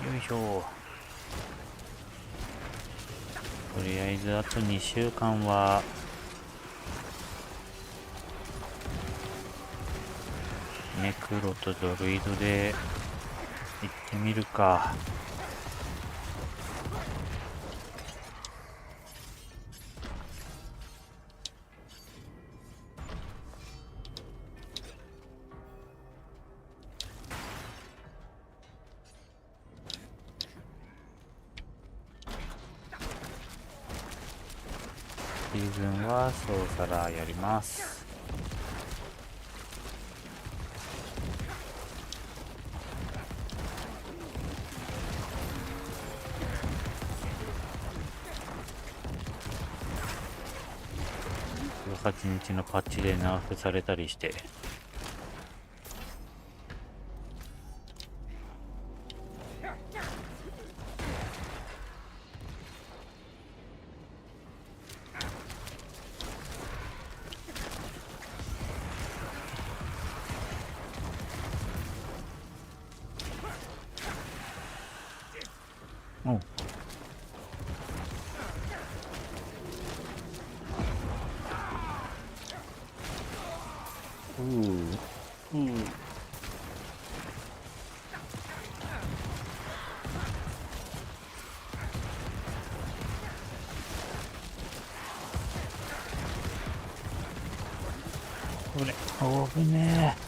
る。よいしょ。とりあえずあと2週間はネクロとドルイドで行ってみるか。シーズンはソーサラーやります。18日のパッチでナーフされたりして。おう。これ、危ねえ。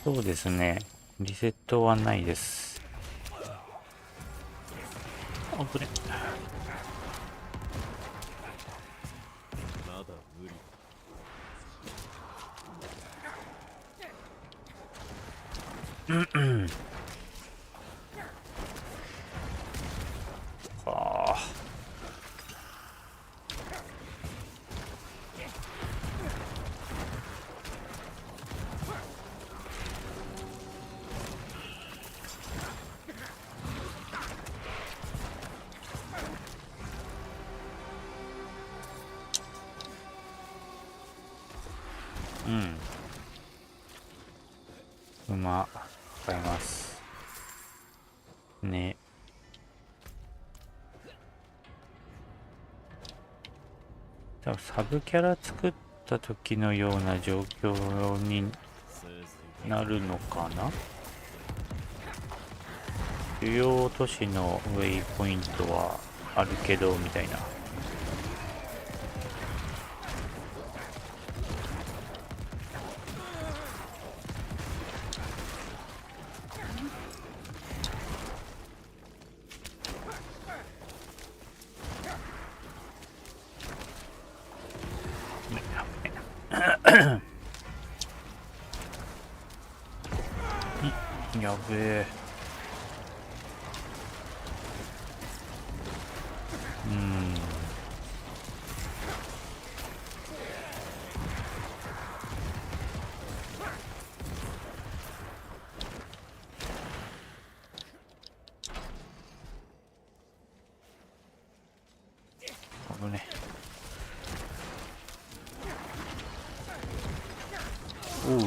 そそうですね。リセットはないです。あ、これ。まだ無理。はあ。馬買いますね。多分サブキャラ作った時のような状況になるのかな。主要都市のウェイポイントはあるけどみたいな。やべえ。危ね。おう。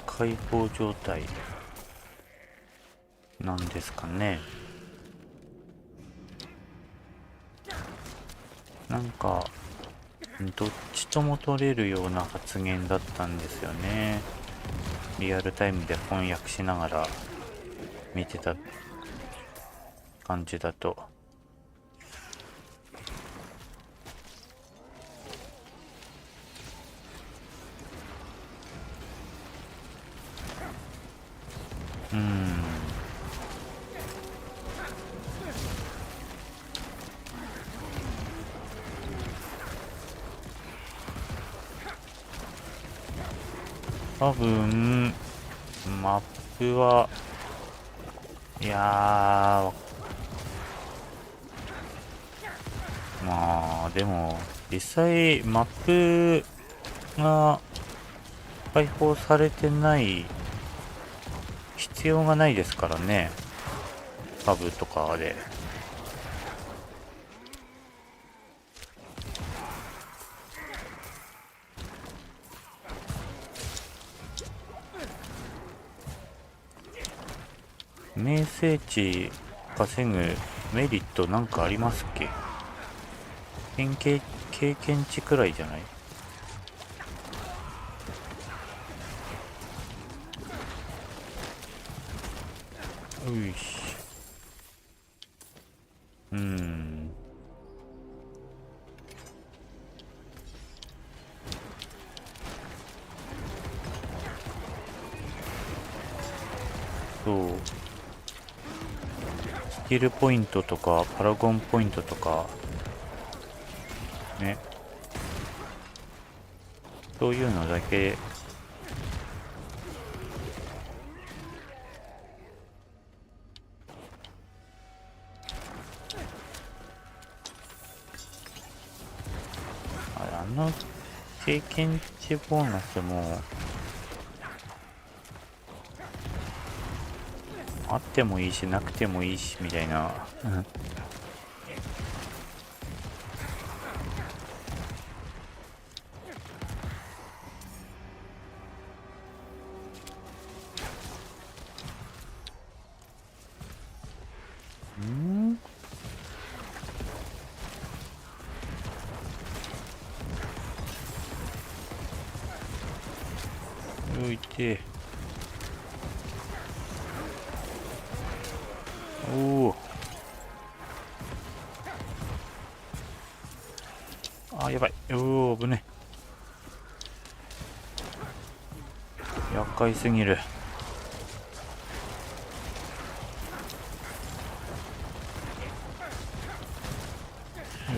開放状態なんですかね。なんかどっちとも取れるような発言だったんですよね。リアルタイムで翻訳しながら見てた感じだと。多分マップはいやー、まあでも実際マップが開放されてない必要がないですからね。サブとかで。名声値稼ぐメリットなんかありますっけ？経験値くらいじゃない？よいし。そう。スキルポイントとかパラゴンポイントとかね、そういうのだけあの経験値ボーナスもあってもいいしなくてもいいしみたいな。いて、おお、あ、やばい、おお、危ね、厄介すぎる。よ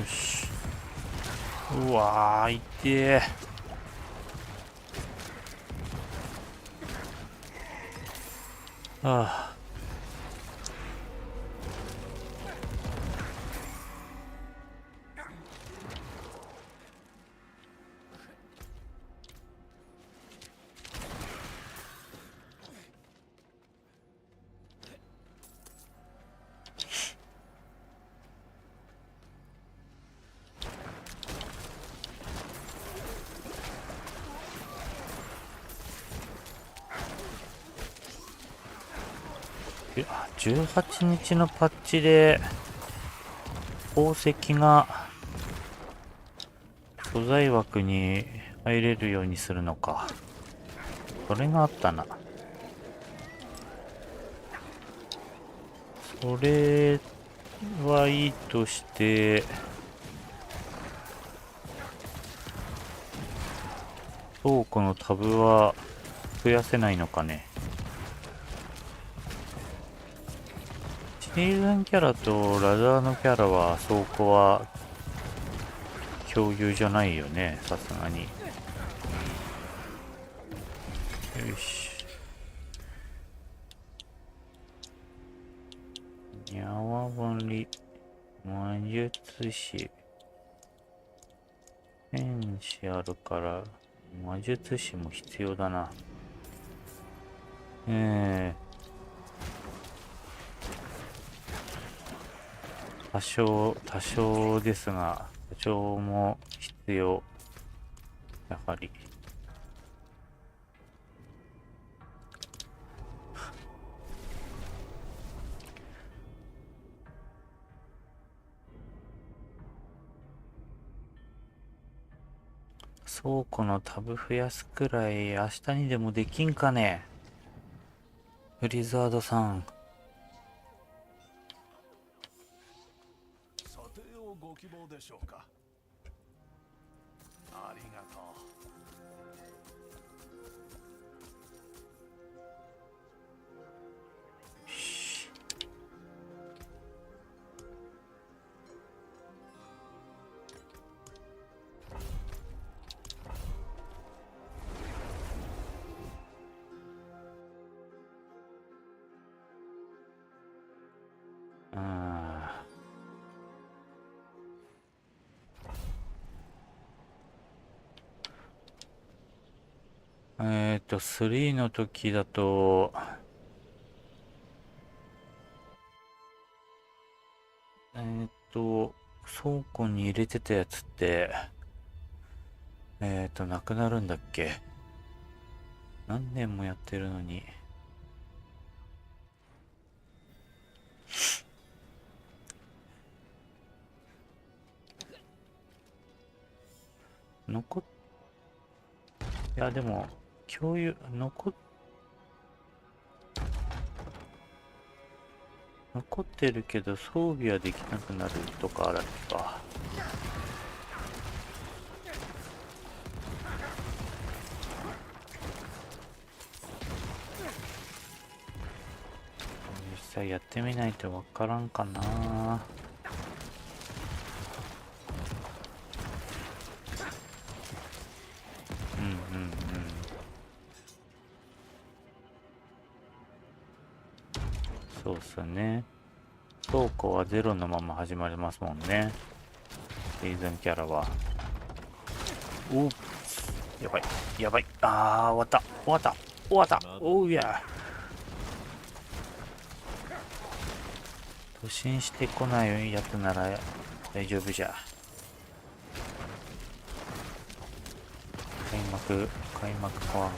し、うわー、痛え。ああ、18日のパッチで宝石が素材枠に入れるようにするのか。それがあったな。それはいいとして、倉庫のタブは増やせないのかね。シーズンキャラとラダーのキャラは倉庫は共有じゃないよね、さすがに。よし。縄張り、魔術師、戦士あるから魔術師も必要だな。多少ですが、多少も必要。やはり。倉庫のタブ増やすくらい明日にでもできんかね。ブリザードさん。査定をご希望でしょうか。ありがとう。3の時だと、倉庫に入れてたやつって、なくなるんだっけ？何年もやってるのに。いや、でも、共有、残ってるけど装備はできなくなるとかだっけか。実際やってみないとわからんかな。そうっすね。倉庫はゼロのまま始まりますもんね。シーズンキャラは。おっ、やばい、やばい。終わった、終わった、終わった。おうや。突進してこないやつなら大丈夫じゃ。開幕か。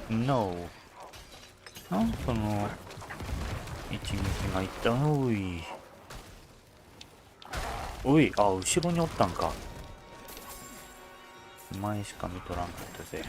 No。なんその一撃がいった。おい。おい、あ、後ろにおったんか。前しか見とらんかったぜ。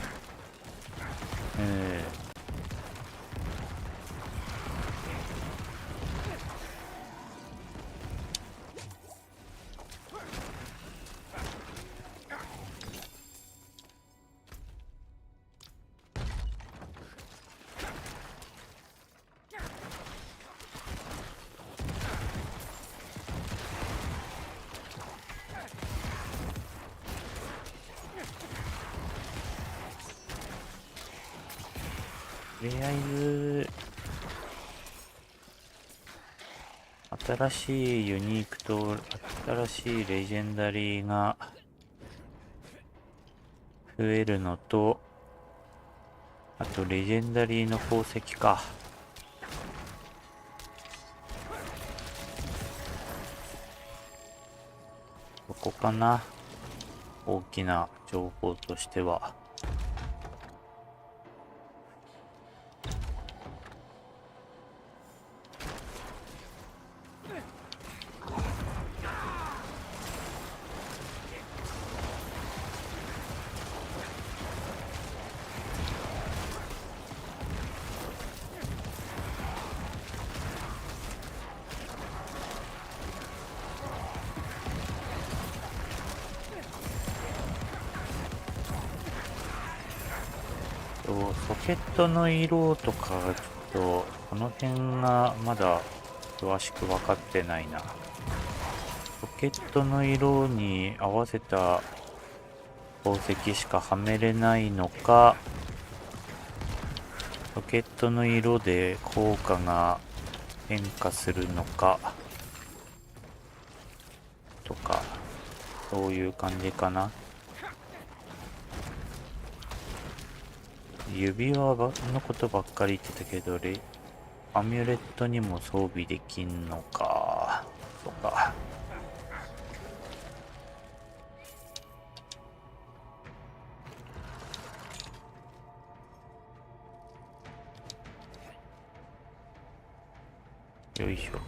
とりあえず新しいユニークと新しいレジェンダリーが増えるのと、あとレジェンダリーの宝石か。ここかな、大きな情報としては。ソケットの色とかちょっとこの辺がまだ詳しく分かってないな。ソケットの色に合わせた宝石しかはめれないのか、ソケットの色で効果が変化するのかとか、そういう感じかな。指輪のことばっかり言ってたけど、アミュレットにも装備できんのか。そうか。よいしょ。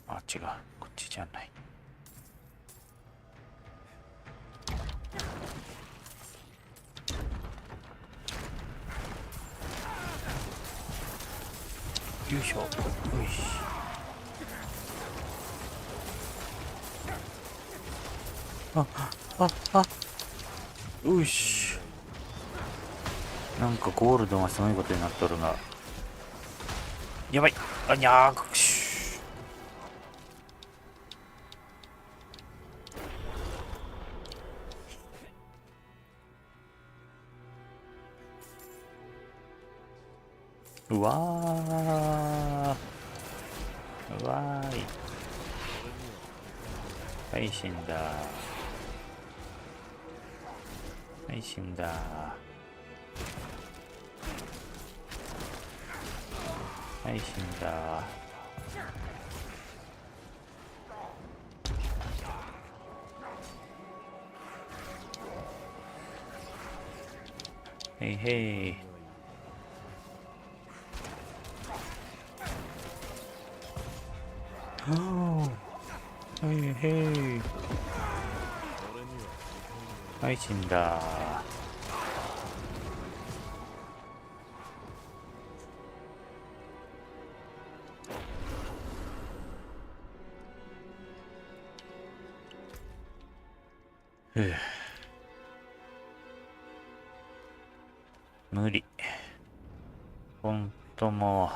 あ、違う。こっちじゃない。よいしょ。よし。よし。なんかゴールドがすごいことになっとるが。やばい。あにゃーくしゅ。うわー。うわーい。はい、死んだ。はい、死んだ。はい、死んだ。へいへい。はいへい。はい、死んだ。無理。ほんとも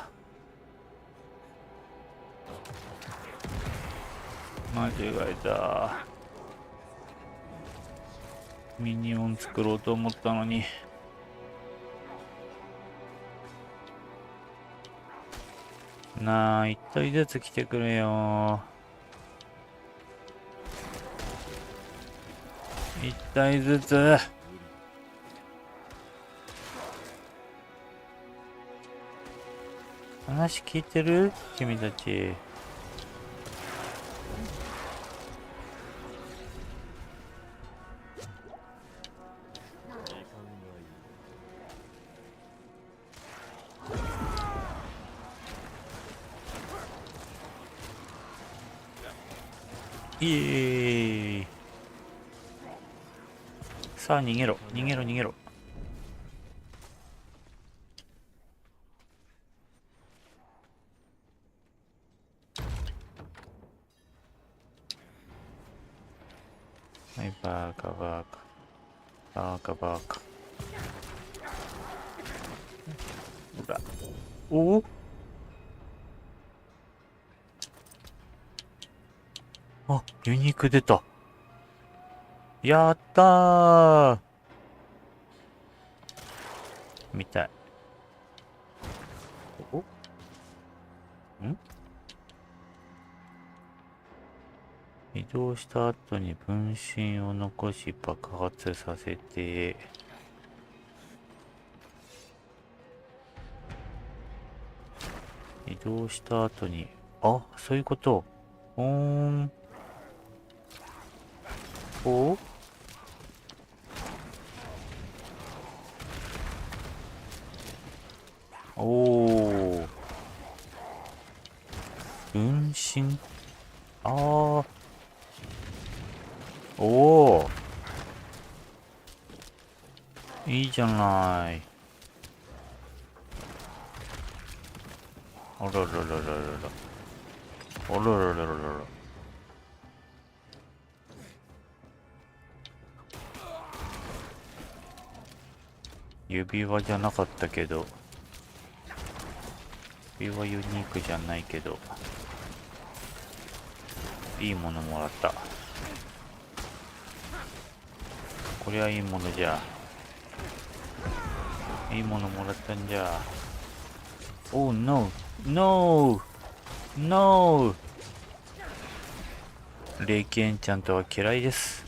う。間違えた。ミニオン作ろうと思ったのに。なあ、一体ずつ来てくれよ。一体ずつ。話聞いてる君たち。いい。さあ逃げろ逃げろ逃げろ。はい、バーカバーカバーカバーカ。ほら、おお、あ、ユニーク出た。やったー。見たい。お、ん、移動した後に分身を残し爆発させて、移動した後に、あ、そういうこと。お、おー、分身、あー、おー、いいじゃない。あらららららら、あらららららら。指輪じゃなかったけど、指輪ユニークじゃないけど、いいものもらった。こりゃいいものじゃ。いいものもらったんじゃ。Oh no! No! No! 霊気エンチャントは嫌いです。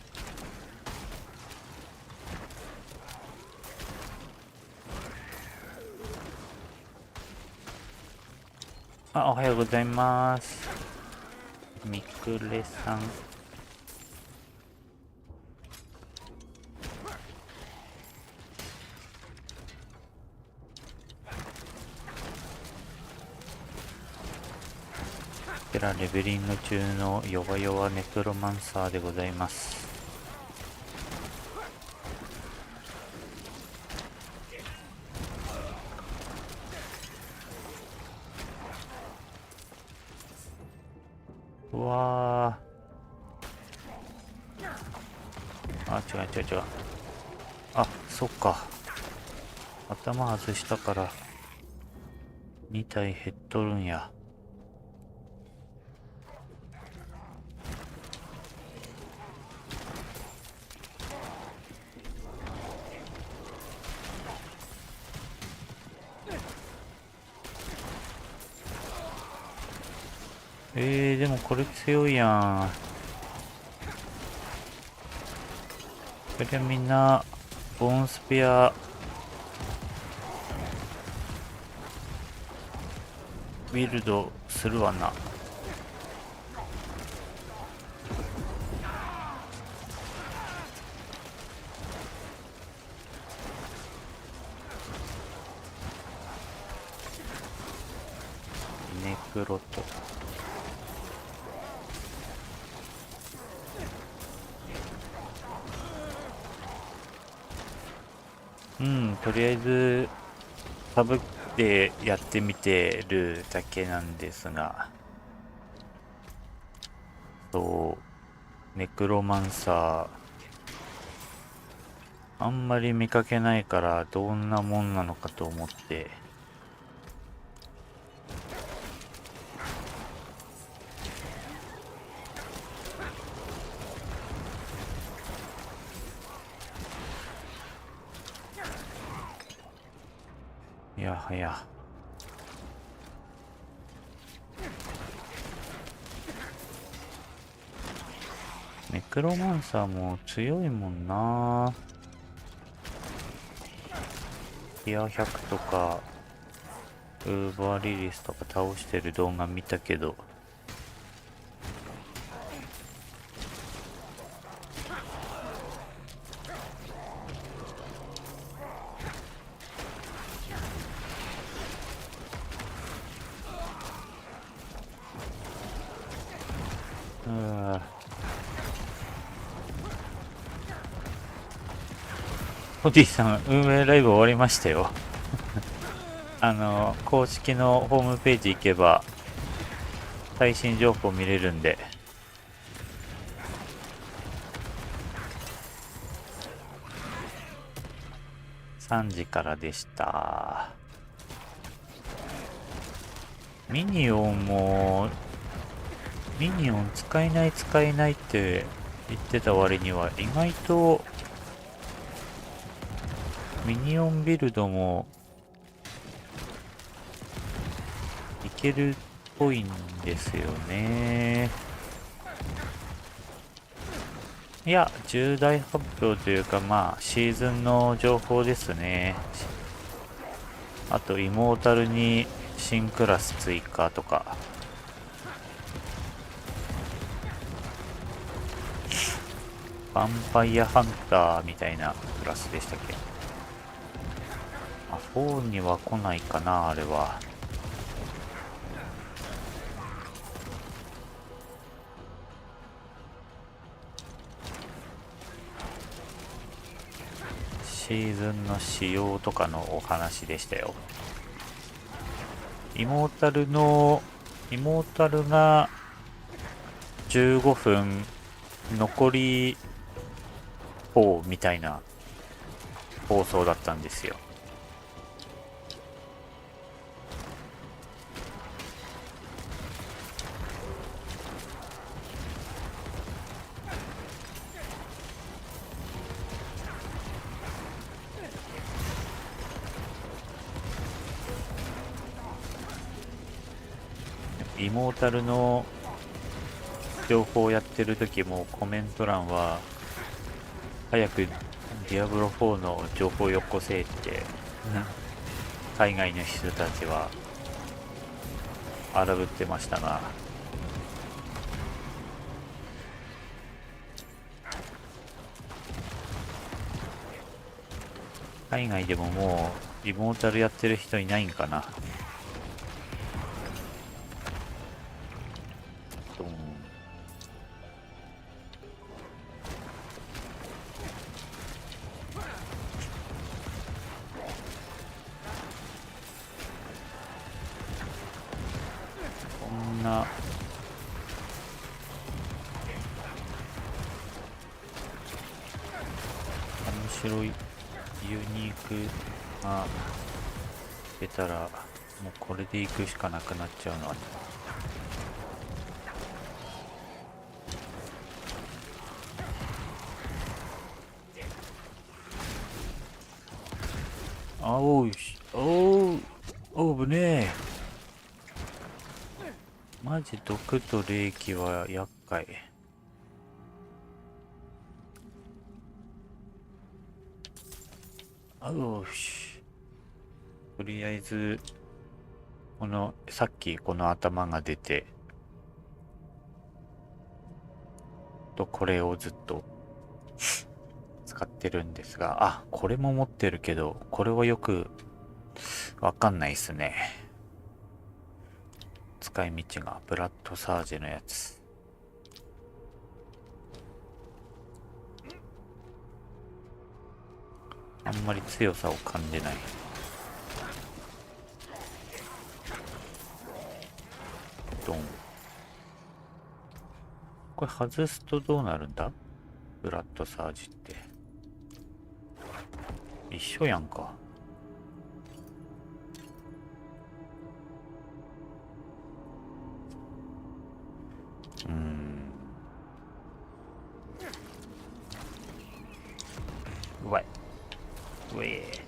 あ、おはようございます。みくれさん。こちらレベリング中の弱々ネクロマンサーでございます。うわー、あ、違う違う違う。あ、そっか。頭外したから2体減っとるんや。でもこれ強いやん。これみんなボーンスペアビルドするわな。ネクロととりあえずサブでやってみてるだけなんですが、そうネクロマンサーあんまり見かけないからどんなもんなのかと思って。いやはや。ネクロマンサーも強いもんな。ティア100とかウーバーリリースとか倒してる動画見たけど、ホディさん、運営ライブ終わりましたよ。公式のホームページ行けば、最新情報見れるんで。3時からでした。ミニオンも、ミニオン使えないって言ってた割には、意外と、ミニオンビルドもいけるっぽいんですよね。いや、重大発表というか、まあ、シーズンの情報ですね。あと、イモータルに新クラス追加とか。ヴァンパイアハンターみたいなクラスでしたっけ。4には来ないかな、あれは。シーズンの仕様とかのお話でしたよ。イモータルが15分残り4みたいな放送だったんですよ。イモータルの情報をやってる時もコメント欄は早くディアブロ4の情報よこせって海外の人たちは荒ぶってましたが、海外でももうイモータルやってる人いないんかな。面白いユニークが出たらもうこれで行くしかなくなっちゃうな。あおいしおぶねえ。マジ毒と霊気は厄介。よし。とりあえず、さっきこの頭が出て、これをずっと使ってるんですが、これも持ってるけど、これはよくわかんないっすね。使い道がブラッドサージのやつ。あんまり強さを感じない。ドン。これ外すとどうなるんだ？ブラッドサージって。一緒やんか。うわい。うえー。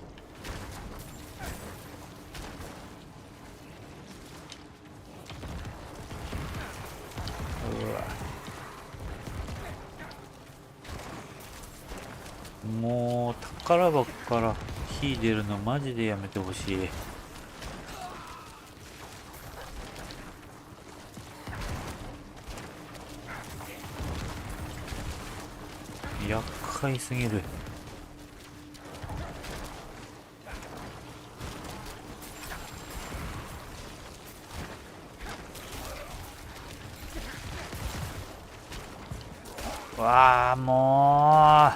うわ。もう宝箱から火出るのマジでやめてほしい。厄介すぎる。わあ、も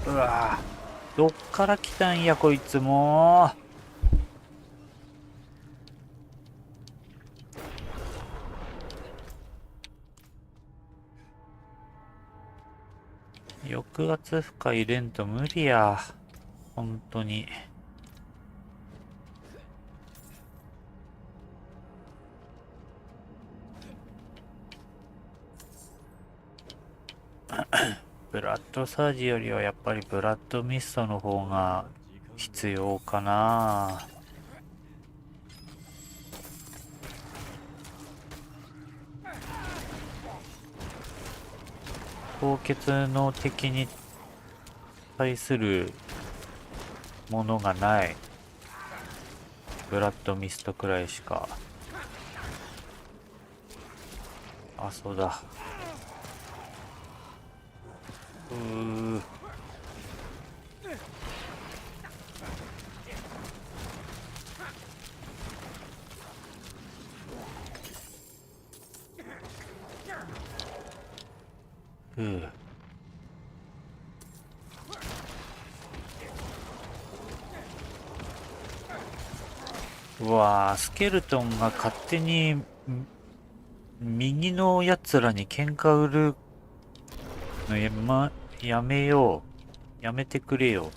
う。うわあ、どっから来たんやこいつ。もう抑圧負荷入れんと無理や。本当に。ブラッドサージよりはやっぱりブラッドミストの方が必要かな。高血の敵に対するものがない。ブラッドミストくらいしか。あ、そうだ。うわー、スケルトンが勝手に右のやつらに喧嘩売るのやめよう。やめてくれよ。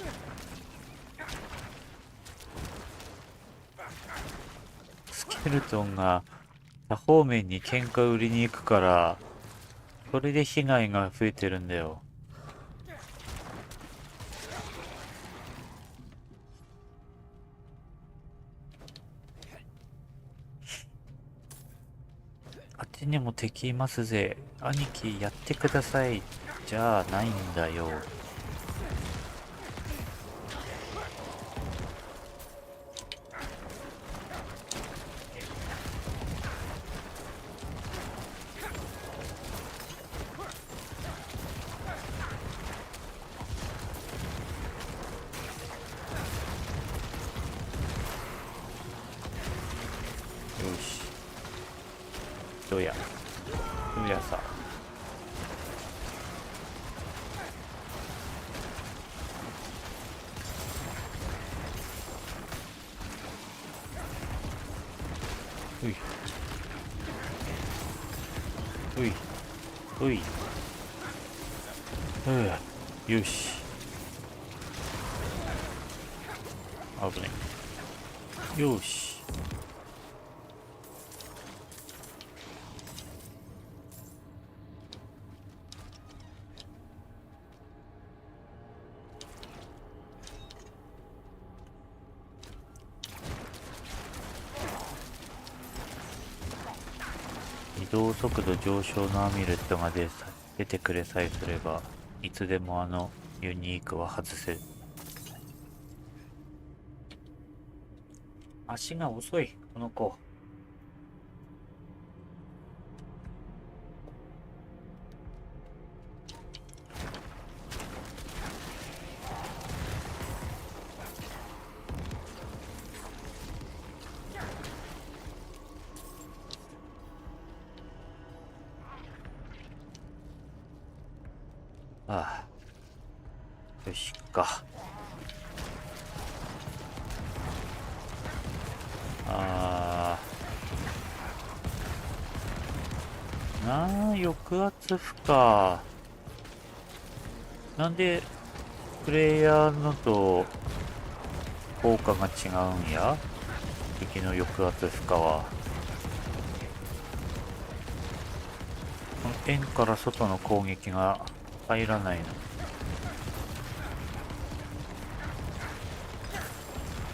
スケルトンが多方面に喧嘩売りに行くから、それで被害が増えてるんだよ。あっちにも敵いますぜ。兄貴やってください。じゃあないんだよ。よし。どやさ。うい。うい。うい。よし。危ない。よし。移動速度上昇のアミュレットが出てくれさえすれば、いつでもあのユニークは外せる。足が遅い、この子。ああ、よしか。抑圧負荷。なんでプレイヤーのと効果が違うんや。敵の抑圧負荷は。この円から外の攻撃が入らないの。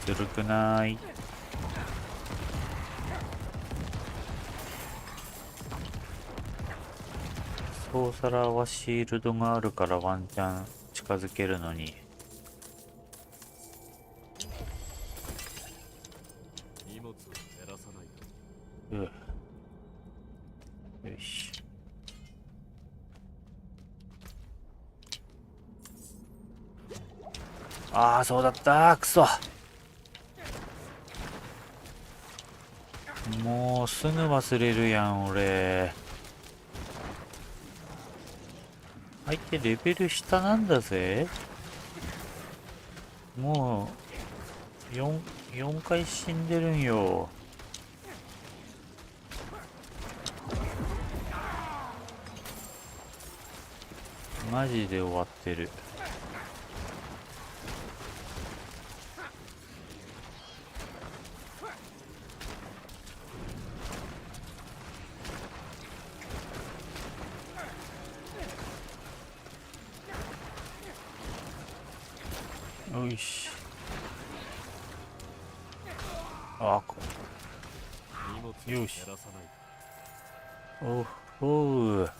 ずるくない？ソーサラーはシールドがあるからワンチャン近づけるのに。荷物を減らさないと。よし。ああ、そうだった。くそ。もうすぐ忘れるやん、俺。相手レベル下なんだぜ。もう、4回死んでるんよ。マジで終わってる。よいし。あ、よし。おほう。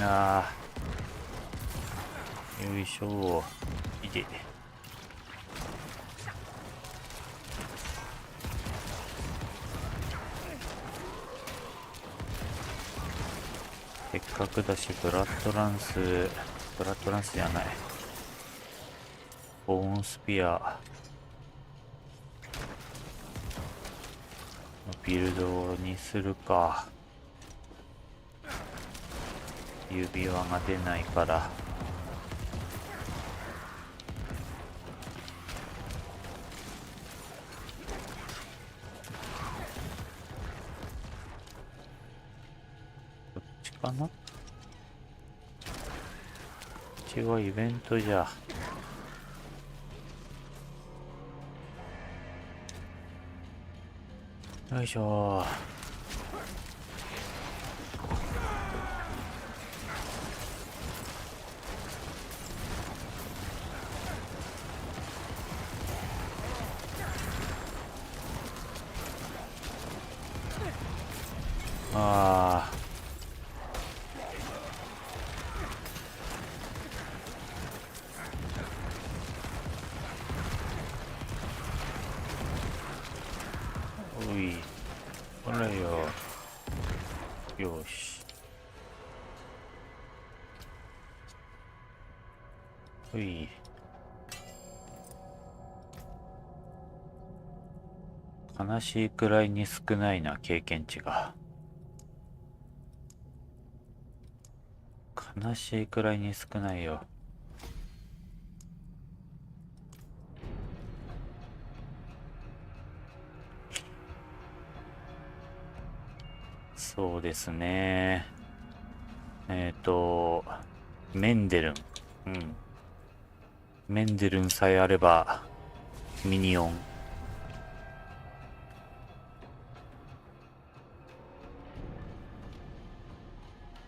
あー、よいしょ。いて。せっかくだし、ブラッドランスじゃない。ボーンスピア。ビルドにするか。指輪が出ないから。こっちかな？こっちはイベントじゃ。よいしょー。あー、おい、ほらよ。よし。おい。悲しいくらいに少ないな、経験値が。悲しいくらいに少ないよ。そうですね。メンデルン。うん。メンデルンさえあれば、ミニオン。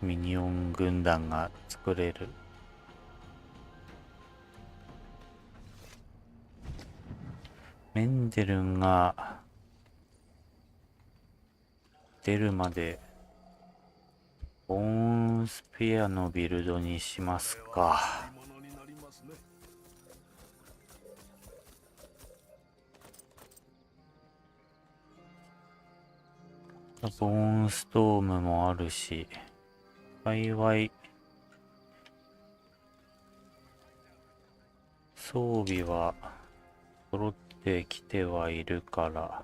ミニオン軍団が作れる。メンデルンが出るまでボーンスペアのビルドにしますか。ボーンストームもあるし、幸い装備は揃ってきてはいるから。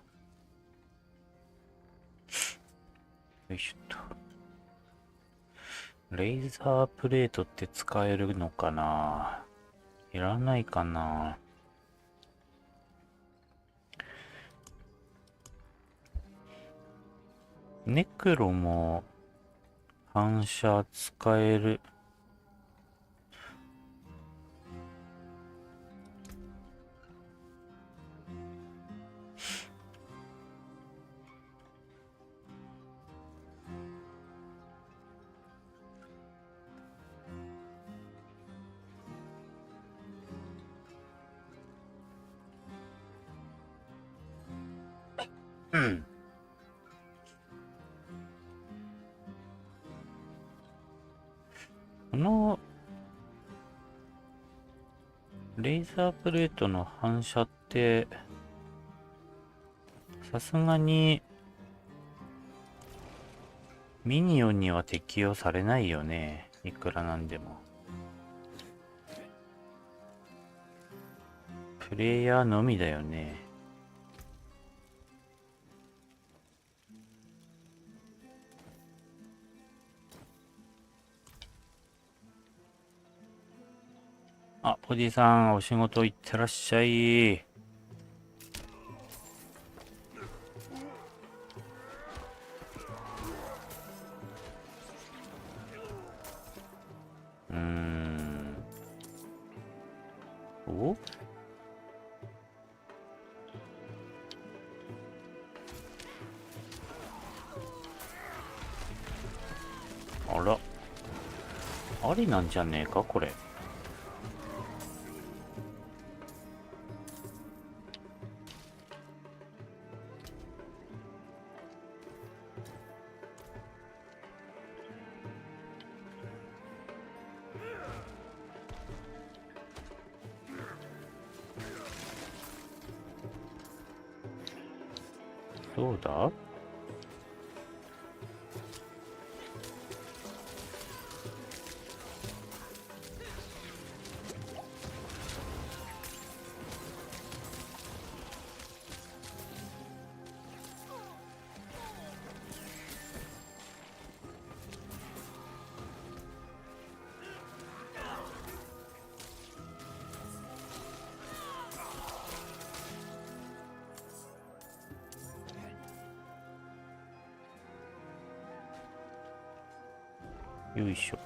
よいしょっと。レーザープレートって使えるのかな？いらないかな？ネクロも反射使える。うん。このレーザープレートの反射って、さすがに、ミニオンには適用されないよね。いくらなんでも。プレイヤーのみだよね。あ、ポジさん、お仕事行ってらっしゃい。お？あら。ありなんじゃねえか、これ。どうだ？よいしょ。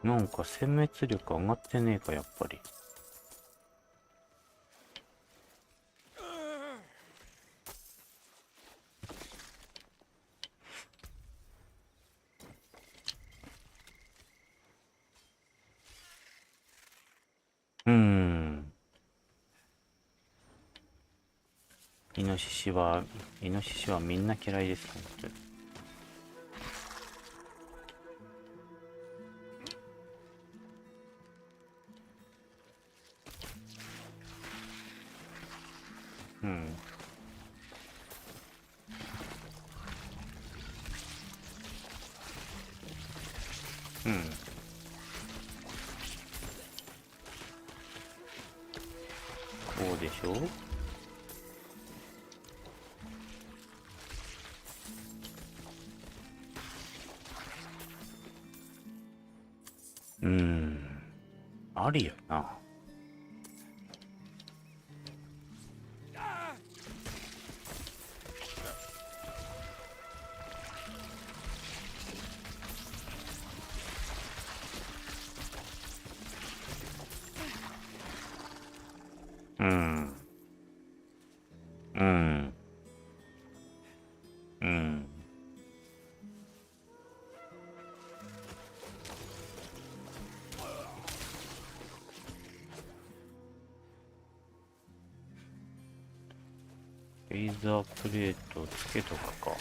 なんか殲滅力上がってねえか、やっぱり。イノシシはみんな嫌いです、本当に。こうでしょ。ありやな。レーザープレートつけとくか。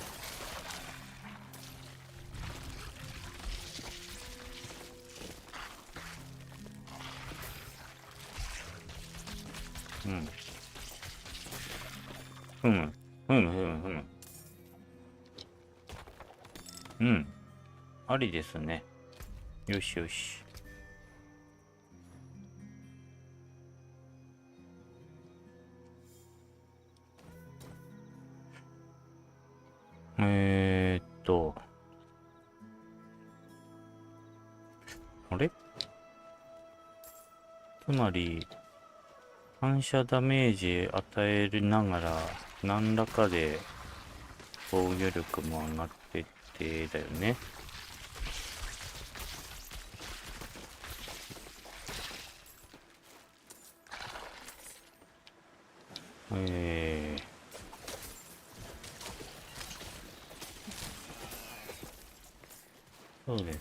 ありですね。よしよし。あれ？つまり、反射ダメージ与えながら、何らかで防御力も上がってってだよね。そうです。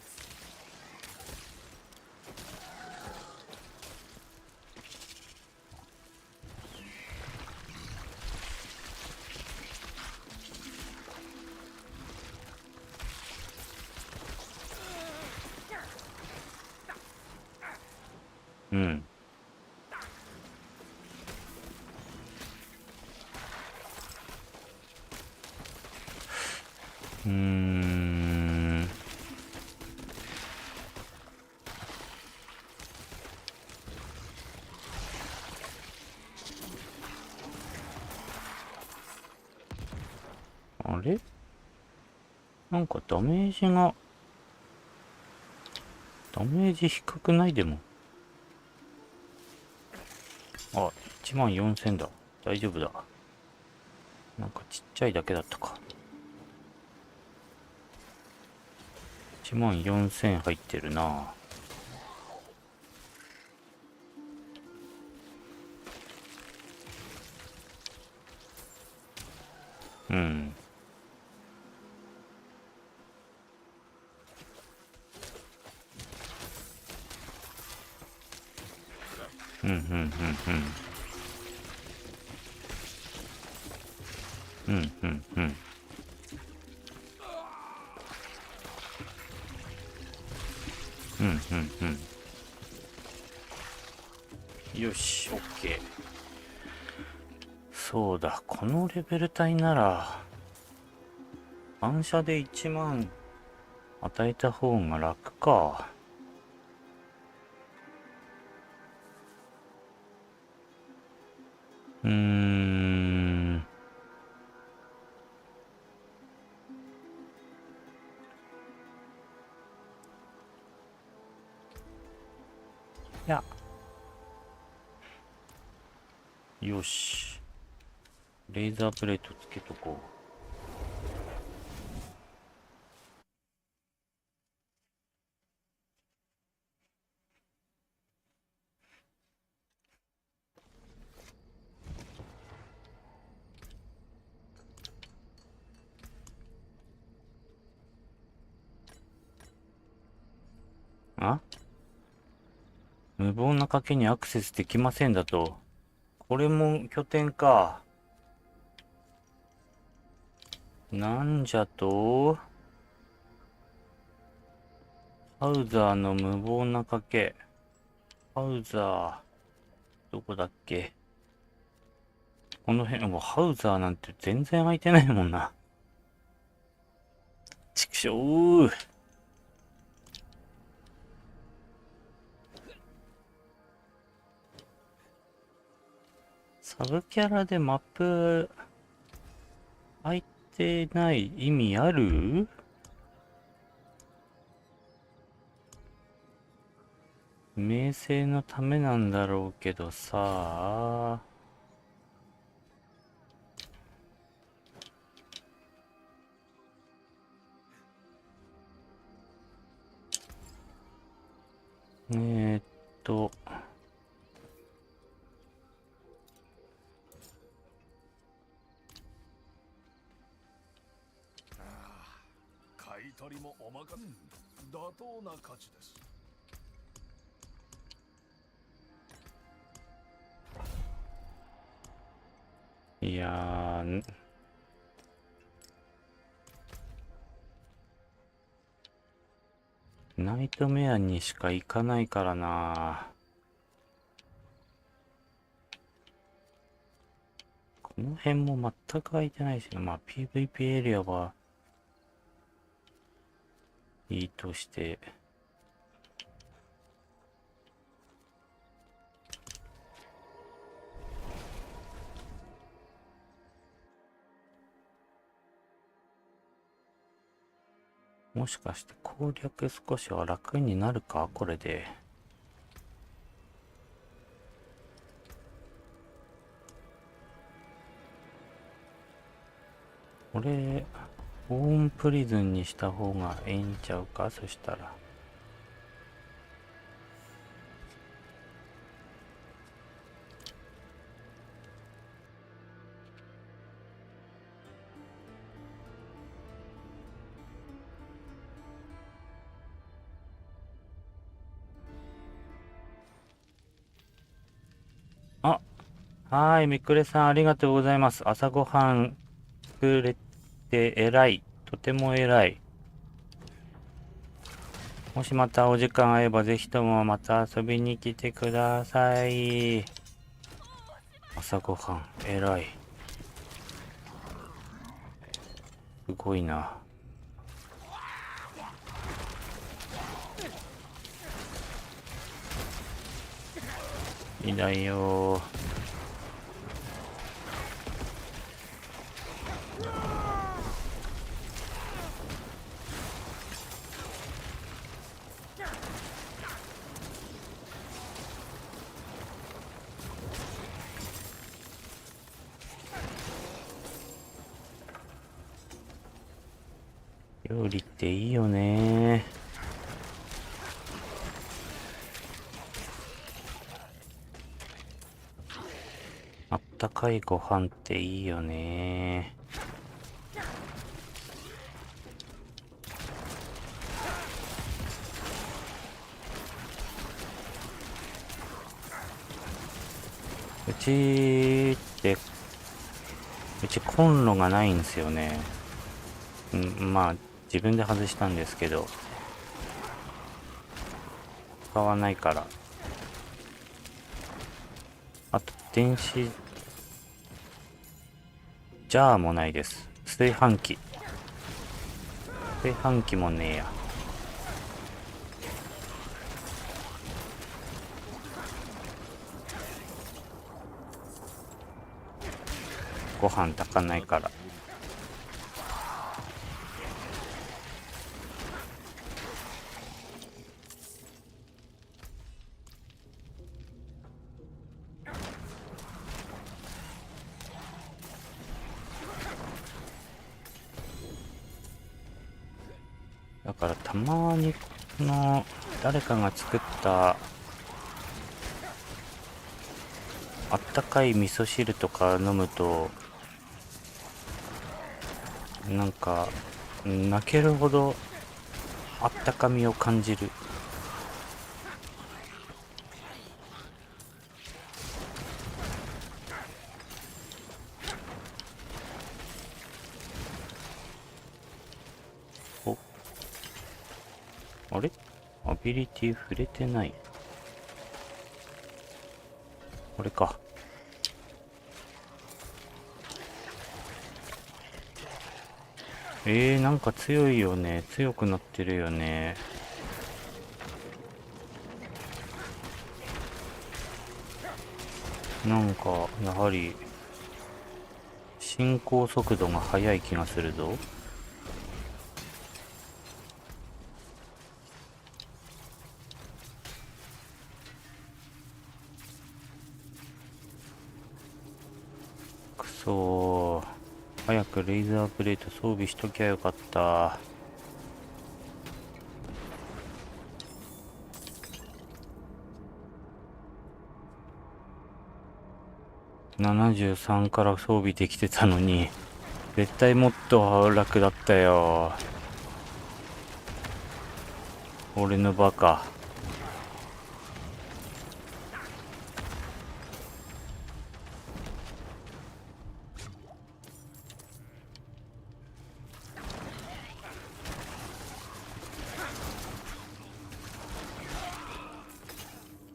うん。あれなんかダメージ低くないでも。あ、14000だ。大丈夫だ。なんかちっちゃいだけだったか。14000入ってるな。うん。うんうんうんうんうんうんうんうんうんうん。よし、オッケー。そうだ、このレベル帯なら反射で1万与えた方が楽か。いや。よし。レーザープレートつけとこう。あ？無謀な賭けにアクセスできませんだと。これも拠点か。なんじゃと？ハウザーの無謀な賭け。ハウザー、どこだっけ？この辺、もうハウザーなんて全然空いてないもんな。ちくしょう。サブキャラでマップ空いてない意味ある？名声のためなんだろうけどさ。ーっと。買い取りもお任せ。妥当な価値です。いやー、ナイトメアにしか行かないからな。この辺も全く空いてないしな。まあ PVP エリアはいいとして。もしかして攻略少しは楽になるかこれで。これ、ホームプリズンにした方がええんちゃうかそしたら。あ、はい、みくれさんありがとうございます。朝ごはん作れて偉い。とても偉い。もしまたお時間合えばぜひともまた遊びに来てください。朝ごはん、えらい。すごいな。いないよー。料理っていいよね。あったかいご飯っていいよね。うちコンロがないんですよね。まあ自分で外したんですけど使わないから。あと電子ジャーもないです。炊飯器もねえや。ご飯炊かないから。だからたまに誰かが作ったあったかい味噌汁とか飲むとなんか泣けるほどあったかみを感じる。お、あれ？アビリティ触れてない。これか。なんか強いよね。強くなってるよね。なんかやはり進行速度が速い気がするぞ。くそー、早くレイザープレート装備しときゃよかった。73から装備できてたのに絶対もっと楽だったよ。俺のバカ。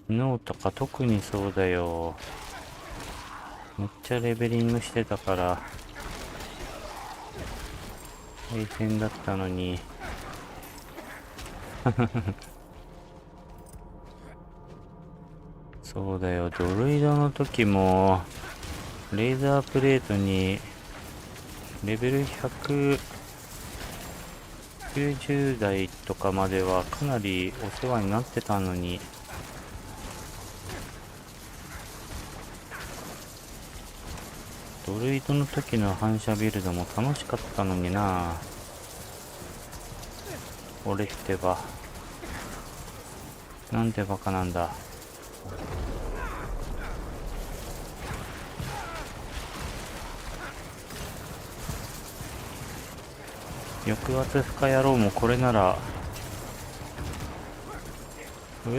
昨日とか特にそうだよ。めっちゃレベリングしてたから大変だったのにそうだよ、ドルイドの時もレーザープレートにレベル190台とかまではかなりお世話になってたのに、ドルイドの時の反射ビルドも楽しかったのにな。俺ってばなんてバカなんだ。抑圧負荷野郎もこれなら抑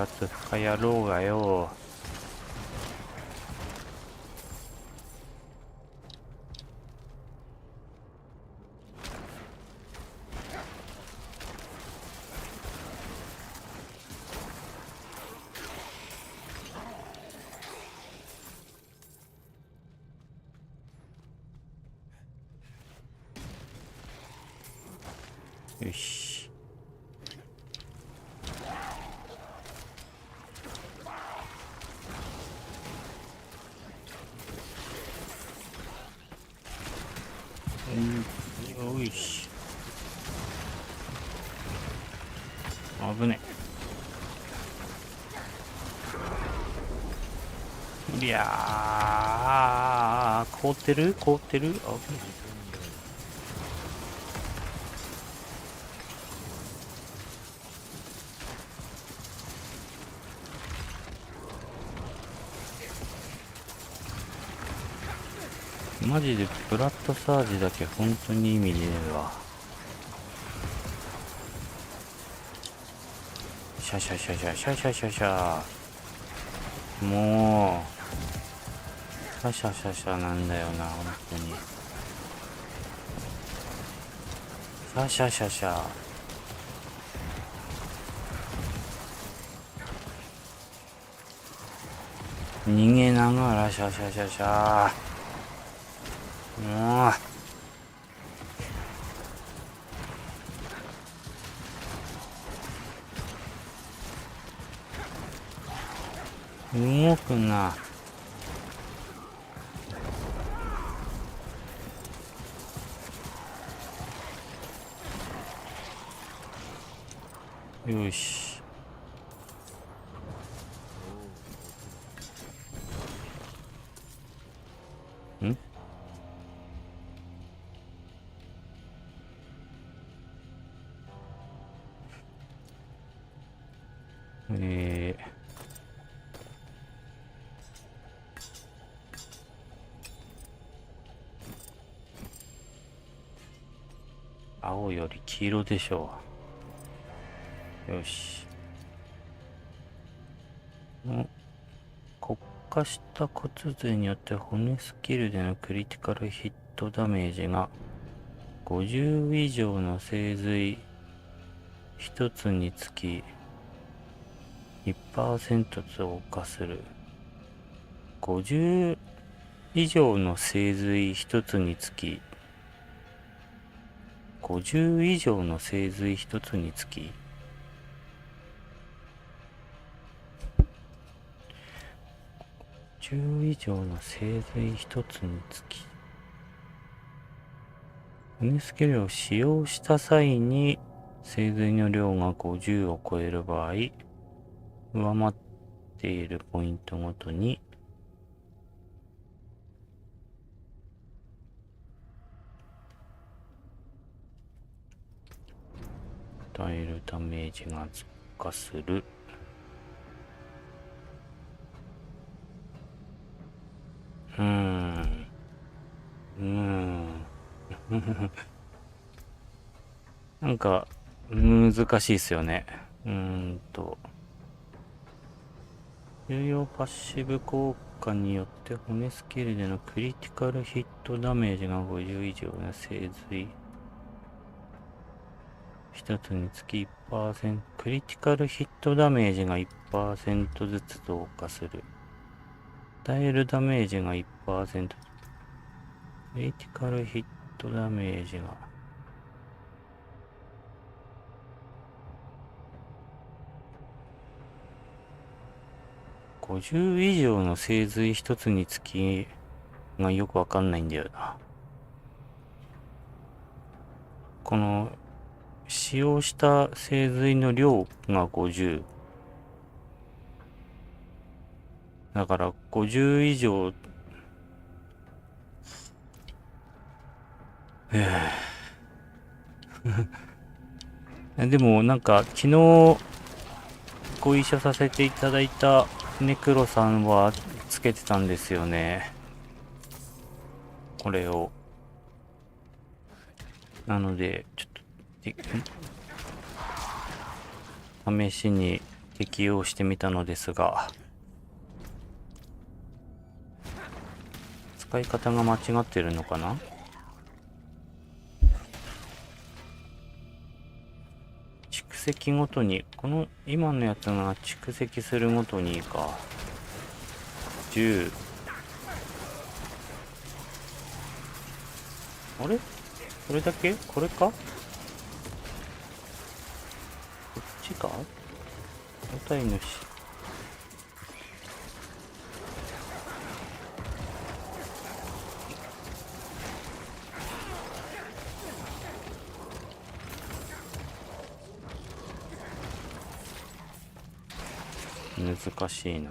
圧負荷野郎がよ。よし。よいし。危ねえ。いやー、凍ってる凍ってる。危ねえ。マジでブラッドサージだけ本当に意味ねえわ。シャシャシャシャシャシャシャシャ。もうシャシャシャシャなんだよな、本当に。シャシャシャシャ。逃げながらシャシャシャシャ。もう動くな。よし。ん？青より黄色でしょう。よし。国化した骨髄によって骨スキルでのクリティカルヒットダメージが50以上の精髄1つにつき 1% 増加する。50以上の精髄1つにつき50以上の精髄1つにつき10以上の精髄1つにつき骨スキルを使用した際に精髄の量が50を超える場合、上回っているポイントごとに与えるダメージが増加する。なんか難しいですよね。有用パッシブ効果によって骨スキルでのクリティカルヒットダメージが50以上の精髄1つにつき 1%、 クリティカルヒットダメージが 1% ずつ増加する。与えるダメージが 1%、 クリティカルヒットダメージが50以上の精髄1つにつきがよくわかんないんだよな。この使用した精髄の量が50だから50以上でもなんか昨日ご一緒させていただいたネクロさんはつけてたんですよね、これを。なのでちょっと試しに適用してみたのですが、使い方が間違ってるのかな。蓄積ごとに、この今のやつが蓄積するごとにか10、あれこれだけこれかか？個体主。難しいな。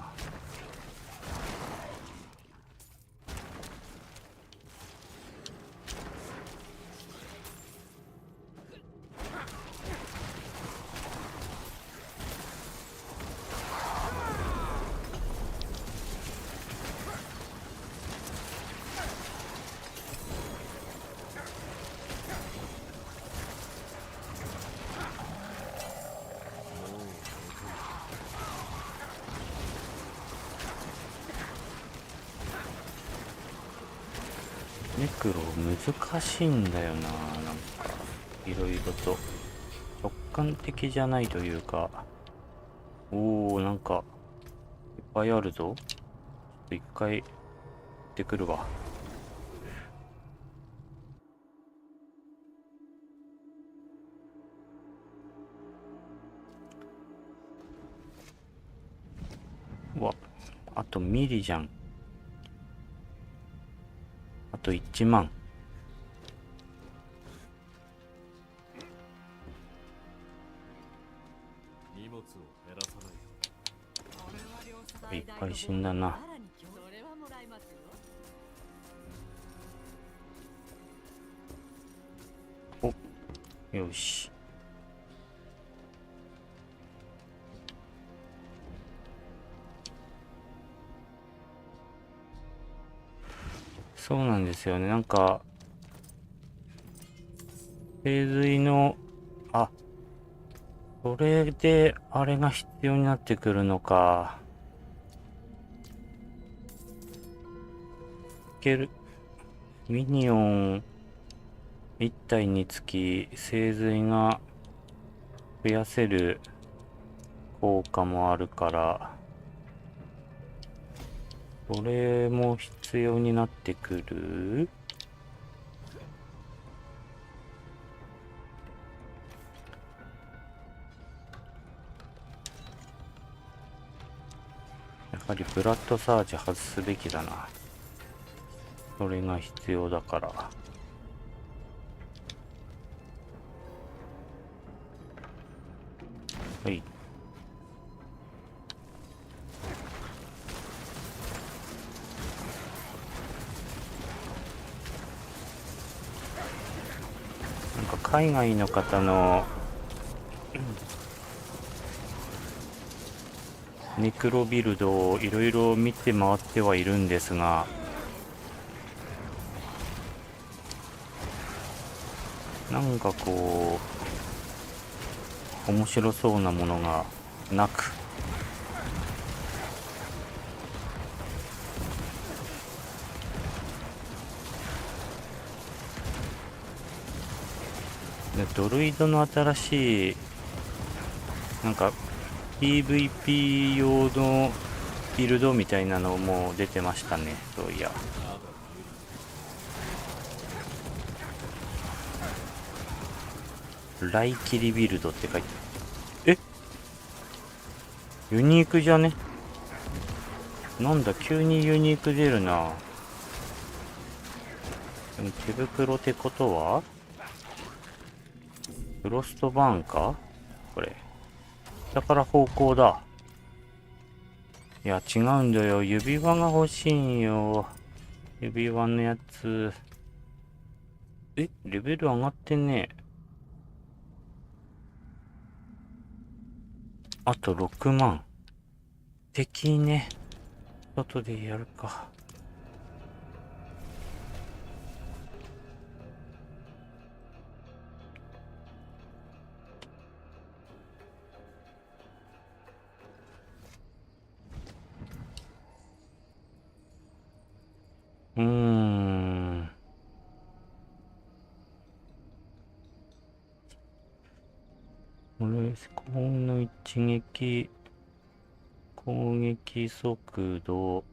ネクロ難しいんだよな。なんかいろいろと直感的じゃないというか。おー、なんかいっぱいあるぞ。ちょっと一回行ってくるわ。うわ、あとミリじゃん。あと1万。荷物を減らさないと。いっぱい死んだな。お、よし。そうなんですよね。なんか精髄の、あ、それであれが必要になってくるのか。いける。ミニオン1体につき精髄が増やせる効果もあるから、それも必要になってくる。やはりブラッドサージ外すべきだな。それが必要だから。はい。なんか海外の方のネクロビルドをいろいろ見て回ってはいるんですが、なんかこう面白そうなものがなく、でドルイドの新しいなんか PVP 用のビルドみたいなのも出てましたね。そういや、ライキリビルドって書いてある。え、ユニークじゃね？なんだ、急にユニーク出るな。でも手袋ってことはフロストバーンかこれ。だから方向だ。いや、違うんだよ。指輪が欲しいんよ。指輪のやつ。レベル上がってね。あと6万。敵ね。外でやるか。これ、高の一撃、攻撃速度、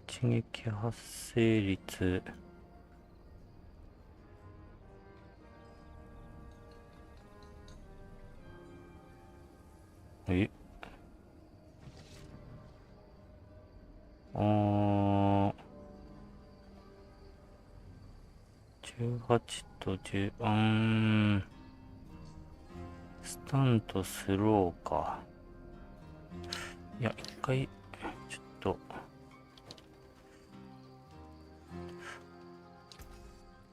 一撃発生率。18と10、スタンとスローか。いや、一回、ちょっと、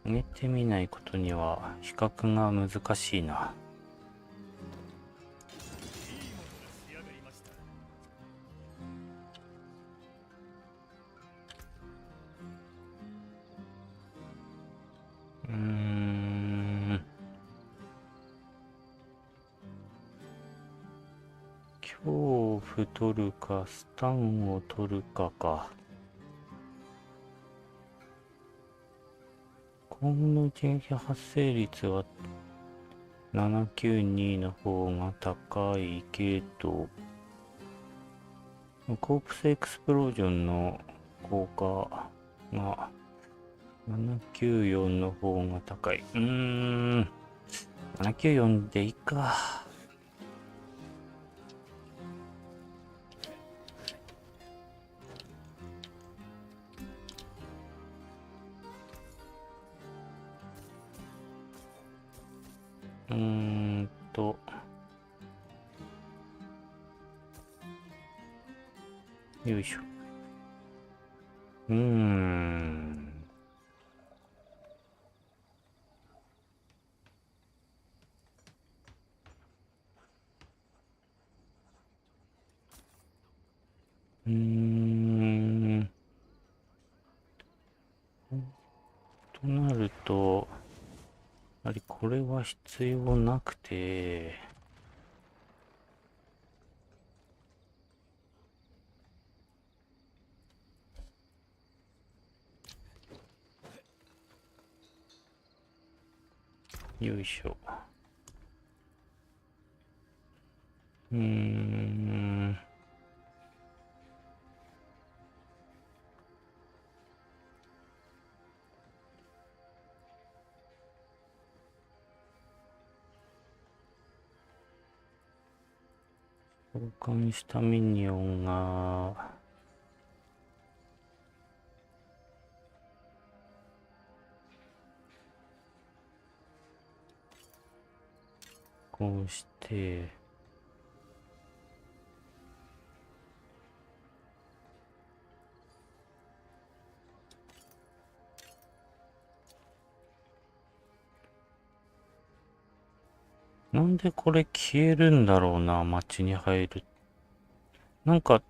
上げてみないことには比較が難しいな。恐怖取るか、スタンを取るかか。今の一撃発生率は792の方が高いけど、コープスエクスプロージョンの効果が794の方が高い。794でいいか。よいしょ。となると、やはりこれは必要なくて、よいしょ。交換したミニオンが、こうして、なんでこれ消えるんだろうな、街に入る。なんか、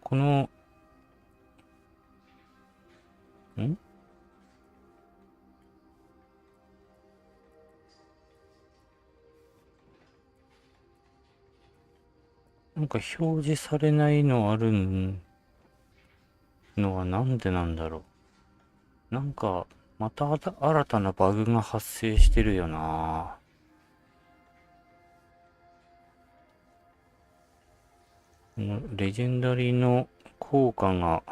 この、なんか表示されないのあるのはなんでなんだろう。なんか、また新たなバグが発生してるよな。このレジェンダリーの効果が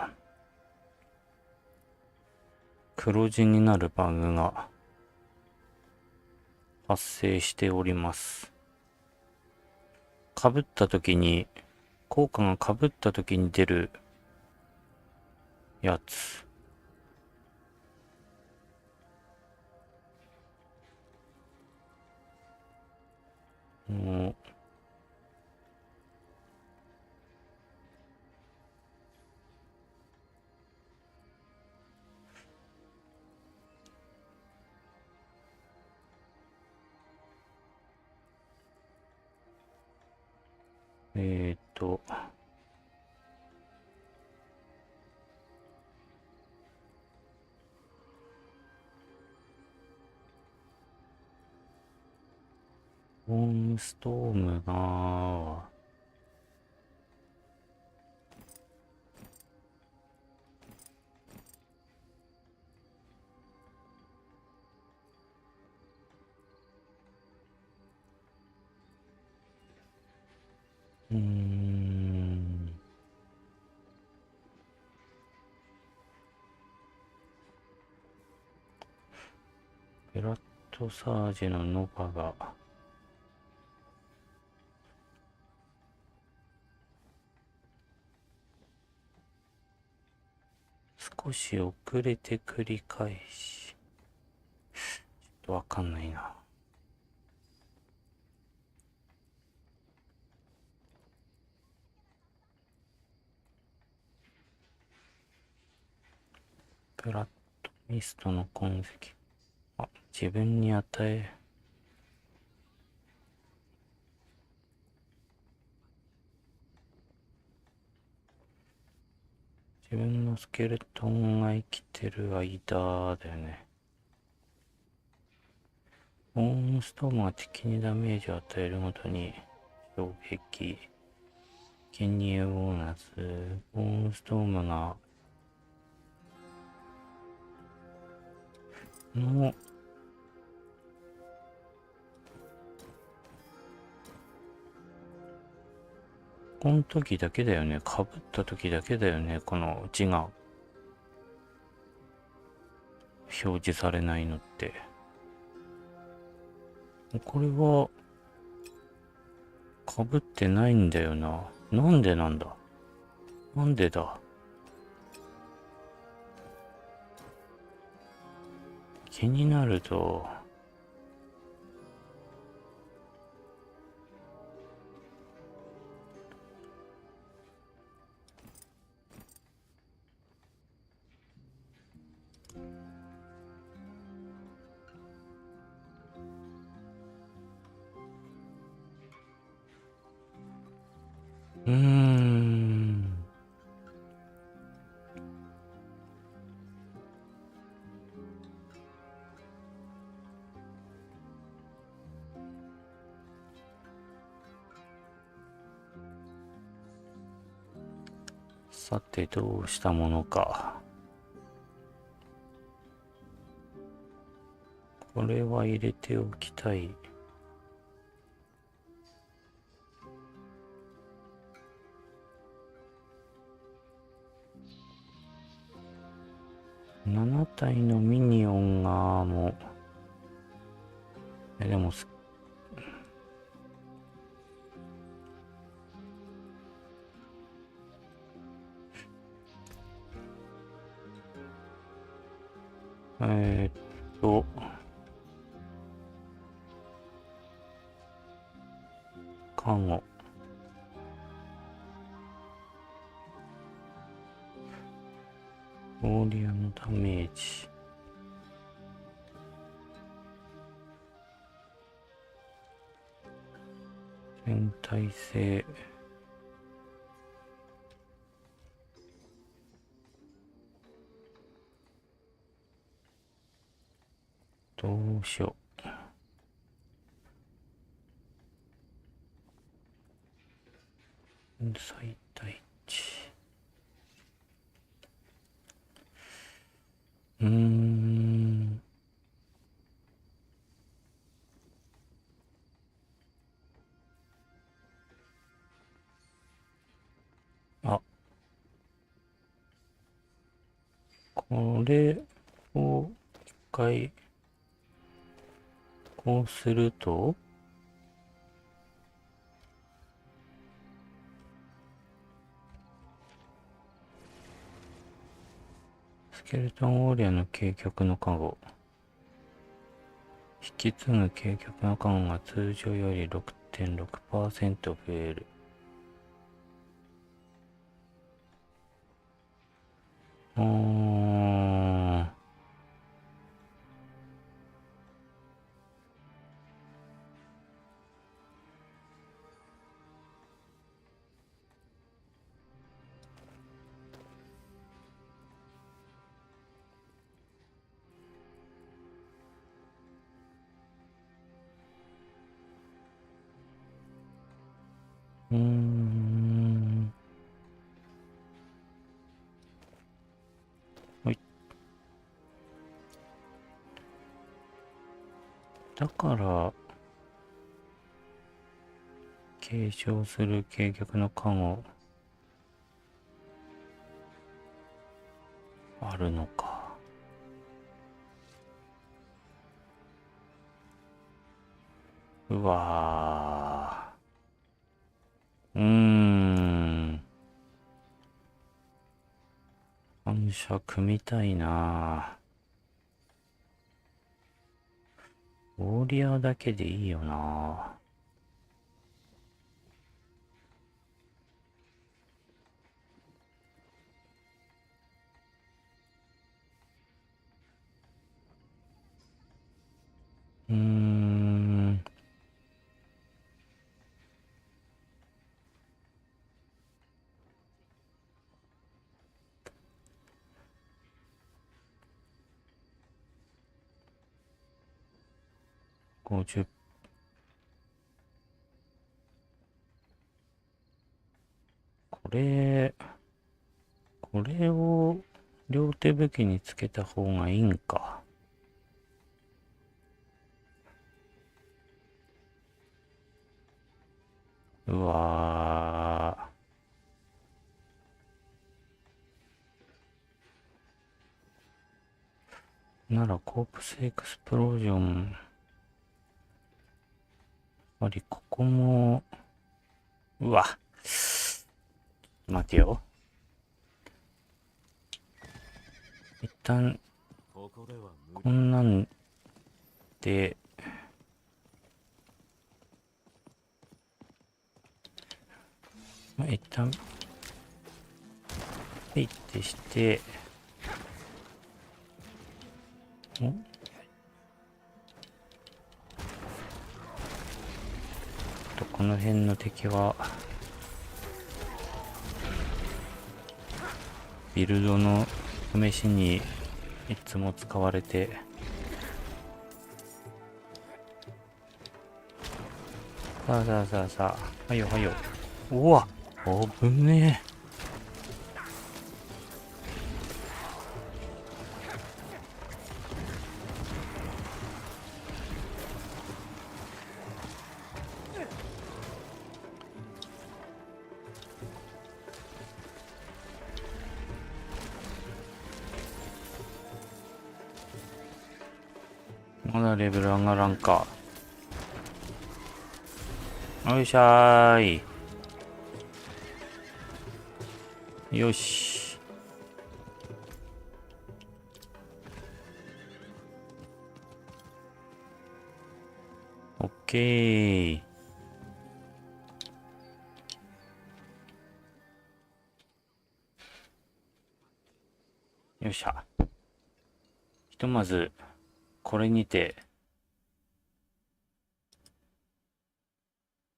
黒字になるバグが発生しております。被った時に、効果が被った時に出るやつ。ホームストームが、ブラッドサージのノバが少し遅れて繰り返し、ちょっとわかんないな。ブラッドミストの痕跡。あ、自分に与え。自分のスケルトンが生きてる間だよね。ボーンストームが敵にダメージを与えるごとに衝撃、権入ボーナス、ボーンストームがのこの時だけだよね。被った時だけだよね。この字が表示されないのって。これは被ってないんだよな。なんでなんだ。なんでだ。気になるとさてどうしたものか。これは入れておきたい。7体のミニオンがもうでもカゴウォーリアのダメージ全体性どうしよう。最大値あ、これを一回こうするとスケルトンウォーリアーの軽極のカゴ引き継ぐ軽極のカゴが通常より 6.6% 増える。はい。だから継承する軽極のカゴあるのか。うわー。反射組みたいなぁ。ウォリアーだけでいいよなぁ。50。これを両手武器につけた方がいいんか。うわー。ならコープスエクスプロージョン。やっぱりここも、うわ。待てよ。一旦、こんなんで、一旦、ペイってして、この辺の敵は、ビルドの試しにいつも使われて、さあさあさあさあ、はよはよ。うわ、危ねえ。まだレベル上がらんか。よいしゃーい。よし。オッケー。よっしゃ。ひとまず、これにて、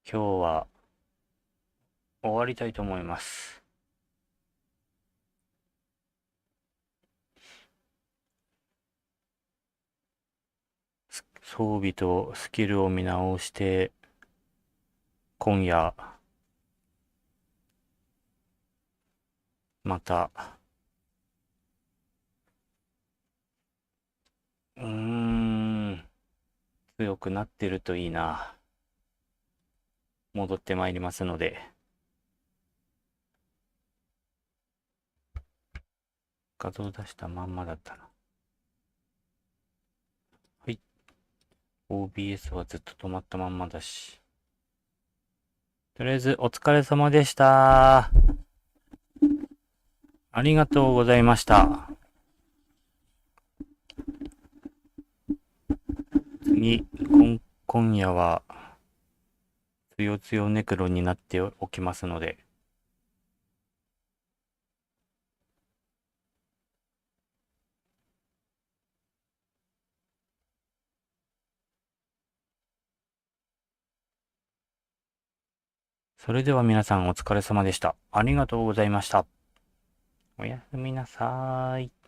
今日は終わりたいと思います。装備とスキルを見直して、今夜、また、強くなってるといいな。戻ってまいりますので。画像出したまんまだったな。はい。OBS はずっと止まったまんまだし。とりあえずお疲れ様でした。ありがとうございました。次、今夜は、つよつよネクロになっておきますので。それでは皆さんお疲れ様でした。ありがとうございました。おやすみなさーい。